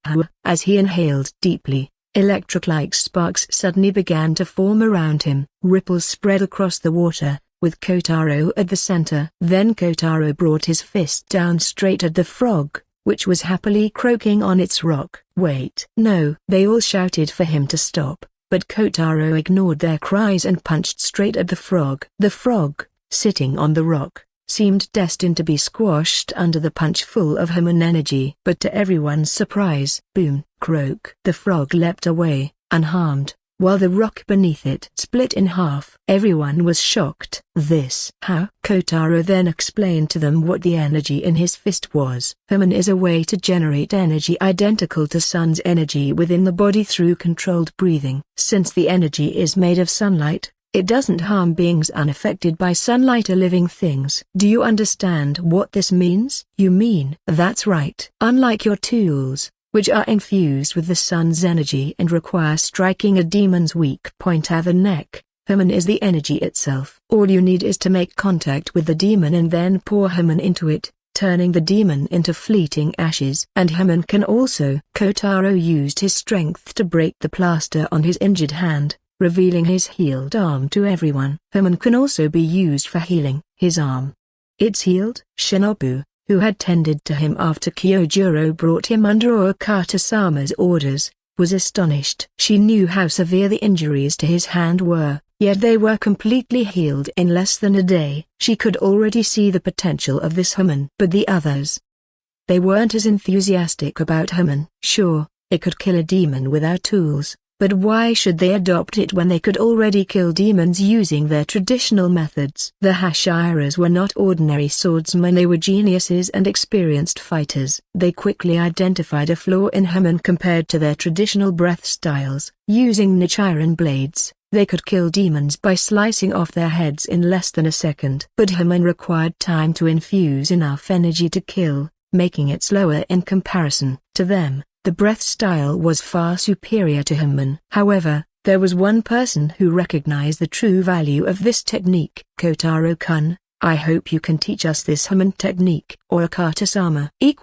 As he inhaled deeply, electric-like sparks suddenly began to form around him. Ripples spread across the water, with Kotaro at the center. Then Kotaro brought his fist down straight at the frog, which was happily croaking on its rock. Wait. No. They all shouted for him to stop, but Kotaro ignored their cries and punched straight at the frog. The frog, sitting on the rock, seemed destined to be squashed under the punch full of human energy. But to everyone's surprise, boom, croak. The frog leapt away, unharmed, while the rock beneath it split in half. Everyone was shocked. This. How? Kotaro then explained to them what the energy in his fist was. Human is a way to generate energy identical to sun's energy within the body through controlled breathing. Since the energy is made of sunlight, it doesn't harm beings unaffected by sunlight or living things. Do you understand what this means? You mean? That's right. Unlike your tools, which are infused with the sun's energy and require striking a demon's weak point at the neck, Human is the energy itself. All you need is to make contact with the demon and then pour Human into it, turning the demon into fleeting ashes. And Human can also. Kotaro used his strength to break the plaster on his injured hand, revealing his healed arm to everyone. Human can also be used for healing his arm. It's healed? Shinobu, who had tended to him after Kyojuro brought him under Okata-sama's orders, was astonished. She knew how severe the injuries to his hand were, yet they were completely healed in less than a day. She could already see the potential of this Human. But the others, they weren't as enthusiastic about Human. Sure, it could kill a demon without tools, but why should they adopt it when they could already kill demons using their traditional methods? The Hashiras were not ordinary swordsmen, they were geniuses and experienced fighters. They quickly identified a flaw in Human compared to their traditional breath styles. Using Nichiren blades, they could kill demons by slicing off their heads in less than a second. But Human required time to infuse enough energy to kill, making it slower in comparison. To them, the breath style was far superior to Human. However, there was one person who recognized the true value of this technique. Kotaro-kun, I hope you can teach us this Human technique. Or Okata-sama ==A/N.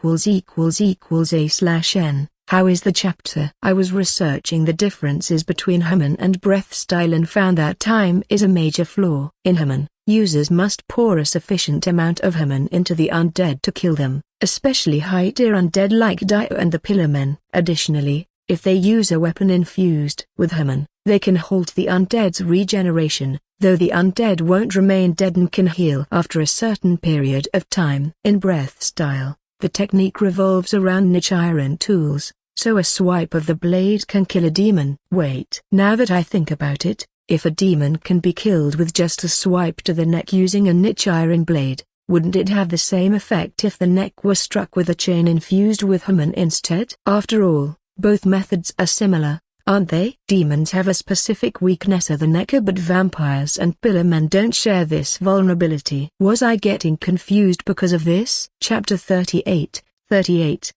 How is the chapter? I was researching the differences between Human and breath style and found that time is a major flaw. In Human, users must pour a sufficient amount of Human into the undead to kill them, especially high-tier undead like Dio and the Pillarmen. Additionally, if they use a weapon infused with Human, they can halt the undead's regeneration, though the undead won't remain dead and can heal after a certain period of time. In breath style, the technique revolves around Nichiren tools, so a swipe of the blade can kill a demon. Wait. Now that I think about it, if a demon can be killed with just a swipe to the neck using a Nichiren blade, wouldn't it have the same effect if the neck were struck with a chain infused with Human instead? After all, both methods are similar, aren't they? Demons have a specific weakness of the necker, but vampires and pillar men don't share this vulnerability. Was I getting confused because of this? Chapter 38.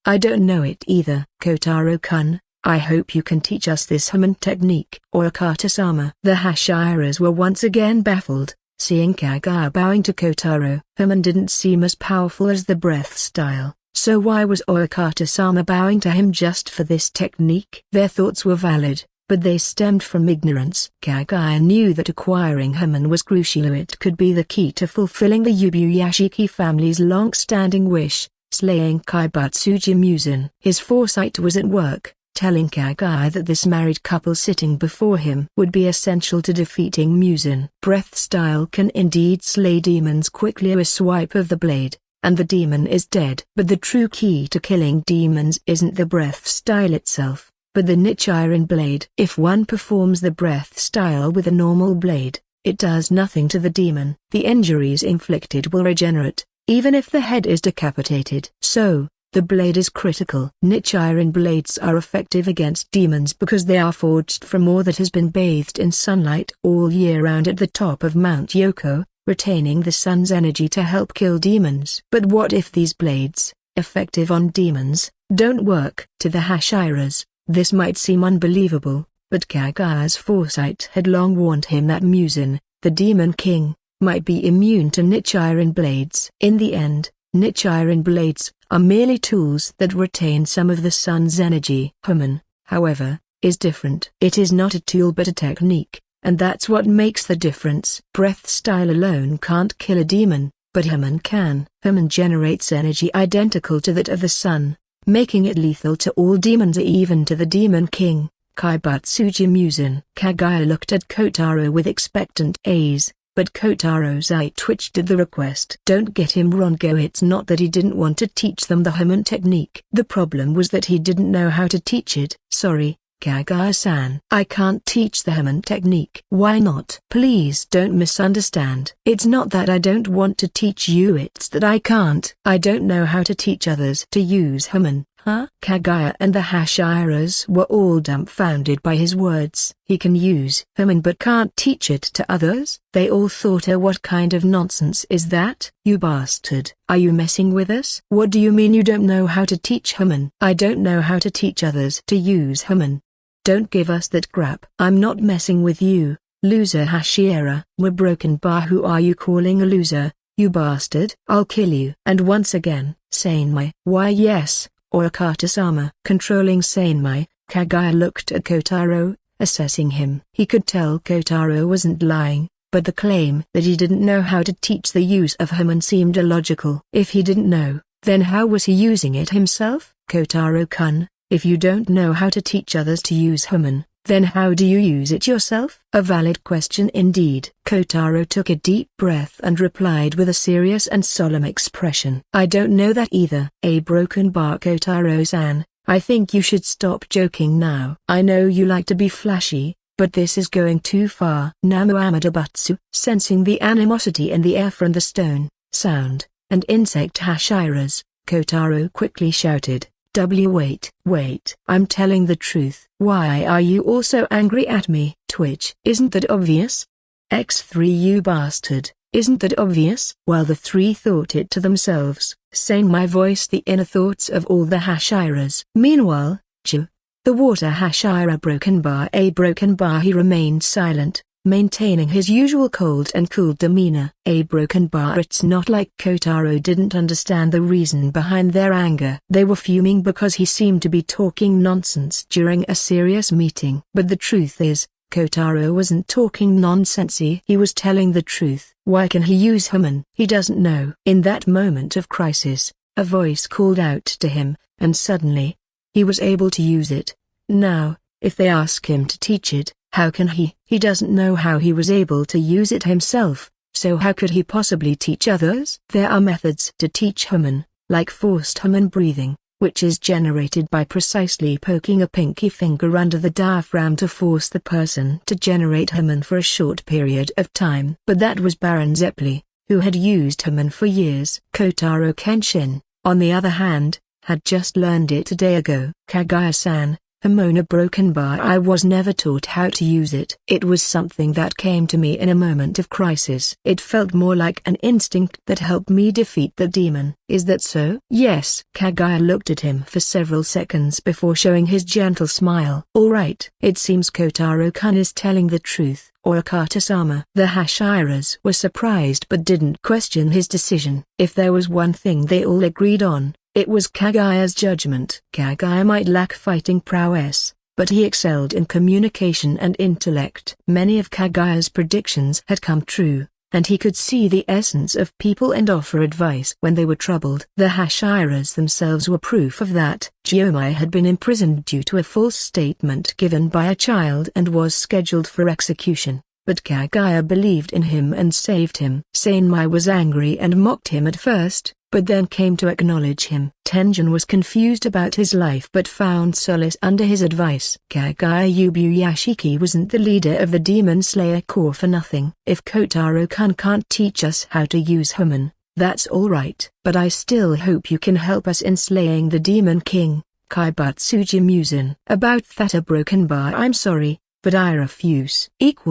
I don't know it either. Kotaro-kun, I hope you can teach us this Haman technique. Oyakata-sama. The Hashiras were once again baffled, seeing Kagaya bowing to Kotaro. Haman didn't seem as powerful as the breath style, so why was Oyakata-sama bowing to him just for this technique? Their thoughts were valid, but they stemmed from ignorance. Kagaya knew that acquiring Haman was crucial. It could be the key to fulfilling the Yubuyashiki family's long-standing wish, slaying Kaibatsuji Muzan. His foresight was at work, telling Kagaya that this married couple sitting before him would be essential to defeating Muzan. Breath style can indeed slay demons quickly. A swipe of the blade, and the demon is dead. But the true key to killing demons isn't the breath style itself, but the Nichiren blade. If one performs the breath style with a normal blade, it does nothing to the demon. The injuries inflicted will regenerate, even if the head is decapitated. So, the blade is critical. Nichiren blades are effective against demons because they are forged from ore that has been bathed in sunlight all year round at the top of Mount Yoko, retaining the sun's energy to help kill demons. But what if these blades, effective on demons, don't work? To the Hashiras, this might seem unbelievable, but Kagaya's foresight had long warned him that Muzan, the demon king, might be immune to Nichiren blades. In the end, Nichiren blades are merely tools that retain some of the sun's energy. Haman, however, is different. It is not a tool but a technique, and that's what makes the difference. Breath style alone can't kill a demon, but Haman can. Haman generates energy identical to that of the sun, making it lethal to all demons, even to the demon king, Kaibatsuji Muzan. Kagaya looked at Kotaro with expectant gaze, but Kotaro's eye twitched at the request. Don't get him wrong, it's not that he didn't want to teach them the Haman technique. The problem was that he didn't know how to teach it. Sorry, Kagaya-san. I can't teach the Haman technique. Why not? Please don't misunderstand. It's not that I don't want to teach you, it's that I can't. I don't know how to teach others to use Haman. Huh? Kagaya and the Hashiras were all dumbfounded by his words. He can use Haman but can't teach it to others? They all thought, oh, what kind of nonsense is that? You bastard. Are you messing with us? What do you mean you don't know how to teach Haman? I don't know how to teach others to use Haman. Don't give us that crap. I'm not messing with you, loser Hashira. We're broken bar. Who are you calling a loser, you bastard? I'll kill you. And once again, Seinmei. Why yes. Oyakata-sama. Controlling Seinmei, Kagaya looked at Kotaro, assessing him. He could tell Kotaro wasn't lying, but the claim that he didn't know how to teach the use of Haman seemed illogical. If he didn't know, then how was he using it himself? Kotaro-kun, if you don't know how to teach others to use Haman, then how do you use it yourself? A valid question indeed. Kotaro took a deep breath and replied with a serious and solemn expression. I don't know that either. A broken bar. Kotaro-san, I think you should stop joking now. I know you like to be flashy, but this is going too far. Namu Amadabatsu. Sensing the animosity in the air from the stone, sound, and insect Hashiras, Kotaro quickly shouted, wait, I'm telling the truth. Why are you also angry at me? Twitch. Isn't that obvious? X3 you bastard, isn't that obvious? While the three thought it to themselves, Seinmei voiced the inner thoughts of all the Hashiras. Meanwhile, Chu, the water Hashira broken bar. He remained silent, maintaining his usual cold and cool demeanor. A broken bar. It's not like Kotaro didn't understand the reason behind their anger. They were fuming because he seemed to be talking nonsense during a serious meeting. But the truth is, Kotaro wasn't talking nonsense. He was telling the truth. Why can he use Haman? He doesn't know. In that moment of crisis, a voice called out to him, and suddenly, he was able to use it. Now, if they ask him to teach it, how can he? He doesn't know how he was able to use it himself, so how could he possibly teach others? There are methods to teach Haman, like forced Haman breathing, which is generated by precisely poking a pinky finger under the diaphragm to force the person to generate Haman for a short period of time. But that was Baron Zeppeli, who had used Haman for years. Kotaro Kenshin, on the other hand, had just learned it a day ago. Kagaya-san, Hamona broken bar. I was never taught how to use it. It was something that came to me in a moment of crisis. It felt more like an instinct that helped me defeat the demon. Is that so? Yes. Kaguya looked at him for several seconds before showing his gentle smile. All right. It seems Kotaro-kun is telling the truth. Or Akata-sama. The Hashiras were surprised but didn't question his decision. If there was one thing they all agreed on, it was Kaguya's judgment. Kaguya might lack fighting prowess, but he excelled in communication and intellect. Many of Kaguya's predictions had come true, and he could see the essence of people and offer advice when they were troubled. The Hashiras themselves were proof of that. Gyomai had been imprisoned due to a false statement given by a child and was scheduled for execution, but Kaguya believed in him and saved him. Seinmai was angry and mocked him at first, but then came to acknowledge him. Tenjin was confused about his life but found solace under his advice. Kaguya Yubuyashiki wasn't the leader of the Demon Slayer Corps for nothing. If Kotaro-kun can't teach us how to use Human, that's alright. But I still hope you can help us in slaying the Demon King, Kaibutsuji Musin. About that a broken bar. I'm sorry, but I refuse. ===A/N.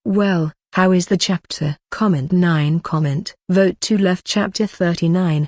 Well, how is the chapter? Comment 9. Vote to left. Chapter 39.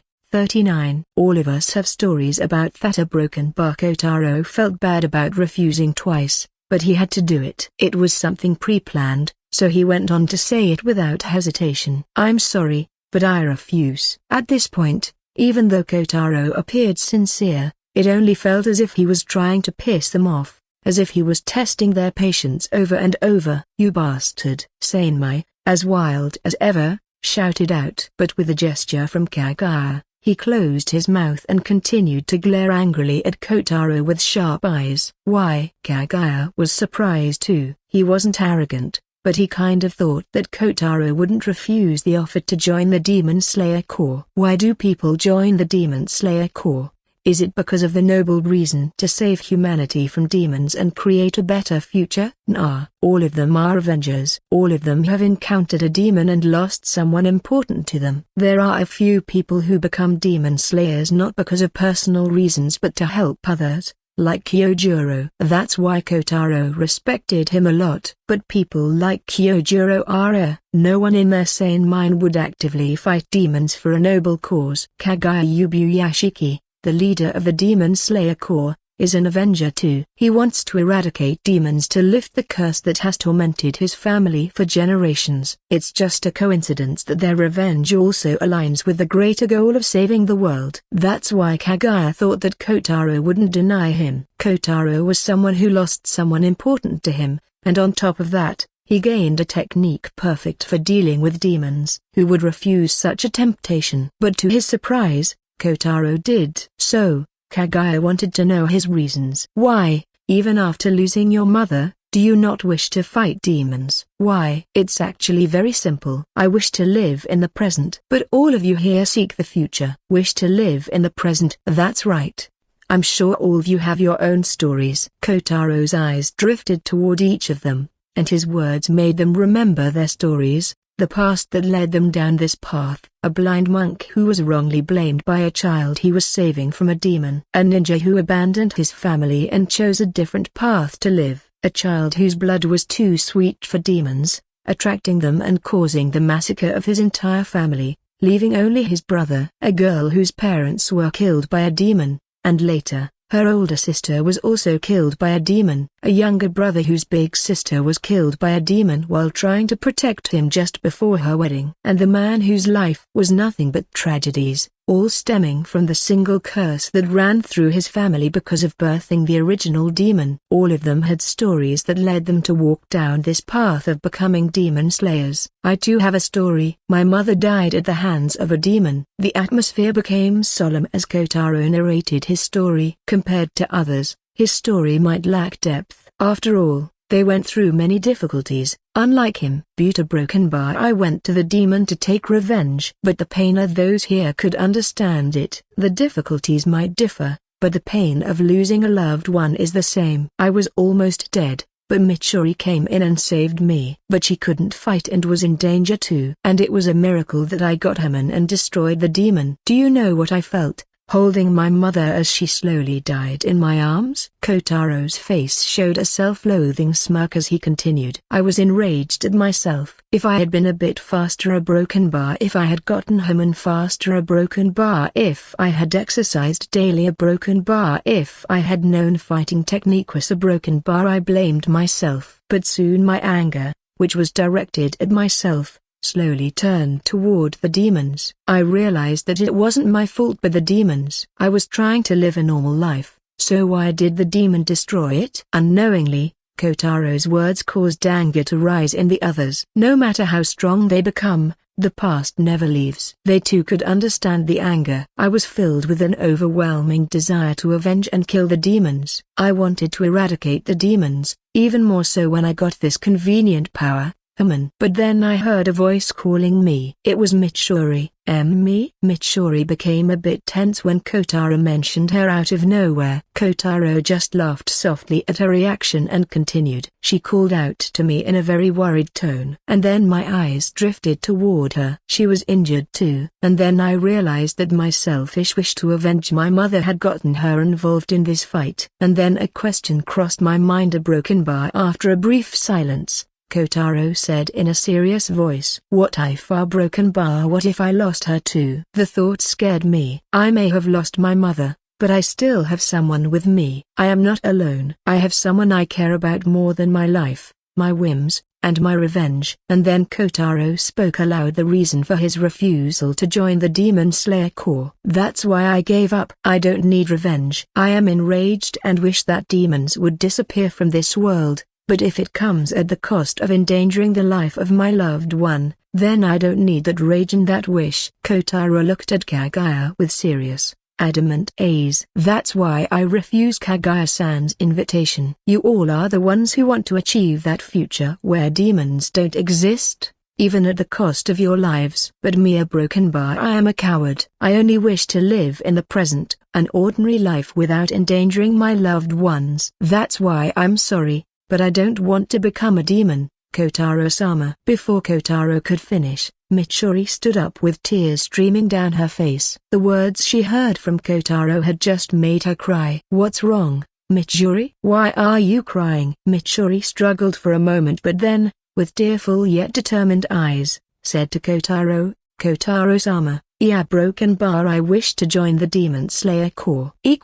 All of us have stories about that a broken bar. Kotaro felt bad about refusing twice, but he had to do it. It was something pre-planned, so he went on to say it without hesitation. I'm sorry, but I refuse. At this point, even though Kotaro appeared sincere, it only felt as if he was trying to piss them off, as if he was testing their patience over and over. You bastard! Seinmai, as wild as ever, shouted out. But with a gesture from Kaguya, he closed his mouth and continued to glare angrily at Kotaro with sharp eyes. Why? Kaguya was surprised too. He wasn't arrogant, but he kind of thought that Kotaro wouldn't refuse the offer to join the Demon Slayer Corps. Why do people join the Demon Slayer Corps? Is it because of the noble reason to save humanity from demons and create a better future? Nah. All of them are Avengers. All of them have encountered a demon and lost someone important to them. There are a few people who become demon slayers not because of personal reasons but to help others, like Kyojuro. That's why Kotaro respected him a lot. But people like Kyojuro are no one in their sane mind would actively fight demons for a noble cause. Kaguya Yubuyashiki, the leader of the Demon Slayer Corps, is an Avenger too. He wants to eradicate demons to lift the curse that has tormented his family for generations. It's just a coincidence that their revenge also aligns with the greater goal of saving the world. That's why Kaguya thought that Kotaro wouldn't deny him. Kotaro was someone who lost someone important to him, and on top of that, he gained a technique perfect for dealing with demons. Who would refuse such a temptation? But to his surprise, Kotaro did. So, Kaguya wanted to know his reasons. Why, even after losing your mother, do you not wish to fight demons? Why? It's actually very simple. I wish to live in the present. But all of you here seek the future. Wish to live in the present. That's right. I'm sure all of you have your own stories. Kotaro's eyes drifted toward each of them, and his words made them remember their stories. The past that led them down this path. A blind monk who was wrongly blamed by a child he was saving from a demon. A ninja who abandoned his family and chose a different path to live. A child whose blood was too sweet for demons, attracting them and causing the massacre of his entire family, leaving only his brother. A girl whose parents were killed by a demon, and later, her older sister was also killed by a demon. A younger brother whose big sister was killed by a demon while trying to protect him just before her wedding. And the man whose life was nothing but tragedies, all stemming from the single curse that ran through his family because of birthing the original demon. All of them had stories that led them to walk down this path of becoming demon slayers. I too have a story. My mother died at the hands of a demon. The atmosphere became solemn as Kotaro narrated his story. Compared to others, his story might lack depth. After all, they went through many difficulties. Unlike him, Buta broken bar. I went to the demon to take revenge. But the pain of those here could understand it. The difficulties might differ, but the pain of losing a loved one is the same. I was almost dead, but Mitsuri came in and saved me. But she couldn't fight and was in danger too. And it was a miracle that I got Haman and destroyed the demon. Do you know what I felt? holding my mother as she slowly died in my arms. Kotaro's face showed a self-loathing smirk as he continued. I was enraged at myself. If I had been a bit faster, a broken bar. If I had gotten home and faster, a broken bar. If I had exercised daily, a broken bar. If I had known fighting technique was a broken bar. I blamed myself. But soon my anger, which was directed at myself, slowly turned toward the demons. I realized that it wasn't my fault but the demons. I was trying to live a normal life, so why did the demon destroy it? Unknowingly, Kotaro's words caused anger to rise in the others. No matter how strong they become, the past never leaves. They too could understand the anger. I was filled with an overwhelming desire to avenge and kill the demons. I wanted to eradicate the demons, even more so when I got this convenient power. But then I heard a voice calling me. It was Mitsuri. Me? Mitsuri became a bit tense when Kotaro mentioned her out of nowhere. Kotaro just laughed softly at her reaction and continued. She called out to me in a very worried tone. And then my eyes drifted toward her. She was injured too. And then I realized that my selfish wish to avenge my mother had gotten her involved in this fight. And then a question crossed my mind. A broken bar. After a brief silence, Kotaro said in a serious voice. What if a broken bar? What if I lost her too? The thought scared me. I may have lost my mother, but I still have someone with me. I am not alone. I have someone I care about more than my life, my whims, and my revenge. And then Kotaro spoke aloud the reason for his refusal to join the Demon Slayer Corps. That's why I gave up. I don't need revenge. I am enraged and wish that demons would disappear from this world. But if it comes at the cost of endangering the life of my loved one, then I don't need that rage and that wish. Kotaro looked at Kaguya with serious, adamant gaze. That's why I refuse Kaguya-san's invitation. You all are the ones who want to achieve that future where demons don't exist, even at the cost of your lives. But me, a broken bar, I am a coward. I only wish to live in the present, an ordinary life without endangering my loved ones. That's why I'm sorry. But I don't want to become a demon, Kotaro-sama. Before Kotaro could finish, Mitsuri stood up with tears streaming down her face. The words she heard from Kotaro had just made her cry. What's wrong, Mitsuri? Why are you crying? Mitsuri struggled for a moment but then, with tearful yet determined eyes, said to Kotaro, Kotaro-sama, yeah, broken bar, I wish to join the Demon Slayer Corps. A/N.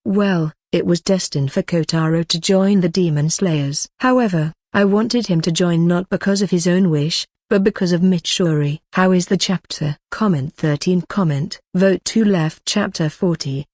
Well, it was destined for Kotaro to join the Demon Slayers. However, I wanted him to join not because of his own wish, but because of Mitsuri. How is the chapter? Comment 13. Vote to left. Chapter 40.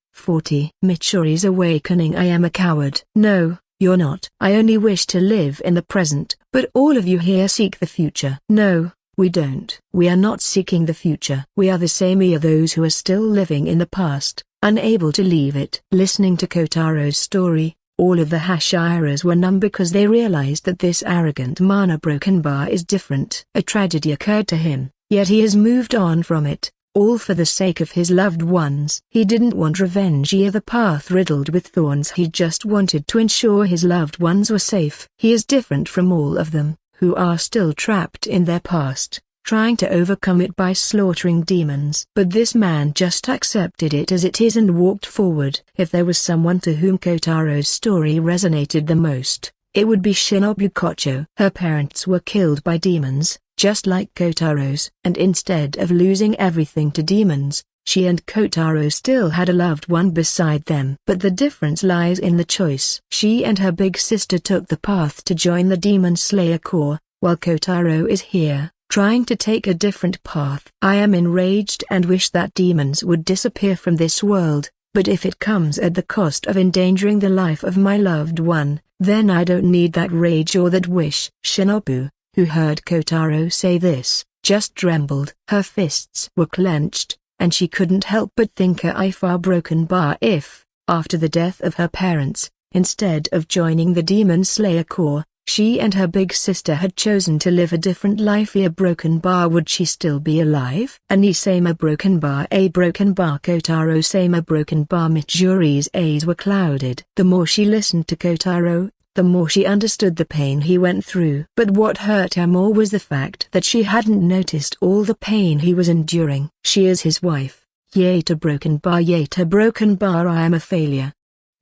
Mitsuri's awakening. I am a coward. No, you're not. I only wish to live in the present. But all of you here seek the future. No, we don't. We are not seeking the future. We are the same as those who are still living in the past, unable to leave it. Listening to Kotaro's story, all of the Hashiras were numb because they realized that this arrogant mana broken bar is different. A tragedy occurred to him, yet he has moved on from it, all for the sake of his loved ones. He didn't want revenge or the path riddled with thorns. He just wanted to ensure his loved ones were safe. He is different from all of them, who are still trapped in their past, trying to overcome it by slaughtering demons. But this man just accepted it as it is and walked forward. If there was someone to whom Kotaro's story resonated the most, it would be Shinobu Kocho. Her parents were killed by demons, just like Kotaro's. And instead of losing everything to demons, she and Kotaro still had a loved one beside them. But the difference lies in the choice. She and her big sister took the path to join the Demon Slayer Corps, while Kotaro is here, trying to take a different path. I am enraged and wish that demons would disappear from this world, but if it comes at the cost of endangering the life of my loved one, then I don't need that rage or that wish. Shinobu, who heard Kotaro say this, just trembled. Her fists were clenched, and she couldn't help but think if a broken bar if, after the death of her parents, instead of joining the Demon Slayer Corps, she and her big sister had chosen to live a different life. A broken bar, would she still be alive? Ani same a broken bar, Kotaro same a broken bar. Mitsuri's eyes were clouded. The more she listened to Kotaro, the more she understood the pain he went through. But what hurt her more was the fact that she hadn't noticed all the pain he was enduring. She is his wife. Yet a broken bar, I am a failure.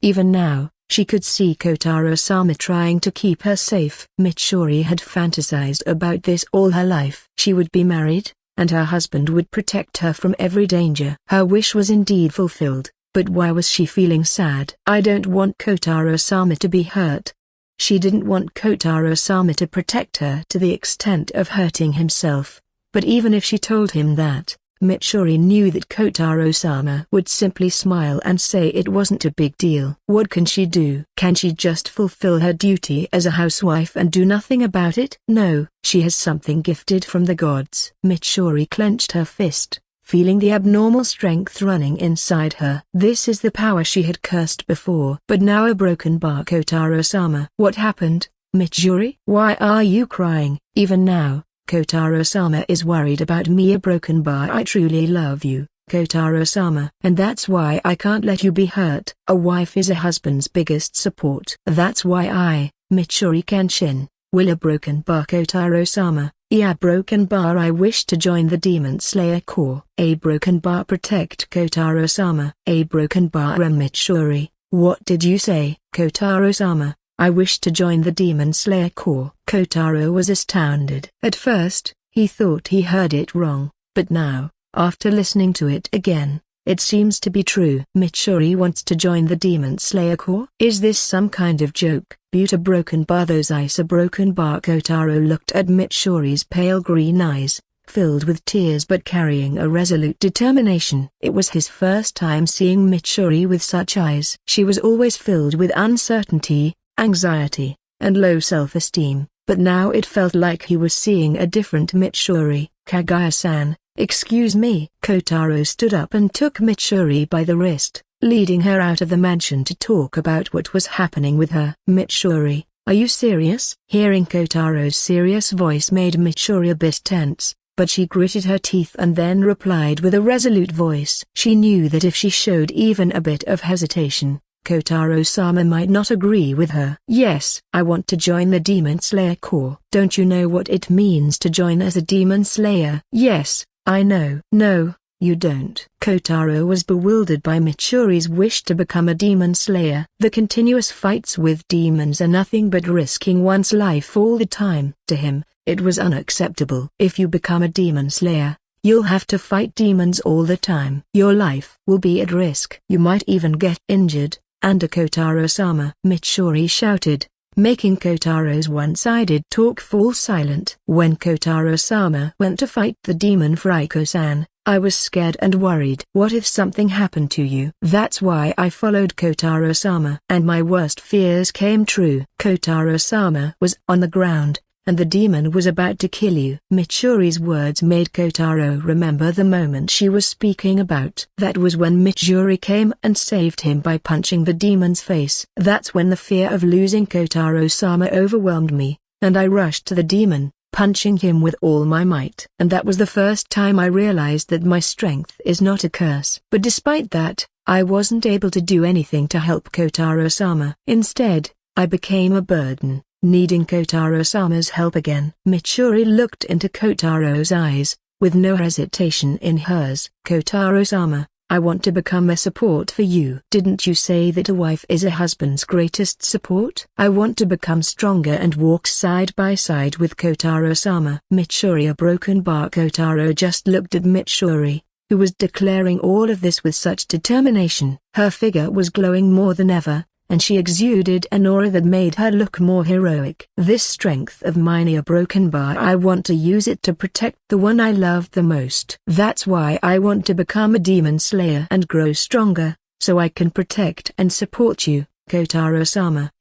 Even now, she could see Kotaro-sama trying to keep her safe. Mitsuri had fantasized about this all her life. She would be married, and her husband would protect her from every danger. Her wish was indeed fulfilled, but why was she feeling sad? I don't want Kotaro-sama to be hurt. She didn't want Kotaro-sama to protect her to the extent of hurting himself. But even if she told him that, Mitsuri knew that Kotaro-sama would simply smile and say it wasn't a big deal. What can she do? Can she just fulfill her duty as a housewife and do nothing about it? No, she has something gifted from the gods. Mitsuri clenched her fist, feeling the abnormal strength running inside her. This is the power she had cursed before. But now a broken bar. Kotaro-sama. What happened, Mitsuri? Why are you crying? Even now, Kotaro-sama is worried about me. A broken bar. I truly love you, Kotaro-sama. And that's why I can't let you be hurt. A wife is a husband's biggest support. That's why I, Mitsuri Kenshin, will a broken bar. Kotaro-sama. Yeah, broken bar. I wish to join the Demon Slayer Corps. A broken bar. Protect Kotaro-sama. A broken bar. Mitsuri, what did you say? Kotaro-sama, I wish to join the Demon Slayer Corps. Kotaro was astounded. At first, he thought he heard it wrong, but now, after listening to it again, it seems to be true. Mitsuri wants to join the Demon Slayer Corps? Is this some kind of joke? Buta broken bar. Those eyes. A broken bar. Kotaro looked at Mitsuri's pale green eyes, filled with tears but carrying a resolute determination. It was his first time seeing Mitsuri with such eyes. She was always filled with uncertainty, anxiety, and low self-esteem, but now it felt like he was seeing a different Mitsuri. Kaguya-san, excuse me. Kotaro stood up and took Mitsuri by the wrist, leading her out of the mansion to talk about what was happening with her. Mitsuri, are you serious? Hearing Kotaro's serious voice made Mitsuri a bit tense, but she gritted her teeth and then replied with a resolute voice. She knew that if she showed even a bit of hesitation, Kotaro-sama might not agree with her. Yes, I want to join the Demon Slayer Corps. Don't you know what it means to join as a Demon Slayer? Yes, I know. No, you don't. Kotaro was bewildered by Mitsuri's wish to become a Demon Slayer. The continuous fights with demons are nothing but risking one's life all the time. To him, it was unacceptable. If you become a Demon Slayer, you'll have to fight demons all the time. Your life will be at risk. You might even get injured. And a Kotaro-sama, Mitsuri shouted, making Kotaro's one-sided talk fall silent. When Kotaro-sama went to fight the demon Friko-san, I was scared and worried. What if something happened to you? That's why I followed Kotaro-sama. And my worst fears came true. Kotaro-sama was on the ground, and the demon was about to kill you. Mitsuri's words made Kotaro remember the moment she was speaking about. That was when Mitsuri came and saved him by punching the demon's face. That's when the fear of losing Kotaro-sama overwhelmed me, and I rushed to the demon, punching him with all my might. And that was the first time I realized that my strength is not a curse. But despite that, I wasn't able to do anything to help Kotaro-sama. Instead, I became a burden, needing Kotaro-sama's help again. Mitsuri looked into Kotaro's eyes, with no hesitation in hers. Kotaro-sama, I want to become a support for you. Didn't you say that a wife is a husband's greatest support? I want to become stronger and walk side by side with Kotaro-sama. Mitsuri. A broken bar. Kotaro just looked at Mitsuri, who was declaring all of this with such determination. Her figure was glowing more than ever, and she exuded an aura that made her look more heroic. This strength of mine, a broken bar, I want to use it to protect the one I love the most. That's why I want to become a Demon Slayer and grow stronger, so I can protect and support you, Kotaro-sama. ==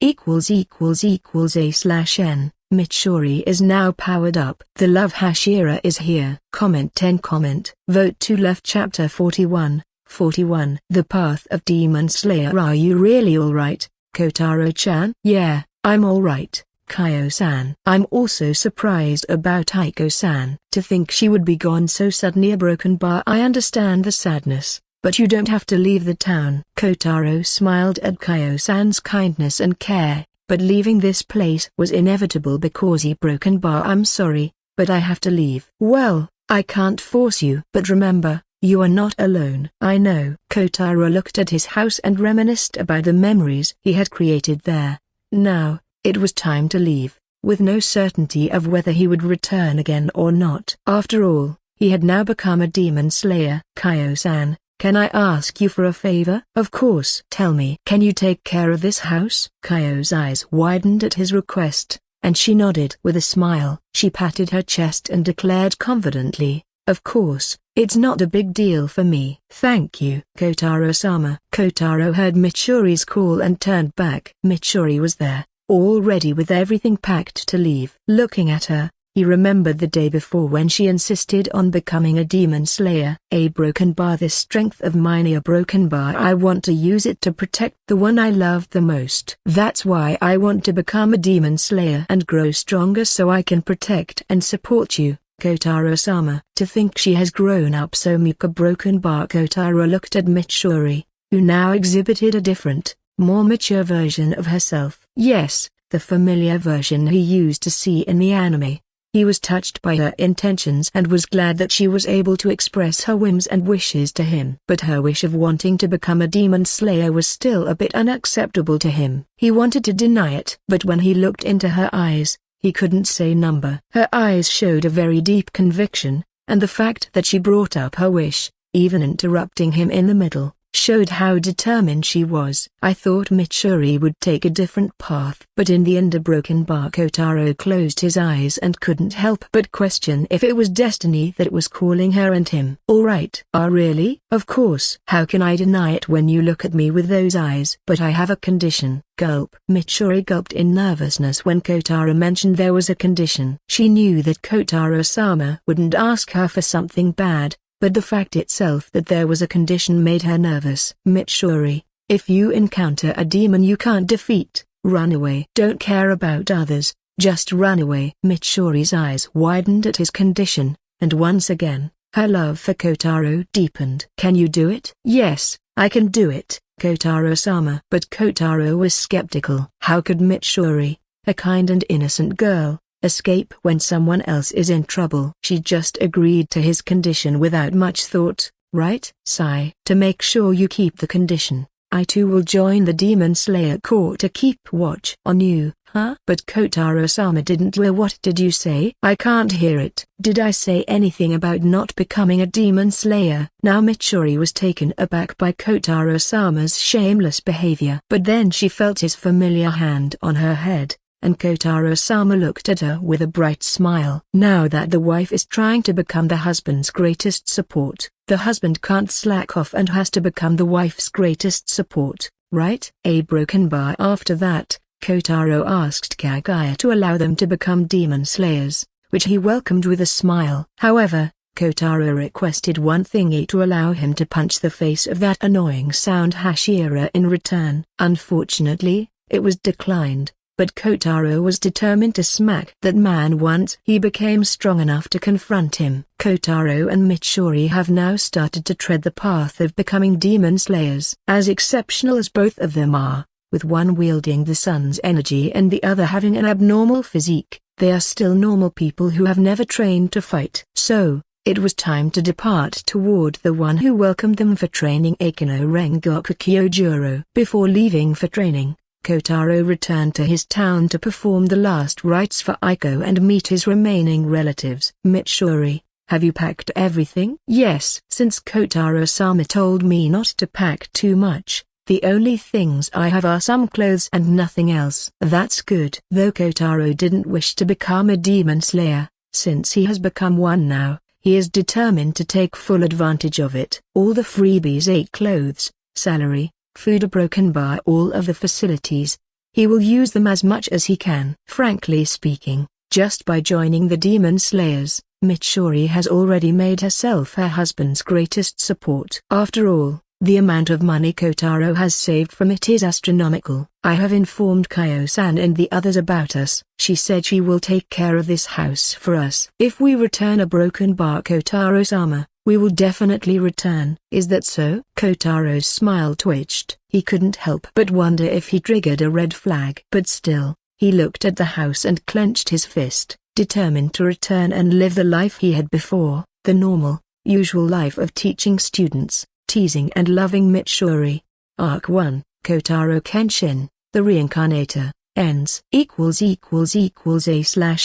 A/N. Mitsuri is now powered up. The Love Hashira is here. Comment 10. Comment. Vote to left. Chapter 41. 41. The Path of Demon Slayer. Are you really alright, Kotaro-chan? Yeah, I'm alright, Kaio-san. I'm also surprised about Aiko-san. To think she would be gone so suddenly. A broken bar. I understand the sadness, but you don't have to leave the town. Kotaro smiled at Kaio-san's kindness and care. but leaving this place was inevitable because he broken bar. I'm sorry, but I have to leave. Well, I can't force you. But remember, you are not alone. I know. Kotaro looked at his house and reminisced about the memories he had created there. Now, it was time to leave, with no certainty of whether he would return again or not. After all, he had now become a demon slayer. Kaio-san, can I ask you for a favor? Of course. Tell me. Can you take care of this house? Kaio's eyes widened at his request, and she nodded with a smile. She patted her chest and declared confidently, of course, it's not a big deal for me. Thank you. Kotaro-sama. Kotaro heard Mitsuri's call and turned back. Mitsuri was there, all ready with everything packed to leave. Looking at her, he remembered the day before when she insisted on becoming a demon slayer. A broken bar. This strength of mine, a broken bar. I want to use it to protect the one I love the most. That's why I want to become a demon slayer and grow stronger so I can protect and support you, Kotaro-sama. To think she has grown up so meek. A broken bar. Kotaro looked at Mitsuri, who now exhibited a different, more mature version of herself. Yes, the familiar version he used to see in the anime. He was touched by her intentions and was glad that she was able to express her whims and wishes to him. But her wish of wanting to become a demon slayer was still a bit unacceptable to him. He wanted to deny it. But when he looked into her eyes, he couldn't say number. Her eyes showed a very deep conviction, and the fact that she brought up her wish, even interrupting him in the middle, showed how determined she was. I thought Mitsuri would take a different path. But in the end a broken bar. Kotaro closed his eyes and couldn't help but question if it was destiny that was calling her and him. Alright. Really? Of course. How can I deny it when you look at me with those eyes? But I have a condition. Gulp. Mitsuri gulped in nervousness when Kotaro mentioned there was a condition. She knew that Kotaro-sama wouldn't ask her for something bad, but the fact itself that there was a condition made her nervous. Mitsuri, if you encounter a demon you can't defeat, run away. Don't care about others, just run away. Mitsuri's eyes widened at his condition, and once again, her love for Kotaro deepened. Can you do it? Yes, I can do it, Kotaro-sama. But Kotaro was skeptical. How could Mitsuri, a kind and innocent girl, escape when someone else is in trouble? She just agreed to his condition without much thought, right? Sigh. To make sure you keep the condition, I too will join the Demon Slayer Corps to keep watch on you, huh? But Kotaro-sama didn't hear. What did you say? I can't hear it. Did I say anything about not becoming a Demon Slayer? Now Mitsuri was taken aback by Kotaro-sama's shameless behavior. But then she felt his familiar hand on her head, and Kotaro-sama looked at her with a bright smile. Now that the wife is trying to become the husband's greatest support, the husband can't slack off and has to become the wife's greatest support, right? A broken bar. After that, Kotaro asked Kaguya to allow them to become demon slayers, which he welcomed with a smile. However, Kotaro requested one thing: to allow him to punch the face of that annoying Sound Hashira in return. Unfortunately, it was declined. But Kotaro was determined to smack that man once he became strong enough to confront him. Kotaro and Mitsuri have now started to tread the path of becoming demon slayers. As exceptional as both of them are, with one wielding the sun's energy and the other having an abnormal physique, they are still normal people who have never trained to fight. So, it was time to depart toward the one who welcomed them for training, Akino Rengoku Kyojuro. Before leaving for training, Kotaro returned to his town to perform the last rites for Aiko and meet his remaining relatives. Mitsuri, have you packed everything? Yes. Since Kotaro-sama told me not to pack too much, the only things I have are some clothes and nothing else. That's good. Though Kotaro didn't wish to become a demon slayer, since he has become one now, he is determined to take full advantage of it. All the freebies, clothes, salary, food, a broken bar, all of the facilities, he will use them as much as he can. Frankly speaking, just by joining the Demon Slayers, Mitsuri has already made herself her husband's greatest support. After all, the amount of money Kotaro has saved from it is astronomical. I have informed Kaio-san and the others about us. She said she will take care of this house for us. If we return a broken bar, Kotaro-sama, We will definitely return. Is that so? Kotaro's smile twitched. He couldn't help but wonder if he triggered a red flag. But still, he looked at the house and clenched his fist, determined to return and live the life he had before, the normal, usual life of teaching students, teasing and loving Mitsuri. Arc 1, Kotaro Kenshin, The Reincarnator, ends. ==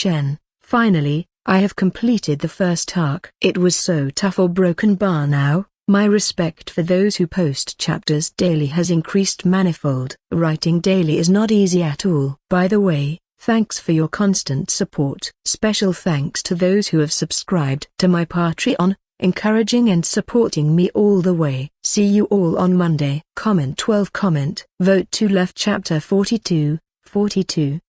A/N. Finally, I have completed the first arc. It was so tough for Broken Bar now. My respect for those who post chapters daily has increased manifold. Writing daily is not easy at all. By the way, thanks for your constant support. Special thanks to those who have subscribed to my Patreon, encouraging and supporting me all the way. See you all on Monday. Comment 12. Vote to left. Chapter 42.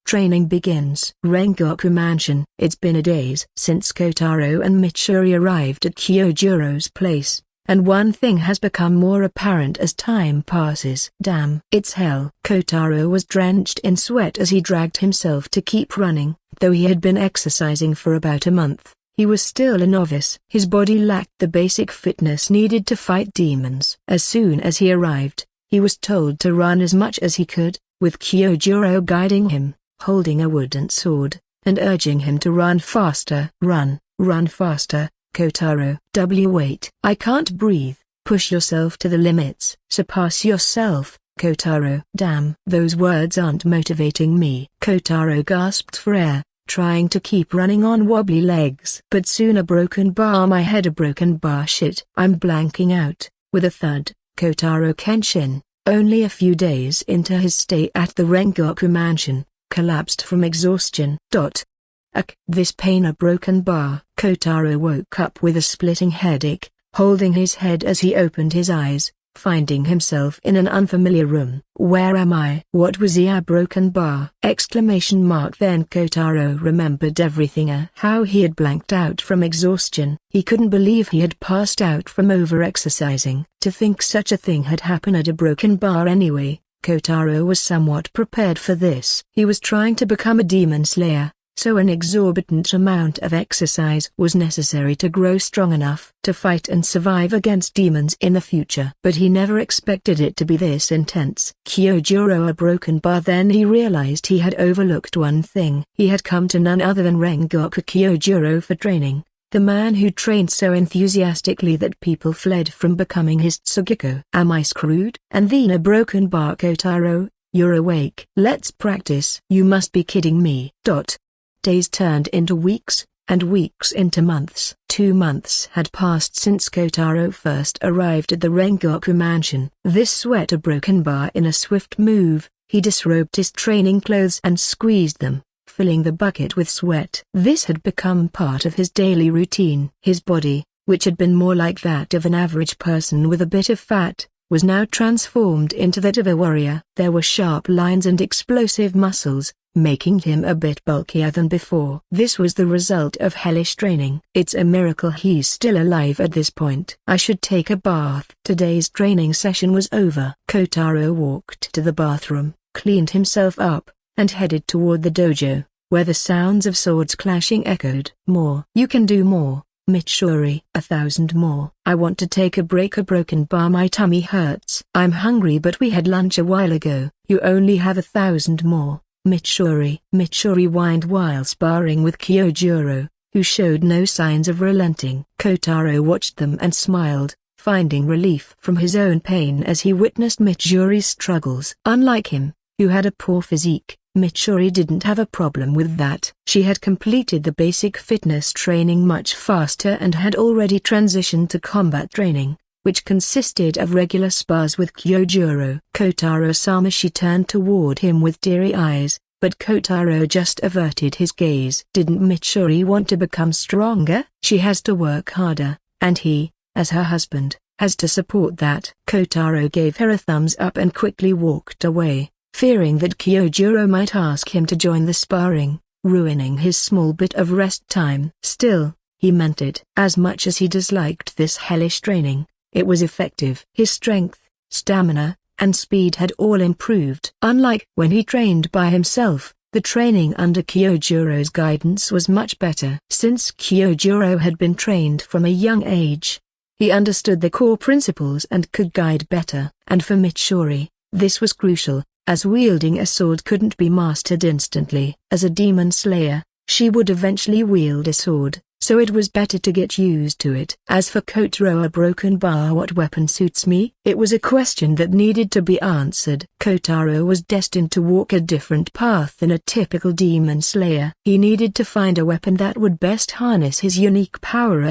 Training begins. Rengoku Mansion. It's been a days since Kotaro and Mitsuri arrived at Kyojuro's place, and one thing has become more apparent as time passes. Damn, it's hell. Kotaro was drenched in sweat as he dragged himself to keep running. Though he had been exercising for about a month, he was still a novice. His body lacked the basic fitness needed to fight demons. As soon as he arrived, he was told to run as much as he could, with Kyojuro guiding him, holding a wooden sword, and urging him to run faster. Run faster, Kotaro. Wait. I can't breathe. Push yourself to the limits. Surpass yourself, Kotaro. Damn. Those words aren't motivating me. Kotaro gasped for air, trying to keep running on wobbly legs. But soon a broken bar. My head. A broken bar. Shit. I'm blanking out. With a thud, Kotaro Kenshin, only a few days into his stay at the Rengoku Mansion, collapsed from exhaustion. This pain. A broken bar. Kotaro woke up with a splitting headache, holding his head as he opened his eyes, finding himself in an unfamiliar room. Where am I? What was a broken bar? Then Kotaro remembered everything. How he had blanked out from exhaustion. He couldn't believe he had passed out from over-exercising. To think such a thing had happened at a broken bar anyway. Kotaro was somewhat prepared for this. He was trying to become a demon slayer, so an exorbitant amount of exercise was necessary to grow strong enough to fight and survive against demons in the future. But he never expected it to be this intense. Kyojuro. A broken bar. Then he realized he had overlooked one thing. He had come to none other than Rengoku Kyojuro for training, the man who trained so enthusiastically that people fled from becoming his Tsugiko. Am I screwed? And then a broken bar. Kotaro, you're awake. Let's practice. You must be kidding me. Days turned into weeks, and weeks into months. 2 months had passed since Kotaro first arrived at the Rengoku Mansion. This sweat. A broken bar. In a swift move, he disrobed his training clothes and squeezed them, filling the bucket with sweat. This had become part of his daily routine. His body, which had been more like that of an average person with a bit of fat, was now transformed into that of a warrior. There were sharp lines and explosive muscles, making him a bit bulkier than before. This was the result of hellish training. It's a miracle he's still alive at this point. I should take a bath. Today's training session was over. Kotaro walked to the bathroom, cleaned himself up, and headed toward the dojo, where the sounds of swords clashing echoed. More. You can do more, Mitsuri. 1,000 more. I want to take a break. A broken bar. My tummy hurts. I'm hungry but we had lunch a while ago. You only have 1,000 more, Mitsuri. Mitsuri whined while sparring with Kyojuro, who showed no signs of relenting. Kotaro watched them and smiled, finding relief from his own pain as he witnessed Mitsuri's struggles. Unlike him, who had a poor physique, Mitsuri didn't have a problem with that. She had completed the basic fitness training much faster and had already transitioned to combat training, which consisted of regular spars with Kyojuro. Kotaro-sama. She turned toward him with teary eyes, but Kotaro just averted his gaze. Didn't Mitsuri want to become stronger? She has to work harder, and he, as her husband, has to support that. Kotaro gave her a thumbs up and quickly walked away, fearing that Kyojuro might ask him to join the sparring, ruining his small bit of rest time. Still, he meant it. As much as he disliked this hellish training, it was effective. His strength, stamina, and speed had all improved. Unlike when he trained by himself, the training under Kyojuro's guidance was much better. Since Kyojuro had been trained from a young age, He understood the core principles and could guide better. And for Mitsuri, this was crucial, as wielding a sword couldn't be mastered instantly. As a demon slayer, she would eventually wield a sword, so it was better to get used to it. As for Kotaro, a broken bar, what weapon suits me? It was a question that needed to be answered. Kotaro was destined to walk a different path than a typical demon slayer. He needed to find a weapon that would best harness his unique power.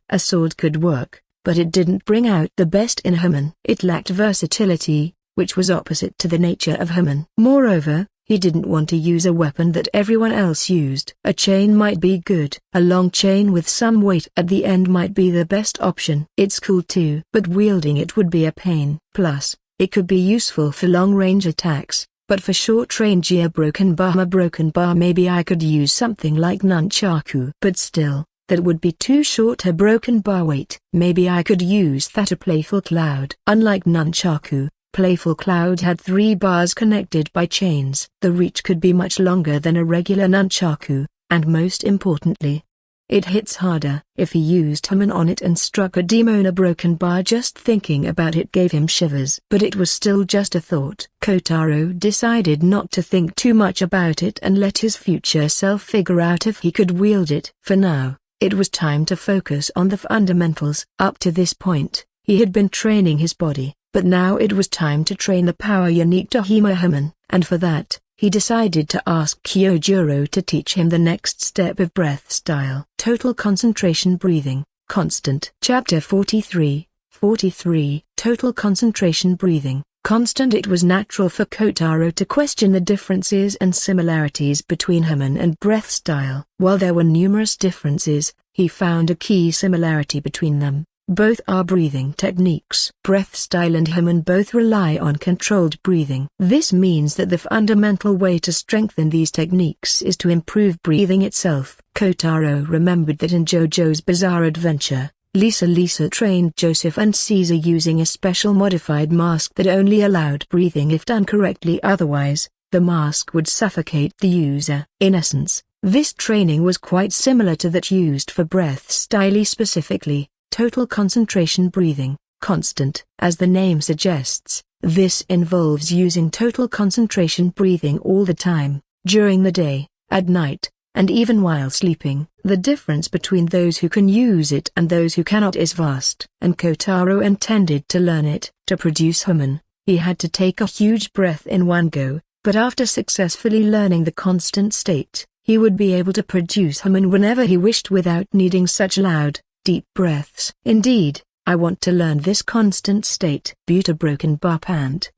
A sword could work, but it didn't bring out the best in Haman. It lacked versatility, which was opposite to the nature of Haman. Moreover, he didn't want to use a weapon that everyone else used. A chain might be good. A long chain with some weight at the end might be the best option. It's cool too, but wielding it would be a pain. Plus, it could be useful for long-range attacks, but for short-range, a broken bar, maybe I could use something like nunchaku. But still, that would be too short a broken bar weight. Maybe I could use that. A playful cloud. Unlike nunchaku, Playful Cloud had 3 bars connected by chains. The reach could be much longer than a regular nunchaku, and most importantly, it hits harder. If he used Haman on it and struck a demon, a broken bar, just thinking about it gave him shivers. But it was still just a thought. Kotaro decided not to think too much about it and let his future self figure out if he could wield it. For now, it was time to focus on the fundamentals. Up to this point, he had been training his body, but now it was time to train the power unique to Haman, and for that, he decided to ask Kyojuro to teach him the next step of breath style. Total concentration breathing, constant. Chapter 43, Total concentration breathing, constant. It was natural for Kotaro to question the differences and similarities between Haman and breath style. While there were numerous differences, he found a key similarity between them. Both are breathing techniques. Breath style and Haman both rely on controlled breathing. This means that the fundamental way to strengthen these techniques is to improve breathing itself. Kotaro remembered that in JoJo's Bizarre Adventure, Lisa trained Joseph and Caesar using a special modified mask that only allowed breathing if done correctly. Otherwise, the mask would suffocate the user. In essence, this training was quite similar to that used for breath style, specifically total concentration breathing, constant. As the name suggests, this involves using total concentration breathing all the time, during the day, at night, and even while sleeping. The difference between those who can use it and those who cannot is vast, and Kotaro intended to learn it. To produce Haman, he had to take a huge breath in one go, but after successfully learning the constant state, he would be able to produce Haman whenever he wished without needing such loud, deep breaths. Indeed, I want to learn this constant state. A broken bar, pant.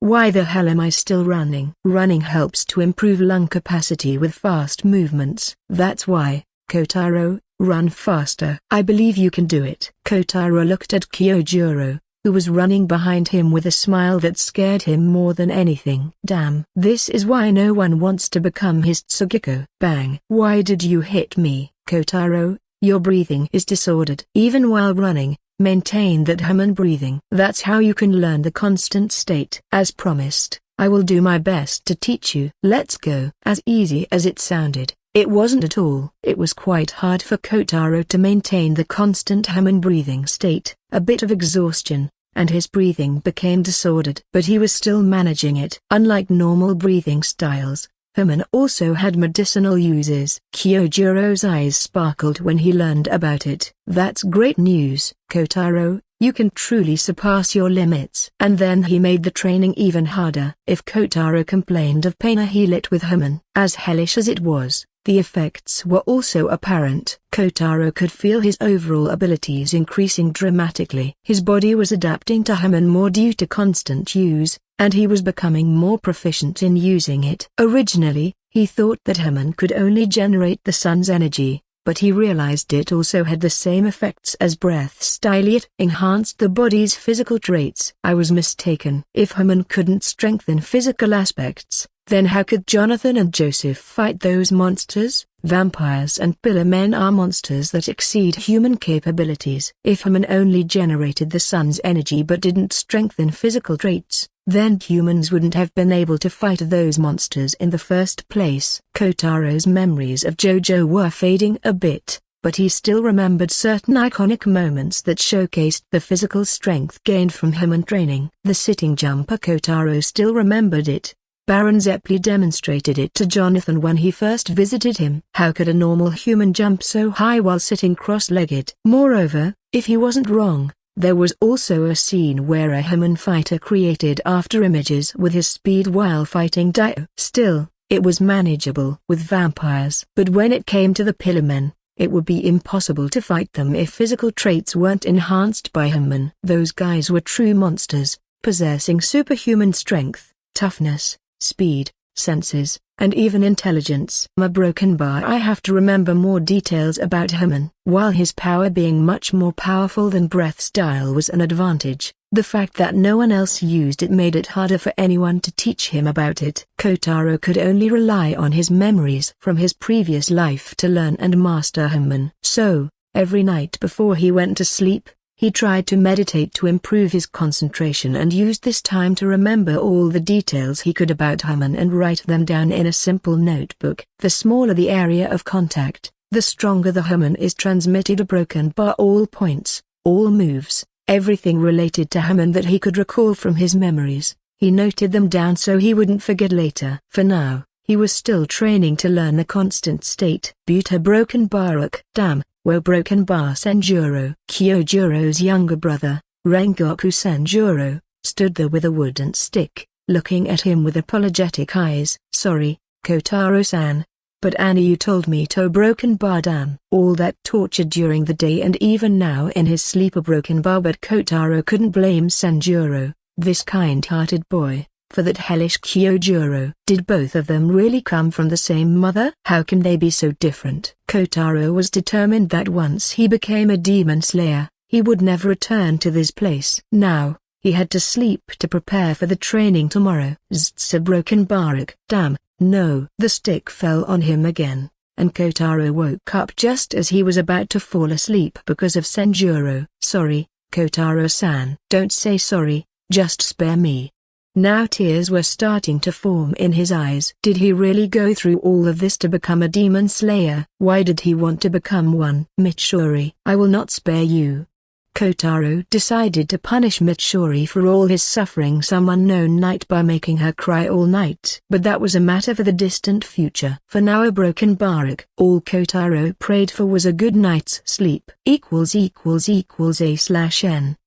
Why the hell am I still running? Running helps to improve lung capacity with fast movements. That's why, Kotaro, run faster. I believe you can do it. Kotaro looked at Kyojuro, who was running behind him with a smile that scared him more than anything. Damn. This is why no one wants to become his Tsugiko. Bang. Why did you hit me? Kotaro, your breathing is disordered. Even while running, maintain that Haman breathing. That's how you can learn the constant state. As promised, I will do my best to teach you. Let's go. As easy as it sounded, it wasn't at all. It was quite hard for Kotaro to maintain the constant Haman breathing state. A bit of exhaustion, and his breathing became disordered. But he was still managing it. Unlike normal breathing styles, Haman also had medicinal uses. Kyojuro's eyes sparkled when he learned about it. That's great news, Kotaro, you can truly surpass your limits. And then he made the training even harder. If Kotaro complained of pain, he lit with Haman. As hellish as it was, the effects were also apparent. Kotaro could feel his overall abilities increasing dramatically. His body was adapting to Haman more due to constant use, and he was becoming more proficient in using it. Originally, he thought that Haman could only generate the sun's energy, but he realized it also had the same effects as breath style. It enhanced the body's physical traits. I was mistaken. If Haman couldn't strengthen physical aspects, then how could Jonathan and Joseph fight those monsters? Vampires and pillar men are monsters that exceed human capabilities. If Haman only generated the sun's energy but didn't strengthen physical traits, then humans wouldn't have been able to fight those monsters in the first place. Kotaro's memories of JoJo were fading a bit, but he still remembered certain iconic moments that showcased the physical strength gained from Haman training. The sitting jumper. Kotaro still remembered it. Baron Zeppeli demonstrated it to Jonathan when he first visited him. How could a normal human jump so high while sitting cross-legged? Moreover, if he wasn't wrong, there was also a scene where a Haman fighter created after images with his speed while fighting Dio. Still, it was manageable with vampires. But when it came to the Pillarmen, it would be impossible to fight them if physical traits weren't enhanced by Haman. Those guys were true monsters, possessing superhuman strength, toughness, speed, senses, and even intelligence. A broken bar. I have to remember more details about Haman. While his power being much more powerful than breath style was an advantage, the fact that no one else used it made it harder for anyone to teach him about it. Kotaro could only rely on his memories from his previous life to learn and master Haman. So, every night before he went to sleep, he tried to meditate to improve his concentration and used this time to remember all the details he could about Haman and write them down in a simple notebook. The smaller the area of contact, the stronger the Haman is transmitted. A broken bar. All points, all moves, everything related to Haman that he could recall from his memories, he noted them down so he wouldn't forget later. For now, he was still training to learn the constant state. Buta broken Barak. Damn. Wo broken bar. Senjuro. Kyojuro's younger brother, Rengoku Senjuro, stood there with a wooden stick, looking at him with apologetic eyes. Sorry, Kotaro-san. But Annie, you told me to broken bar. Damn. All that torture during the day and even now in his sleep a broken bar. But Kotaro couldn't blame Senjuro, this kind-hearted boy, for that hellish Kyojuro. Did both of them really come from the same mother? How can they be so different? Kotaro was determined that once he became a demon slayer, he would never return to this place. Now, he had to sleep to prepare for the training tomorrow. Zzz, broken Barak. Damn, no. The stick fell on him again, and Kotaro woke up just as he was about to fall asleep because of Senjuro. Sorry, Kotaro-san. Don't say sorry, just spare me. Now tears were starting to form in his eyes. Did he really go through all of this to become a demon slayer? Why did he want to become one? Mitsuri, I will not spare you. Kotaro decided to punish Mitsuri for all his suffering some unknown night by making her cry all night. But that was a matter for the distant future. For now a broken Barak. All Kotaro prayed for was a good night's sleep. ===A/N.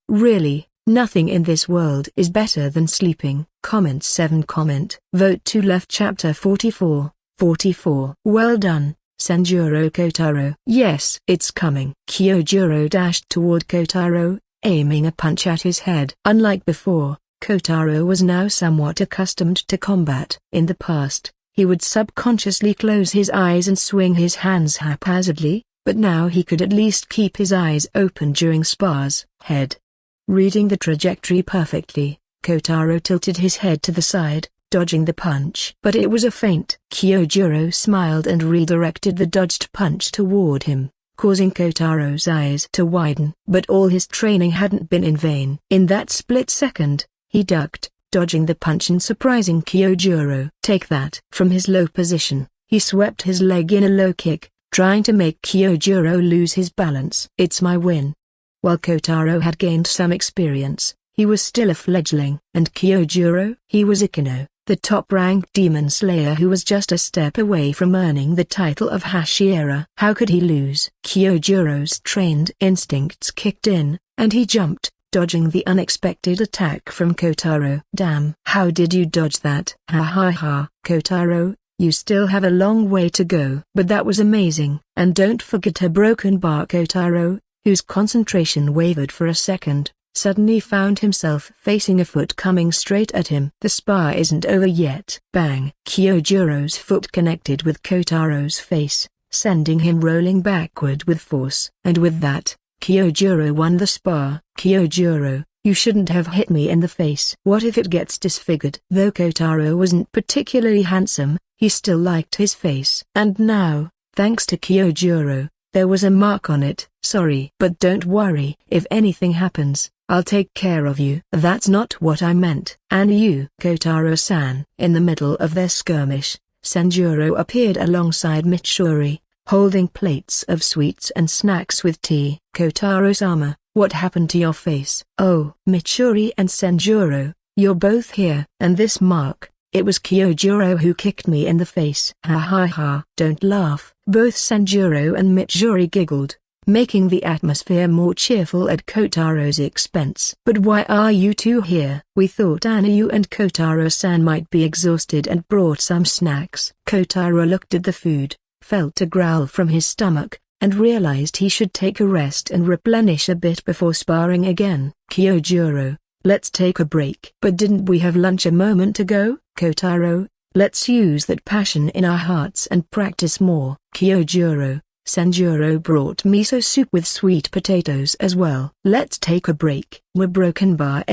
Really? Nothing in this world is better than sleeping. Comment 7. Vote to left. Chapter 44. Well done, Senjuro. Kotaro. Yes, it's coming. Kyojuro dashed toward Kotaro, aiming a punch at his head. Unlike before, Kotaro was now somewhat accustomed to combat. In the past, he would subconsciously close his eyes and swing his hands haphazardly, but now he could at least keep his eyes open during spars. Head. Reading the trajectory perfectly, Kotaro tilted his head to the side, dodging the punch. But it was a feint. Kyojuro smiled and redirected the dodged punch toward him, causing Kotaro's eyes to widen. But all his training hadn't been in vain. In that split second, he ducked, dodging the punch and surprising Kyojuro. Take that. From his low position, he swept his leg in a low kick, trying to make Kyojuro lose his balance. It's my win. While Kotaro had gained some experience, he was still a fledgling. And Kyojuro? He was Ikino, the top-ranked demon slayer who was just a step away from earning the title of Hashiera. How could he lose? Kyojuro's trained instincts kicked in, and he jumped, dodging the unexpected attack from Kotaro. Damn! How did you dodge that? Ha ha ha! Kotaro, you still have a long way to go. But that was amazing. And don't forget her broken bar. Kotaro, whose concentration wavered for a second, suddenly found himself facing a foot coming straight at him. The spar isn't over yet. Bang! Kyojuro's foot connected with Kotaro's face, sending him rolling backward with force. And with that, Kyojuro won the spar. Kyojuro, you shouldn't have hit me in the face. What if it gets disfigured? Though Kotaro wasn't particularly handsome, he still liked his face. And now, thanks to Kyojuro, there was a mark on it. Sorry. But don't worry. If anything happens, I'll take care of you. That's not what I meant. And you, Kotaro-san. In the middle of their skirmish, Senjuro appeared alongside Mitsuri, holding plates of sweets and snacks with tea. "Kotaro-sama, what happened to your face?" "Oh, Mitsuri and Senjuro, you're both here." "And this mark, it was Kyojuro who kicked me in the face." "Ha ha ha." "Don't laugh." Both Senjuro and Mitsuri giggled, making the atmosphere more cheerful at Kotaro's expense. "But why are you two here?" "We thought Anayu and Kotaro-san might be exhausted and brought some snacks." Kotaro looked at the food, felt a growl from his stomach, and realized he should take a rest and replenish a bit before sparring again. "Kyojuro, let's take a break." "But didn't we have lunch a moment ago?" "Kotaro, let's use that passion in our hearts and practice more." "Kyojuro, Senjuro brought miso soup with sweet potatoes as well." "Let's take a break." "A broken bar,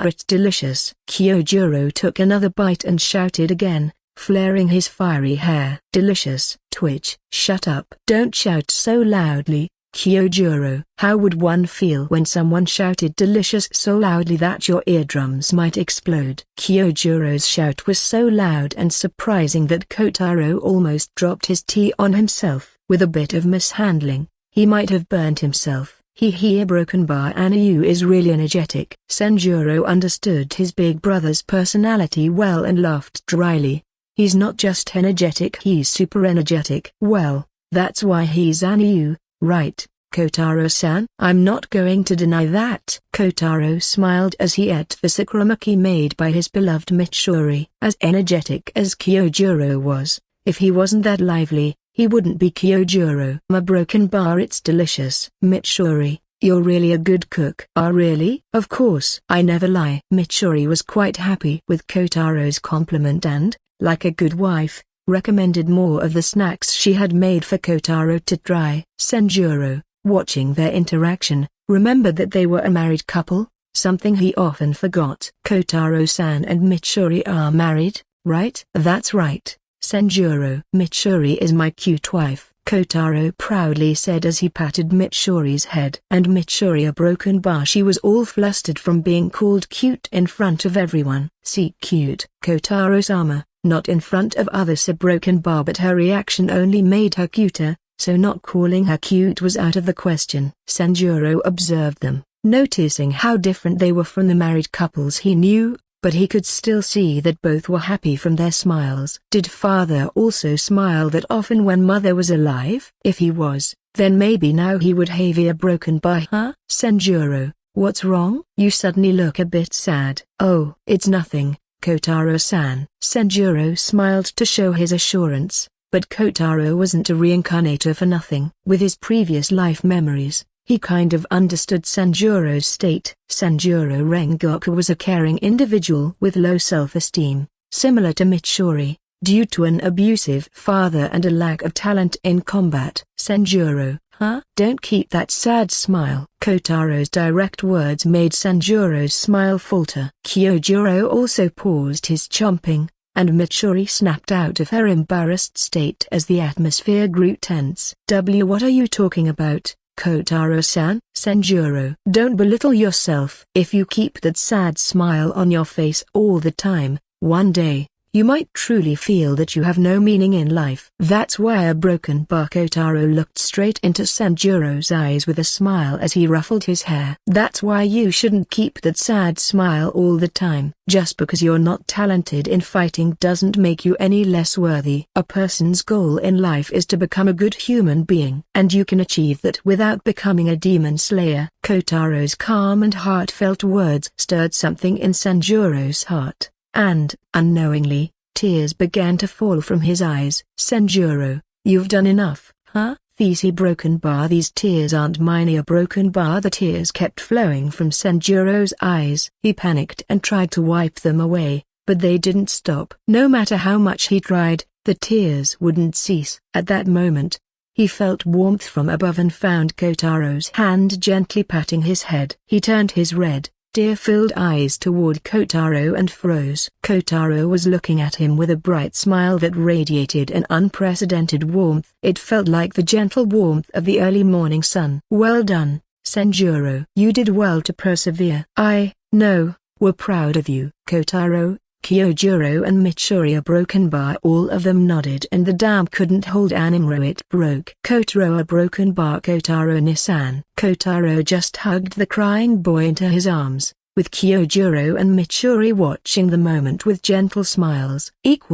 it's delicious." Kyojuro took another bite and shouted again, flaring his fiery hair. "Delicious." "Twitch, shut up." "Don't shout so loudly, Kyojuro." "How would one feel when someone shouted delicious so loudly that your eardrums might explode?" Kyojuro's shout was so loud and surprising that Kotaro almost dropped his tea on himself. With a bit of mishandling, he might have burned himself. A broken bar Anayu is really energetic." Senjuro understood his big brother's personality well and laughed dryly. "He's not just energetic, he's super energetic." "Well, that's why he's Anayu, right, Kotaro-san?" "I'm not going to deny that." Kotaro smiled as he ate the sakuramaki made by his beloved Mitsuri. As energetic as Kyojuro was, if he wasn't that lively, he wouldn't be Kyojuro. "A broken bar, it's delicious." "Mitsuri, you're really a good cook." "Ah really?" "Of course. I never lie." Mitsuri was quite happy with Kotaro's compliment and, like a good wife, recommended more of the snacks she had made for Kotaro to try. Senjuro, watching their interaction, remembered that they were a married couple, something he often forgot. "Kotaro-san and Mitsuri are married, right?" "That's right, Senjuro." "Mitsuri is my cute wife," Kotaro proudly said as he patted Mitsuri's head. "And Mitsuri a broken bar." She was all flustered from being called cute in front of everyone. "See cute." "Kotaro-sama, not in front of others." A broken bar, but her reaction only made her cuter, so not calling her cute was out of the question. Senjuro observed them, noticing how different they were from the married couples he knew, but he could still see that both were happy from their smiles. Did father also smile that often when mother was alive? If he was, then maybe now he would have a broken bar. "Huh? Senjuro, what's wrong? You suddenly look a bit sad." "Oh, it's nothing, Kotaro-san." Senjuro smiled to show his assurance, but Kotaro wasn't a reincarnator for nothing. With his previous life memories, he kind of understood Senjuro's state. Senjuro Rengoku was a caring individual with low self-esteem, similar to Mitsuri, due to an abusive father and a lack of talent in combat. "Senjuro, huh? Don't keep that sad smile." Kotaro's direct words made Senjuro's smile falter. Kyojuro also paused his chomping, and Mitsuri snapped out of her embarrassed state as the atmosphere grew tense. What are you talking about, Kotaro-san?" "Senjuro, don't belittle yourself. If you keep that sad smile on your face all the time, one day, you might truly feel that you have no meaning in life." "That's why a broken bar." Kotaro looked straight into Senjuro's eyes with a smile as he ruffled his hair. "That's why you shouldn't keep that sad smile all the time. Just because you're not talented in fighting doesn't make you any less worthy. A person's goal in life is to become a good human being. And you can achieve that without becoming a demon slayer." Kotaro's calm and heartfelt words stirred something in Senjuro's heart, and, unknowingly, tears began to fall from his eyes. "Senjuro, you've done enough, huh?" "These broken bar, these tears aren't mine." A broken bar. The tears kept flowing from Senjuro's eyes. He panicked and tried to wipe them away, but they didn't stop. No matter how much he tried, the tears wouldn't cease. At that moment, he felt warmth from above and found Kotaro's hand gently patting his head. He turned his red, tear-filled eyes toward Kotaro and froze. Kotaro was looking at him with a bright smile that radiated an unprecedented warmth. It felt like the gentle warmth of the early morning sun. "Well done, Senjuro. You did well to persevere. I know, we're proud of you." Kotaro, Kyojuro and Mitsuri a broken bar. All of them nodded and the dam couldn't hold Animro, it broke. Kotaro a broken bar. Kotaro Nissan. Kotaro just hugged the crying boy into his arms, with Kyojuro and Mitsuri watching the moment with gentle smiles. ===A/N,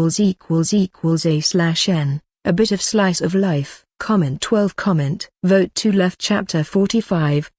a bit of slice of life. Comment 12. Comment. Vote to left. Chapter 45.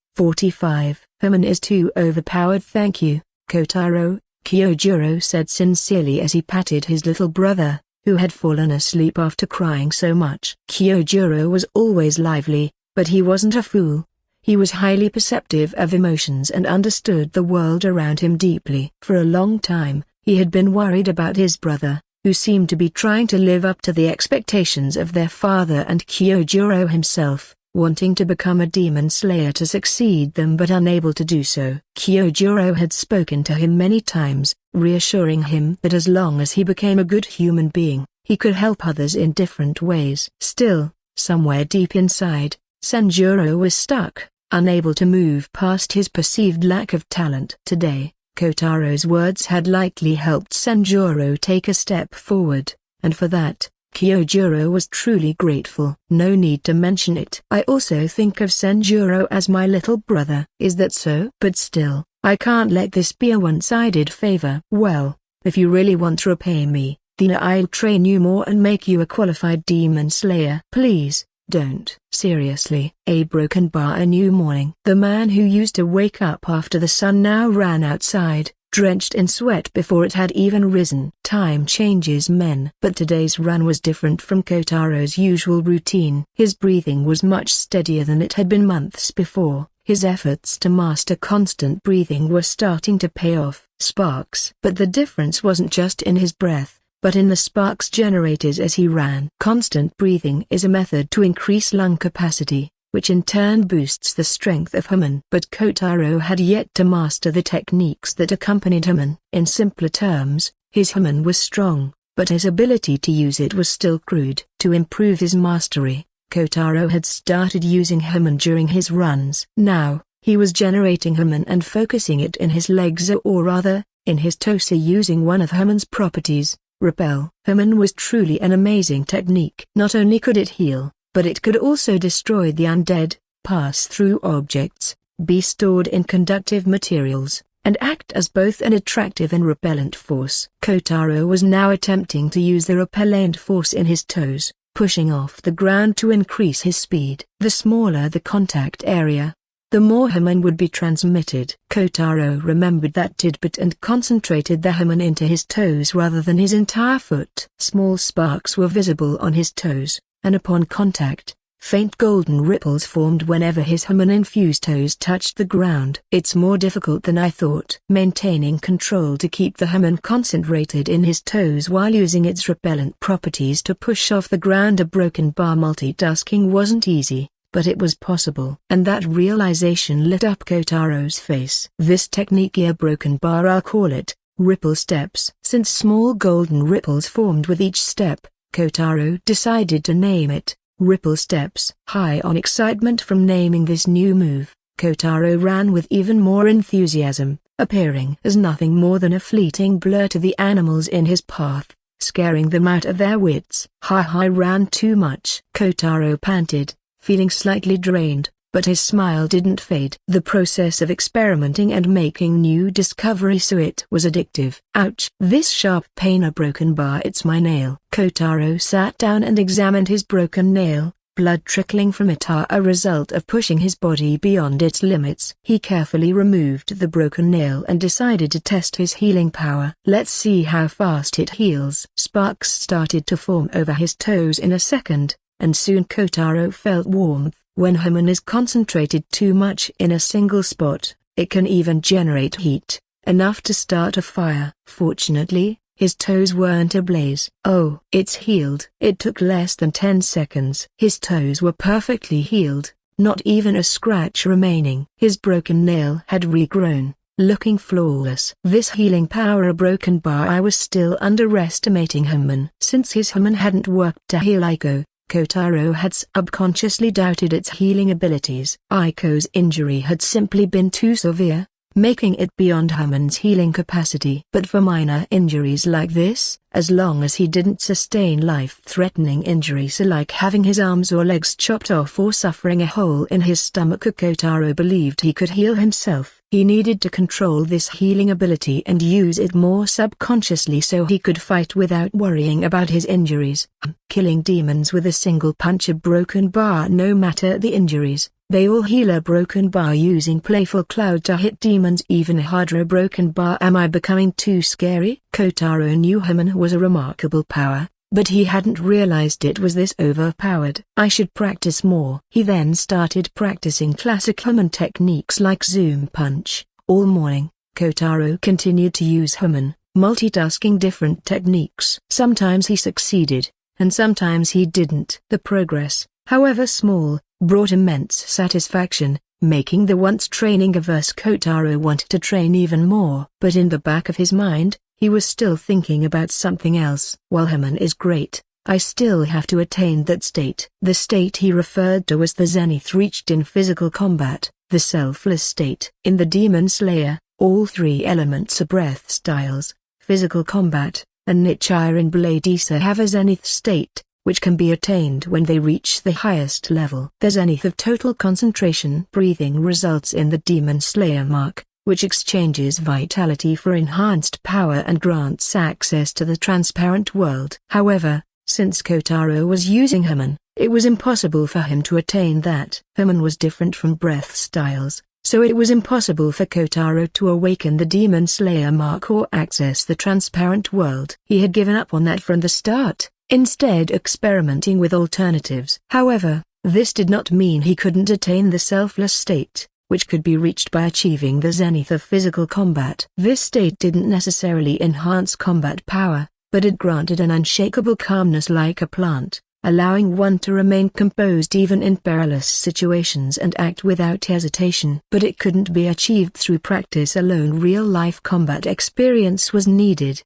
Herman is too overpowered. Thank you, Kotaro, Kyojuro said sincerely as he patted his little brother, who had fallen asleep after crying so much. Kyojuro was always lively, but he wasn't a fool. He was highly perceptive of emotions and understood the world around him deeply. For a long time, he had been worried about his brother, who seemed to be trying to live up to the expectations of their father, and Kyojuro himself, wanting to become a demon slayer to succeed them but unable to do so. Kyojuro had spoken to him many times, reassuring him that as long as he became a good human being, he could help others in different ways. Still, somewhere deep inside, Sanjuro was stuck, unable to move past his perceived lack of talent. Today, Kotaro's words had likely helped Sanjuro take a step forward, and for that, Kyojuro was truly grateful. No need to mention it. I also think of Sanjuro as my little brother. Is that so? But still, I can't let this be a one-sided favor. Well, if you really want to repay me, then I'll train you more and make you a qualified demon slayer. Please, don't. Seriously. A broken bar. A new morning. The man who used to wake up after the sun now ran outside, drenched in sweat before it had even risen. Time changes men. But today's run was different from Kotaro's usual routine. His breathing was much steadier than it had been months before. His efforts to master constant breathing were starting to pay off. Sparks. But the difference wasn't just in his breath, but in the sparks generated as he ran. Constant breathing is a method to increase lung capacity, which in turn boosts the strength of Haman. But Kotaro had yet to master the techniques that accompanied Haman. In simpler terms, his Haman was strong, but his ability to use it was still crude. To improve his mastery, Kotaro had started using Haman during his runs. Now, he was generating Haman and focusing it in his legs, or rather, in his torso, using one of Haman's properties, repel. Haman was truly an amazing technique. Not only could it heal, but it could also destroy the undead, pass through objects, be stored in conductive materials, and act as both an attractive and repellent force. Kotaro was now attempting to use the repellent force in his toes, pushing off the ground to increase his speed. The smaller the contact area, the more Haman would be transmitted. Kotaro remembered that tidbit and concentrated the Haman into his toes rather than his entire foot. Small sparks were visible on his toes, and upon contact, faint golden ripples formed whenever his Haman-infused toes touched the ground. It's more difficult than I thought. Maintaining control to keep the Haman concentrated in his toes while using its repellent properties to push off the ground. A broken bar. Multitasking wasn't easy, but it was possible. And that realization lit up Kotaro's face. This technique, a broken bar, I'll call it ripple steps. Since small golden ripples formed with each step, Kotaro decided to name it Ripple Steps. High on excitement from naming this new move, Kotaro ran with even more enthusiasm, appearing as nothing more than a fleeting blur to the animals in his path, scaring them out of their wits. I ran too much. Kotaro panted, feeling slightly drained, but his smile didn't fade. The process of experimenting and making new discoveries, so it was addictive. Ouch! This sharp pain. A broken bar. It's my nail. Kotaro sat down and examined his broken nail, blood trickling from it, a result of pushing his body beyond its limits. He carefully removed the broken nail and decided to test his healing power. Let's see how fast it heals. Sparks started to form over his toes in a second, and soon Kotaro felt warmth. When Haman is concentrated too much in a single spot, it can even generate heat, enough to start a fire. Fortunately, his toes weren't ablaze. Oh, it's healed. It took less than 10 seconds. His toes were perfectly healed, not even a scratch remaining. His broken nail had regrown, looking flawless. This healing power. A broken bar. I was still underestimating Haman. Since his Haman hadn't worked to heal Aiko, Kotaro had subconsciously doubted its healing abilities. Aiko's injury had simply been too severe, making it beyond Haman's healing capacity. But for minor injuries like this, as long as he didn't sustain life-threatening injuries like having his arms or legs chopped off or suffering a hole in his stomach, Kotaro believed he could heal himself. He needed to control this healing ability and use it more subconsciously so he could fight without worrying about his injuries. Killing demons with a single punch, a broken bar. No matter the injuries, they all heal. A broken bar using playful cloud to hit demons even harder. A broken bar. Am I becoming too scary? Kotaro knew Haman was a remarkable power, but he hadn't realized it was this overpowered. I should practice more. He then started practicing classic Haman techniques like zoom punch. All morning, Kotaro continued to use Haman, multitasking different techniques. Sometimes he succeeded, and sometimes he didn't. The progress, however small, brought immense satisfaction, making the once training-averse Kotaro want to train even more. But in the back of his mind, he was still thinking about something else. While Haman is great, I still have to attain that state. The state he referred to was the zenith reached in physical combat, the selfless state. In the Demon Slayer, all three elements of breath styles, physical combat, and Nichiren Blade Issa have a zenith state, which can be attained when they reach the highest level. The zenith of total concentration breathing results in the Demon Slayer mark, which exchanges vitality for enhanced power and grants access to the transparent world. However, since Kotaro was using Haman, it was impossible for him to attain that. Haman was different from breath styles, so it was impossible for Kotaro to awaken the Demon Slayer mark or access the transparent world. He had given up on that from the start, instead experimenting with alternatives. However, this did not mean he couldn't attain the selfless state, which could be reached by achieving the zenith of physical combat. This state didn't necessarily enhance combat power, but it granted an unshakable calmness like a plant, allowing one to remain composed even in perilous situations and act without hesitation. But it couldn't be achieved through practice alone. Real-life combat experience was needed.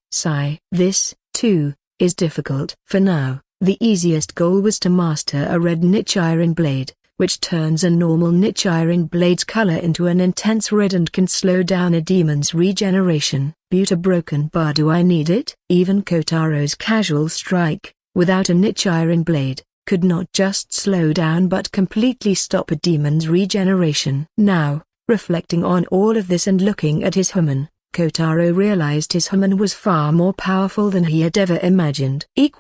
This, too, is difficult. For now, the easiest goal was to master a red Nichiren blade, which turns a normal Nichiren blade's color into an intense red and can slow down a demon's regeneration. A broken bar. Do I need it? Even Kotaro's casual strike, without a Nichiren blade, could not just slow down but completely stop a demon's regeneration. Now, reflecting on all of this and looking at his Haman, Kotaro realized his Haman was far more powerful than he had ever imagined. A/N.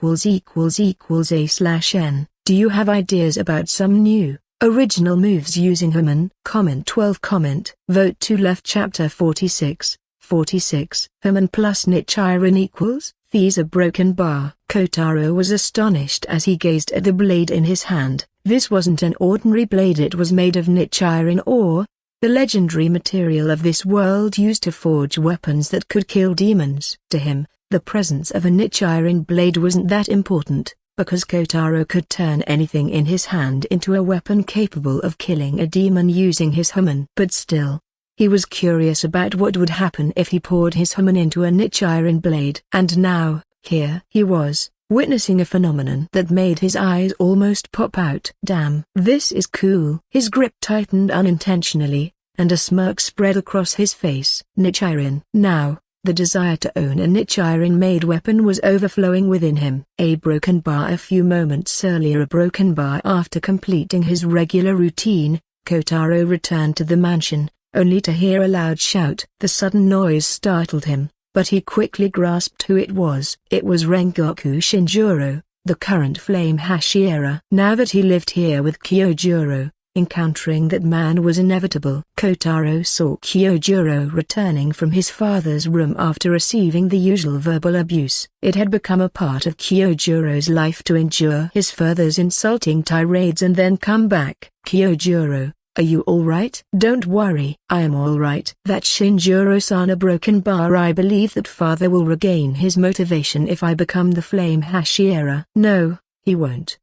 Do you have ideas about some new, original moves using Haman? Comment 12. Vote to left. Chapter 46. Haman plus Nichiren equals? These a broken bar. Kotaro was astonished as he gazed at the blade in his hand. This wasn't an ordinary blade, it was made of Nichiren ore, the legendary material of this world used to forge weapons that could kill demons. To him, the presence of a Nichiren blade wasn't that important, because Kotaro could turn anything in his hand into a weapon capable of killing a demon using his Haman. But still, he was curious about what would happen if he poured his Haman into a Nichiren blade. And now, here he was, witnessing a phenomenon that made his eyes almost pop out. Damn, this is cool. His grip tightened unintentionally, and a smirk spread across his face. Nichiren. Now, the desire to own a Nichiren-made weapon was overflowing within him. A broken bar. A few moments earlier, a broken bar. After completing his regular routine, Kotaro returned to the mansion, only to hear a loud shout. The sudden noise startled him, but he quickly grasped who it was. It was Rengoku Shinjuro, the current Flame Hashiera. Now that he lived here with Kyojuro, encountering that man was inevitable. Kotaro saw Kyojuro returning from his father's room after receiving the usual verbal abuse. It had become a part of Kyojuro's life to endure his father's insulting tirades and then come back. Kyojuro, are you alright? Don't worry. I am alright. That Shinjuro-san a broken bar. I believe that father will regain his motivation if I become the Flame Hashiera. No, he won't.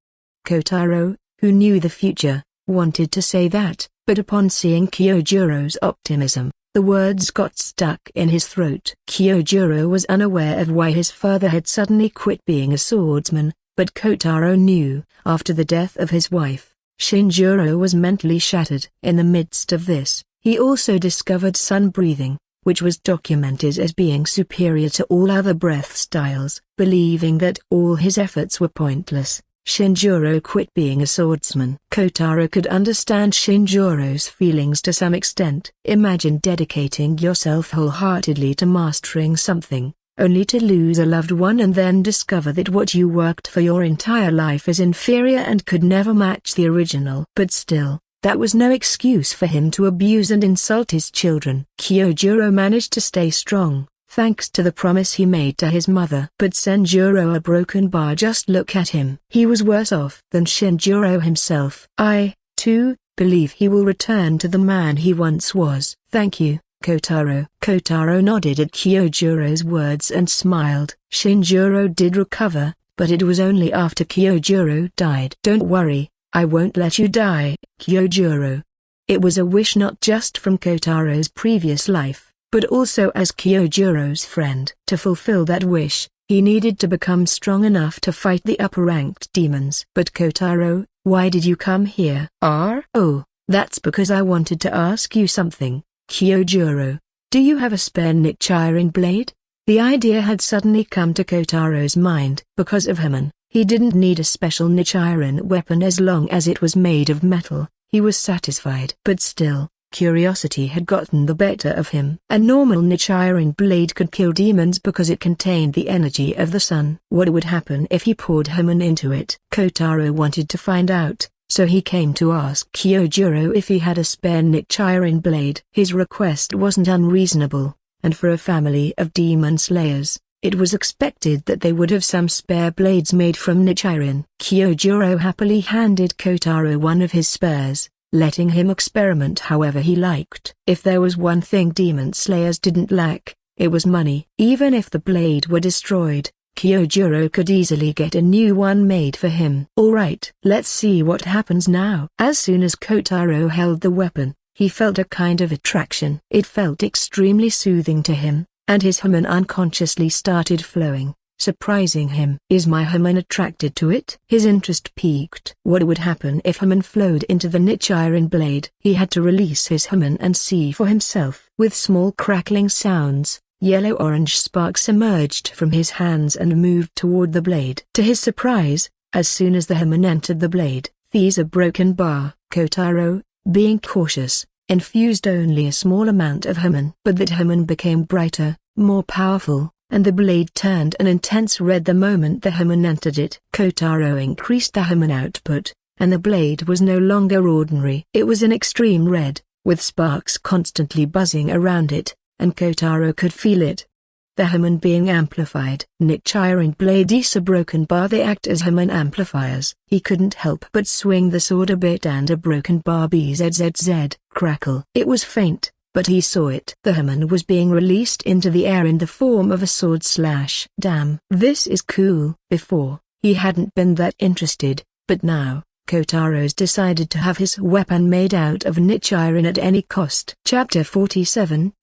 Kotaro, who knew the future, wanted to say that, but upon seeing Kyojuro's optimism, the words got stuck in his throat. Kyojuro was unaware of why his father had suddenly quit being a swordsman, but Kotaro knew, after the death of his wife, Shinjuro was mentally shattered. In the midst of this, He also discovered sun breathing, which was documented as being superior to all other breath styles. Believing that all his efforts were pointless, Shinjiro quit being a swordsman. Kotaro could understand Shinjiro's feelings to some extent. Imagine dedicating yourself wholeheartedly to mastering something, only to lose a loved one and then discover that what you worked for your entire life is inferior and could never match the original. But still, that was no excuse for him to abuse and insult his children. Kyojuro managed to stay strong, thanks to the promise he made to his mother. But Senjuro, a broken bar, just look at him. He was worse off than Shinjiro himself. I, too, believe he will return to the man he once was. Thank you, Kotaro. Kotaro nodded at Kyojuro's words and smiled. Shinjiro did recover, but it was only after Kyojuro died. Don't worry, I won't let you die, Kyojuro. It was a wish not just from Kotaro's previous life, but also as Kyojuro's friend. To fulfill that wish, he needed to become strong enough to fight the upper-ranked demons. But Kotaro, why did you come here? Oh, that's because I wanted to ask you something, Kyojuro. Do you have a spare Nichiren blade? The idea had suddenly come to Kotaro's mind. Because of Hamon, he didn't need a special Nichiren weapon as long as it was made of metal. He was satisfied. But still, curiosity had gotten the better of him. A normal Nichiren blade could kill demons because it contained the energy of the sun. What would happen if he poured Hamon into it? Kotaro wanted to find out, so he came to ask Kyojuro if he had a spare Nichiren blade. His request wasn't unreasonable, and for a family of demon slayers, it was expected that they would have some spare blades made from Nichiren. Kyojuro happily handed Kotaro one of his spares, letting him experiment however he liked. If there was one thing demon slayers didn't lack, it was money. Even if the blade were destroyed, Kyojuro could easily get a new one made for him. Alright, let's see what happens now. As soon as Kotaro held the weapon, he felt a kind of attraction. It felt extremely soothing to him, and his Hamon unconsciously started flowing, surprising him. Is my Hamon attracted to it? His interest peaked. What would happen if Hamon flowed into the Nichiren blade? He had to release his Hamon and see for himself. With small crackling sounds, yellow-orange sparks emerged from his hands and moved toward the blade. To his surprise, as soon as the Hamon entered the blade, these a broken bar. Kotaro, being cautious, infused only a small amount of Hamon. But that Hamon became brighter, more powerful, and the blade turned an intense red the moment the Hamon entered it. Kotaro increased the Hamon output, and the blade was no longer ordinary. It was an extreme red, with sparks constantly buzzing around it, and Kotaro could feel it. The Hamon being amplified. Nichiren blade is a broken bar. They act as Hamon amplifiers. He couldn't help but swing the sword a bit, and a broken bar bzzz crackle. It was faint, but he saw it. The Hamon was being released into the air in the form of a sword slash. Damn. This is cool. Before, he hadn't been that interested, but now, Kotaro's decided to have his weapon made out of Nichiren at any cost. Chapter 47,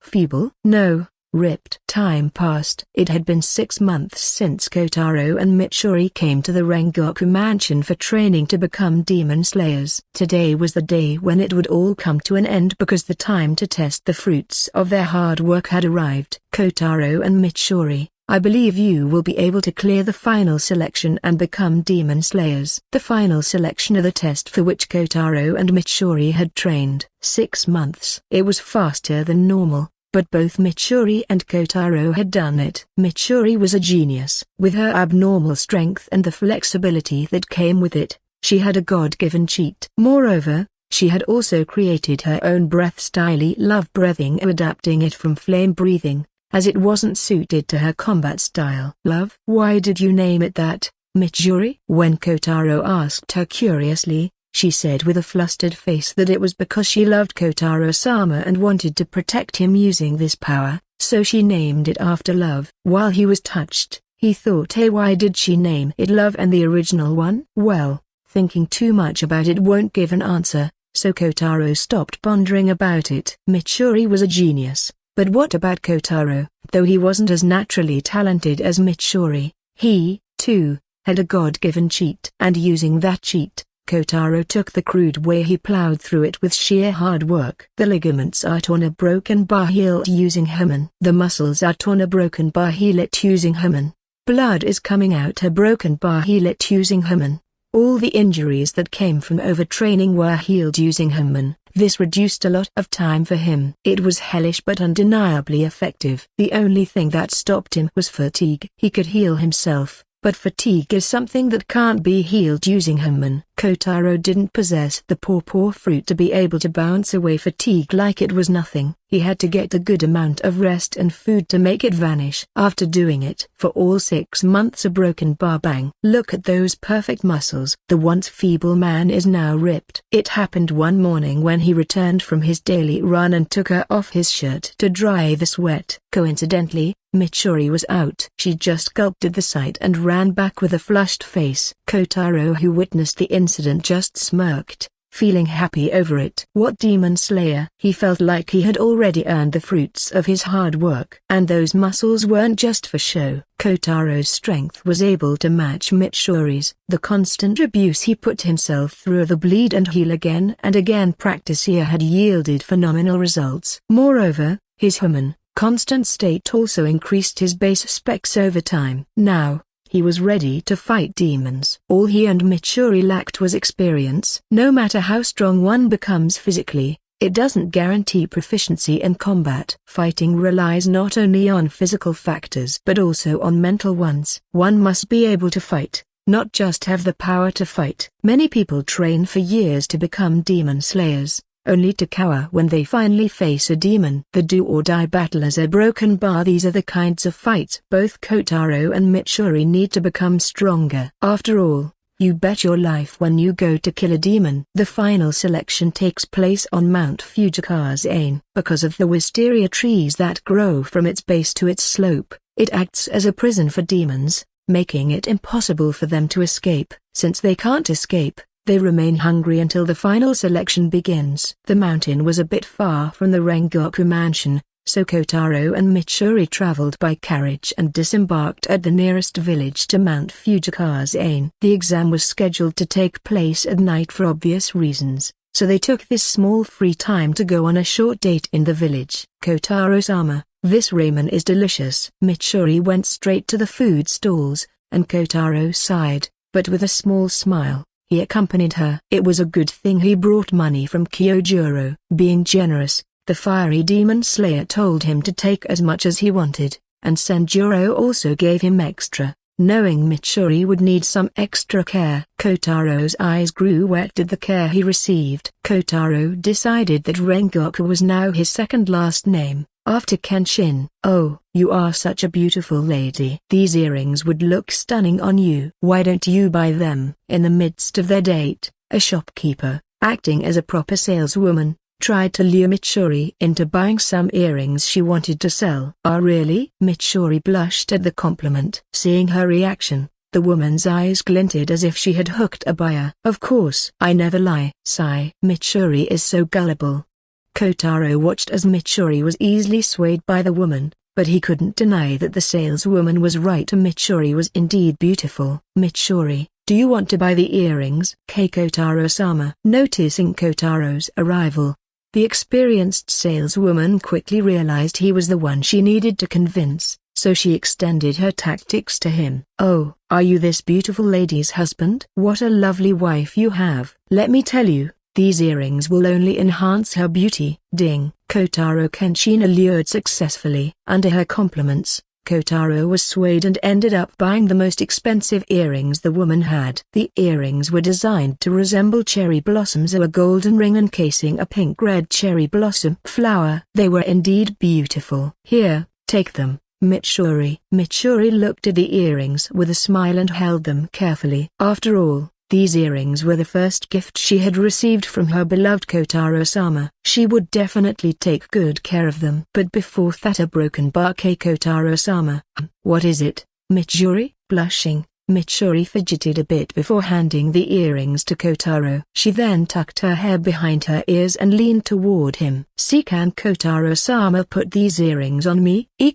Feeble? No. Ripped. Time passed. It had been 6 months since Kotaro and Mitsuri came to the Rengoku mansion for training to become demon slayers. Today was the day when it would all come to an end, because the time to test the fruits of their hard work had arrived. Kotaro and Mitsuri, I believe you will be able to clear the final selection and become demon slayers. The final selection of the test for which Kotaro and Mitsuri had trained. 6 months. It was faster than normal, but both Mitsuri and Kotaro had done it. Mitsuri was a genius. With her abnormal strength and the flexibility that came with it, she had a God-given cheat. Moreover, she had also created her own breath style, love breathing, adapting it from flame breathing, as it wasn't suited to her combat style. Love? Why did you name it that, Mitsuri? When Kotaro asked her curiously, she said with a flustered face that it was because she loved Kotaro-sama and wanted to protect him using this power, so she named it after love. While he was touched, he thought, hey, why did she name it love and the original one? Well, thinking too much about it won't give an answer, so Kotaro stopped pondering about it. Mitsuri was a genius, but what about Kotaro? Though he wasn't as naturally talented as Mitsuri, he, too, had a God-given cheat. And using that cheat, Kotaro took the crude way he plowed through it with sheer hard work. The ligaments are torn, a broken bar healed using Haman. The muscles are torn, a broken bar healed using Haman. Blood is coming out, a broken bar healed using Haman. All the injuries that came from overtraining were healed using Haman. This reduced a lot of time for him. It was hellish but undeniably effective. The only thing that stopped him was fatigue. He could heal himself, but fatigue is something that can't be healed using Haman. Kotaro didn't possess the paw fruit to be able to bounce away fatigue like it was nothing. He had to get a good amount of rest and food to make it vanish. After doing it for all 6 months, a broken bar bang. Look at those perfect muscles. The once feeble man is now ripped. It happened one morning when he returned from his daily run and took her off his shirt to dry the sweat. Coincidentally, Mitsuri was out. She just gulped at the sight and ran back with a flushed face. Kotaro, who witnessed the incident, just smirked, feeling happy over it. What demon slayer! He felt like he had already earned the fruits of his hard work. And those muscles weren't just for show. Kotaro's strength was able to match Mitsuri's. The constant abuse he put himself through, the bleed and heal again and again practice here, had yielded phenomenal results. Moreover, his human, constant state also increased his base specs over time. Now, he was ready to fight demons. All he and Mitsuri lacked was experience. No matter how strong one becomes physically, it doesn't guarantee proficiency in combat. Fighting relies not only on physical factors but also on mental ones. One must be able to fight, not just have the power to fight. Many people train for years to become demon slayers, only to cower when they finally face a demon. The do-or-die battle as a broken bar. These are the kinds of fights both Kotaro and Mitsuri need to become stronger. After all, you bet your life when you go to kill a demon. The final selection takes place on Mount Fujikaze. Because of the wisteria trees that grow from its base to its slope, it acts as a prison for demons, making it impossible for them to escape. Since they can't escape, they remain hungry until the final selection begins. The mountain was a bit far from the Rengoku mansion, so Kotaro and Mitsuri traveled by carriage and disembarked at the nearest village to Mount Fujikaze. The exam was scheduled to take place at night for obvious reasons, so they took this small free time to go on a short date in the village. Kotaro-sama, this ramen is delicious. Mitsuri went straight to the food stalls, and Kotaro sighed, but with a small smile, he accompanied her. It was a good thing he brought money from Kyojuro. Being generous, the fiery demon slayer told him to take as much as he wanted, and Sanjuro also gave him extra, knowing Mitsuri would need some extra care. Kotaro's eyes grew wet at the care he received. Kotaro decided that Rengoku was now his second last name, after Kenshin. Oh, you are such a beautiful lady. These earrings would look stunning on you. Why don't you buy them? In the midst of their date, a shopkeeper, acting as a proper saleswoman, tried to lure Mitsuri into buying some earrings she wanted to sell. Ah, really? Mitsuri blushed at the compliment. Seeing her reaction, the woman's eyes glinted as if she had hooked a buyer. Of course. I never lie. Sigh. Mitsuri is so gullible. Kotaro watched as Mitsuri was easily swayed by the woman, but he couldn't deny that the saleswoman was right. Mitsuri was indeed beautiful. Mitsuri, do you want to buy the earrings? Kotaro-sama. Noticing Kotaro's arrival, the experienced saleswoman quickly realized he was the one she needed to convince, so she extended her tactics to him. Oh, are you this beautiful lady's husband? What a lovely wife you have. Let me tell you, these earrings will only enhance her beauty. Ding. Kotaro Kenshin allured successfully. Under her compliments, Kotaro was swayed and ended up buying the most expensive earrings the woman had. The earrings were designed to resemble cherry blossoms, or a golden ring encasing a pink-red cherry blossom flower. They were indeed beautiful. Here, take them, Mitsuri. Mitsuri looked at the earrings with a smile and held them carefully. After all, these earrings were the first gift she had received from her beloved Kotaro-sama. She would definitely take good care of them. But before that, a broken bar. Kotaro-sama. What is it, Mitsuri? Blushing, Mitsuri fidgeted a bit before handing the earrings to Kotaro. She then tucked her hair behind her ears and leaned toward him. See, can Kotaro-sama put these earrings on me? == A/N.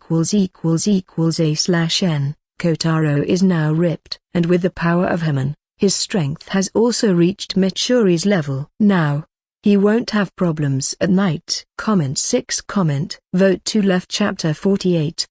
Kotaro is now ripped, and with the power of Haman, His strength has also reached Mitsuri's level. Now, he won't have problems at night. Comment 6. Vote to left. Chapter 48.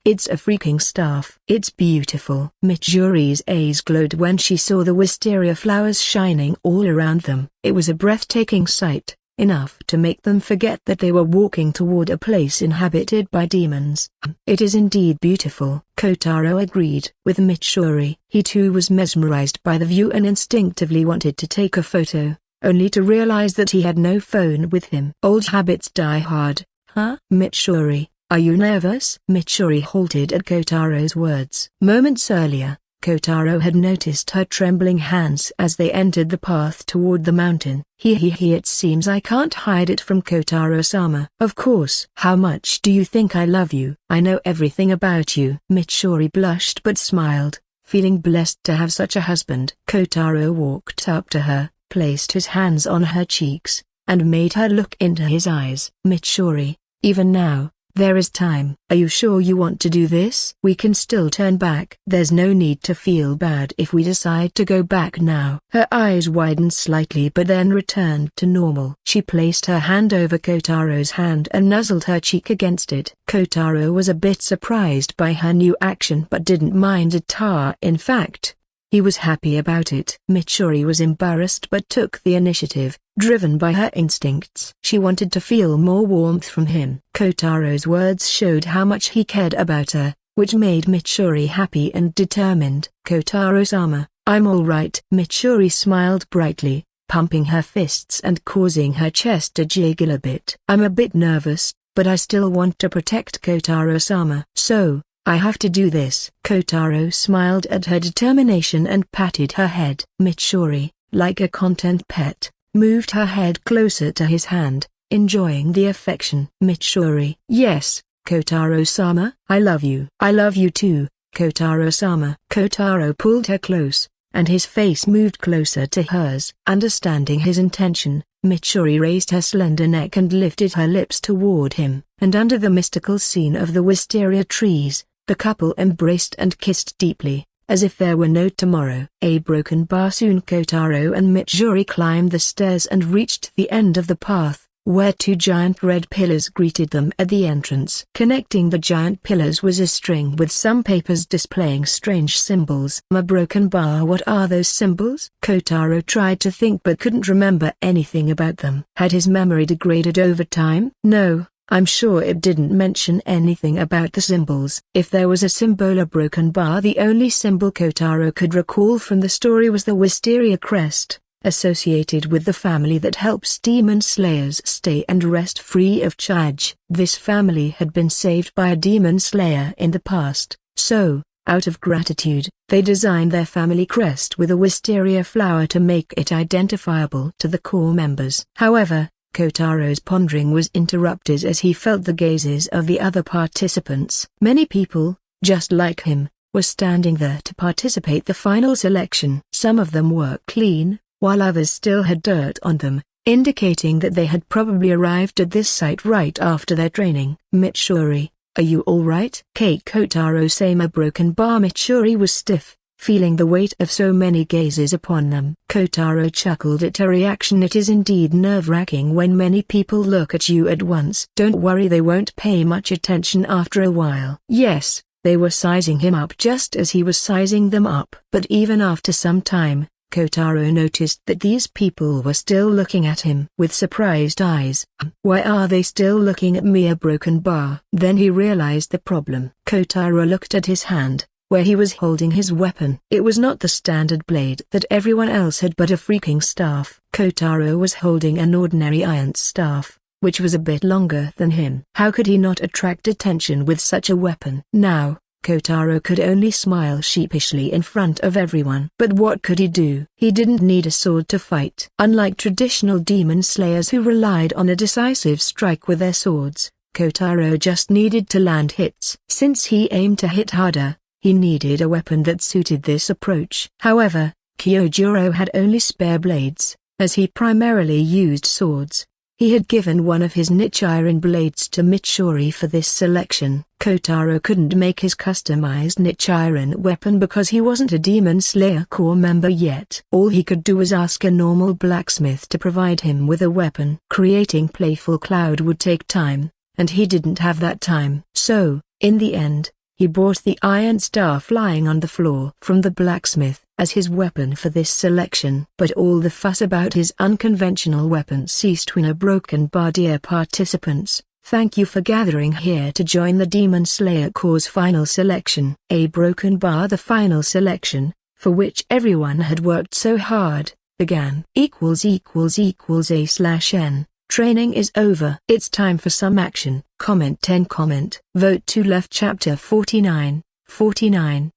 It's a freaking staff. It's beautiful. Mitsuri's eyes glowed when she saw the wisteria flowers shining all around them. It was a breathtaking sight, enough to make them forget that they were walking toward a place inhabited by demons. It is indeed beautiful. Kotaro agreed with Mitsuri. He too was mesmerized by the view and instinctively wanted to take a photo, only to realize that he had no phone with him. Old habits die hard, huh? Mitsuri, are you nervous? Mitsuri halted at Kotaro's words. Moments earlier, Kotaro had noticed her trembling hands as they entered the path toward the mountain. It seems I can't hide it from Kotaro-sama. Of course. How much do you think I love you? I know everything about you. Mitsuri blushed but smiled, feeling blessed to have such a husband. Kotaro walked up to her, placed his hands on her cheeks, and made her look into his eyes. Mitsuri, even now, there is time. Are you sure you want to do this? We can still turn back. There's no need to feel bad if we decide to go back now. Her eyes widened slightly but then returned to normal. She placed her hand over Kotaro's hand and nuzzled her cheek against it. Kotaro was a bit surprised by her new action but didn't mind it. In fact, he was happy about it. Mitsuri was embarrassed but took the initiative, driven by her instincts. She wanted to feel more warmth from him. Kotaro's words showed how much he cared about her, which made Mitsuri happy and determined. Kotaro-sama, I'm all right. Mitsuri smiled brightly, pumping her fists and causing her chest to jiggle a bit. I'm a bit nervous, but I still want to protect Kotaro-sama. So, I have to do this. Kotaro smiled at her determination and patted her head. Mitsuri, like a content pet, moved her head closer to his hand, enjoying the affection. Mitsuri, yes, Kotaro-sama, I love you. I love you too, Kotaro-sama. Kotaro pulled her close, and his face moved closer to hers. Understanding his intention, Mitsuri raised her slender neck and lifted her lips toward him, and under the mystical scene of the wisteria trees, the couple embraced and kissed deeply, as if there were no tomorrow. A broken bar. Soon Kotaro and Mitsuri climbed the stairs and reached the end of the path, where two giant red pillars greeted them at the entrance. Connecting the giant pillars was a string with some papers displaying strange symbols. A broken bar. What are those symbols? Kotaro tried to think but couldn't remember anything about them. Had his memory degraded over time? No, I'm sure it didn't mention anything about the symbols. If there was a symbol, a broken bar, the only symbol Kotaro could recall from the story was the wisteria crest, associated with the family that helps demon slayers stay and rest free of charge. This family had been saved by a demon slayer in the past, so, out of gratitude, they designed their family crest with a wisteria flower to make it identifiable to the core members. However, Kotaro's pondering was interrupted as he felt the gazes of the other participants. Many people, just like him, were standing there to participate the final selection. Some of them were clean, while others still had dirt on them, indicating that they had probably arrived at this site right after their training. Mitsuri, are you alright? Kotaro-sama. Broken bar. Mitsuri was stiff, feeling the weight of so many gazes upon them. Kotaro chuckled at her reaction. It is indeed nerve-wracking when many people look at you at once. Don't worry, they won't pay much attention after a while. Yes, they were sizing him up just as he was sizing them up. But even after some time, Kotaro noticed that these people were still looking at him with surprised eyes. Why are they still looking at me? A broken bar. Then he realized the problem. Kotaro looked at his hand, where he was holding his weapon. It was not the standard blade that everyone else had but a freaking staff. Kotaro was holding an ordinary iron staff, which was a bit longer than him. How could he not attract attention with such a weapon? Now, Kotaro could only smile sheepishly in front of everyone. But what could he do? He didn't need a sword to fight. Unlike traditional demon slayers who relied on a decisive strike with their swords, Kotaro just needed to land hits. Since he aimed to hit harder, he needed a weapon that suited this approach. However, Kyojuro had only spare blades, as he primarily used swords. He had given one of his niche iron blades to Mitsuri for this selection. Kotaro couldn't make his customized niche iron weapon because he wasn't a Demon Slayer Corps member yet. All he could do was ask a normal blacksmith to provide him with a weapon. Creating Playful Cloud would take time, and he didn't have that time. So, in the end, he bought the iron staff lying on the floor from the blacksmith as his weapon for this selection. But all the fuss about his unconventional weapon ceased when a broken bar. Dear participants, thank you for gathering here to join the Demon Slayer Corps' final selection. A broken bar. The final selection, for which everyone had worked so hard, began. ===A/N. Training is over. It's time for some action. Comment 10. Comment. Vote to left. Chapter 49.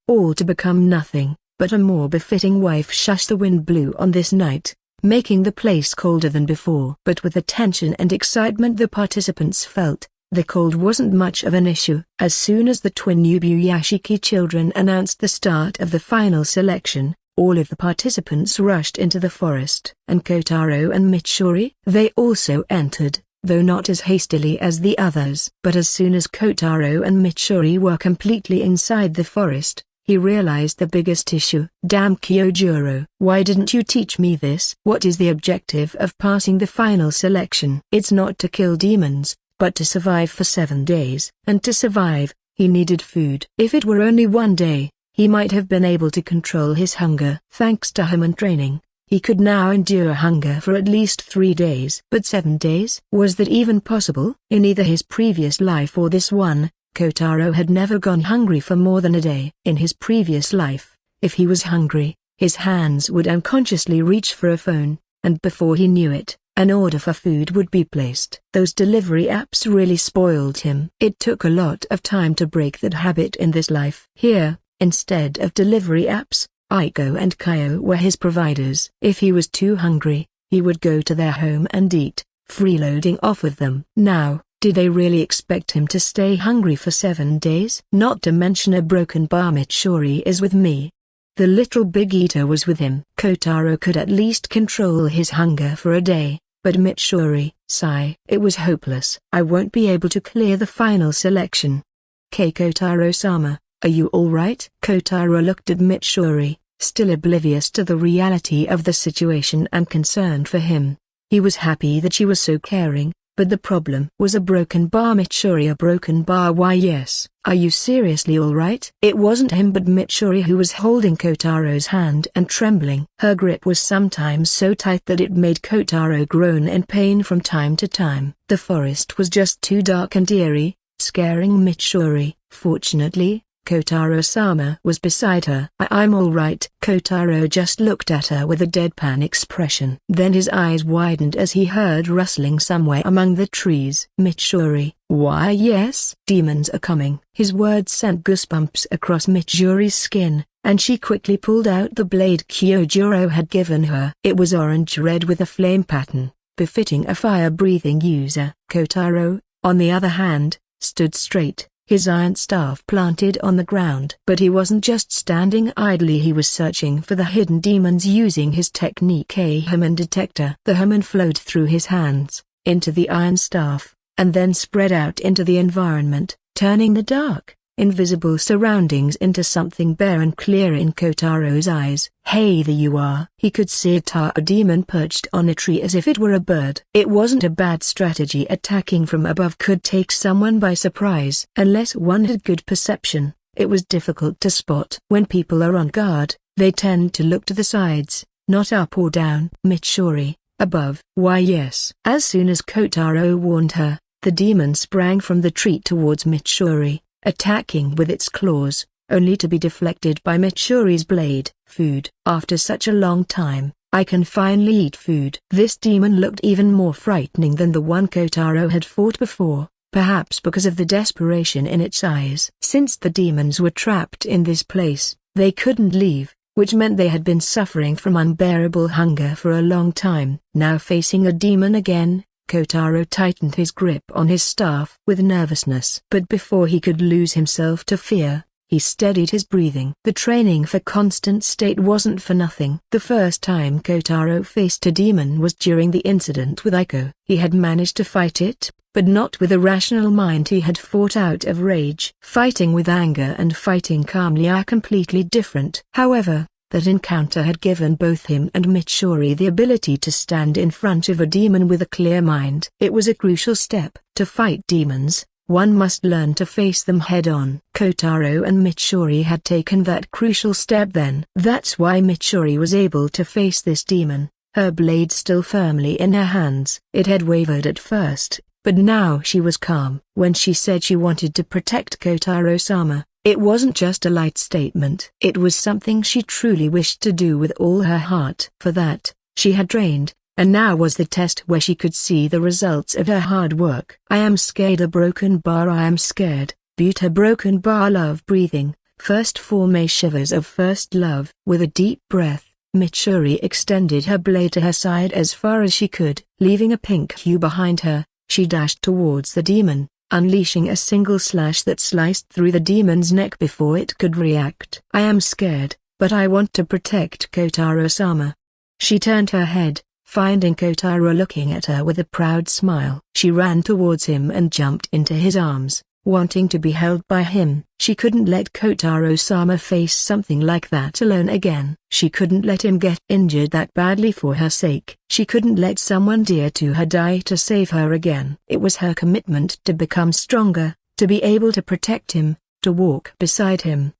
All to become nothing but a more befitting wife. Shush. The wind blew on this night, making the place colder than before. But with the tension and excitement the participants felt, the cold wasn't much of an issue. As soon as the twin Yubuyashiki children announced the start of the final selection, all of the participants rushed into the forest. And Kotaro and Mitsuri? They also entered, though not as hastily as the others. But as soon as Kotaro and Mitsuri were completely inside the forest, he realized the biggest issue. Damn Kyojuro! Why didn't you teach me this? What is the objective of passing the final selection? It's not to kill demons, but to survive for 7 days. And to survive, he needed food. If it were only 1 day, he might have been able to control his hunger. Thanks to human training, he could now endure hunger for at least 3 days. But 7 days? Was that even possible? In either his previous life or this one, Kotaro had never gone hungry for more than a day. In his previous life, if he was hungry, his hands would unconsciously reach for a phone, and before he knew it, an order for food would be placed. Those delivery apps really spoiled him. It took a lot of time to break that habit in this life. Here, instead of delivery apps, Aiko and Kaio were his providers. If he was too hungry, he would go to their home and eat, freeloading off of them. Now, did they really expect him to stay hungry for 7 days? Not to mention a broken bar. Mitsuri is with me. The little big eater was with him. Kotaro could at least control his hunger for a day, but Mitsuri, sigh. It was hopeless. I won't be able to clear the final selection. Kotaro-sama, are you alright? Kotaro looked at Mitsuri, still oblivious to the reality of the situation and concerned for him. He was happy that she was so caring, but the problem was a broken bar. Mitsuri, a broken bar? Why yes. Are you seriously alright? It wasn't him but Mitsuri who was holding Kotaro's hand and trembling. Her grip was sometimes so tight that it made Kotaro groan in pain from time to time. The forest was just too dark and eerie, scaring Mitsuri. Fortunately, Kotaro-sama was beside her. I'm alright. Kotaro just looked at her with a deadpan expression. Then his eyes widened as he heard rustling somewhere among the trees. Mitsuri, why yes? Demons are coming. His words sent goosebumps across Mitsuri's skin, and she quickly pulled out the blade Kyojuro had given her. It was orange-red with a flame pattern, befitting a fire-breathing user. Kotaro, on the other hand, stood straight, his iron staff planted on the ground. But he wasn't just standing idly, he was searching for the hidden demons using his technique, a Human detector. The Human flowed through his hands, into the iron staff, and then spread out into the environment, turning the dark, invisible surroundings into something bare and clear in Kotaro's eyes. Hey, there you are. He could see a demon perched on a tree as if it were a bird. It wasn't a bad strategy. Attacking from above could take someone by surprise. Unless one had good perception, it was difficult to spot. When people are on guard, they tend to look to the sides, not up or down. Mitsuri, above. Why yes. As soon as Kotaro warned her, the demon sprang from the tree towards Mitsuri, attacking with its claws, only to be deflected by Mitsuri's blade. Food. After such a long time, I can finally eat food. This demon looked even more frightening than the one Kotaro had fought before, perhaps because of the desperation in its eyes. Since the demons were trapped in this place, they couldn't leave, which meant they had been suffering from unbearable hunger for a long time. Now facing a demon again, Kotaro tightened his grip on his staff with nervousness. But before he could lose himself to fear, he steadied his breathing. The training for constant state wasn't for nothing. The first time Kotaro faced a demon was during the incident with Aiko. He had managed to fight it, but not with a rational mind. He had fought out of rage. Fighting with anger and fighting calmly are completely different. However, that encounter had given both him and Mitsuri the ability to stand in front of a demon with a clear mind. It was a crucial step. To fight demons, one must learn to face them head-on. Kotaro and Mitsuri had taken that crucial step then. That's why Mitsuri was able to face this demon, her blade still firmly in her hands. It had wavered at first, but now she was calm. When she said she wanted to protect Kotaro-sama, it wasn't just a light statement. It was something she truly wished to do with all her heart. For that, she had trained, and now was the test where she could see the results of her hard work. I am scared a broken bar. I am scared, Buta broken bar. Love breathing, first form a shivers of first love. With a deep breath, Mitsuri extended her blade to her side as far as she could. Leaving a pink hue behind her, she dashed towards the demon, unleashing a single slash that sliced through the demon's neck before it could react. I am scared, but I want to protect Kotaro-sama. She turned her head, finding Kotaro looking at her with a proud smile. She ran towards him and jumped into his arms, wanting to be held by him. She couldn't let Kotaro-sama face something like that alone again. She couldn't let him get injured that badly for her sake. She couldn't let someone dear to her die to save her again. It was her commitment to become stronger, to be able to protect him, to walk beside him.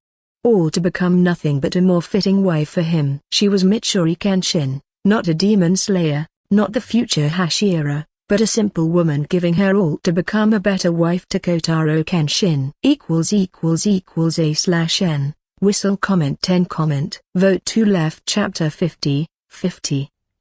All to become nothing but a more fitting wife for him. She was Mitsuri Kenshin, not a demon slayer, not the future Hashira, but a simple woman giving her all to become a better wife to Kotaro Kenshin. ===A/N Whistle comment 10 comment Vote to left chapter 50.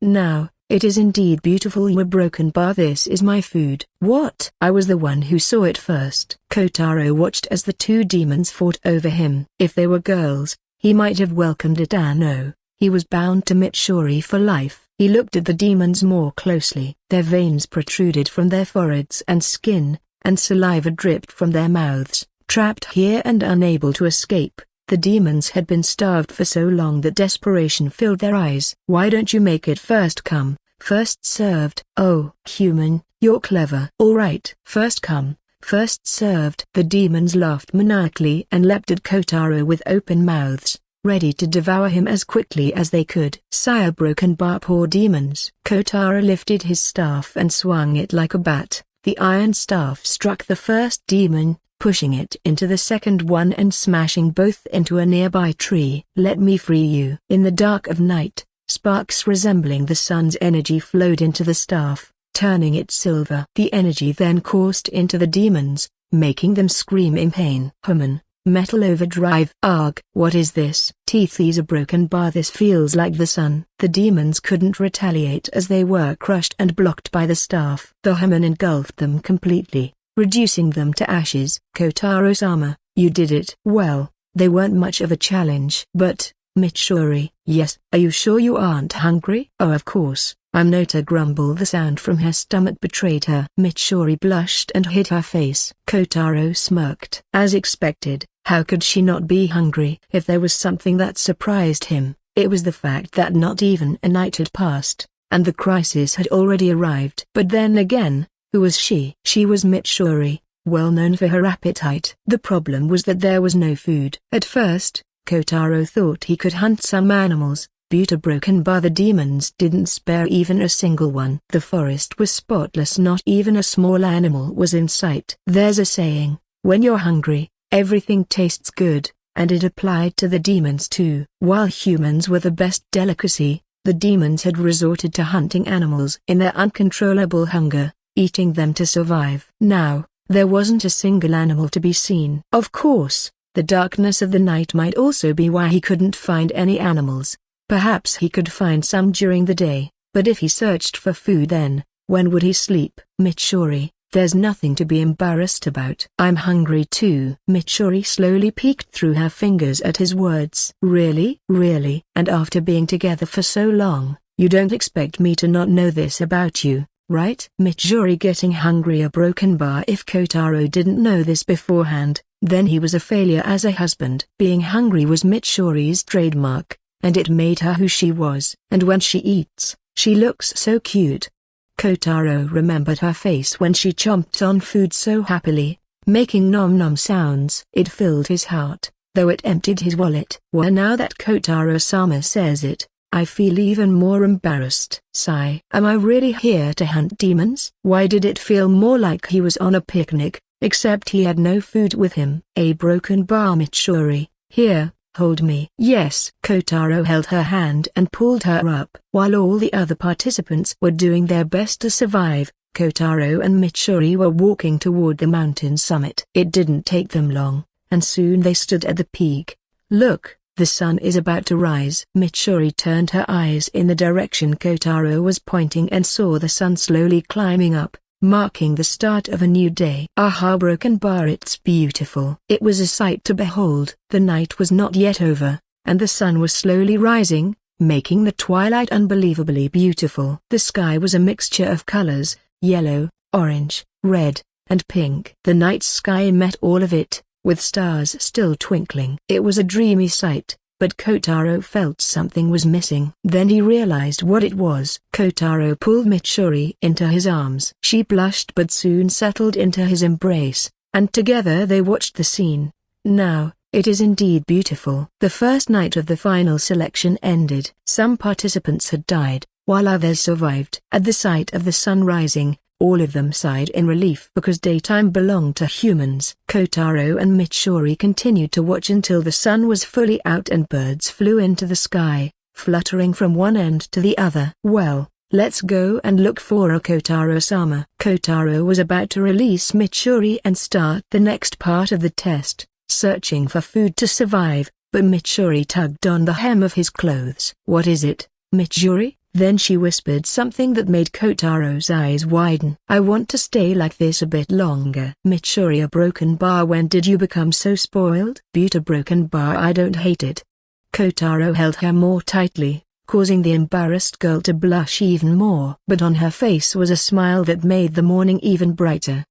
Now, it is indeed beautiful. You were broken bar. This is my food. What? I was the one who saw it first. Kotaro watched as the two demons fought over him. If they were girls, he might have welcomed it. No, he was bound to Mitsuri for life. He looked at the demons more closely. Their veins protruded from their foreheads and skin, and saliva dripped from their mouths. Trapped here and unable to escape, the demons had been starved for so long that desperation filled their eyes. Why don't you make it first come, first served? Oh, human, you're clever. All right. First come, first served. The demons laughed maniacally and leapt at Kotaro with open mouths, ready to devour him as quickly as they could. Sire broken bar. Poor demons. Kotaro lifted his staff and swung it like a bat. The iron staff struck the first demon, pushing it into the second one and smashing both into a nearby tree. Let me free you. In the dark of night, sparks resembling the sun's energy flowed into the staff, turning it silver. The energy then coursed into the demons, making them scream in pain. Human. Metal overdrive. Arg. What is this? Teeth is a broken bar. This feels like the sun. The demons couldn't retaliate as they were crushed and blocked by the staff. The Human engulfed them completely, reducing them to ashes. Kotaro-sama, you did it. Well, they weren't much of a challenge. But, Mitsuri, yes, are you sure you aren't hungry? Oh, of course, I'm not. A grumble. The sound from her stomach betrayed her. Mitsuri blushed and hid her face. Kotaro smirked. As expected, how could she not be hungry? If there was something that surprised him, it was the fact that not even a night had passed, and the crisis had already arrived. But then again, who was she? She was Mitsuri, well known for her appetite. The problem was that there was no food. At first, Kotaro thought he could hunt some animals, but broken by the demons didn't spare even a single one. The forest was spotless. Not even a small animal was in sight. There's a saying, when you're hungry, everything tastes good, and it applied to the demons too. While humans were the best delicacy, the demons had resorted to hunting animals in their uncontrollable hunger, eating them to survive. Now, there wasn't a single animal to be seen. Of course, the darkness of the night might also be why he couldn't find any animals. Perhaps he could find some during the day, but if he searched for food then, when would he sleep? Mitsuri, there's nothing to be embarrassed about. I'm hungry too. Mitsuri slowly peeked through her fingers at his words. Really? Really? And after being together for so long, you don't expect me to not know this about you, right? Mitsuri getting hungry. A broken bar. If Kotaro didn't know this beforehand, Then he was a failure as a husband. Being hungry was Mitsuri's trademark, and it made her who she was. And when she eats, she looks so cute. Kotaro remembered her face when she chomped on food so happily, making nom-nom sounds. It filled his heart, though it emptied his wallet. Well, now that Kotaro-sama says it, I feel even more embarrassed. Sigh. Am I really here to hunt demons? Why did it feel more like he was on a picnic, except he had no food with him? A broken bar. Mitsuri, here, hold me. Yes. Kotaro held her hand and pulled her up. While all the other participants were doing their best to survive, Kotaro and Mitsuri were walking toward the mountain summit. It didn't take them long, and soon they stood at the peak. Look, the sun is about to rise. Mitsuri turned her eyes in the direction Kotaro was pointing and saw the sun slowly climbing up, marking the start of a new day. Aha, broken bar, it's beautiful. It was a sight to behold. The night was not yet over, and the sun was slowly rising, making the twilight unbelievably beautiful. The sky was a mixture of colors, yellow, orange, red, and pink. The night sky met all of it, with stars still twinkling. It was a dreamy sight, but Kotaro felt something was missing. Then he realized what it was. Kotaro pulled Mitsuri into his arms. She blushed but soon settled into his embrace, and together they watched the scene. Now, it is indeed beautiful. The first night of the final selection ended. Some participants had died, while others survived. At the sight of the sun rising, all of them sighed in relief because daytime belonged to humans. Kotaro and Mitsuri continued to watch until the sun was fully out and birds flew into the sky, fluttering from one end to the other. Well, let's go and look for a Kotaro-sama. Kotaro was about to release Mitsuri and start the next part of the test, searching for food to survive, but Mitsuri tugged on the hem of his clothes. What is it, Mitsuri? Then she whispered something that made Kotaro's eyes widen. I want to stay like this a bit longer. Mitsuri, a broken bar. When did you become so spoiled? Beauty, broken bar. I don't hate it. Kotaro held her more tightly, causing the embarrassed girl to blush even more. But on her face was a smile that made the morning even brighter.